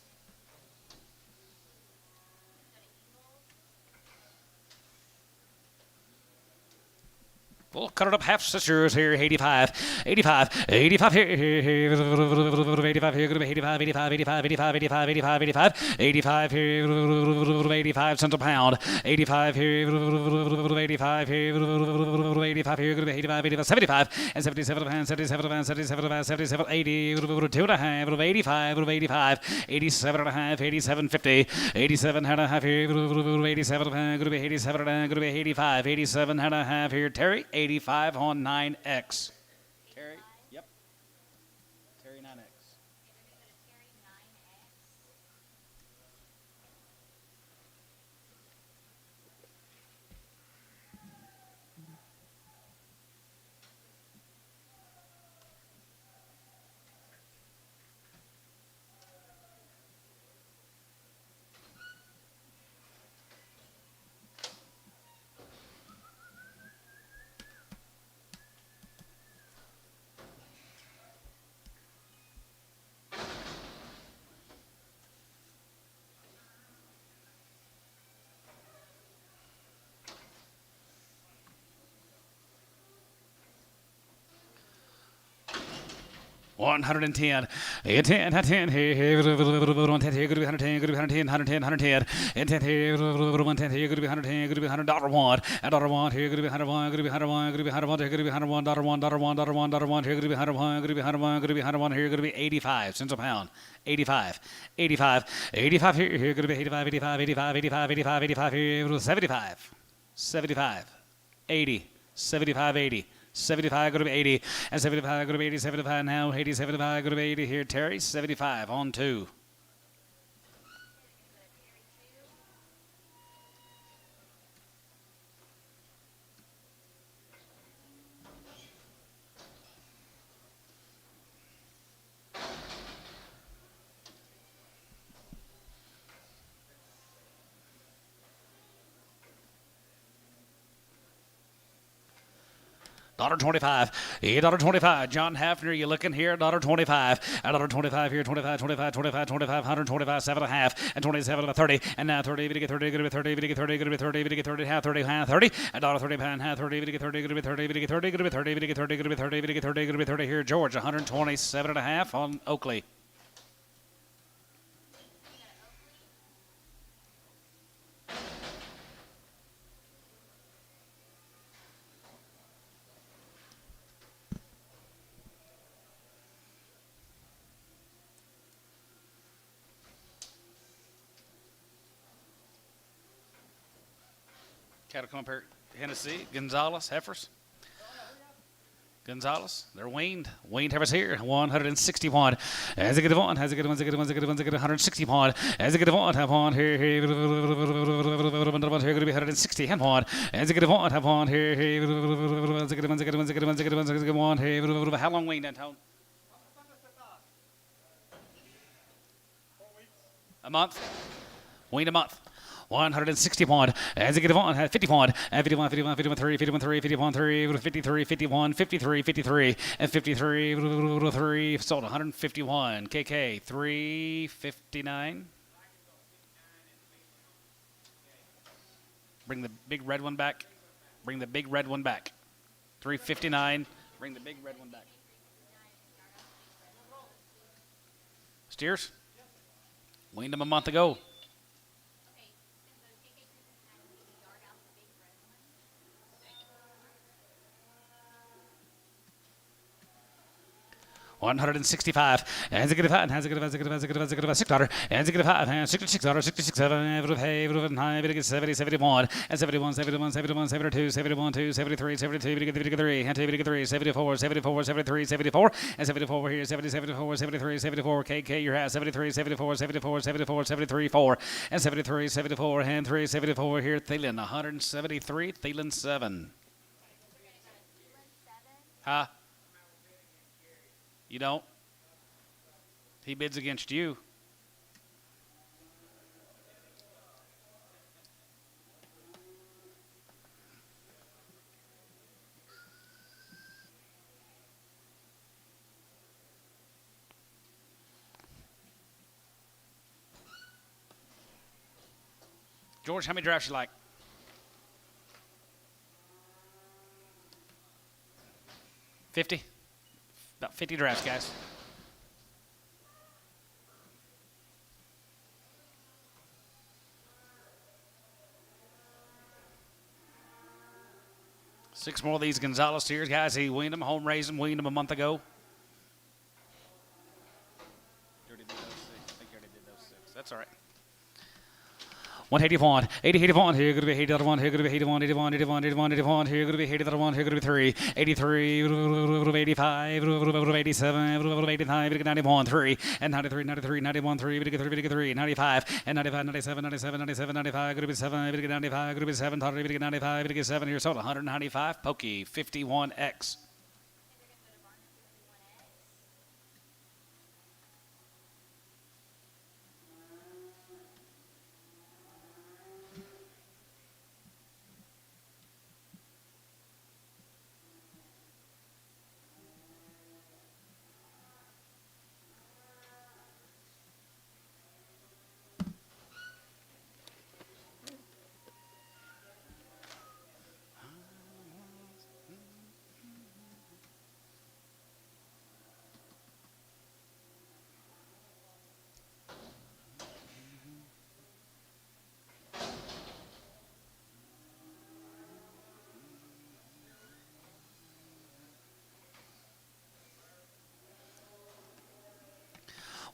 S2: We'll cut it up half sisters here. 85, 85, 85 here, 85 here, 85, 85, 85, 85, 85, 85, 85, 85 here, 85 cents a pound, 85 here, 85 here, 85 here, 85, 85, 75, and 77 and 77 and 77, 77, 80, 2 and a half, 85, 85, 87 and a half, 87, 50, 87 and a half here, 87 and a half, 87 and 85, 87 and a half here, Terry. 85 on 9X. Terry? Yep. Terry 9X. 110, 10, here, 110, here, 110, 110, 110, 110, and 10 here, 110, here, 110, $101, and $101, here, 101, 101, 101, here, 101, $101, here, 101, here, 85 cents a pound, 85, 85, 85 here, 85, 85, 85, 85, 85, 85 here, 75, 75, 80, 75, 80. 75 going to be 80, and 75 going to be 80, 75 now, 80, 75 going to be 80 here, Terry, 75 on 2. $1.25, $8.25. John Hafner, you looking here? $1.25, $1.25 here, 25, 25, 25, 25, 125, 7 and a half, and 27 and 30, and now 30, going to get 30, going to be 30, going to get 30, going to be 30, going to get 30, half 30, half 30, $1.30 pound, half 30, going to get 30, going to be 30, going to get 30, going to be 30, going to get 30, going to be 30, going to get 30, going to be 30 here, George, 127 and a half on Oakley. Cattle come up here, Hennessy, Gonzales, heifers. Gonzales, they're weaned. Weaned heifers here, 161. As a good one, as a good one, as a good one, as a good one, as a good 160 pound. As a good one, have on here, here, going to be 160 hand one. As a good one, have on here, here, as a good one, as a good one, as a good one, as a good one, as a good one, here. How long weaned, Antone? A month. Weaned a month. 160 pound, as a good one, 50 pound, 51, 51, 51, 3, 51, 3, 51, 3, 53, 51, 53, 53, and 53, 3, sold 151, KK, 359. Bring the big red one back. Bring the big red one back. 359, bring the big red one back. Steers? Weaned them a month ago. 165. Hands a good five. Hands a good $6. Hands a good $5. Hands $66. 67. Hey, 9. 70. 71. And 71. 71. 71. 72. 71. 2. 73. 72. 3. And 2. 3. 74. 74. 73. 74. And 74 here. 70. 74. 73. 74. KK your house. 73. 74. 74. 74. 73. 4. And 73. 74. And 3. 74 here. Thielen 173. Thielen 7. Huh? You don't? He bids against you. George, how many drafts you like? 50? About 50 drafts, guys. Six more of these Gonzalez steers, guys. He weaned them, home raised them, weaned them a month ago. You already did those six. I think you already did those six. That's all right. 181, 80, 81, here going to be 81, here going to be 81, 81, 81, 81, 81, here going to be 81, here going to be 3, 83, 85, 87, 85, 91, 3, and 93, 93, 91, 3, 3, 95, and 95, 97, 97, 97, 95, going to be 7, 95, going to be 7, 95, 7, here sold 195, Pokey, 51X.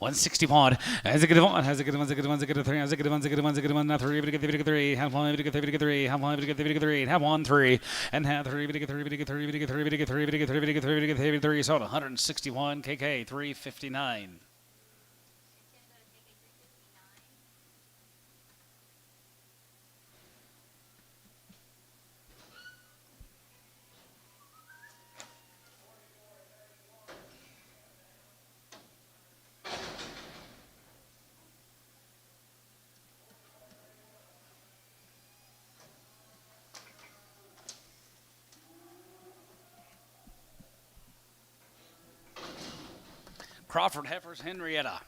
S2: $161. Has a good one. Has a good one. Has a good one. Has a good 3. Has a good one. Has a good one. Has a good one. Now 3. Have 3. Have 1. Have 3. Have 1. Have 3. Have 1 3. And have 3. 3. 3. 3. 3. 3. 3. Sold 161. KK 359. Crawford Heifers Henrietta.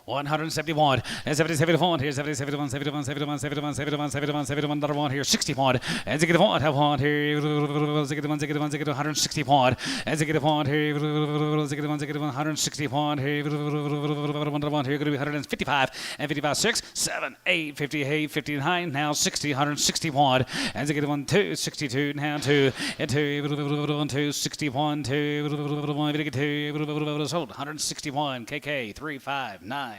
S2: 171 and 71 here 71 71 71 71 71 71 71 another one here 61 and zig one have one here zig one 161 and zig one here zig one 161 here another one here going to be 155 and 55 6 7 8 58 59 now 60 161 and zig one 2 62 now 2 and 2 61 2 sold 161 KK 359.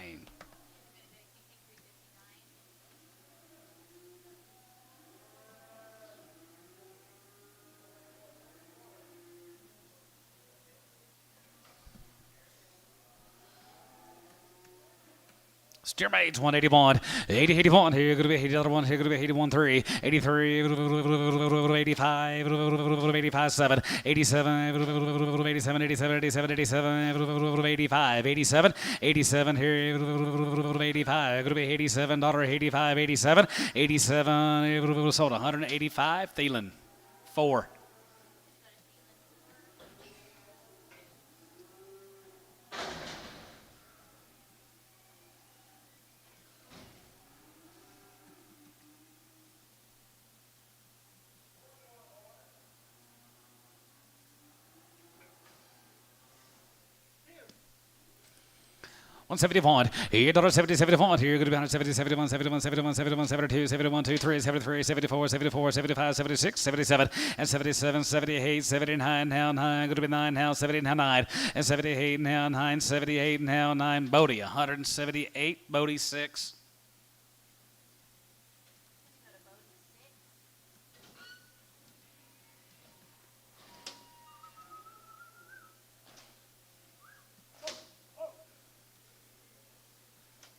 S2: Steermaids 181, 80, 81, here going to be 81, here going to be 81, 3, 83, 85, 85, 7, 87, 87, 87, 87, 87, 85, 87, 87, here 85, going to be 87, $85, 87, 87, sold 185, Thielen, 4. 171. Here, $70, 71. Here, going to be 170, 71, 71, 71, 71, 72, 71, 23, 73, 74, 74, 75, 76, 77, and 77, 78, 79, now 9. Going to be 9 now, 70 now 9, and 78 now 9, 78 now 9. Bodie, 178. Bodie 6.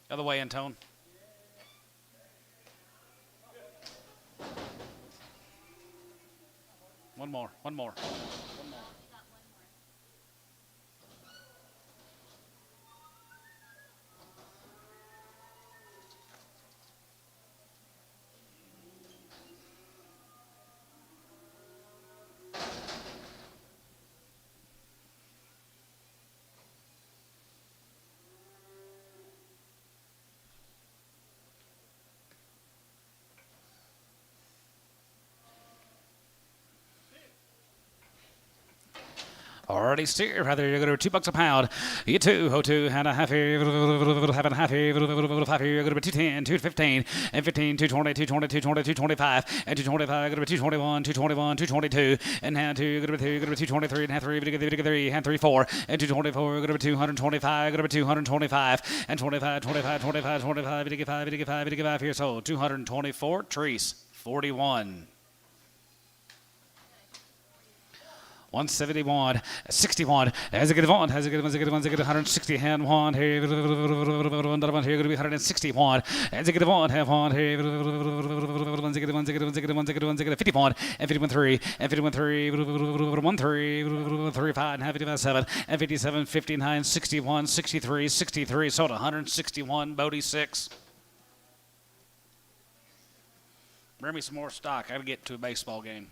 S2: Other way in, Tone. One more. Already steer, rather you're going to $2 a pound. You two, ho two, and a half here, having a half here, 5 here, you're going to be 210, 215, and 15, 220, 220, 220, 225, and 225, going to be 221, 221, 222, and now 2, you're going to be 3, you're going to be 223, and half 3, 3, and 3, 4, and 224, you're going to be 225, going to be 225, and 25, 25, 25, 25, 5, 5 here, so 224, Trees, 41. 171, 61, as a good one, 160, hand one, here, here, going to be 161, as a good one, have one, here, 51, 51, 3, and 51, 3, 1, 3, 35, and 55, 7, and 57, 59, 61, 63, 63, sold 161, Bodie 6. Bring me some more stock. I got to get to a baseball game.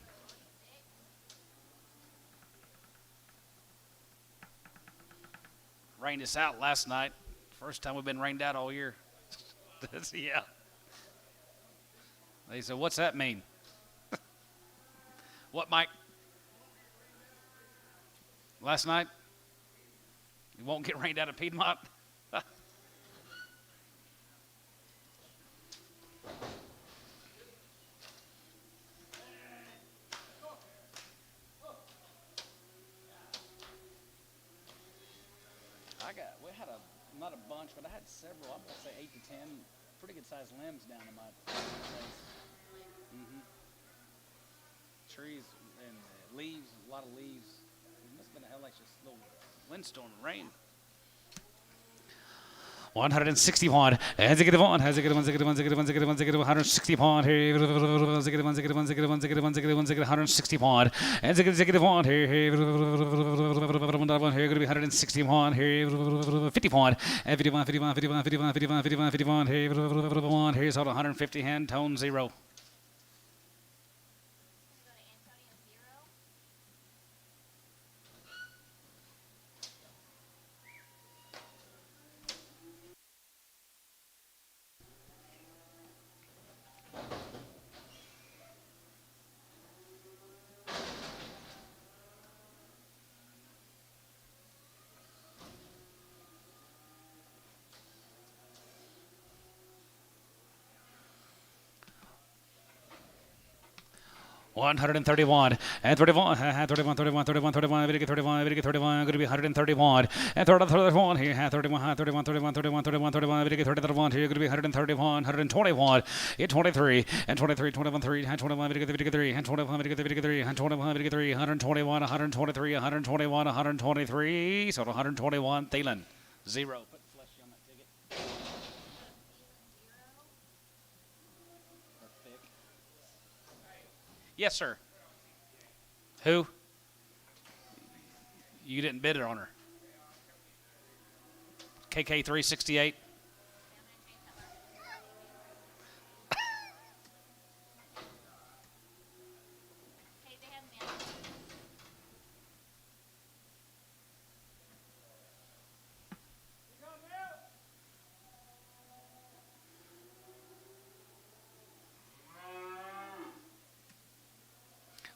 S2: Rained us out last night. First time we've been rained out all year. Yeah. They said, what's that mean? What, Mike? Last night? You won't get rained out of Piedmont? We had not a bunch, but I had several, I'm going to say 8 to 10 pretty good sized limbs down in my place. Trees and leaves, a lot of leaves. It must have been a hell like just a little windstorm and rain. 161. Has a good one. Has a good one. 161. Here. 161. Has a good one. Here. Here. Going to be 161. Here. 51. 51. 51. 51. 51. 51. 51. 51. Here. Here's all 150. Hand tone 0. 131 and 31, 31, 31, 31, 31, 31, 31, going to be 131 and 31 here, 31, 31, 31, 31, 31, 31, 31 here, going to be 131, 121, 23 and 23, 21, 3, 21, 3, and 21, 3, and 21, 3, 121, 123, 121, 123, so 121, Thielen, 0. Put flesh on that ticket. Yes, sir. Who? You didn't bid it on her. KK 368.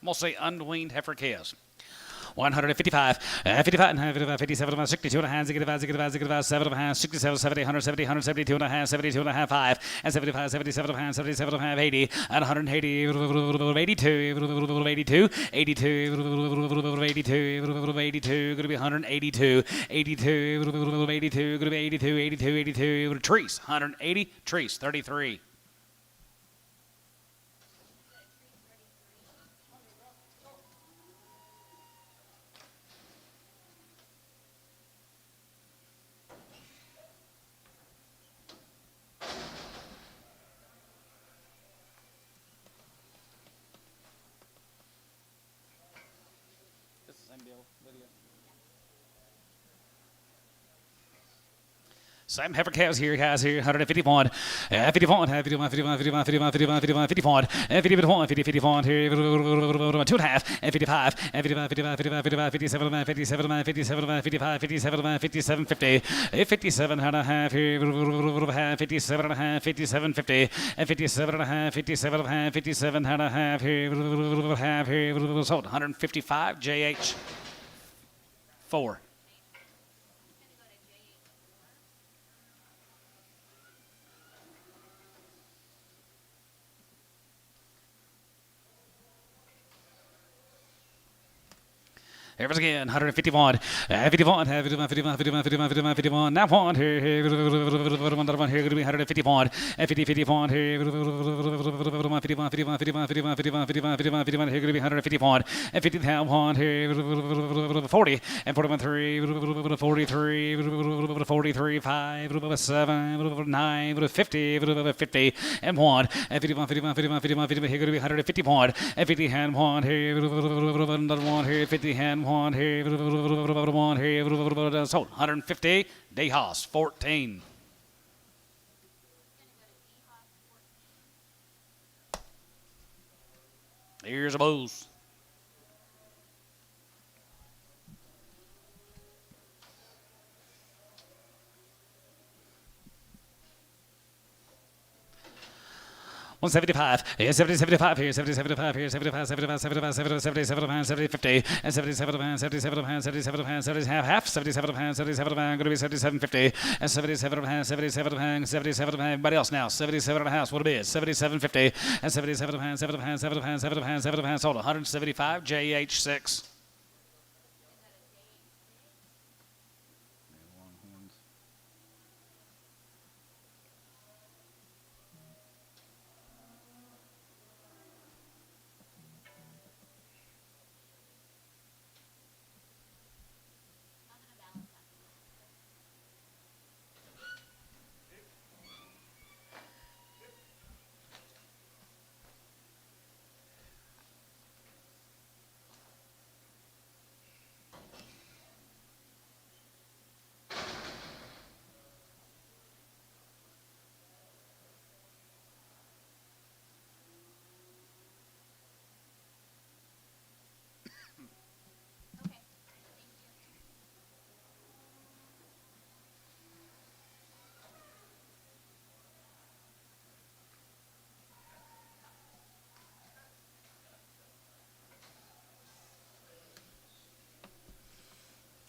S2: I'm going to say unweaned heifer calves. 155, 55 and a half, 57, 62 and a half, 65, 7 and a half, 67, 70, 170, 172 and a half, 72 and a half, 5, and 75, 77 and a half, 77 and a half, 80, and 180, 82, 82, 82, 82, 82, going to be 182, 82, 82, going to be 82, 82, 82, trees, 180, trees, 33. Same heifer cows here, guys here, 151, 51, 51, 51, 51, 51, 51, 51, 51, 51 here, 2 and a half, 55, 55, 55, 55, 55, 57, 57, 57, 55, 57, 57, 50, 57 and a half here, 57 and a half, 57, 50, 57 and a half, 57 and a half, 57 and a half here, sold 155, JH 4. Here's again, 151, 51, 51, 51, 51, 51, 51, now one here, another one here, going to be 151, 50, 51 here, 51, 51, 51, 51, 51, 51, 51, here, going to be 151, 50, now one here, 40, and 41, 3, 43, 43, 5, 7, 9, 50, 50, and 1, and 51, 51, 51, 51, 51, here, going to be 151, and 50, and 1 here, another one here, 50, and 1 here, sold 150, Dehas 14. Here's a bulls. One 75, 70, 75 here, 70, 75 here, 75, 75, 75, 70, 77, 70, 50, and 77, 77, 77, 70, half, 77, 77, going to be 77, 50, and 77, 77, 77, everybody else now, 77 and a half, what it is, 77, 50, and 77, 77, sold 175, JH 6.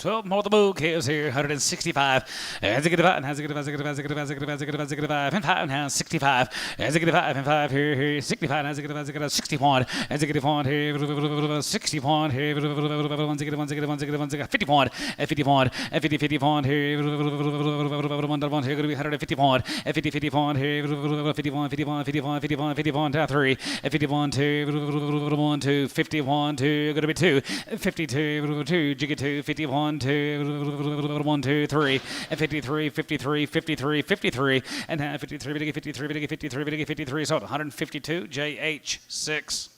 S2: 12 more the book is here, 165. As it get about, has it get about, and 5 now 65. As it get about, and 5 here, 65. As it get about, 61. As it get on here, 61 here, 51, 51, 50, 51 here, 1 here, going to be 151. 50, 51 here, 51, 51, 51, 51, 51, 3. 51, 2, 1, 2, 51, 2, going to be 2. 52, 2, jiggy 2, 51. 1, 2, 3, and 53, 53, 53, 53, and 53, 53, 53, 53, so 152, JH 6.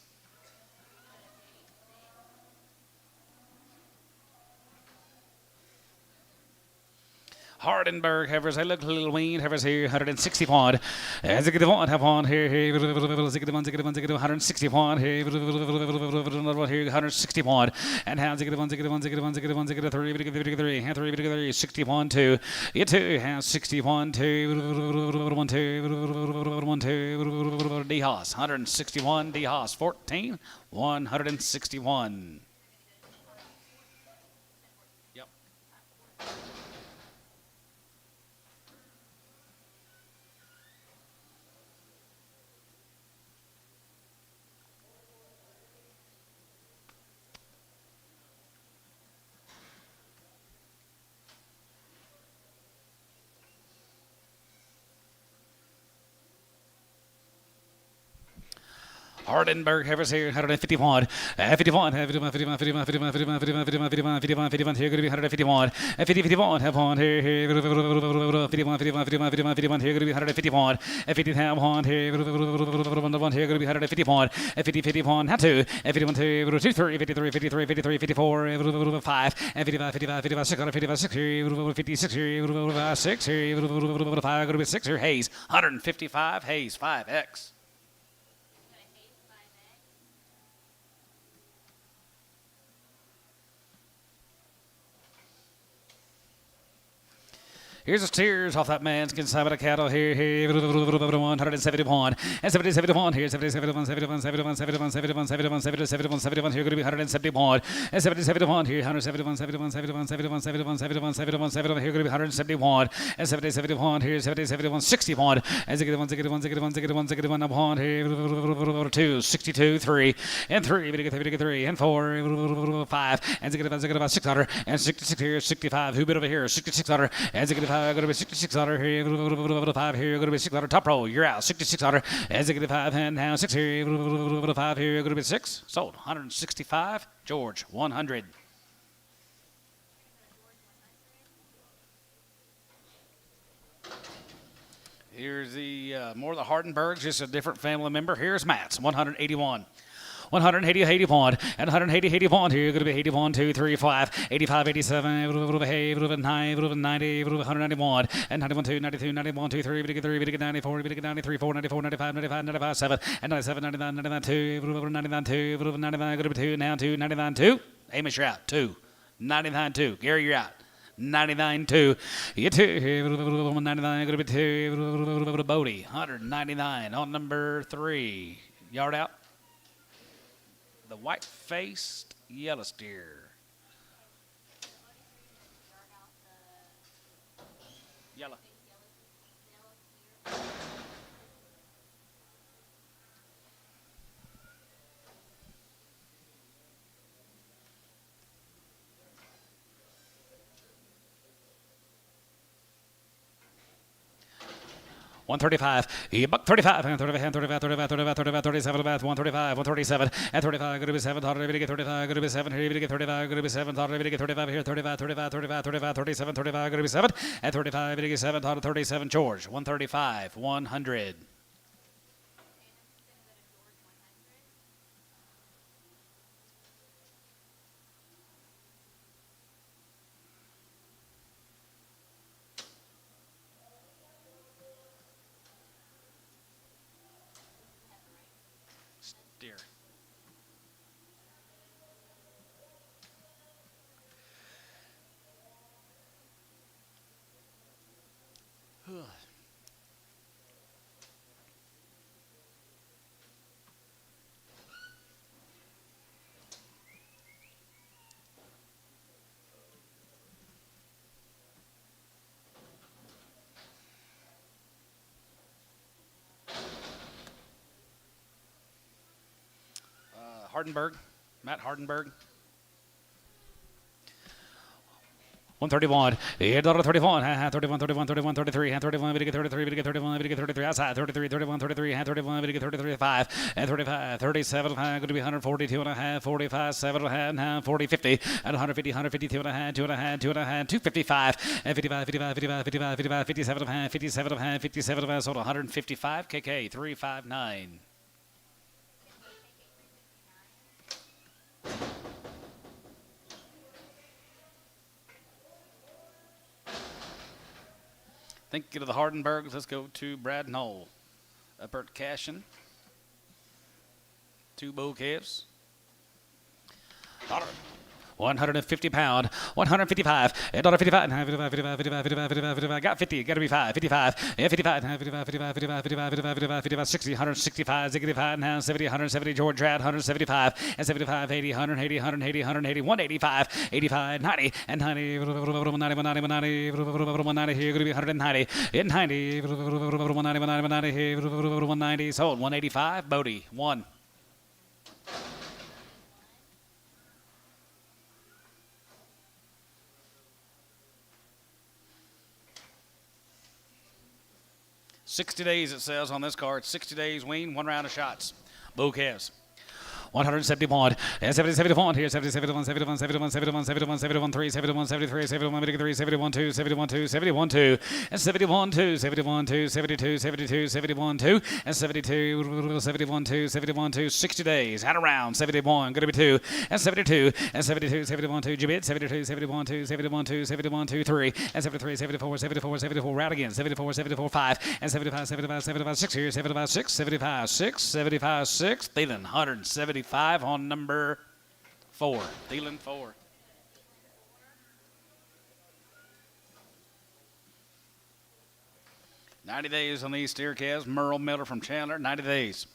S2: Hardenberg heifers, I look a little weaned heifers here, 161. As it get on, have on here, 161 here, 161. And hands get 3, 61, 2. You 2 has 61, 2, 1, 2, Dehas, 161, Dehas 14, 161. Hardenberg heifers here, 151. 51, 51, 51, 51, 51, 51, 51, 51, 51, 51, here, going to be 151. 50, 51, have one here, 51, 51, 51, 51, 51, here, going to be 151. 50, have one here, 1, here, going to be 151. 50, 51, have two. 51, 2, 3, 53, 53, 53, 54, 5, 55, 55, 55, 6, 55, 6 here, 56 here, 6 here, 5, going to be 6 here, Hayes, 155, Hayes, 5X. Here's the steers off that man's consignment of cattle here, 171, and 71 here, 71, 71, 71, 71, 71, 71, 71, 71 here, going to be 171, and 71 here, 171, 71, 71, 71, 71, 71, 71, 71 here, going to be 171, and 71 here, 71, 61, and 61, 61, 61, 61, 61, 1 here, 2, 62, 3, and 3, and 4, 5, and 600, and 66 here, 65, who bit over here, 6600, and 65. Going to be 6600 here, 5 here, going to be 600. Top row, you're out. 6600, and 5, and now 6 here, 5 here, going to be 6. Sold. 165. George, 100. Here's the more of the Hardenbergs, just a different family member. Here's Matt's, 181. 180, 81, and 180, 81 here, going to be 81, 2, 3, 5, 85, 87, 9, 90, 191, and 91, 2, 92, 91, 2, 3, 94, 93, 4, 94, 95, 95, 95, 7, and 97, 99, 99, 2, 99, 2, 99, going to be 2, now 2, 99, 2. Amos, you're out, 2, 99, 2. Gary, you're out. 99, 2. You 2, 99, going to be 2, Bodie, 199 on number 3. Yard out. The white-faced yellow steer. Yellow. $135, buck 35, and 35, 35, 35, 35, 35, 37, about 135, 137, and 35, going to be 7, thought to get 35, going to be 7, here, get 35, going to be 7, thought to get 35, here, 35, 35, 35, 35, 37, 35, going to be 7, and 35, get 7, thought to 37, George, 135, 100. Steer. Hardenberg, Matt Hardenberg. 131, $31, 31, 31, 31, 33, and 31, 33, 31, 33, outside, 33, 31, 33, and 31, 33, 5, and 35, 37, going to be 142 and a half, 45, 7 and a half, 40, 50, and 150, 152 and a half, 2 and a half, 2 and a half, 255, and 55, 55, 55, 55, 55, 57 and a half, 57 and a half, 57 and a half, sold 155, KK, 359. Thank you to the Hardenbergs. Let's go to Brad Knoll. Bert Cashin. 2 bull calves. 150 pound, 155, $55, 55, 55, 55, 55, 55, got 50, got to be 5, 55, 55, 55, 55, 55, 55, 55, 55, 60, 165, 65, now 70, 170, George Rad, 175, and 75, 80, 180, 180, 180, 185, 85, 90, and 90, 190 here, going to be 190, in 90, 190 here, 190, sold, 185, Bodie, 1. $60 it says on this card. 60 days wean, 1 round of shots. Bouquets. 171, 70, 71 here, 70, 71, 71, 71, 71, 71, 71, 3, 71, 73, 71, 3, 71, 2, 71, 2, 71, 2, and 71, 2, 71, 2, 72, 72, 71, 2, and 72, 71, 2, 71, 2, 60 days, and around 71, going to be 2, and 72, and 72, 71, 2, Jabit, 72, 71, 2, 71, 2, 71, 2, 3, and 73, 74, 74, 74, round again, 74, 74, 5, and 75, 75, 75, 6 here, 75, 6, 75, 6, 75, 6, Thielen, 175 on number 4. Thielen 4. $90 days on these steer calves. Merle Miller from Chandler, 90 days.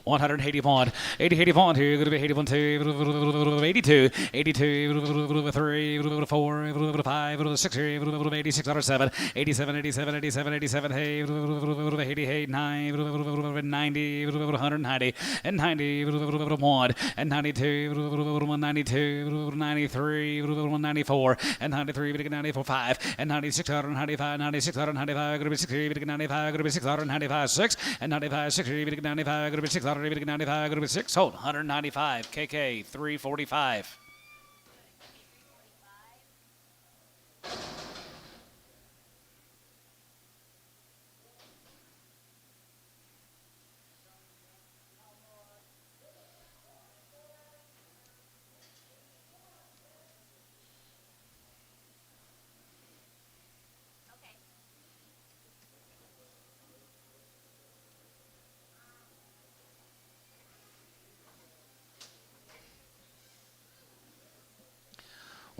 S2: 181, 80, 81 here, going to be 81, 2, 82, 82, 3, 4, 5, 6 here, 86, 7, 87, 87, 87, 87, hey, 88, 9, 90, 190, and 90, 1, and 92, 192, 93, 194, and 93, 94, 5, and 96, 195, 96, 195, going to be 60, 95, going to be 6, 195, 6, and 95, 60, 95, going to be 6, 95, going to be 6, hold, 195, KK, 345.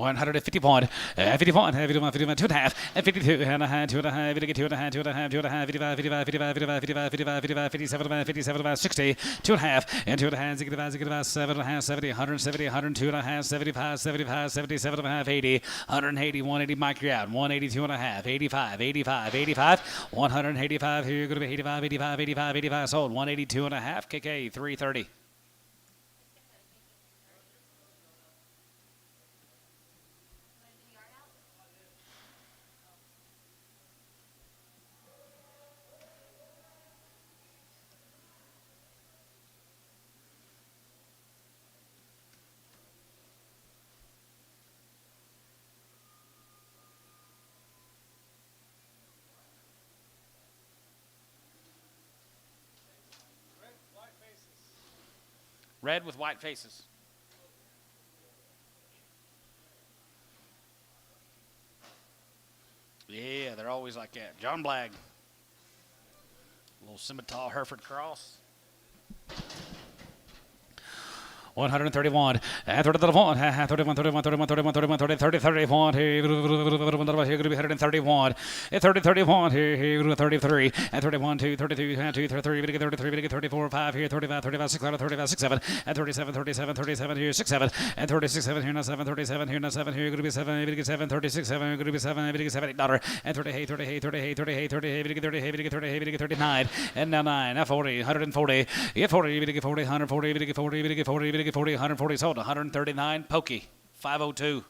S2: One hundred and 51, 51, 51, 51, 2.5, and 52, and a half, 2.5, 52, 2.5, 2.5, 2.5, 55, 55, 55, 55, 55, 55, 57, 57, 60, 2.5, and 2.5, 65, 7.5, 70, 170, 102.5, 75, 75, 77, 80, 180, 180, Mike, you're out, 182 and a half, 85, 85, 85, 185, here you're going to be 85, 85, 85, 85, sold, 182 and a half, KK, 330. Red with white faces. Yeah, they're always like that. John Blagg. Little scimitar Hereford cross. 131, 31, 31, 31, 31, 31, 31, 30, 30, 31, here, going to be 131, 30, 31, here, 33, and 31, 2, 32, 2, 33, 33, 34, 5, here, 35, 35, 6, 35, 6, 7, and 37, 37, 37, here, 6, 7, and 36, 7, here, not 7, 37, here, not 7, here, going to be 7, 7, 36, 7, going to be 7, 7, $8, and 38, 38, 38, 38, 38, 38, 38, 39, and now 9, 40, 140, 40, 40, 140, 40, 40, 40, 140 sold, 139, Pokey, 502.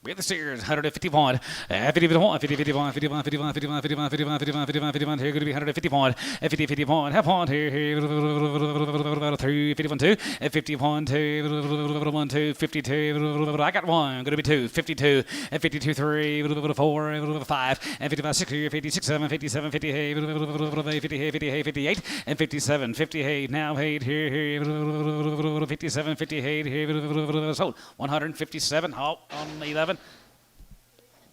S2: We have the steers, 151, 51, 50, 51, 51, 51, 51, 51, 51, 51, 51, 51, here going to be 151, 50, 51, half on here, 3, 51, 2, 51, 2, 1, 2, 52, I got one, going to be 2, 52, 52, 3, 4, 5, and 55, 6, 56, 7, 57, 58, 58, 58, and 57, 58, now 8 here, 57, 58, here, sold, 157, halt on 11.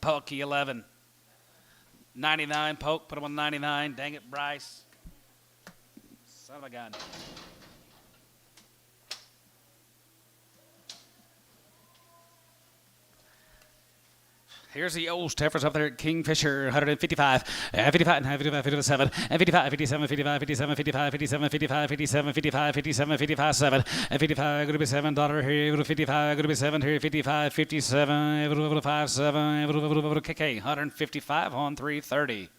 S2: Pokey 11. 99 Poke, put him on 99. Dang it, Bryce. Son of a gun. Here's the old Steffers up there at Kingfisher, 155, 55, 55, 57, and 55, 57, 55, 57, 55, 57, 55, 57, 55, 57, 55, 7, and 55, going to be $7 here, 55, going to be 7 here, 55, 57, 5, 7, KK, 155 on 330.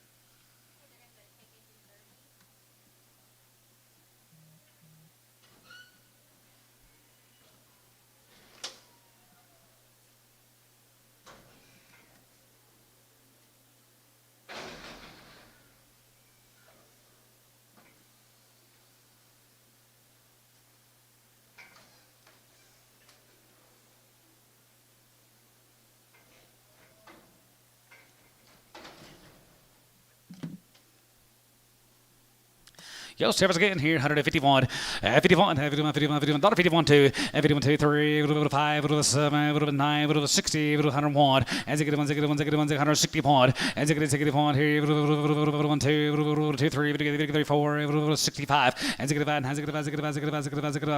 S2: Yo, Stephens again here, 151, 51, 51, 51, 51, 51, 2, 51, 2, 3, 5, 7, 9, 60, 101, and 1, 160 pound, and 60 pound here, 1, 2, 2, 3, 4, 65, and 5,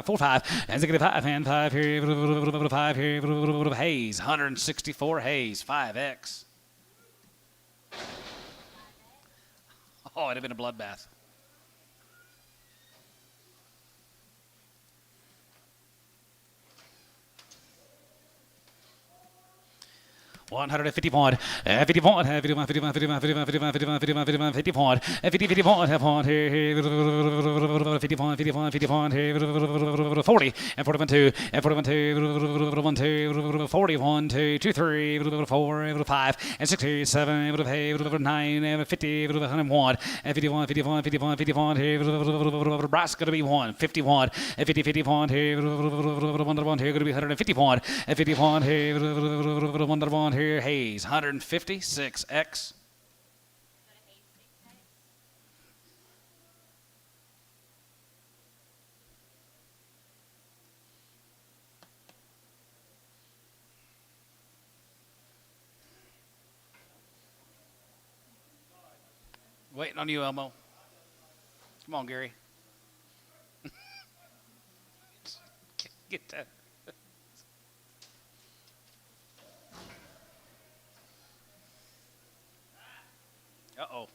S2: 4, 5, and 5, and 5 here, 5 here, Hayes, 164 Hayes, 5X. Oh, it'd have been a bloodbath. One hundred and 50 pound, 50 pound, 51, 51, 51, 51, 51, 51, 51, 51, 50 pound, 50, 50 pound, here, 50 pound, 50 pound, 50 pound, here, 40, and 41, 2, and 41, 2, 1, 2, 41, 2, 2, 3, 4, 5, and 6, 7, 8, 9, and 50, 101, and 51, 51, 51, 50 pound, here, brass going to be 1, 51, and 50, 50 pound, here, 1, here, going to be 150 pound, and 50 pound, here, 1 here, Hayes, 156X. Waiting on you, Elmo. Come on, Gary. Get that. Uh-oh.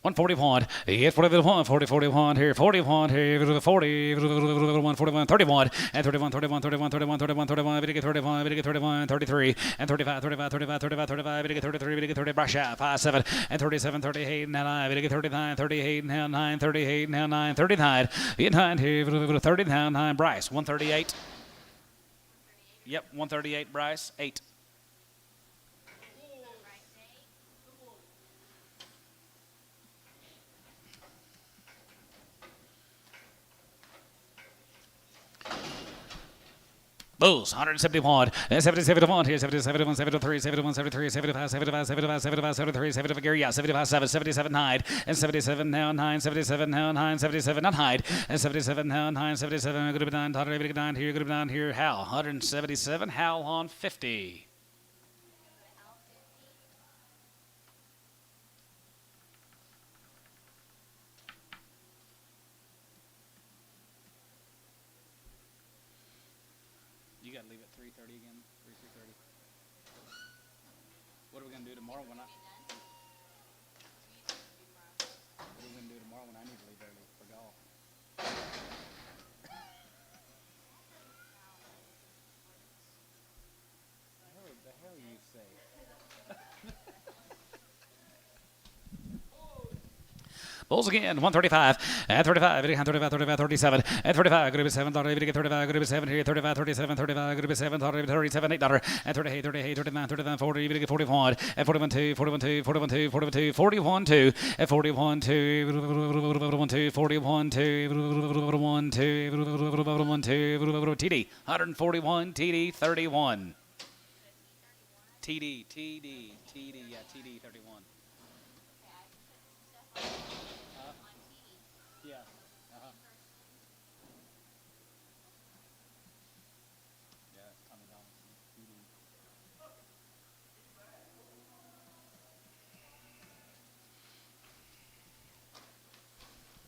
S2: One 40 pound, yes, 40 pound, 40 pound here, 40 pound here, 40, 41, 41, 31, and 31, 31, 31, 31, 31, 31, 35, 31, 33, and 35, 35, 35, 35, 35, 33, 30, brush out, 5, 7, and 37, 38, now 9, 39, 38, now 9, 38, now 9, 39, 9 here, 30, now 9, Bryce, 138. Yep, 138, Bryce, 8. Bulls, 170 pound, 77 pound here, 77, 73, 71, 73, 75, 75, 75, 75, 73, 75, Gary, yeah, 75, 7, 77, 9, and 77 now, 9, 77 now, 9, 77 not hide, and 77 now, 9, 77, good to be 9, 9 here, good to be 9 here, Hal, 177, Hal on 50. You got to leave at 3:30 again, 3:30. What are we going to do tomorrow when I... What are we going to do tomorrow when I need to leave early for golf? The hell you say? Bulls again, 135, and 35, 35, 35, 37, and 35, going to be 7, 35, going to be 7 here, 35, 37, 35, going to be 7, 37, $8, and 38, 38, 39, 39, 40, 41, and 41, 2, 41, 2, 41, 2, 41, 2, 41, 2, and 41, 2, 41, 2, 41, 2, 41, 2, 41, 2, TD, 141, TD, 31. TD, yeah, TD, 31. Yeah. Uh-huh. Yeah, Tommy Donaldson.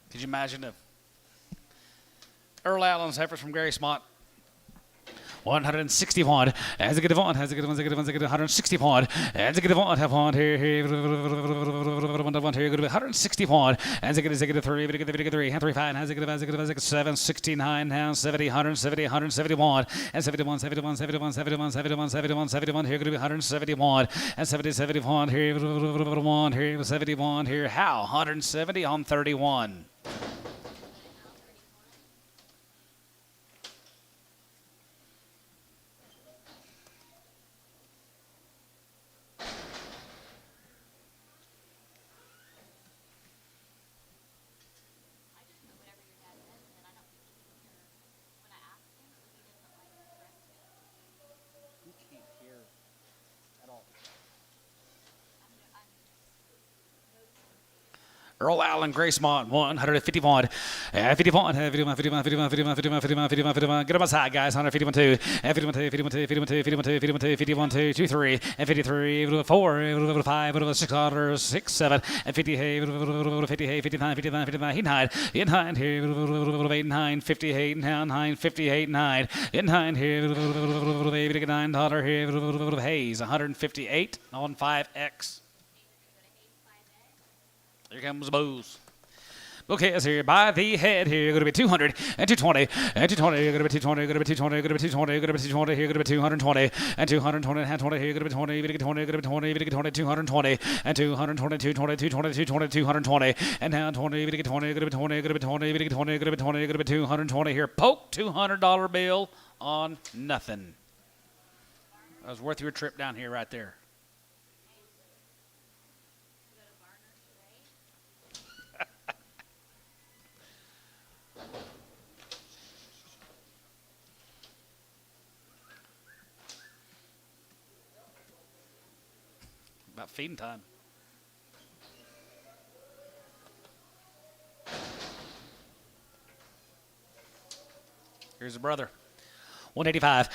S2: Could you imagine if Earl Allen's heifers from Gary Smott? 161, as a good one, has a good one, 160 pound, as a good one, have on here, 160 pound, as a good 3, 3, 5, has a good 7, 69, now 70, 170, 171, and 71, 71, 71, 71, 71, 71, 71, here going to be 171, and 70, 71, here, 1, here, 71, here, how, 170 on 31. Earl Allen, Gracemont, 151. 51, 51, 51, 51, 51, 51, 51, 51, 51. Get on my side, guys. 151, 2. 51, 2, 51, 2, 51, 2, 51, 2, 51, 2, 51, 2, 2, 3. And 53, 4, 5, 6, 6, 7. And 58, 58, 59, 59, 59. He 9. In 9 here, 8, 9, 58, 9, 58, 9. In 9 here, $9 here, Hayes, 158 on 5X. Here comes the booze. Okay, it's here by the head here. Going to be 200 and 220 and 220. Going to be 220. Going to be 220. Going to be 220. Going to be 220 here. Going to be 220 and 220 and 20 here. Going to be 20. Going to be 20. Going to be 20. Going to be 20. 220 and 220. 220. 220. 220. 220 and now 20. Going to be 20. Going to be 20. Going to be 20. Going to be 20. Going to be 20. Going to be 220 here. Poke $200 bill on nothing. That was worth your trip down here right there. About feeding time. Here's the brother. 185.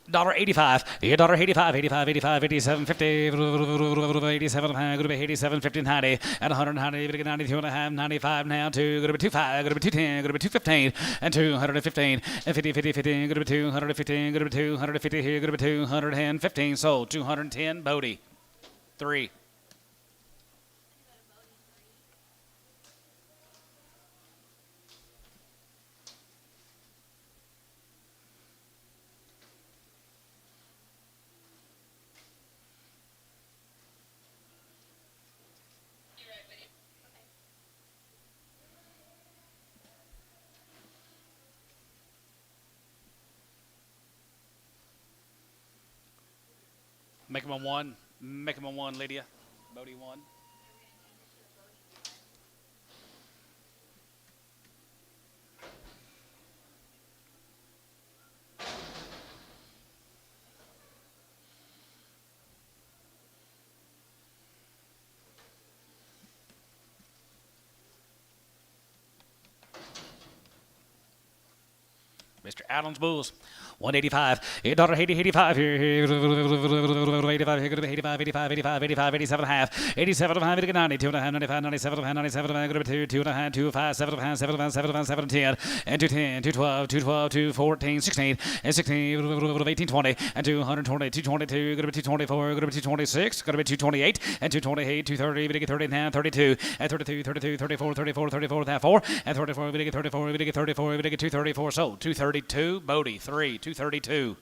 S2: $85, $85, 85, 85, 87, 50, 87, going to be 87, 50, 90, and 190, 92 and a half, 95 now, 2, going to be 25, going to be 210, going to be 215, and 215, and 50, 50, 50, going to be 215, going to be 250 here, going to be 215, sold, 210, Bodie, 3. Make him a 1. Make him a 1, Lydia. Bodie 1. Mr. Adams Bulls. 185, $85 here, 85, 85, 85, 85, 85, 87 and a half, 87 and a half, 90, 2 and a half, 95, 97 and a half, 97 and a half, going to be 2, 2 and a half, 2, 5, 7 and a half, 7 and a half, 7 and a half, 7 and 10, and 210, 212, 212, 214, 16, and 16, 18, 20, and 220, 222, going to be 224, going to be 226, going to be 228, and 228, 230, we get 30 and a half, 32, and 32, 32, 34, 34, 34 and a half, 4, and 34, we get 34, we get 34, we get 234, so 232, Bodie, 3, 232.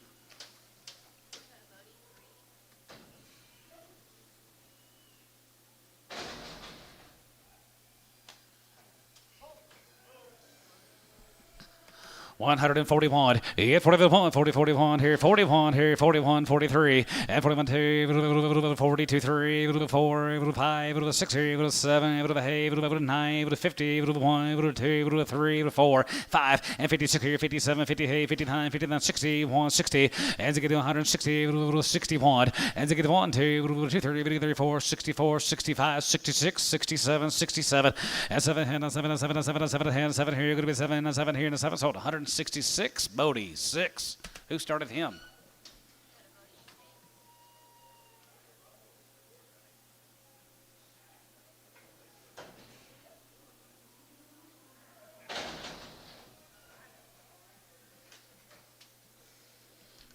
S2: $141, 41, 40, 41 here, 41 here, 41, 43, and 41, 2, 42, 3, 4, 5, 6 here, 7, 8, 9, 50, 1, 2, 3, 4, 5, and 56 here, 57, 58, 59, 59, 60, 160, and they get 160, 61, and they get 1, 2, 30, 34, 64, 65, 66, 67, 67, and 7, and 7, and 7, and 7, and 7, and 7 here, going to be 7, and 7 here, and 7, so 166, Bodie, 6. Who started him?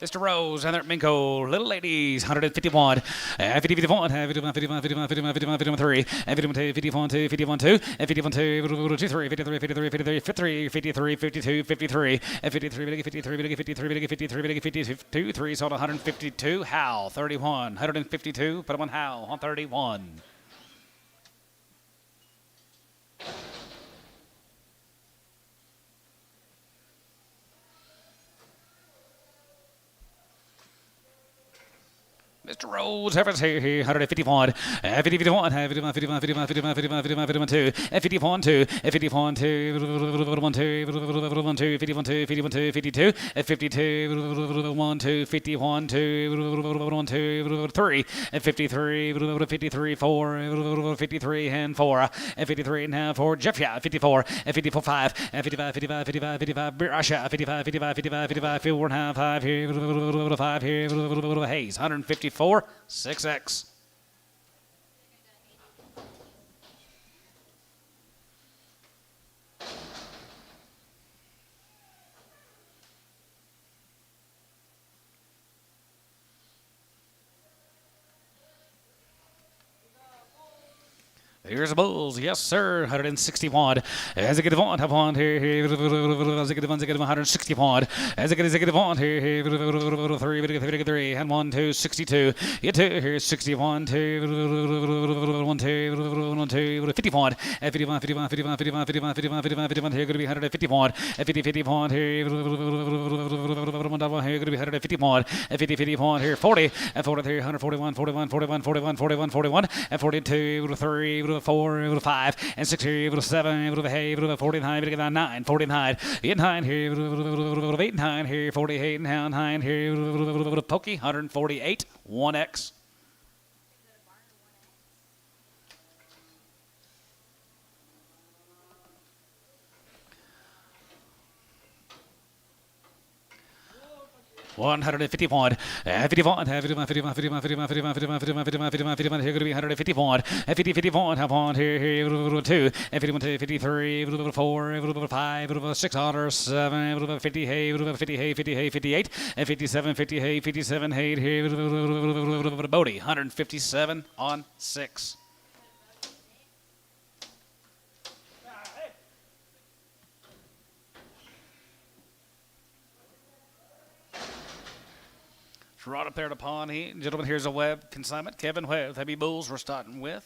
S2: Mr. Rose, Heather Minko, Little Ladies, 151, 51, 51, 51, 51, 51, 51, 51, 3, and 51, 2, 51, 2, 51, 2, and 51, 2, 53, 53, 53, 53, 53, 52, 53, and 53, 53, 53, 53, 52, 3, sold 152, Hal, 31, 152, put him on Hal, on 31. Mr. Rhodes, heifers here, 151, 51, 51, 51, 51, 51, 51, 51, 51, 2, 51, 2, 51, 2, 1, 2, 1, 2, 51, 2, 51, 2, 52, 52, 1, 2, 51, 2, 1, 2, 3, 53, 53, 4, 53, and 4, 53 and a half for Jeff, 54, 54, 5, 55, 55, 55, 55, Russia, 55, 55, 55, 55, 4 and a half, 5 here, 5 here, Hayes, 154, 6X. Here's the Bulls, yes sir, 161. As I get on, have on here, as I get 161. As I get on here, 3, and 1, 2, 62. You 2 here, 61, 2, 1, 2, 1, 2, 51, 51, 51, 51, 51, 51, 51, 51, 51, here going to be 151, 50, 51 here, here going to be 151, 50, 51 here, 40, and 43, 141, 41, 41, 41, 41, 41, and 42, 3, 4, 5, and 6 here, 7, 8, 49, 9, 49, 8, 9 here, 8, 9 here, 48, 9 here, Pokey, 148, 1X. One hundred and 51, 51, 51, 51, 51, 51, 51, 51, 51, 51, 51, here going to be 151, 50, 51, have on here, 2, and 51, 2, 53, 4, 5, 6, 7, 50, 50, 50, 58, and 57, 50, 57, here, Bodie, 157 on 6. Right up there to pawn heat. Gentlemen, here's a Webb consignment. Kevin Webb, Heavy Bulls we're starting with.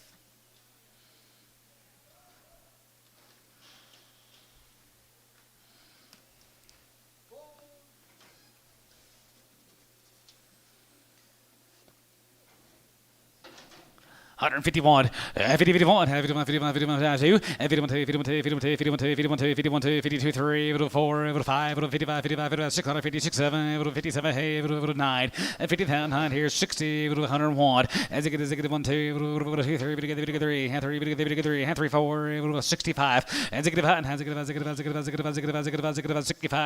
S2: Hundred and 51, 50, 51, 51, 51, 51, 2, and 51, 2, 51, 2, 51, 2, 51, 2, 51, 2, 51, 2, 52, 3, 4, 5, 55, 55, 656, 7, 57, 9, and 50, 9 here, 60, 101, as it is 1, 2, 3, 3, and 3, and 3, 4, 65, and 65,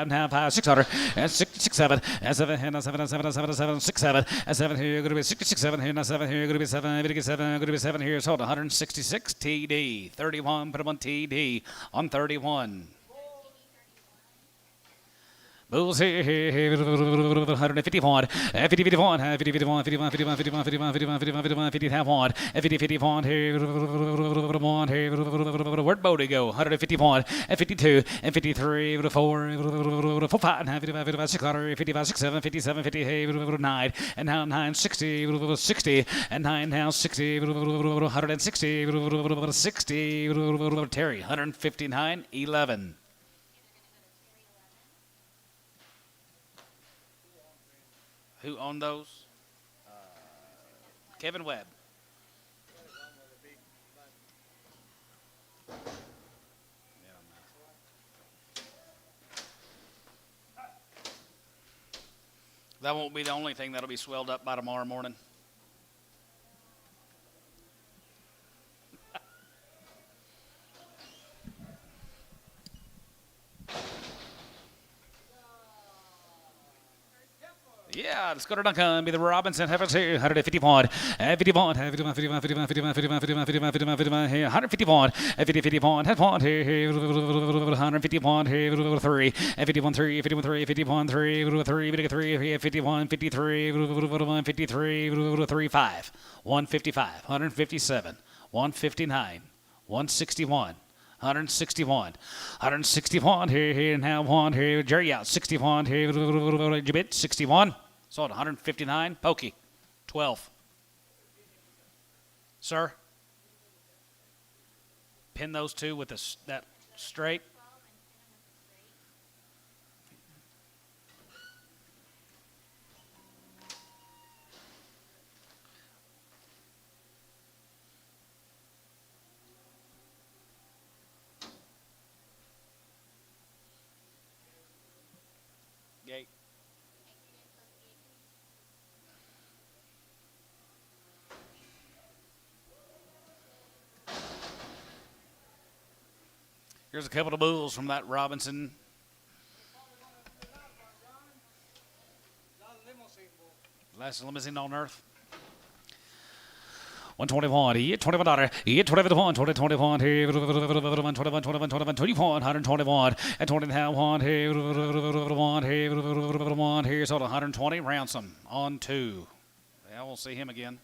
S2: now 5, 600, and 67, and 7, and 7, and 7, and 7, 7, 6, 7, and 7 here, going to be 67 here, now 7 here, going to be 7, going to be 7 here, sold 166 TD, 31, put them on TD on 31. Bulls here, 151, 50, 51, 50, 51, 51, 51, 51, 51, 51, 51, 50, have one, 50, 51 here, 1 here, where'd Bodie go? 151, and 52, and 53, 4, 5, 55, 600, 55, 67, 57, 58, 9, and now 9, 60, 60, and 9 now 60, 160, 60, Terry, 159, 11. Who owned those? Kevin Webb. That won't be the only thing that'll be swelled up by tomorrow morning. Yeah, let's go to Duncan. Be the Robinson. Heifers here. 151. 51. 51. 51. 51. 51. 51. 51. 51. 51. 51. Here. 151. 50. 51. Have one here. 151 here. 3. 51. 3. 51. 3. 51. 3. 3. 3. 51. 53. 53. 3. 5. 155. 157. 159. 161. 161, 161 here, now 1 here, Jerry out, 61 here, Jabit, 61, sold 159, Pokey, 12. Sir, pin those two with that straight. Here's a couple of bulls from that Robinson. Last limousine on earth. 121, $21, $21, 2021, here, 21, 21, 21, 21, 121, and 20 now, one, here, here, sold 120, ransom on 2. Yeah, we'll see him again.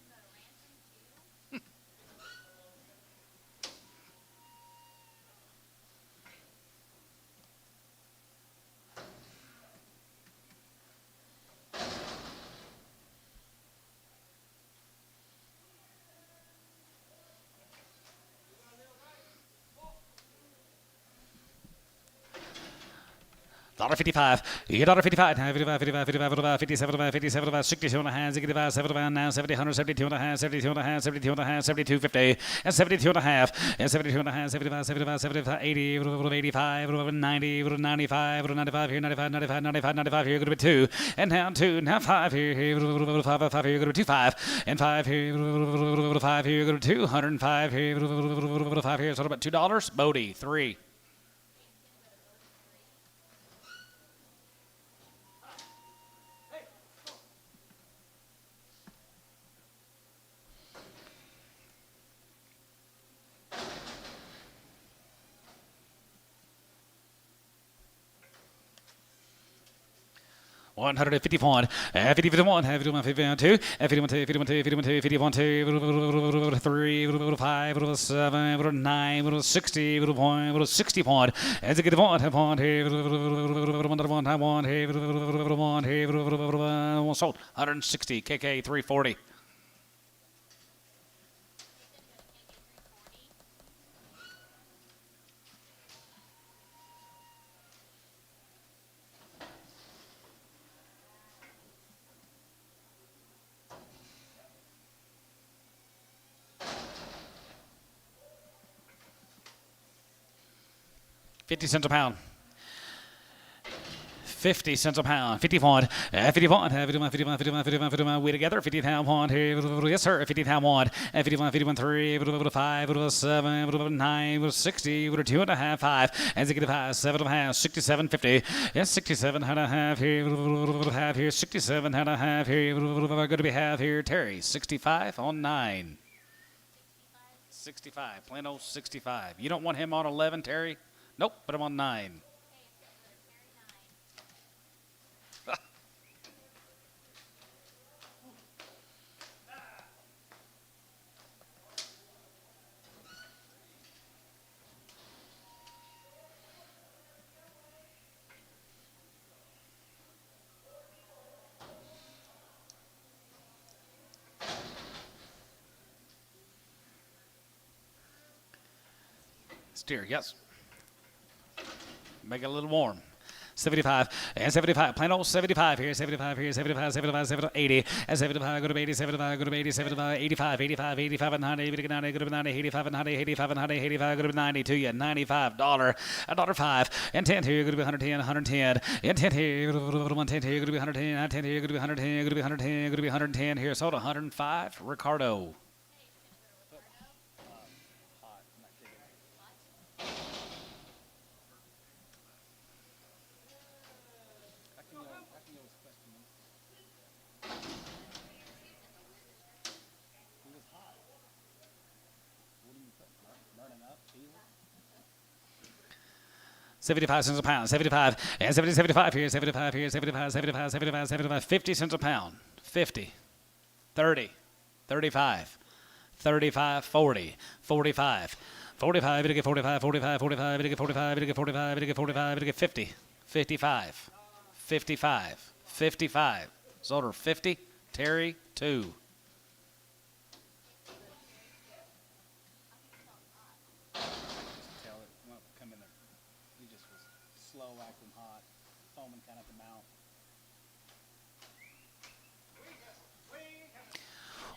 S2: $1.55, $1.55, $55, 57, 57, 62 and a half, 65, 75 now, 70, 172 and a half, 72 and a half, 72 and a half, 72, 50, and 72 and a half, and 72 and a half, 75, 75, 75, 80, 85, 90, 95, 95 here, 95, 95, 95, 95 here, going to be 2, and now 2, now 5 here, 5, 5 here, going to be 2, 5, and 5 here, 5 here, going to be 2, 105 here, 5 here, so about $2, Bodie, 3. $151, 51, 51, 52, 51, 51, 51, 51, 3, 5, 7, 9, 60, 60 point, as it gets one, sold, 160, KK 340. $0.50 a pound. 50 cents a pound. 51, 51, 51, 51, 51, 51, 51. We together. 50 pound one here. Yes, sir. 50 pound one. 51, 51, 3, 5, 7, 9, 60, 2.5, 5. And they get 5, 7.5, 67, 50. Yes, 67 and a half here. Half here. 67 and a half here. Going to be half here. Terry, 65 on 9. 65. Plain old 65. You don't want him on 11, Terry? Nope, put him on 9. Steer, yes. Make it a little warm. 75 and 75, plain old 75 here, 75 here, 75, 75, 75, 80, and 75, go to 80, 75, go to 80, 75, 85, 85, 85 and 90, 90, go to 90, 85 and 90, 85 and 90, 85, go to 90 to you, $95, $1.05, and 10 here, go to be 110, 110, and 10 here, 110 here, go to be 110, 10 here, go to be 110, go to be 110, go to be 110 here, sold 105, Ricardo. $0.75 a pound, 75, and 70, 75 here, 75 here, 75, 75, 75, 75, 50 cents a pound, 50, 30, 35, 35, 40, 45, 45, it'll get 45, 45, 45, it'll get 45, it'll get 45, it'll get 45, it'll get 50, 55, 55, 55, Zolder 50, Terry 2.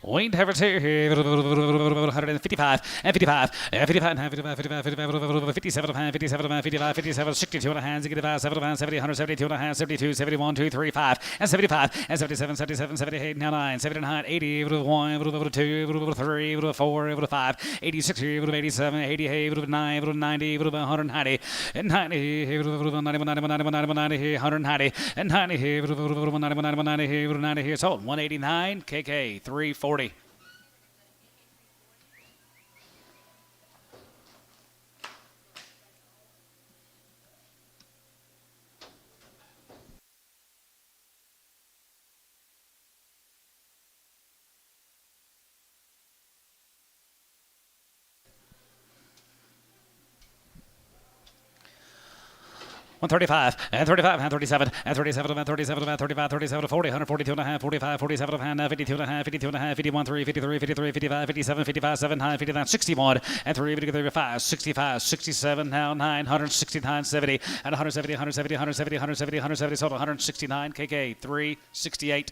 S2: Wayne Heifers here, 155 and 55 and 55 and 55, 55, 55, 57 and 57 and 55, 57, 62 and a half, 65, 75, 70, 172 and a half, 72, 71, 2, 3, 5 and 75 and 77, 77, 78, 99, 79, 80, 1, 2, 3, 4, 5, 86, 87, 88, 9, 90, 190 and 90, 91, 91, 91, 90, 190 and 90, 91, 90, 90, sold 189, KK 340. One 35 and 35 and 37 and 37 and 37 and 35, 37 40, 142 and a half, 45, 47 and a half, 52 and a half, 52 and a half, 51, 3, 53, 53, 55, 57, 55, 7, 9, 59, 61 and 3, 55, 65, 67, now 9, 169, 70 and 170, 170, 170, 170, 170, sold 169, KK 368.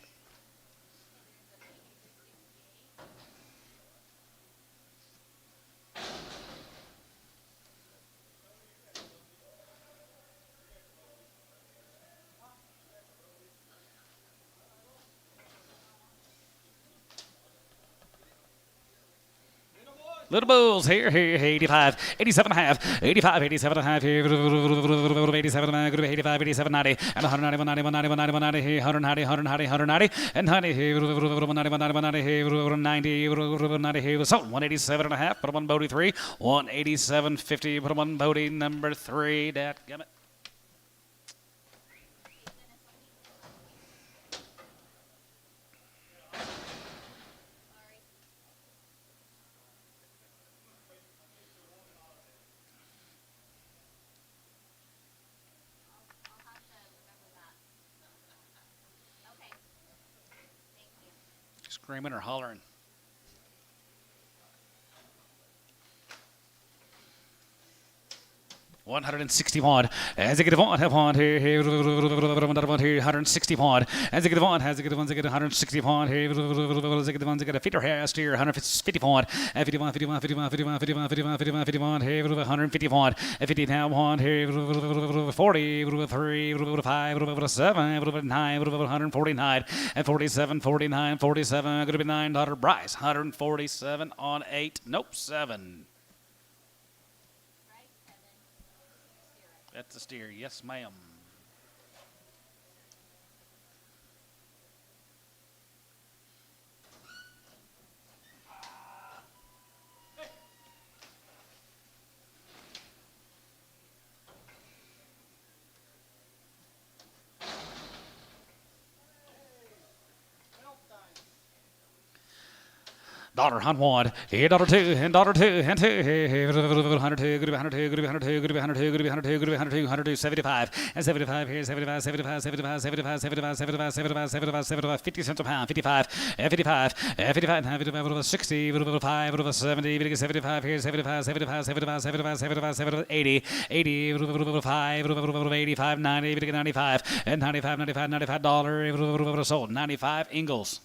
S2: Little Bulls here, 85, 87 and a half, 85, 87 and a half, 87 and a half, 85, 87, 90, and 191, 91, 91, 91, 90, 190, 190, 190, and 90, 91, 91, 90, 90, so 187 and a half, put him on Bodie 3, 187.50, put him on Bodie number 3, dadgummit. Screaming or hollering? $161 as I get on have on here 160 pound as I get on has I get 160 pound here as I get ones I get a feeder hair steer 150 pound 51 51 51 51 51 51 51 51 here 150 pound 50 now on here 40 3 5 7 9 149 and 47 49 47 going to be $9 Bryce 147 on 8 nope 7. That's a steer. Yes, ma'am. Dollar on one, here dollar two, and dollar two, and two, here 102, good to be 102, good to be 102, good to be 102, good to be 102, good to be 102, 102, 75, and 75 here, 75, 75, 75, 75, 75, 75, 75, 75, 75, 50 cents a pound, 55, and 55, and 55, and 55, 60, 5, 70, 75 here, 75, 75, 75, 75, 75, 75, 80, 80, 5, 85, 90, 95, and 95, 95, $95, sold, 95, Ingles.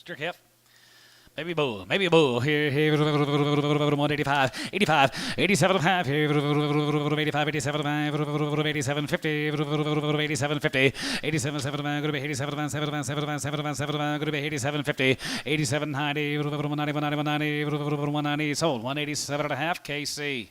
S2: Strick hip. Maybe a bull. Here, 185, 85, 87 and a half, here, 85, 87 and a half, 87, 50, 87, 50, 87, 7 going to be 87, 7, 7, 7, 7, going to be 87, 50, 87, 90, 190, 190, sold, 187 and a half, KC.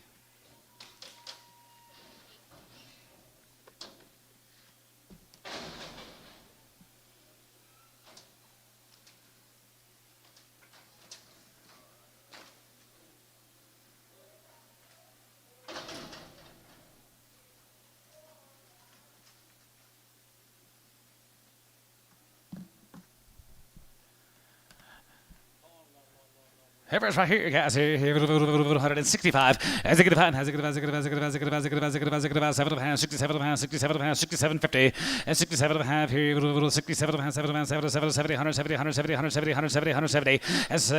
S2: Heifers right here, guys. Here, 165. As I get a pound, as I get a pound, as I get a pound, as I get a pound, as I get a pound, as I get a pound, as I get a pound, as I get a pound, 7 pounds, 67 pounds, 67 pounds, 67.50, and 67 and a half here, 67 pounds, 7 pounds, 70, 170, 170, 170, 170, 170, and 70, 70,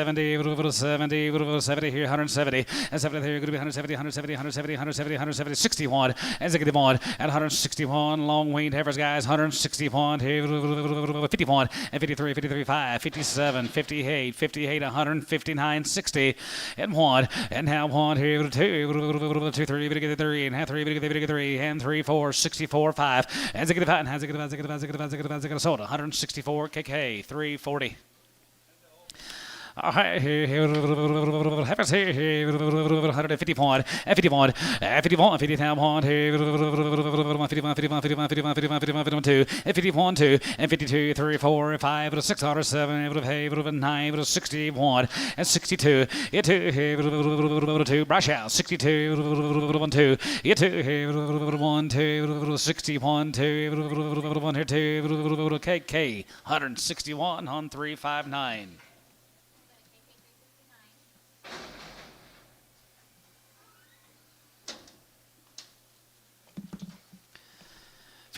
S2: 70 here, 170, and 70 here, going to be 170, 170, 170, 170, 170, 61, as I get a pound, and 161, long winged heifers, guys, 161 here, 51, and 53, 53, 5, 57, 58, 58, 159. 60 and 1 and now 1 here 2 2 3 get 3 and half 3 get 3 and 3 4 64 5 as I get a patent has I get a soda 164 kk 340. All right, happens here, 151, 51, 51, 50 down one here, 51, 51, 51, 51, 51, 51, 2, and 51, 2, and 52, 3, 4, 5, 6, 7, 9, 61, and 62, 2, brush out, 62, 1, 2, 1, 2, 61, 2, 1 here, 2, KK, 161 on 359.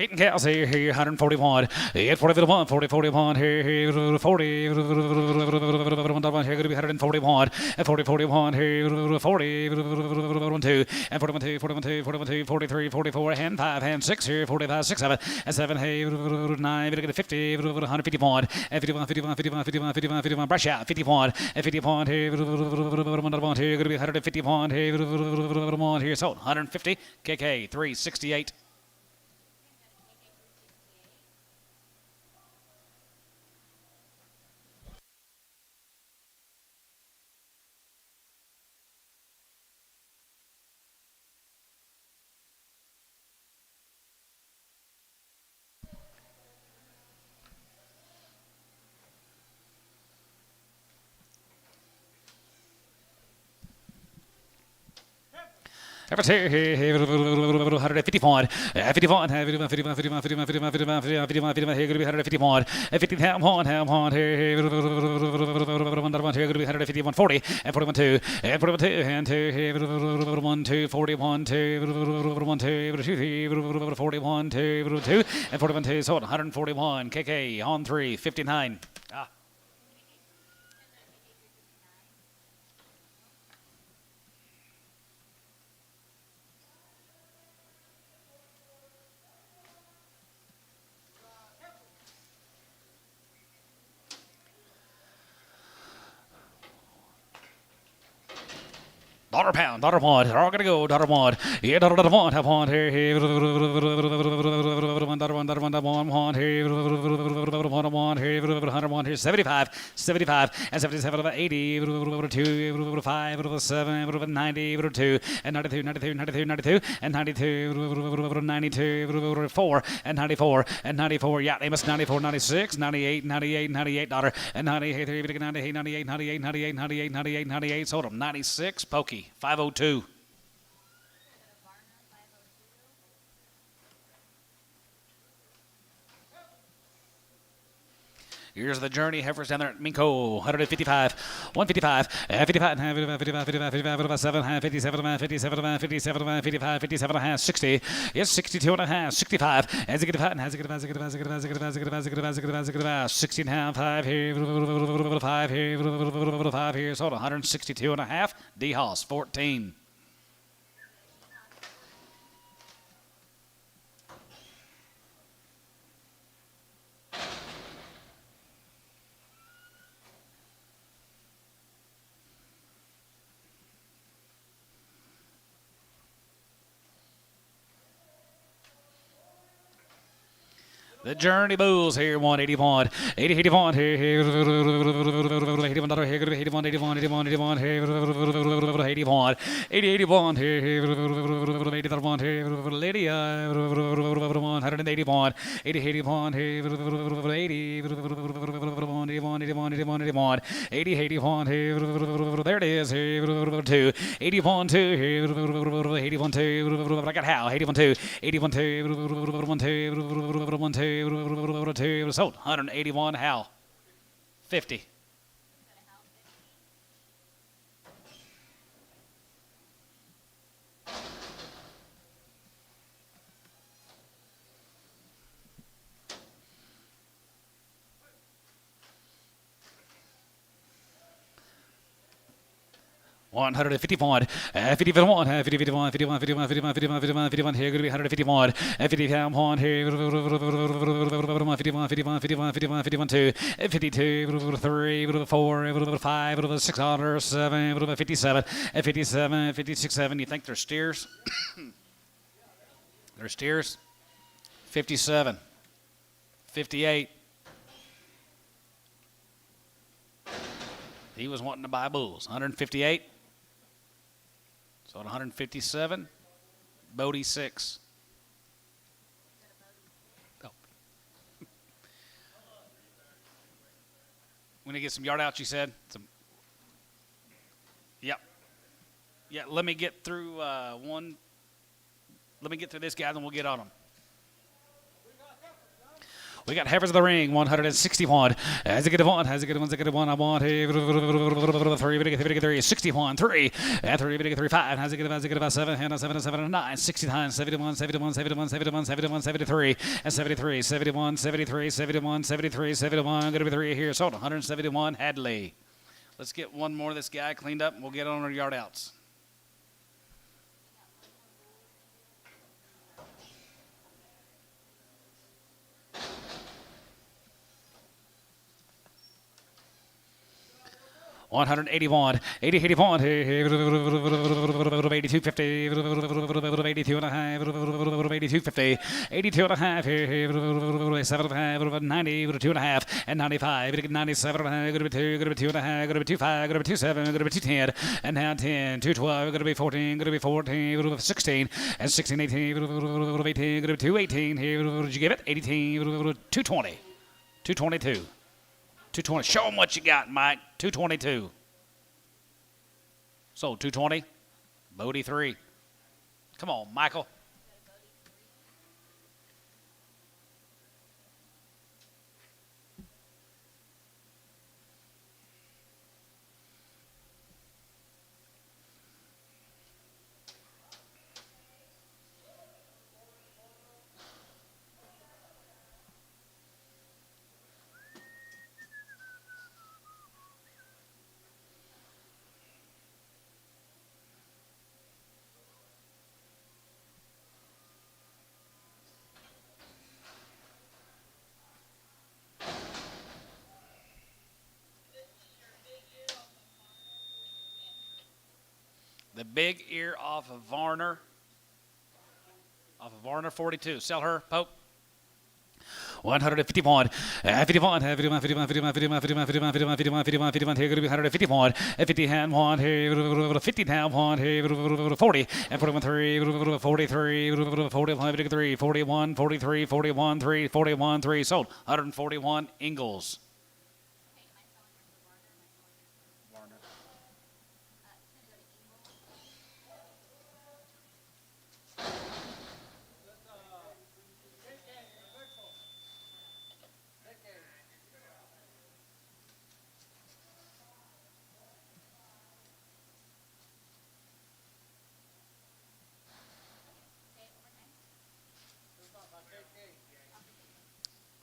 S2: Feet and cows here, 141, 41, 40, 41, here, 40, here, going to be 141, and 40, 41, here, 40, 1, 2, and 41, 2, 41, 2, 41, 2, 43, 44, and 5, and 6, here, 45, 6, 7, and 7, hey, 9, we're 50, 151, and 51, 51, 51, 51, 51, 51, brush out, 51, and 51, here, 1, here, going to be 151, here, 1, here, so 150, KK, 368. Ever here, 151, 51, 51, 51, 51, 51, 51, 51, 51, here, going to be 151, 50, down one, here, 1, here, going to be 151, 40, and 41, 2, and 41, 2, and 2, here, 1, 2, 41, 2, 1, 2, 2, 41, 2, 2, and 41, 2, so 141, KK, on 3, 59. Dollar pound, dollar one, they're all gonna go, dollar one, yeah, dollar one, have one here, here, dollar one, here, 101 here, 101 here, 75, 75, and 77, 80, 2, 5, 7, 90, 2, and 92, 92, 92, 92, and 92, 92, 4, and 94, and 94, yeah, Amos, 94, 96, 98, 98, 98, dollar, and 98, 98, 98, 98, 98, 98, 98, 98, sold them, 96, pokey. 502. Here's the journey. Heifers down there at Minko. 155, 155, 55, 55, 55, 57, 57, 57, 57, 55, 57 and a half, 60. Yes, 62 and a half, 65. As it get about, as it get about, as it get about, as it get about, as it get about, as it get about, as it get about, as it get about, as it get about, 60 and a half, 5 here, 5 here, 5 here. So 162 and a half. D-Hoss, 14. The Journey Bulls here, 181, 80, 81 here, 81 dollar here, 81, 81, 81, 81 here, 81, 80, 81 here, 81 here, Lydia, 181, 80, 81 here, 80, 81, 81, 81, 81, 80, 81 here, there it is here, 2, 81, 2 here, 81, 2, I got how, 81, 2, 81, 2, 1, 2, 1, 2, sold 181 Hal 50. 151, 51, 51, 51, 51, 51, 51, 51, here, going to be 151, 51, here, 51, 51, 51, 51, 51, 2, 52, 3, 4, 5, 6, 7, 57, 57, 56, 7. You think they're steers? They're steers? 57, 58. He was wanting to buy bulls. 158. So at 157, Bodie 6. Oh. We need to get some yard outs, you said? Yep. Yeah, let me get through one. Let me get through this guy, then we'll get on him. We got heifers of the ring, 161. Has a good one, has a good one, has a good one. I want 3, 61, 3, 3, 5, has a good about 7, 7, 9, 69, 71, 71, 71, 71, 71, 73, and 73, 71, 73, 71, 73, 71. Going to be 3 here. Sold 171, Hadley. Let's get one more of this guy cleaned up, and we'll get on our yard outs. $181, 80, 81, 82, 50, 82 and a half, 82, 50, 82 and a half, 7 and a half, 90, 2 and a half, and 95, 97 and a half, going to be 2, going to be 2 and a half, going to be 2, 5, going to be 2, 7, going to be 2, 10, and now 10, 2, 12, going to be 14, going to be 14, 16, and 16, 18, 18, going to be 2, 18, here, did you give it? 18, 220, 222. 220. Show them what you got, Mike. 222. Sold 220. Bodie 3. Come on, Michael. The big ear off of Varner. Off of Varner 42. Sell her, Pope. 151, 51, 51, 51, 51, 51, 51, 51, 51, 51, 51, 51, here going to be 151, 50 hand 1, here 50 down 1, here 40, and 41, 3, 43, 41, 3, 41, 43, 41, 3, 41, 3, sold, 141, Ingalls.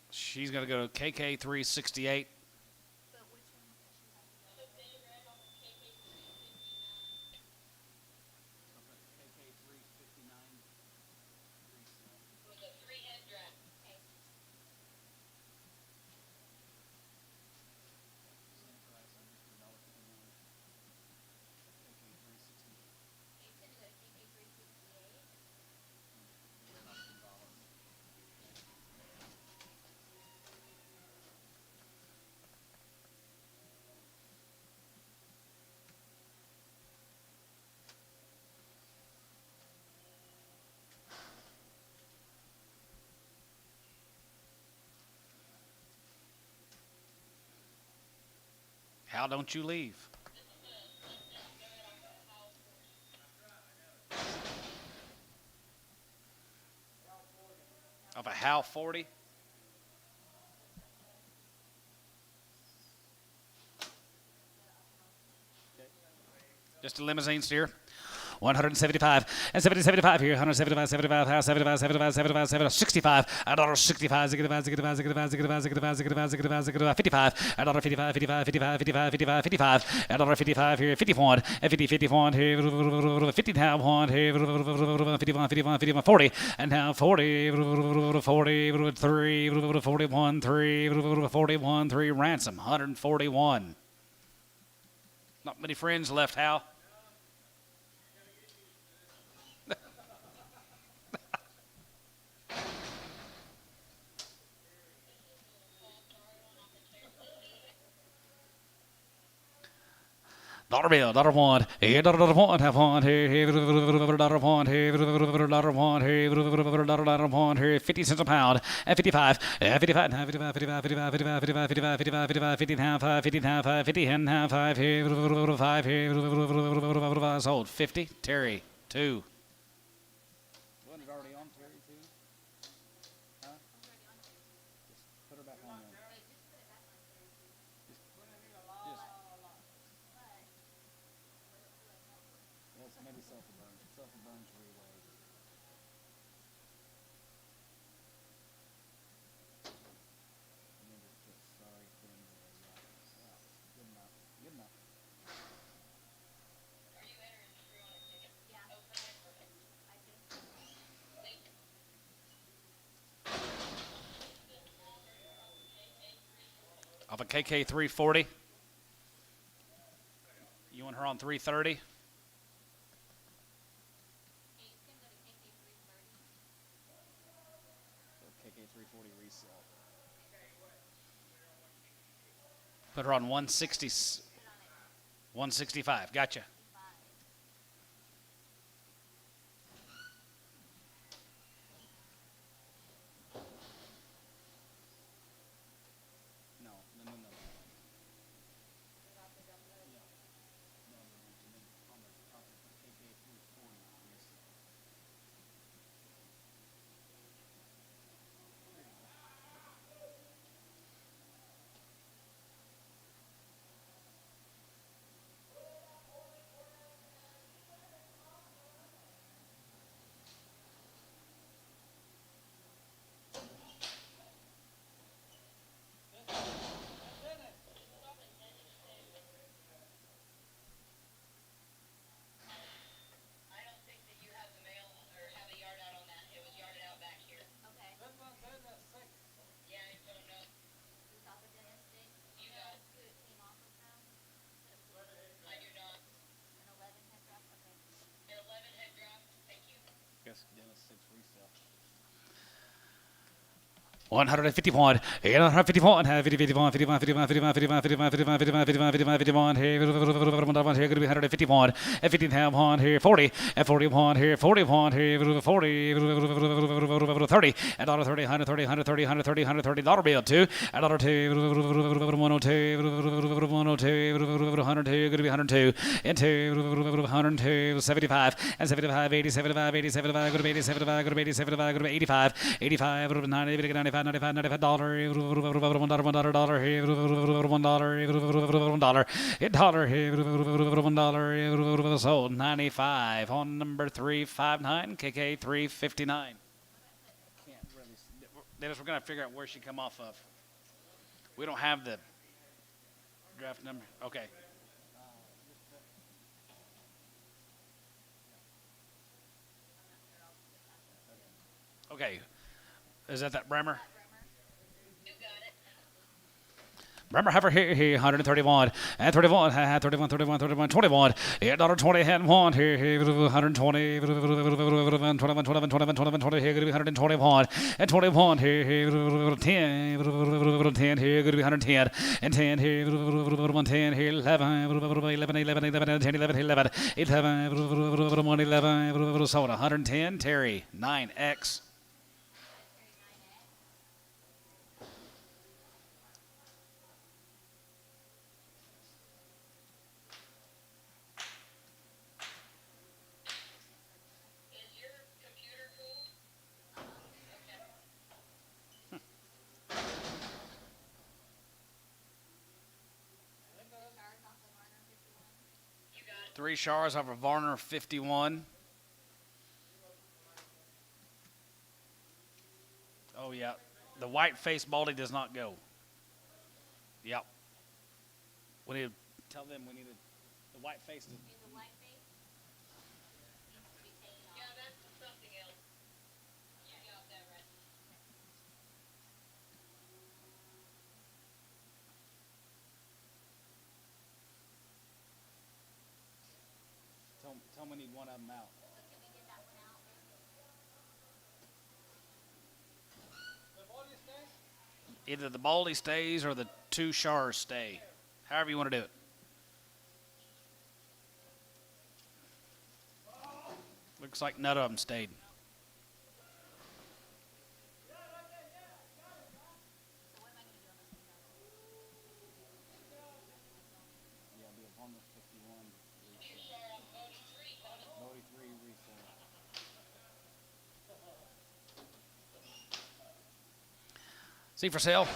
S2: She's going to go to KK 368. How don't you leave? Of a How 40? Just a limousine steer. 175 and 70, 75 here. 175, 75, 75, 75, 75, 75, 65. $1.65. 55. $55, 55, 55, 55, 55, 55. $55 here. 51 and 50, 51 here. 50 now. 1 here. 51, 51, 51, 40 and now 40, 40, 3, 41, 3, 41, 3. Ransom 141. Not many friends left, Hal. Dollar bill, dollar one, here, dollar one, have one, here, dollar one, here, dollar one, here, dollar one, here, 50 cents a pound, and 55, 55, 55, 55, 55, 55, 55, 55, 55, 50 and 5, 50 and 5, 50 and 5, here, 5, here, sold, 50, Terry, 2. Wasn't it already on Terry, 2? Huh? Just put her back on there. Maybe self-burn. Self-burn 3 ways. And then just put sorry thing there. Yeah. Good enough. Good enough.
S3: Are you entering through on a ticket? Yeah. Okay, perfect. I think. Thank you.
S2: Off a KK 340. You want her on 330? KK 340 resale. Put her on 160, 165. Gotcha. No.
S3: I don't think that you have the mail or have a yard out on that. It was yarded out back here. Okay. Yeah, I don't know. You got the Dennis thing? You know who it came off of now? I do not. An 11 head drop? Okay. An 11 head drop? Thank you.
S2: Yes, Dennis 6 resale. 151, 851, 51, 51, 51, 51, 51, 51, 51, 51, 51, 51, here, here, going to be 151, and 50 1 here, 40, and 41 here, 41 here, 40, 30, and dollar 30, 130, 130, 130, 130, dollar bill 2, and dollar 2, 102, 102, 102, going to be 102, and 2, 102, 75, and 75, 80, 75, 80, 75, go to 80, 75, go to 80, 75, go to 85, 85, 90, 95, $95 dollar, $1 dollar here, $1 $1 here, $1 sold 95 on number 359 KK 359. Can't really. Dennis, we're gonna figure out where she come off of. We don't have the draft number. Okay. Okay. Is that Bremer?
S3: You got it.
S2: Bremer heifer here, 131, and 31, 31, 31, 31, 21, $8.20 and 1 here, 120, 21, 21, 21, 21, 20 here, going to be 121, and 21 here, 10, 10 here, going to be 110, and 10 here, 110 here, 11, 11, 11, 11, 10, 11, 11, 11, 1, 11, sold 110, Terry, 9X.
S3: Is your computer cool? Okay. You got it.
S2: 3 showers over Varner 51. Oh, yeah. The white face baldy does not go. Yep. We need to tell them we need to, the white face.
S3: Is the white face needs to be taken off. Yeah, that's something else. You got that right.
S2: Tell them we need one of them out.
S3: So can we get that one out?
S2: Either the baldy stays or the 2 showers stay. However you want to do it. Looks like none of them stayed.
S3: So what am I going to do on this one?
S2: Yeah, it'll be a Varner 51. Baldy 3 resale. See for sale.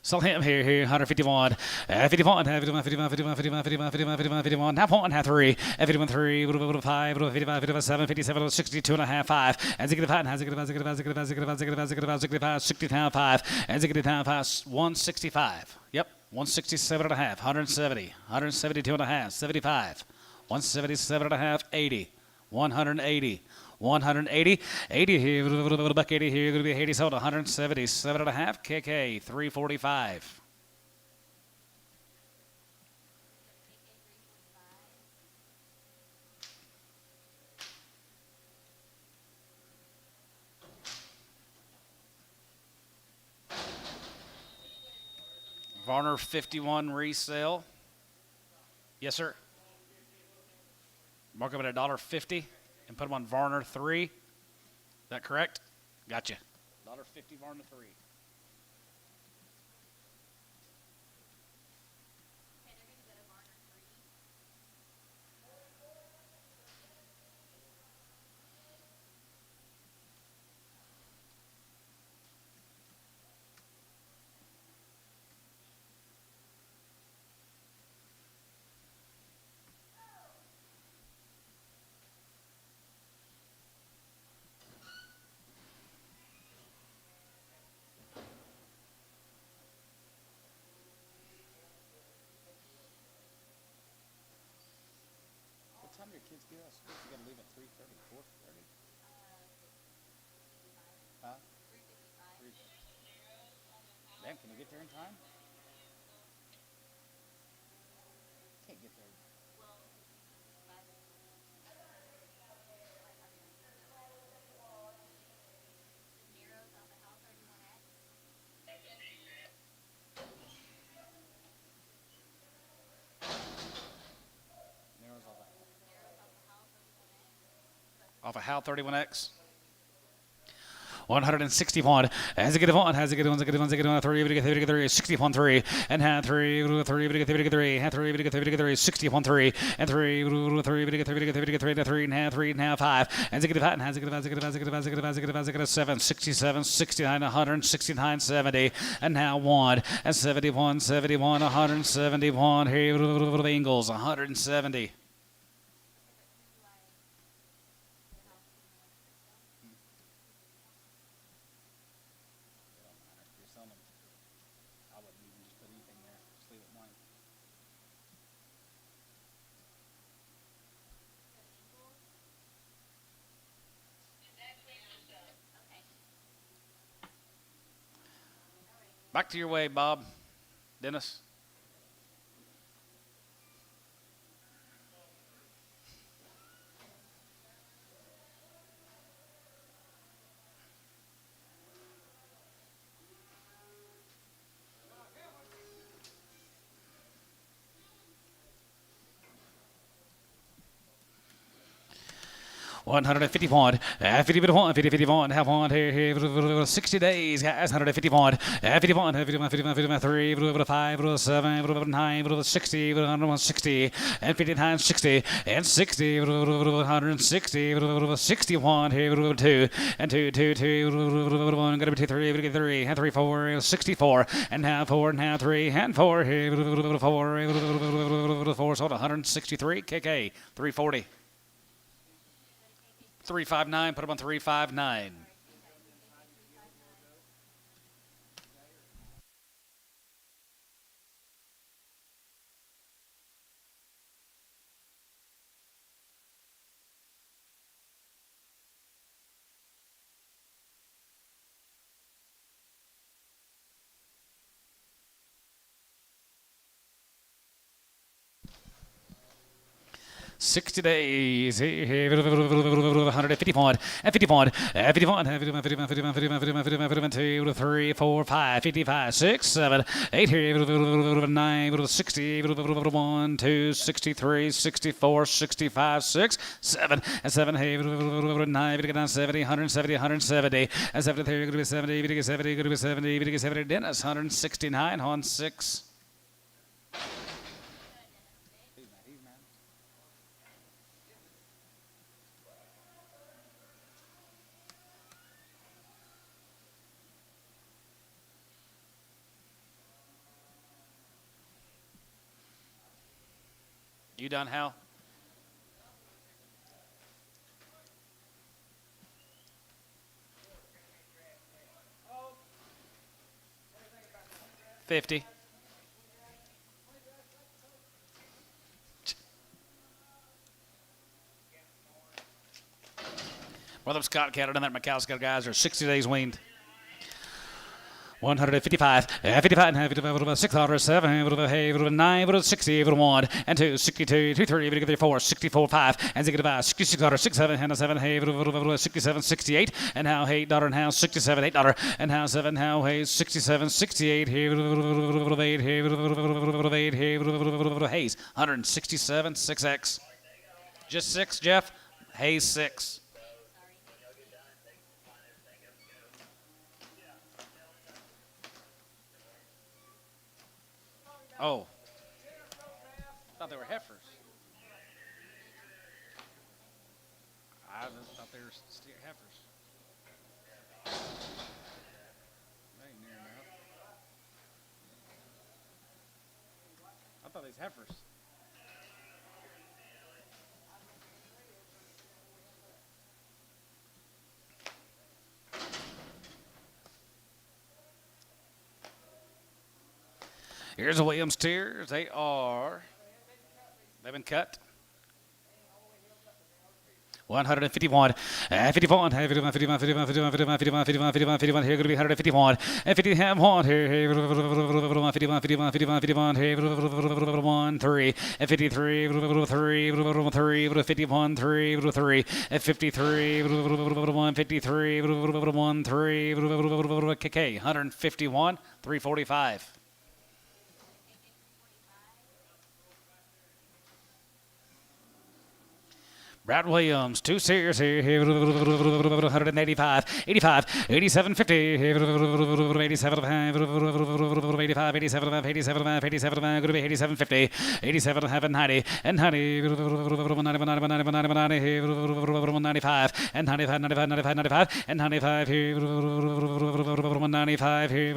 S2: Sell him here, 151. 51, 51, 51, 51, 51, 51, 51, 51, 51. Half 1, half 3. 51, 3, 5, 55, 57, 57, 62 and a half, 5. And zig the pattern has a 60 5. And zig the 165. Yep, 167 and a half, 170, 172 and a half, 75, 177 and a half, 80, 180. 180, 80 here, buck 80 here, going to be 80 sold, 177 and a half, KK, 345. Varner 51 resale. Yes, sir. Mark them at $1.50 and put them on Varner 3. Is that correct? Gotcha. $1.50 Varner 3.
S3: Okay, they're going to go to Varner 3.
S2: What time do your kids get out of school? You got to leave at 3:30, 4:30? Huh?
S3: 355.
S2: Man, can you get there in time? Can't get there.
S3: Well, Nero's on the house 31X.
S2: Narrows off
S3: Nero's on the house 31X.
S2: Off a HAL 31X. 161. Has a good one. Has a good one. Has a good one. Has a good one. 3, 61 3. And had 3, 3, 3, had 3, 3, 61 3. And 3, 3, 3, and had 3 and half 5. And a good pattern. Has a good, has a good, has a good, has a good, has a good, has a good 7, 67, 69, 169, 70. And now 1 and 71, 71, 171. Here, Bengals, 170. Back to your way, Bob. Dennis. 151, 51, 51, have one here, 60 days, guys, 151, 51, 51, 51, 53, 5, 7, 9, 60, 160, and 59, 60, and 60, 160, 61, here, 2, and 2, 2, 2, 1, gonna be 2, 3, 3, and 3, 4, 64, and now 4, and now 3, and 4, here, 4, so 163, KK, 340. 359, put them on 359. $60 days, 151, and 51, 51, 51, 51, 51, 51, 51, 2, 3, 4, 5, 55, 6, 7, 8, 9, 60, 1, 2, 63, 64, 65, 6, 7, and 7, 9, 70, 170, 170, and 73, going to be 70, 70, going to be 70, 70, Dennis, 169 on 6. You done, Hal? $50. Well, them Scott Cattle and that McAllister guys are 60 days weaned. 155, 55, 55, 6, 7, 9, 60, 1, and 2, 62, 2, 3, 4, 64, 5, and 65, 66, 6, 7, 7, 67, 68, and now $8, and now 67, $8, and now 7, now 67, 68, 8, 8, Hayes, 167, 6X. Just 6, Jeff? Hayes, 6. Oh. I thought they were heifers. I just thought they were heifers. They ain't near enough. I thought they was heifers. Here's the Williams steers. They've been cut. 151, 51, 51, 51, 51, 51, 51, 51, 51, 51, here going to be 151, and 50 have one here, 51, 51, 51, 51, here, 1, 3, and 53, 3, 51, 3, 3, and 53, 1, 53, 1, 3, KK, 151, 345. Brad Williams, 2 series here, 185, 85, 87, 50, 87, 85, 87, 87, 87, going to be 87, 50, 87, 90, and 90, 95, and 95, 95, 95, 95, and 95 here, 95 here,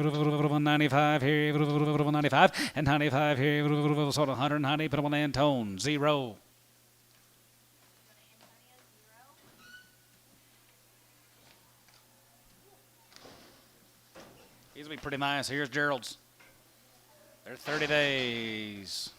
S2: 95 here, 95, and 95 here, sort of 190, put them on Antone, 0. These will be pretty nice. Here's Gerald's. They're 30 days.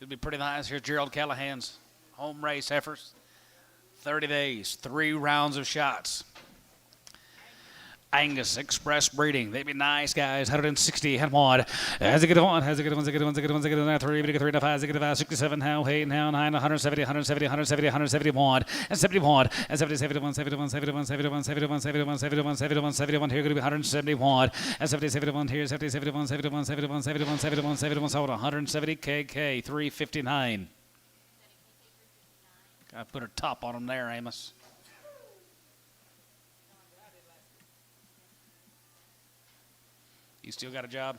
S2: It'll be pretty nice. Here's Gerald Callahan's home race heifers. 30 days, 3 rounds of shots. Angus Express Breeding. They be nice guys. 160 and one. As a good one, has a good one, as a good one, as a good one, as a good one. 3, 3, 5, 5, 67, now, 8, now, 9, 170, 170, 170, 171, and 71, and 70, 71, 71, 71, 71, 71, 71, 71, 71, 71. Here going to be 171, and 70, 71 here, 70, 71, 71, 71, 71, 71, 71. Sold 170 KK, 359. I put a top on them there, Amos. You still got a job?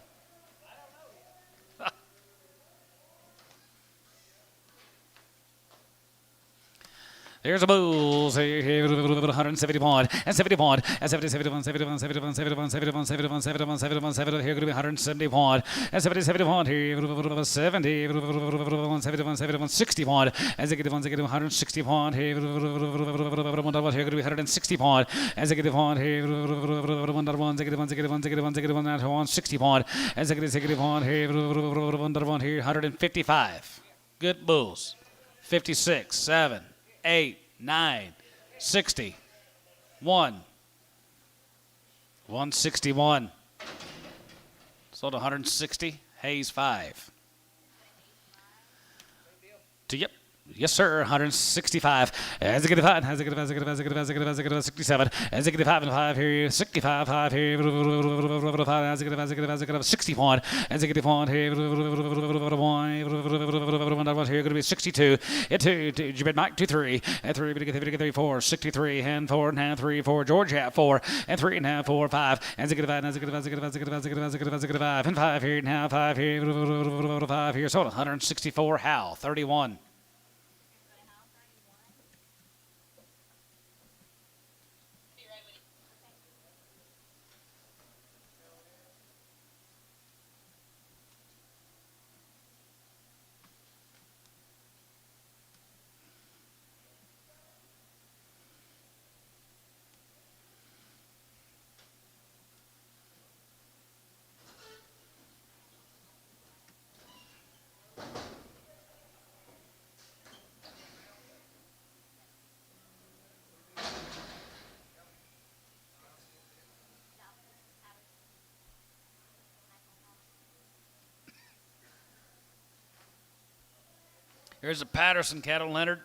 S2: There's a bulls here, 171 and 71 and 70, 71, 71, 71, 71, 71, 71, 71, 71, 71. Here going to be 171 and 70, 71 here, 70, 71, 71, 61 and 161 here, here going to be 161 and 1 here, 161 and here, 1 here, 155. Good bulls. 56, 7. 8, 9, 60, 1, 161. Sold 160. Hayes 5. Yep. Yes, sir. 165. As a good 5. As a good 67. As a good 5 and 5 here. 65. 5 here. 5. As a good 61. As a good 1 here. 1 here. Going to be 62. 2. Jibet Mike 2 3. And 3. 3 4. 63. And 4 and half 3 4. George half 4. And 3 and half 4 5. As a good 5. As a good 5. And 5 here. Now 5 here. 5 here. Sold 164. Hal 31. Here's a Patterson cattle, Leonard.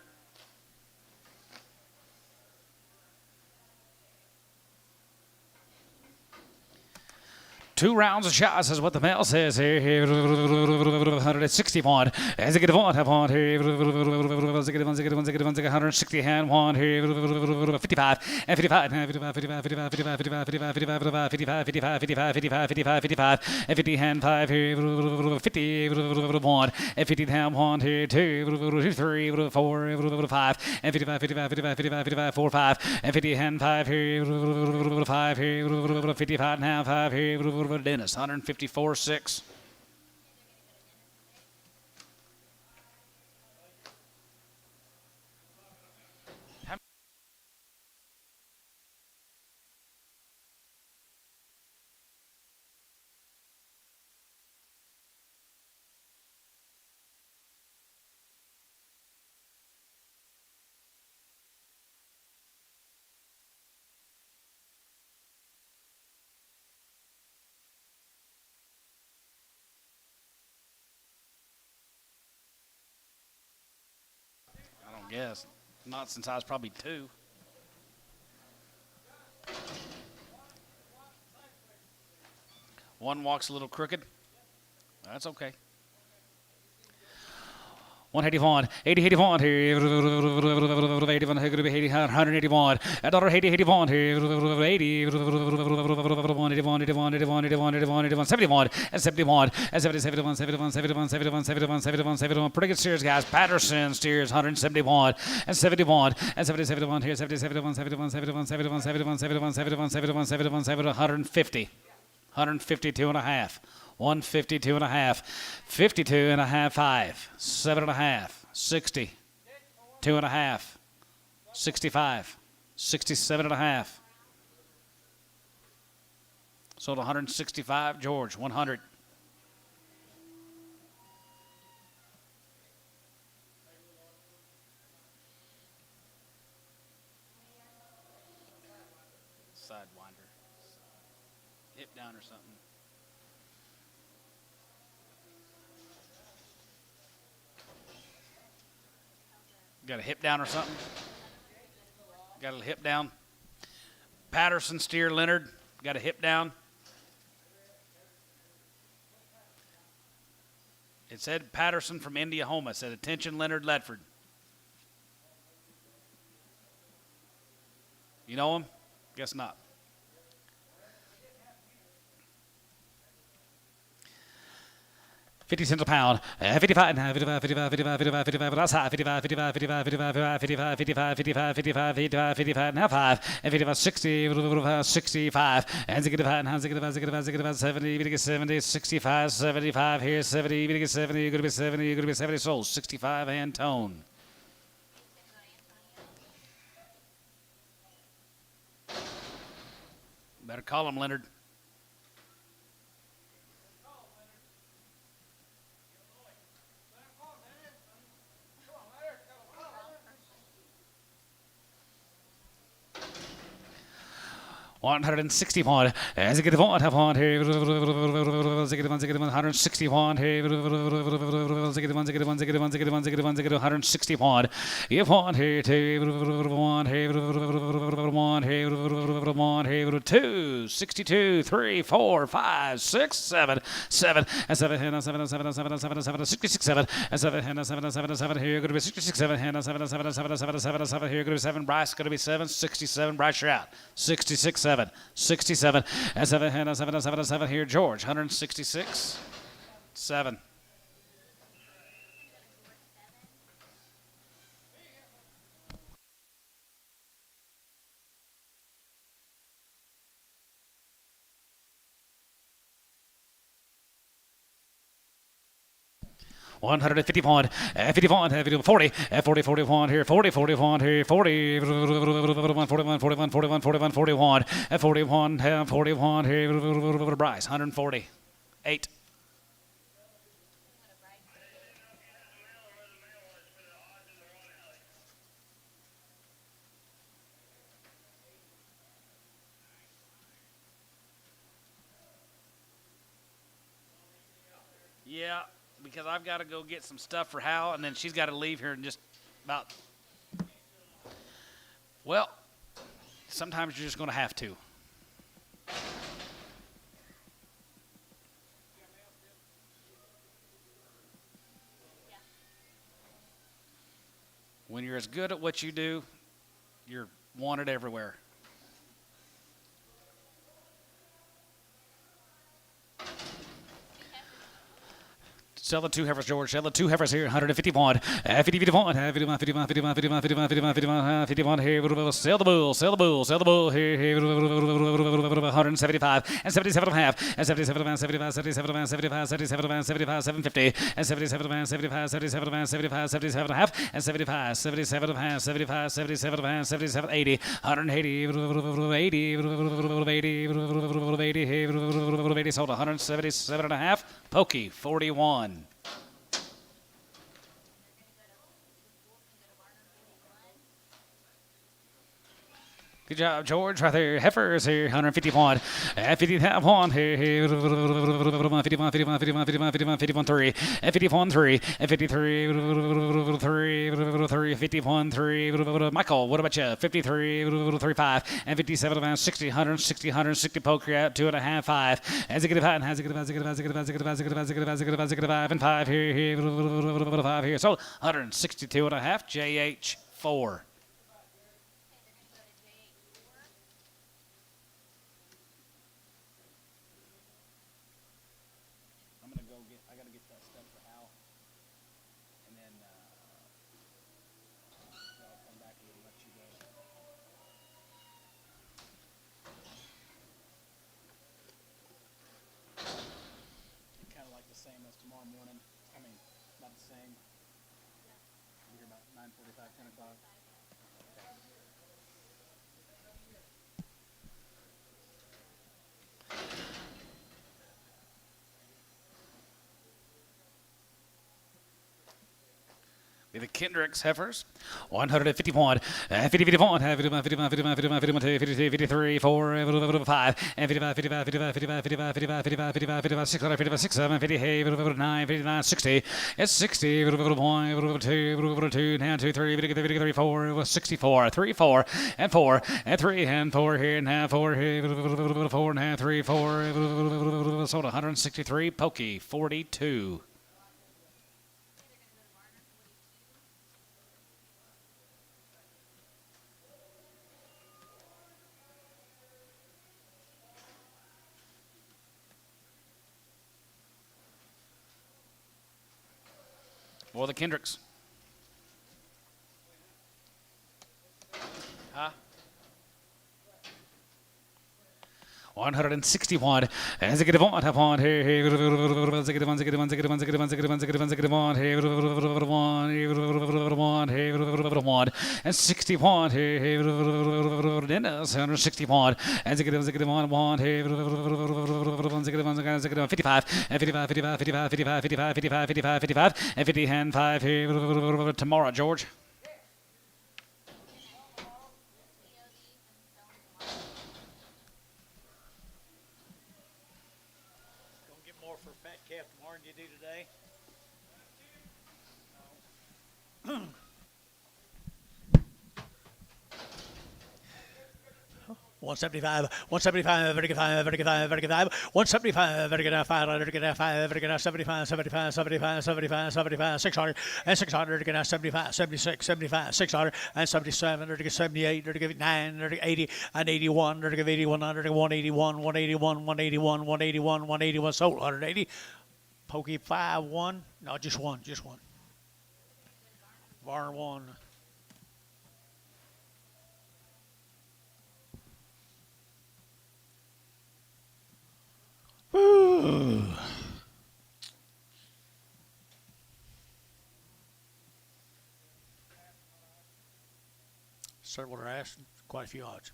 S2: Two rounds of shots is what the mail says here. 161. As a good one, have one here. 160 and 1 here. 55 and 55 and 55, 55, 55, 55, 55, 55, 55, 55, 55, 55, 55, 55, and 50 and 5 here. 50 1 and 50 and 1 here. 2 3 4 5 and 55, 55, 55, 55, 55, 4 5 and 50 and 5 here. 5 here. 55 and 5 here. Dennis, 154 6. Yes, not since I was probably 2. One walks a little crooked. That's okay. 181, 80, 81 here, 81, 181, $80, 81 here, 80, 181, 81, 81, 81, 81, 71, and 71, and 70, 71, 71, 71, 71, 71, 71, 71. Pretty good steers, guys. Patterson steers 171, and 71, and 70, 71 here, 70, 71, 71, 71, 71, 71, 71, 71, 71, 71, 71, 150, 152 and a half. 152 and a half, 52 and a half, 5, 7 and a half, 60, 2 and a half, 65, 67 and a half. Sold 165, George, 100. Sidewinder. hip down or something. Got a hip down or something? Got a hip down? Patterson, steer, Leonard. Got a hip down? It said Patterson from Indiahoma. It said, attention, Leonard Ledford. You know him? Guess not. 50 cents a pound. 55 and a half, 55, 55, 55, 55, 55, that's high. 55, 55, 55, 55, 55, 55, 55, 55, 55, 55 and a half, 5. And 55, 60, 65. And 65, and 65, 70, 70, 65, 75. Here, 70, you're going to be 70, you're going to be 70, you're going to be 70. Sold. 65 and tone. Better call him, Leonard. $161. As it get one, have one here. 161 here. 161. If one here, two. One here. One here. 2. 62. 3. 4. 5. 6. 7. 7. And 7. And 7. 7. 7. 7. 7. 66. 7. And 7. And 7. 7. 7. Here. Going to be 66. 7. And 7. 7. 7. 7. 7. 7. Here. Going to be 7. Bryce. Going to be 7. 67. Bryce, you're out. 66. 7. 67 and 7 and 7 and 7 and 7 here. George 166 7. $150, 51, 40, 40, 41 here, 40, 41 here, 40, 41, 41, 41, 41, 41, 41 here, Bryce, 140, 8. Yeah. Because I've got to go get some stuff for Hal, and then she's got to leave here in just about. Well, sometimes you're just going to have to. When you're as good at what you do, you're wanted everywhere. Sell the 2 heifers, George. Sell the 2 heifers here. 151. 51. 51. 51. 51. 51. 51. 51. 51 here. Sell the bull. Sell the bull. Sell the bull here. 175 and 77 and a half and 77 and 75. 77 and 75. 77 and 75. 750 and 77 and 75. 77 and 75. 77 and a half and 75. 77 and a half. 75. 77 and 77. 80. 180. 80. 80. Sold 177 and a half. Pokey 41. Good job, George. Right there. Heifers here, 151. 51 here. 51, 51, 51, 51, 51, 51, 3. 51, 3. 53, 3, 51, 3. Michael, what about you? 53, 3, 5. And 57, 60, 160, 160. Poker out, 2.5, 5. As a good 5, has a good 5, and 5 here, 5 here. So 162 and a half, JH 4. Same as tomorrow morning. I mean, about the same. Be here about 9:45, 10 o'clock. The Kendricks heifers, 151, 50, 51, 51, 51, 51, 51, 52, 52, 53, 4, 5, and 55, 55, 55, 55, 55, 55, 55, 55, 55, 6, 55, 6, 7, 58, 59, 59, 60, it's 60, 1, 2, 2, down 2, 3, 53, 4, 64, 3, 4, and 4, and 3, and 4 here, and half 4 here, 4 and half, 3, 4, sold 163, pokey, 42. Or the Kendricks. Huh? 161. And a one, have on here, here, one, and 61 here, 161, and 1, here, 55, and 55, 55, 55, 55, 55, 55, 55, 55, and 50 and 5 here tomorrow, George.
S1: More for fat calf tomorrow than you do today. 175, 175, very good 5, very good 5, very good 5, 175, very good 5, very good 5, very good 75, 75, 75, 75, 75, 600, and 600, very good 75, 76, 75, 600, and 77, very good 78, very good 9, very good 80, and 81, very good 81, 181, 181, 181, 181, 181, sold 180. Pokey 5, 1, no, just one. Barn 1. Ooh. Several are asking, quite a few odds.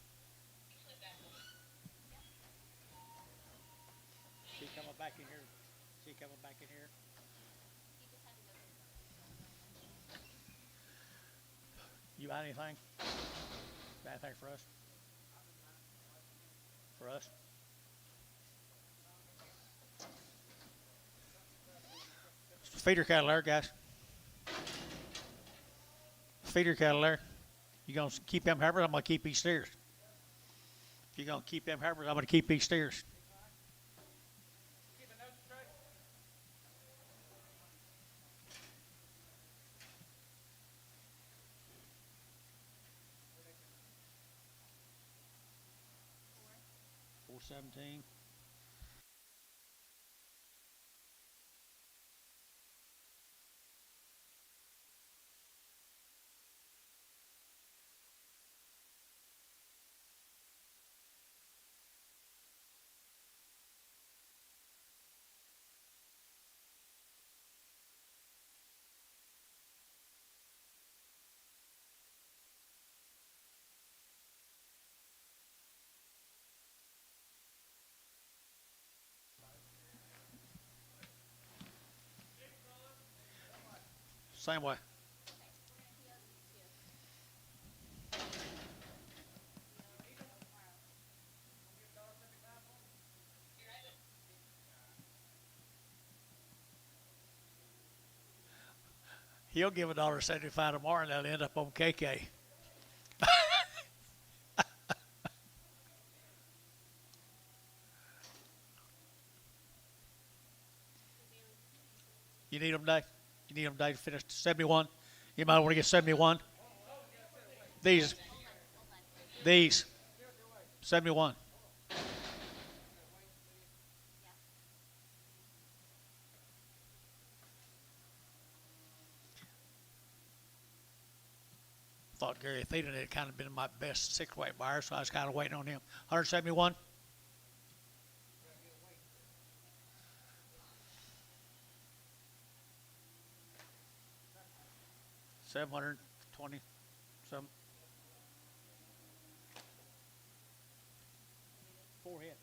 S1: She coming back in here. You buy anything? Buy anything for us? Feeder cattle there, guys. Feeder cattle there. You gonna keep them heifers? I'm gonna keep these steers. If you're gonna keep them heifers, I'm gonna keep these steers. $417. Same way. He'll give $1.75 tomorrow, and they'll end up on KK. You need them, Dave? You need them, Dave, to finish 71? You might want to get 71. These. 71. Thought Gary Theden had kind of been my best 6-weight buyer, so I was kind of waiting on him. 171. $720 some. 4 hit.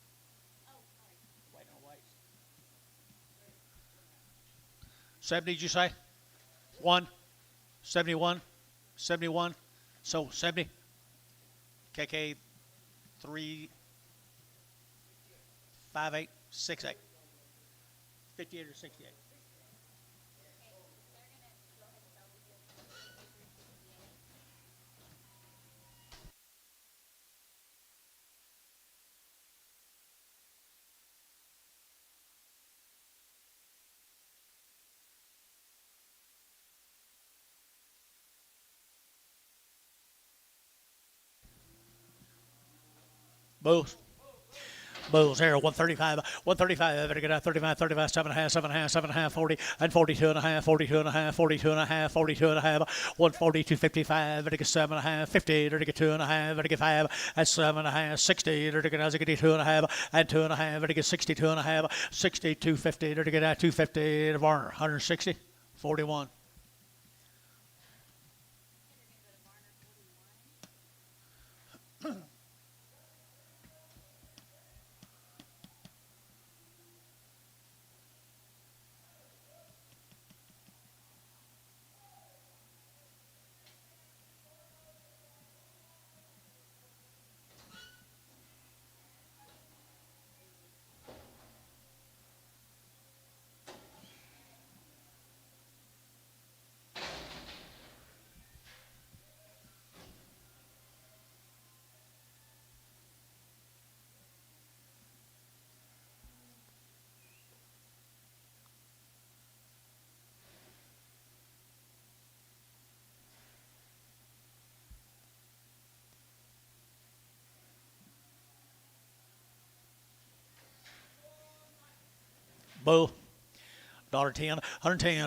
S1: Waiting on weights. 70, did you say? 1. 71, 71, so 70, KK 358, 68, 58 or 68. Bulls. Bulls here, 135, 135, better get out 35, 35, 7.5, 7.5, 7.5, 40, and 42.5, 42.5, 42.5, 42.5, 140, 255, better get 7.5, 50, better get 2.5, better get 5, and 7.5, 60, better get 2.5, and 2.5, better get 62.5, 60, 250, better get out 250, the Varner, 160, 41. Bull. $10, 110,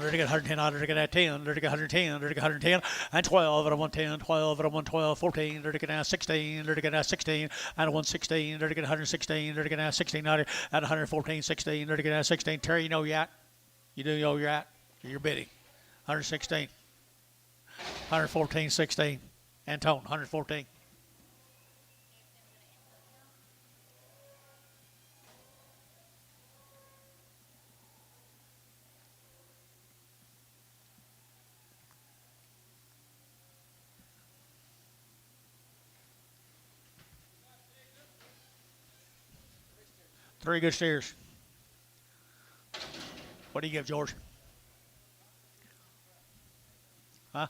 S1: to get 110, to get at 10, to get 110, to get 110, and 12 at a 110, 12 at a 112, 14, to get out 16, to get out 16, and 116, to get 116, to get out 16, at 114, 16, to get out 16. Terry, you know you're at. You do know you're at. You're bidding. 116, 114, 16, and Tone, 114. Three good steers. What do you give, George? Huh?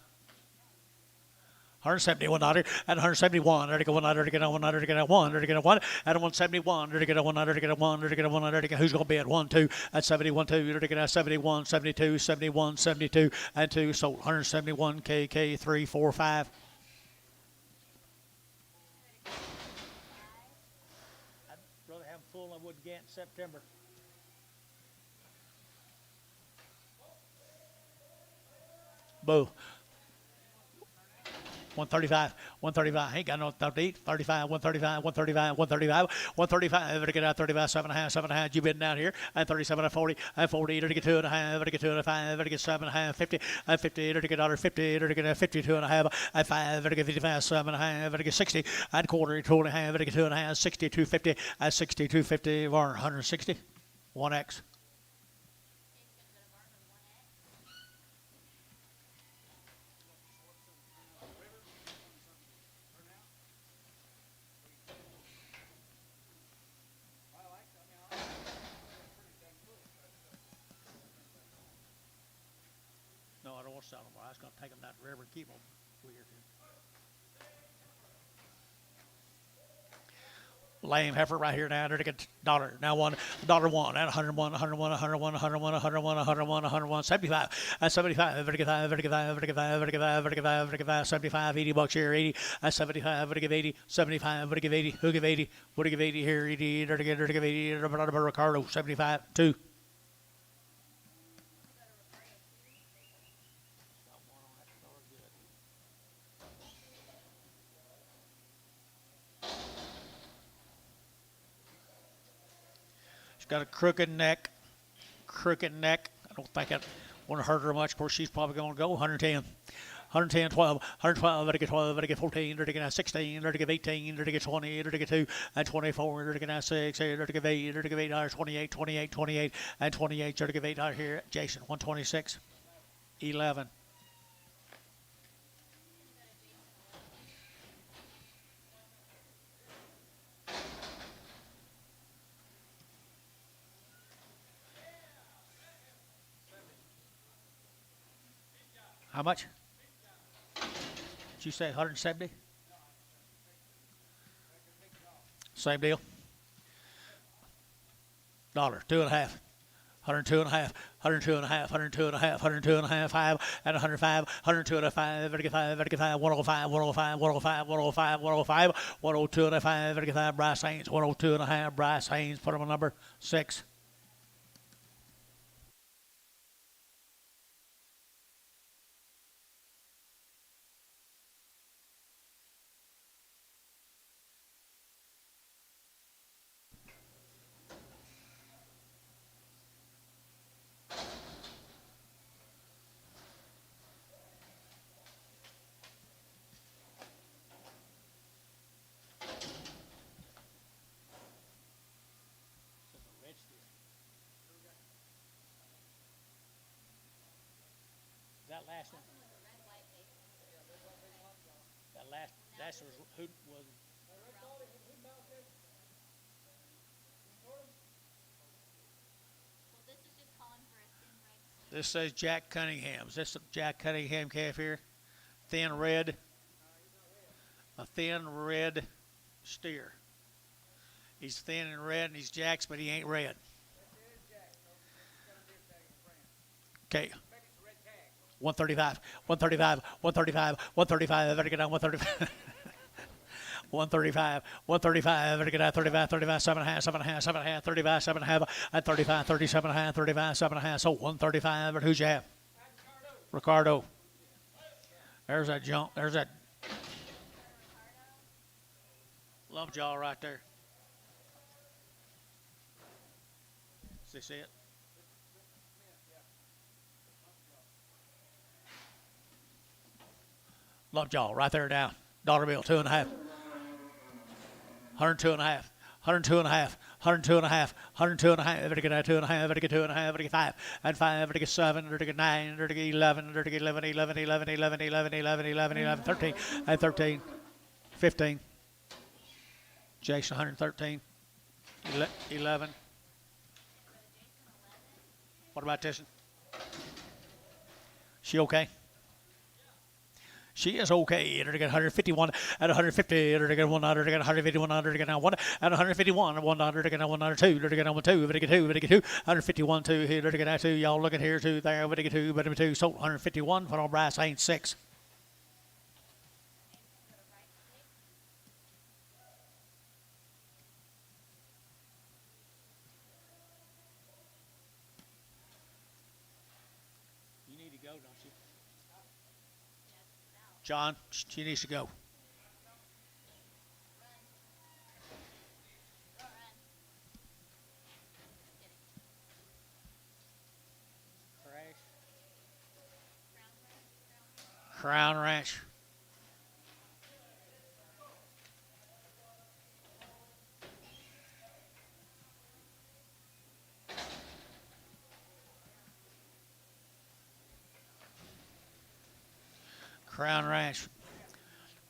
S1: 171 at 171, to get 100, to get a 100, to get a 1, to get a 1, at 171, to get a 100, to get a 1, to get a 100, to get who's going to be at 1, 2, at 71, 2, to get a 71, 72, 71, 72, and 2, so 171, KK, 3, 4, 5. I'd rather have them full than I would get in September. Boo. 135, 135. Ain't got no 30, 35, 135, 135, 135, 135. To get out 35, 7.5, 7.5. You been down here at 37, at 40, at 40. To get 2.5, to get 2.5, to get 7.5, 50, at 50. To get out 50, to get 52.5, at 5. To get 55, 7.5, to get 60, at quarter, 2.5, to get 2.5, 62, 50, at 62, 50, or 160, 1x. No, I don't want to sell them. I was going to take them down to the river and keep them. Weird. Lame heifer right here now. To get dollar. Now $1 at 101, 101, 101, 101, 101, 101, 101, 75. At 75, to get 5, to get 5, to get 5, to get 5, to get 5, to get 5, 75, $80 here, 80. At 75, to give 80, 75, to give 80. Who give 80? What to give 80 here? 80, to give 80. Ricardo, 75, 2. Got a crooked neck. I don't think I want to hurt her much. Of course, she's probably going to go 110. 110, 12, 112, to get 12, to get 14, to get 16, to get 18, to get 20, to get 2, and 24, to get 6, to get 8, to get 8, 28, 28, 28, and 28, to get 8 here. Jason, 126, 11. How much? Did you say 170? Same deal. Dollar, two and a half. 102 and a half, 102 and a half, 102 and a half, 102 and a half, 5, and 105, 102 and a 5, 5, 105, 105, 105, 105, 105, 102 and a 5, 5, Bryce Haynes, 102 and a half, Bryce Haynes, put him on number 6. That last one. That last was who was.
S3: Well, this is just calling for a thin red steer.
S1: This says Jack Cunningham's. This is Jack Cunningham calf here. Thin red. A thin red steer. He's thin and red and he's Jack's, but he ain't red. Okay. 135, 135, 135, 135, I better get down 135. 135, 135, I better get down 35, 35, 7 and a half, 7 and a half, 7 and a half, 35, 7 and a half, and 35, 37 and a half, 35, 7 and a half. So 135, but who's you have? Ricardo. There's that jump. There's that lump jaw right there. Does they see it? Lump jaw right there down. Dollar bill, 2 and a half. 102 and a half. 102 and a half. 102 and a half. 102 and a half. Everybody get 2 and a half. Everybody get 2 and a half. Everybody get 5. And 5. Everybody get 7. Everybody get 9. Everybody get 11. Everybody get 11. 11. 11. 11. 11. 11. 11. 11. 13. And 13. 15. Jason 113. 11. What about this one? She okay? She is okay. They're get 151 at 150. They're get 100. They're get 151. They're get 1 at 151. 100. They're get 102. They're get 1 2. They're get 2. They're get 2. 151 2 here. They're get 2. Y'all look at here 2 there. They're get 2. Better 2. So 151. Put on Bryce Haynes 6. You need to go, don't you? John, she needs to go. Crown Ranch. Crown Ranch.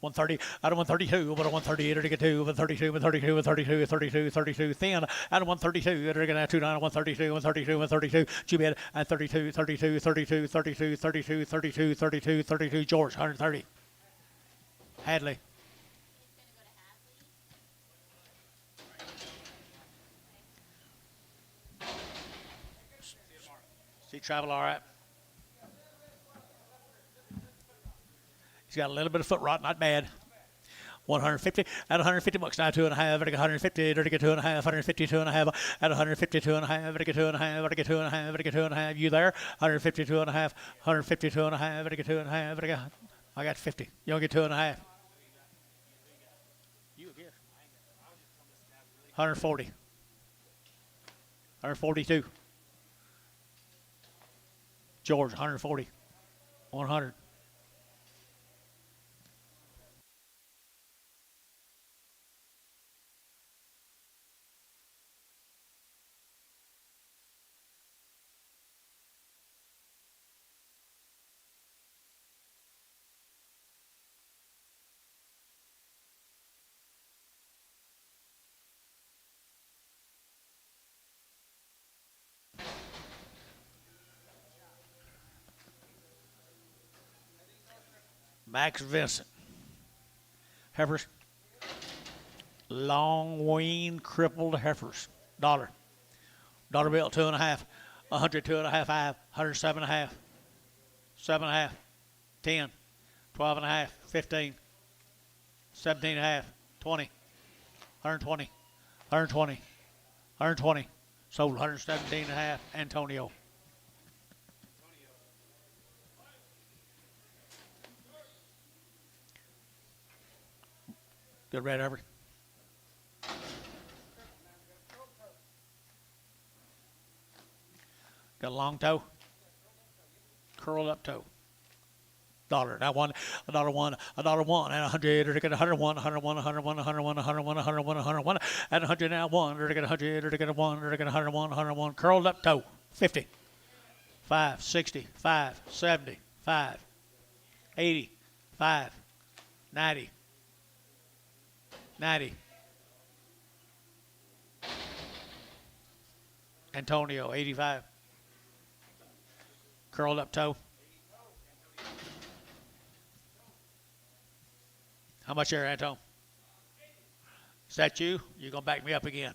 S1: 130 out of 132, but a 138 to get 2, 132, 132, 132, 32, 32, thin out of 132, they're going to 2 down 132, 132, 132, Jubed at 32, 32, 32, 32, 32, 32, 32, 32, George 130. Hadley. See travel all right. He's got a little bit of foot rot, not bad. 150 at 150 bucks now, 2 and a half. Better get 150. Better get 2 and a half. 152 and a half at 152 and a half. Better get 2 and a half. Better get 2 and a half. Better get 2 and a half. You there? 152 and a half. 152 and a half. Better get 2 and a half. Better get. I got 50. You don't get 2 and a half. You here? 140. 142. George 140. 100. Max Vincent. Heifers. Long wean crippled heifers. Dollar. Dollar bill, 2.5. 100, 2.5, 5. 107.5. 7.5. 10. 12.5. 15. 17.5. 20. 120. 120. 120. Sold 117.5. Antonio. Good red heifer. Got a long toe. Curled up toe. Dollar. Now one, a dollar one, and 100, or to get 101, 101, 101, 101, 101, 101, 101, and 100 now one, or to get 100, or to get a one, or to get 101, 101, curled up toe. 50. 5, 60, 5, 70, 5, 80, 5, 90, 90. Antonio, 85. Curled up toe. How much there, Anton? Is that you? You're going to back me up again.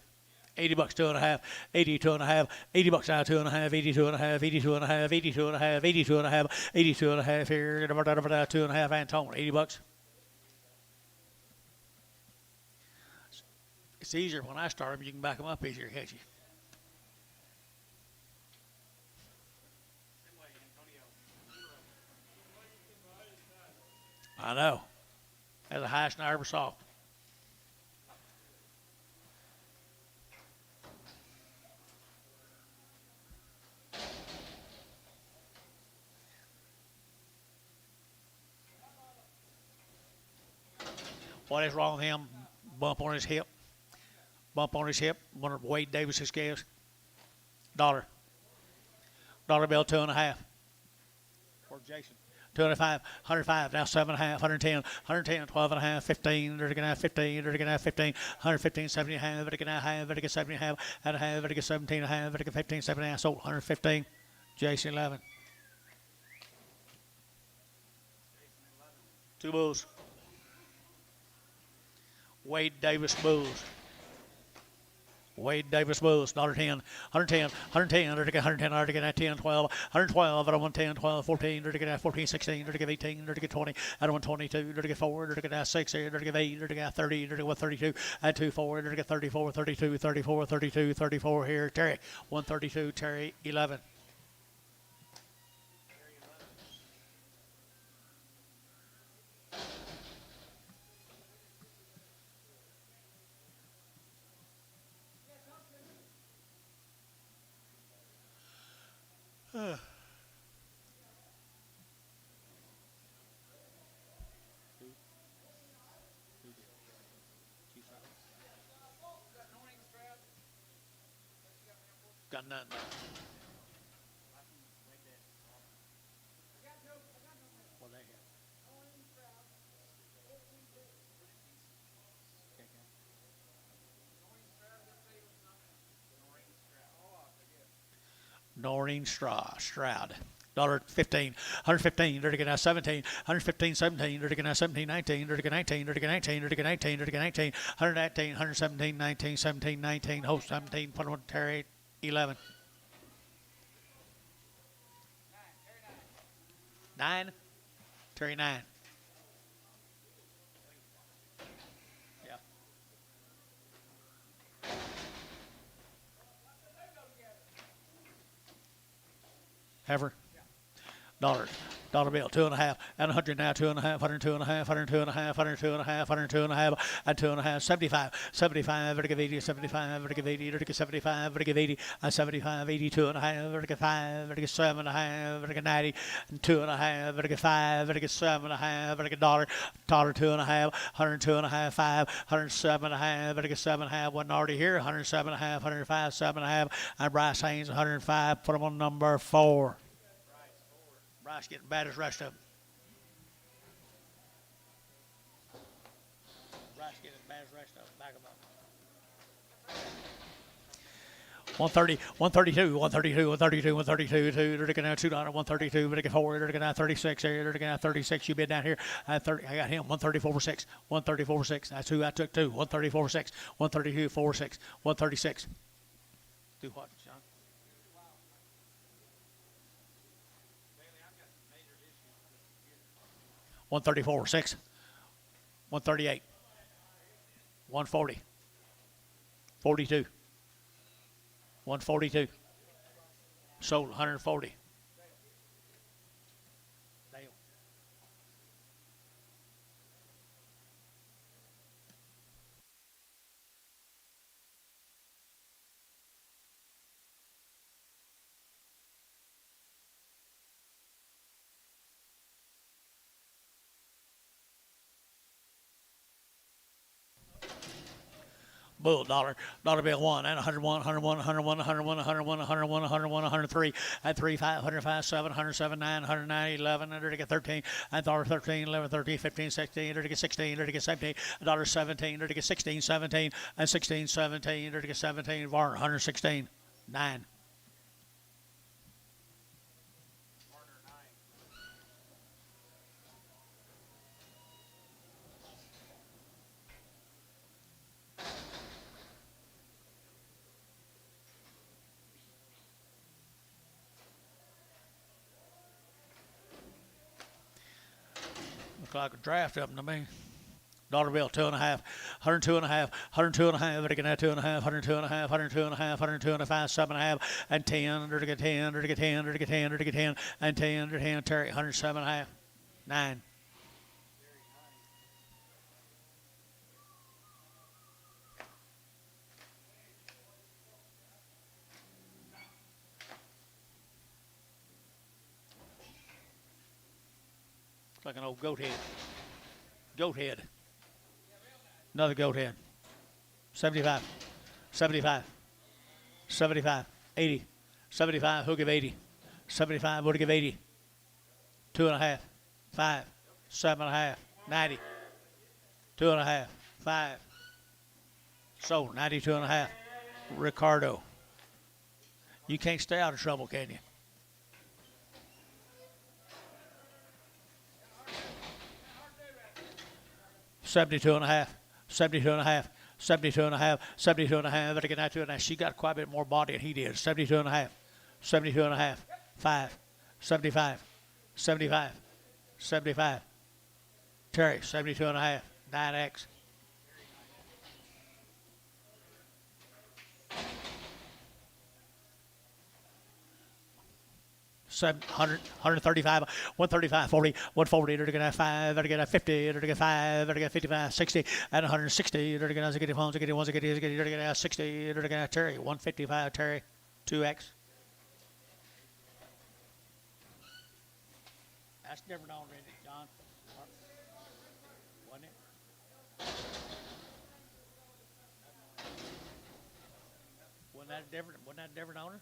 S1: 80 bucks, 2.5, 82.5, 80 bucks now, 2.5, 82.5, 82.5, 82.5, 82.5, 82.5 here, 2.5, Anton, 80 bucks. It's easier when I start them, you can back them up easier, can't you? I know. That's the highest I ever saw. What is wrong with him? Bump on his hip. Bump on his hip. One of Wade Davis's scales. Dollar. Dollar bill, 2.5. For Jason. 205, 105, now 7.5, 110, 110, 12.5, 15, 15, 15, 115, 70, half, 70, half, and a half, 17, half, 15, 7.5, sold 115. Jason 11. Two bulls. Wade Davis bulls. Wade Davis Bulls, $1.10, 110, 110, 110, 110, 12, 112, 110, 12, 14, 14, 16, 18, 20, 122, 4, 6, 8, 30, 32, 24, 34, 32, 34, 32, 34 here, Terry, 132, Terry, 11. Got nothing. What they have? Noreen Stroud. $1.15, 115, 17, 115, 17, 17, 19, 19, 19, 19, 19, 118, 117, 19, 17, 19, host 17, put on Terry 11. 9, Terry 9. Yeah. Heifer. Dollar bill, 2.5, and 100 now, 2.5, 102.5, 102.5, 102.5, 102.5, and 2.5, 75, 75, 80, 75, 80, 75, 80, 75, 82.5, 5, 7.5, 90, and 2.5, 5, 7.5, dollar, 2.5, 102.5, 5, 107.5, 7.5, wasn't already here, 107.5, 105, 7.5, and Bryce Haynes, 105, put him on number 4. Bryce getting bad as the rest of them. Bryce getting bad as the rest of them. Back them 130, 132, 132, 132, 132, $2, $132, 132, but I get 4, $36, 36, you bid down here. I 30, I got him, 134, 6, 134, 6. That's who I took too, 134, 6, 132, 4, 6, 136. Do what, John? 134, 6, 138, 140, 42, 142. Sold 140. Damn. Bull, dollar bill 1 and 101, 101, 101, 101, 101, 101, 101, 103, and 3, 5, 105, 7, 107, 9, 109, 11, and 13, and dollar 13, 11, 13, 15, 16, 16, 17, dollar 17, 16, 17, and 16, 17, 17, var 116, 9. Look like a draft up to me. Dollar bill 2.5, 102.5, 102.5, but again 2.5, 102.5, 102.5, 102.5, 7.5, and 10, 10, 10, 10, 10, 10, and 10, 10, Terry, 107.5, 9. Like an old goat head. Goat head. Another goat head. 75. 75. 75. 80. 75. Who'll give 80? 75. Would give 80. 2.5. 5. 7.5. 90. 2.5. 5. Sold. 92.5. Ricardo. You can't stay out of trouble, can you? 72.5, 72.5, 72.5, 72.5, but again, 2.5. She got quite a bit more body than he did. 72.5, 72.5, 5, 75, 75, 75. Terry, 72.5, 9X. 100, 135, 135, 40, 140, they're going to have 5, they're going to have 50, they're going to have 5, they're going to have 55, 60, and 160, they're going to have 60 pounds, they're going to have 60, they're going to have Terry, 155, Terry, 2X. That's different already, John. Wasn't it? Wasn't that different owner?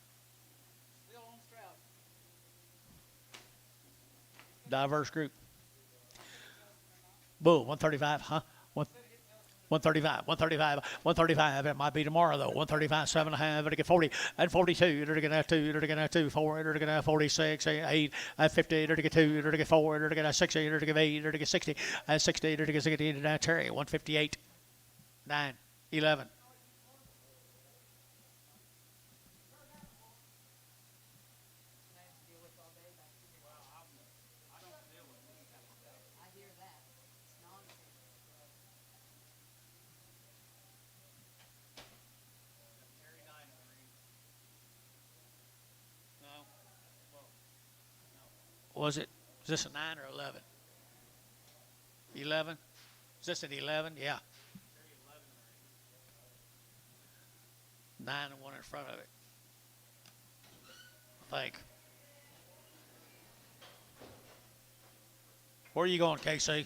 S1: Diverse group. Bull, 135, huh? 135, 135, 135. It might be tomorrow though. 135, 7.5. It'll get 40 and 42. They're gonna have 2. They're gonna have 2. 4. They're gonna have 46, 8, and 50. They're gonna get 2. They're gonna get 4. They're gonna have 60. They're gonna get 8. They're gonna get 60 and 60. They're gonna get 60. They're Terry, 158, 9, 11. Was it? Is this a 9 or 11? 11? Is this an 11? Yeah. 9 and 1 in front of it. I think. Where are you going, KC?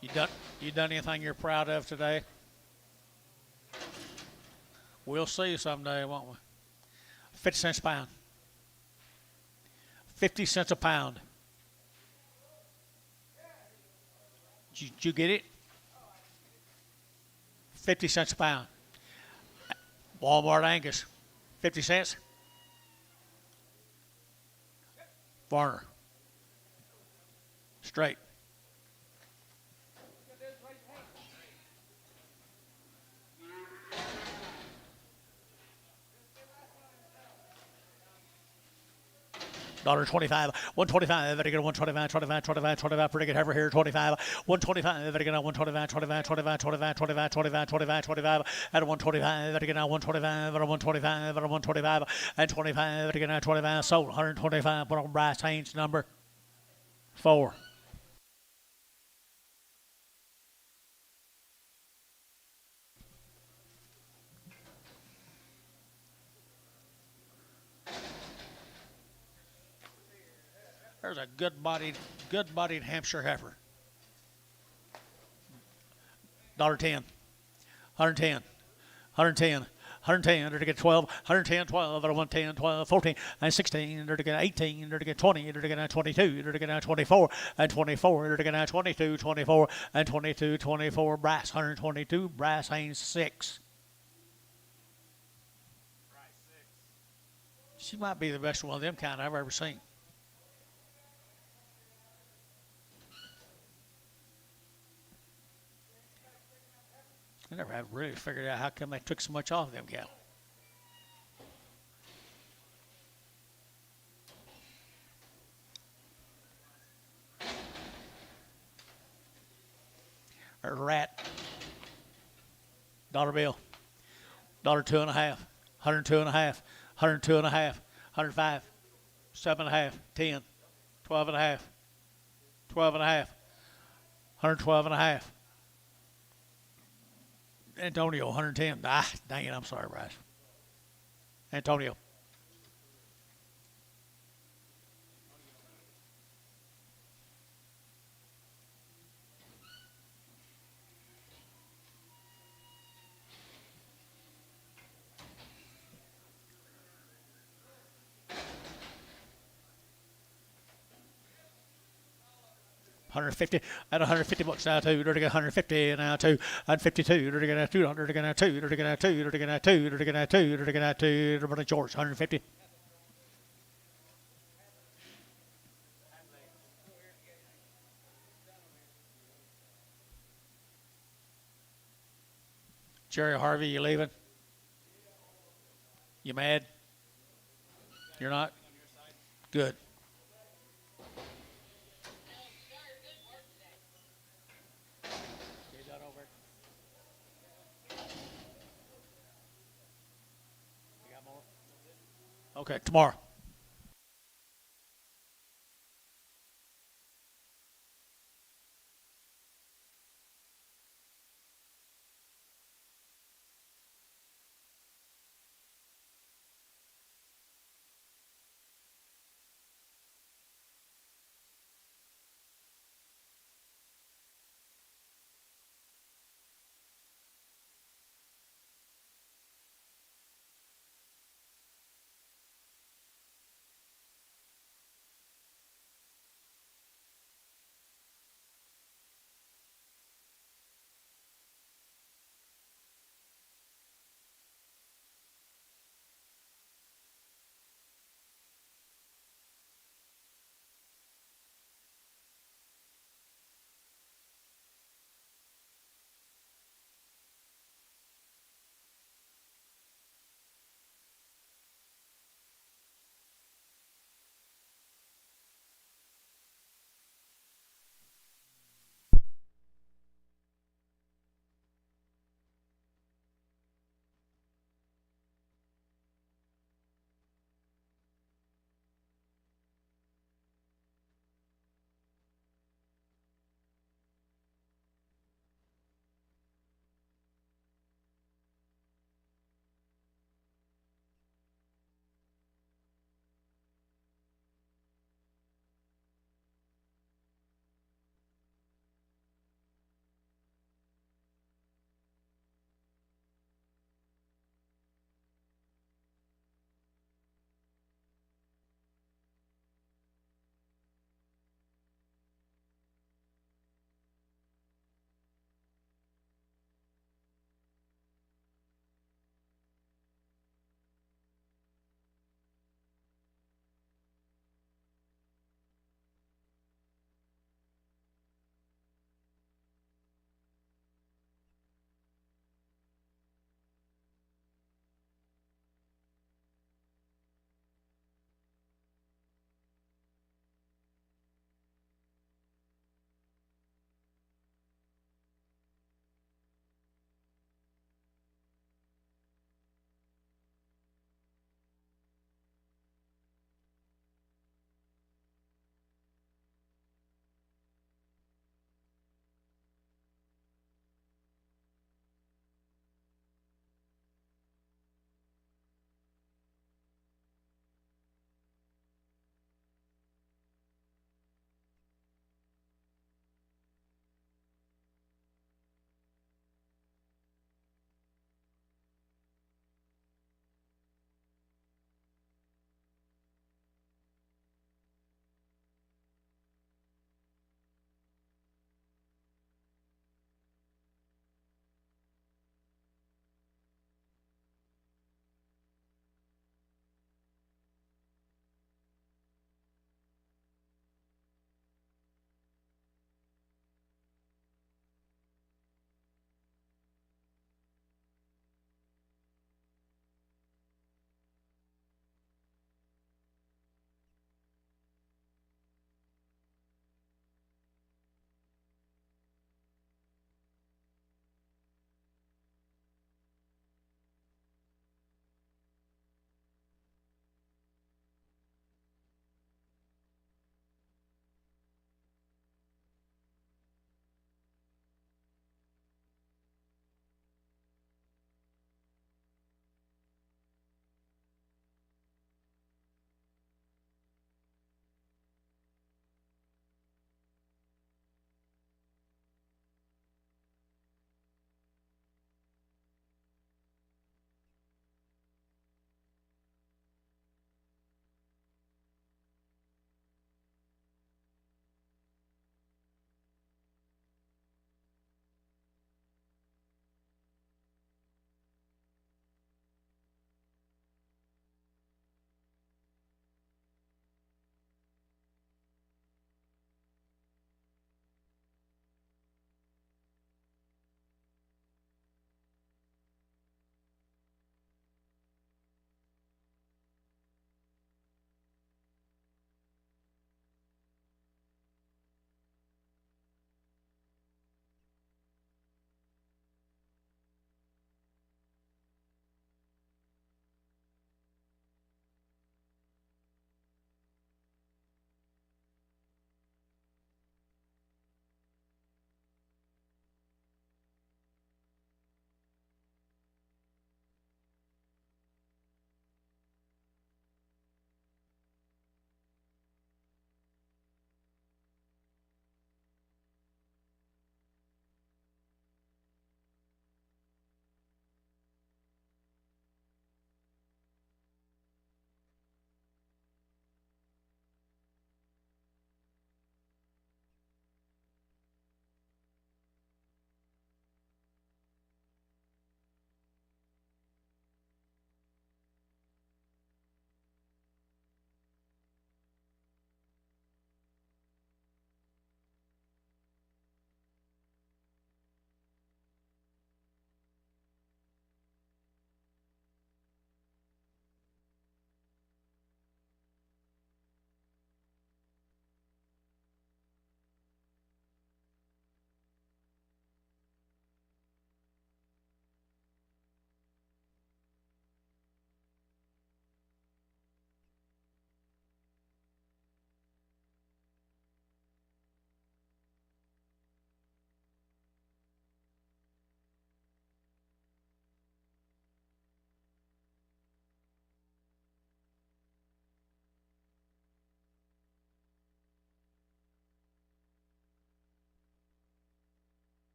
S1: You done anything you're proud of today? We'll see someday, won't we? 50 cents a pound. 50 cents a pound. Did you get it? 50 cents a pound. Walmart Angus, 50 cents. Varner, straight. $1.25, 125, better get a 125, 25, 25, 25, pretty good heifer here, 25, 125, better get a 125, 25, 25, 25, 25, 25, 25, 25, at a 125, better get a 125, at a 125, at a 125, and 25, better get a 25, sold, 125, put on Bryce Haynes, number 4. There's a good-bodied Hampshire heifer. $1.10, 110, 110, 110, under to get 12, 110, 12, under 110, 12, 14, and 16, under to get 18, under to get 20, under to get 22, under to get 24, and 24, under to get 22, 24, and 22, 24, Brass, 122, Brass Haynes 6. She might be the best one of them kind I've ever seen. I never have really figured out how come they took so much off them cattle. There's a rat. Dollar bill. $1.02 and a half. 102 and a half. 102 and a half. 105. 7 and a half. 10. 12 and a half. 12 and a half. 112 and a half. Antonio, 110. Ah, dang it, I'm sorry, Bryce. Antonio. $150 at $150 now too. Dirty 150 now too. And 52. Dirty get 200. Dirty get 2. Dirty get 2. Dirty get 2. Dirty get 2. Dirty get 2. Dirty George 150. Jerry Harvey, you leaving? You mad? You're not? Good. Okay, tomorrow.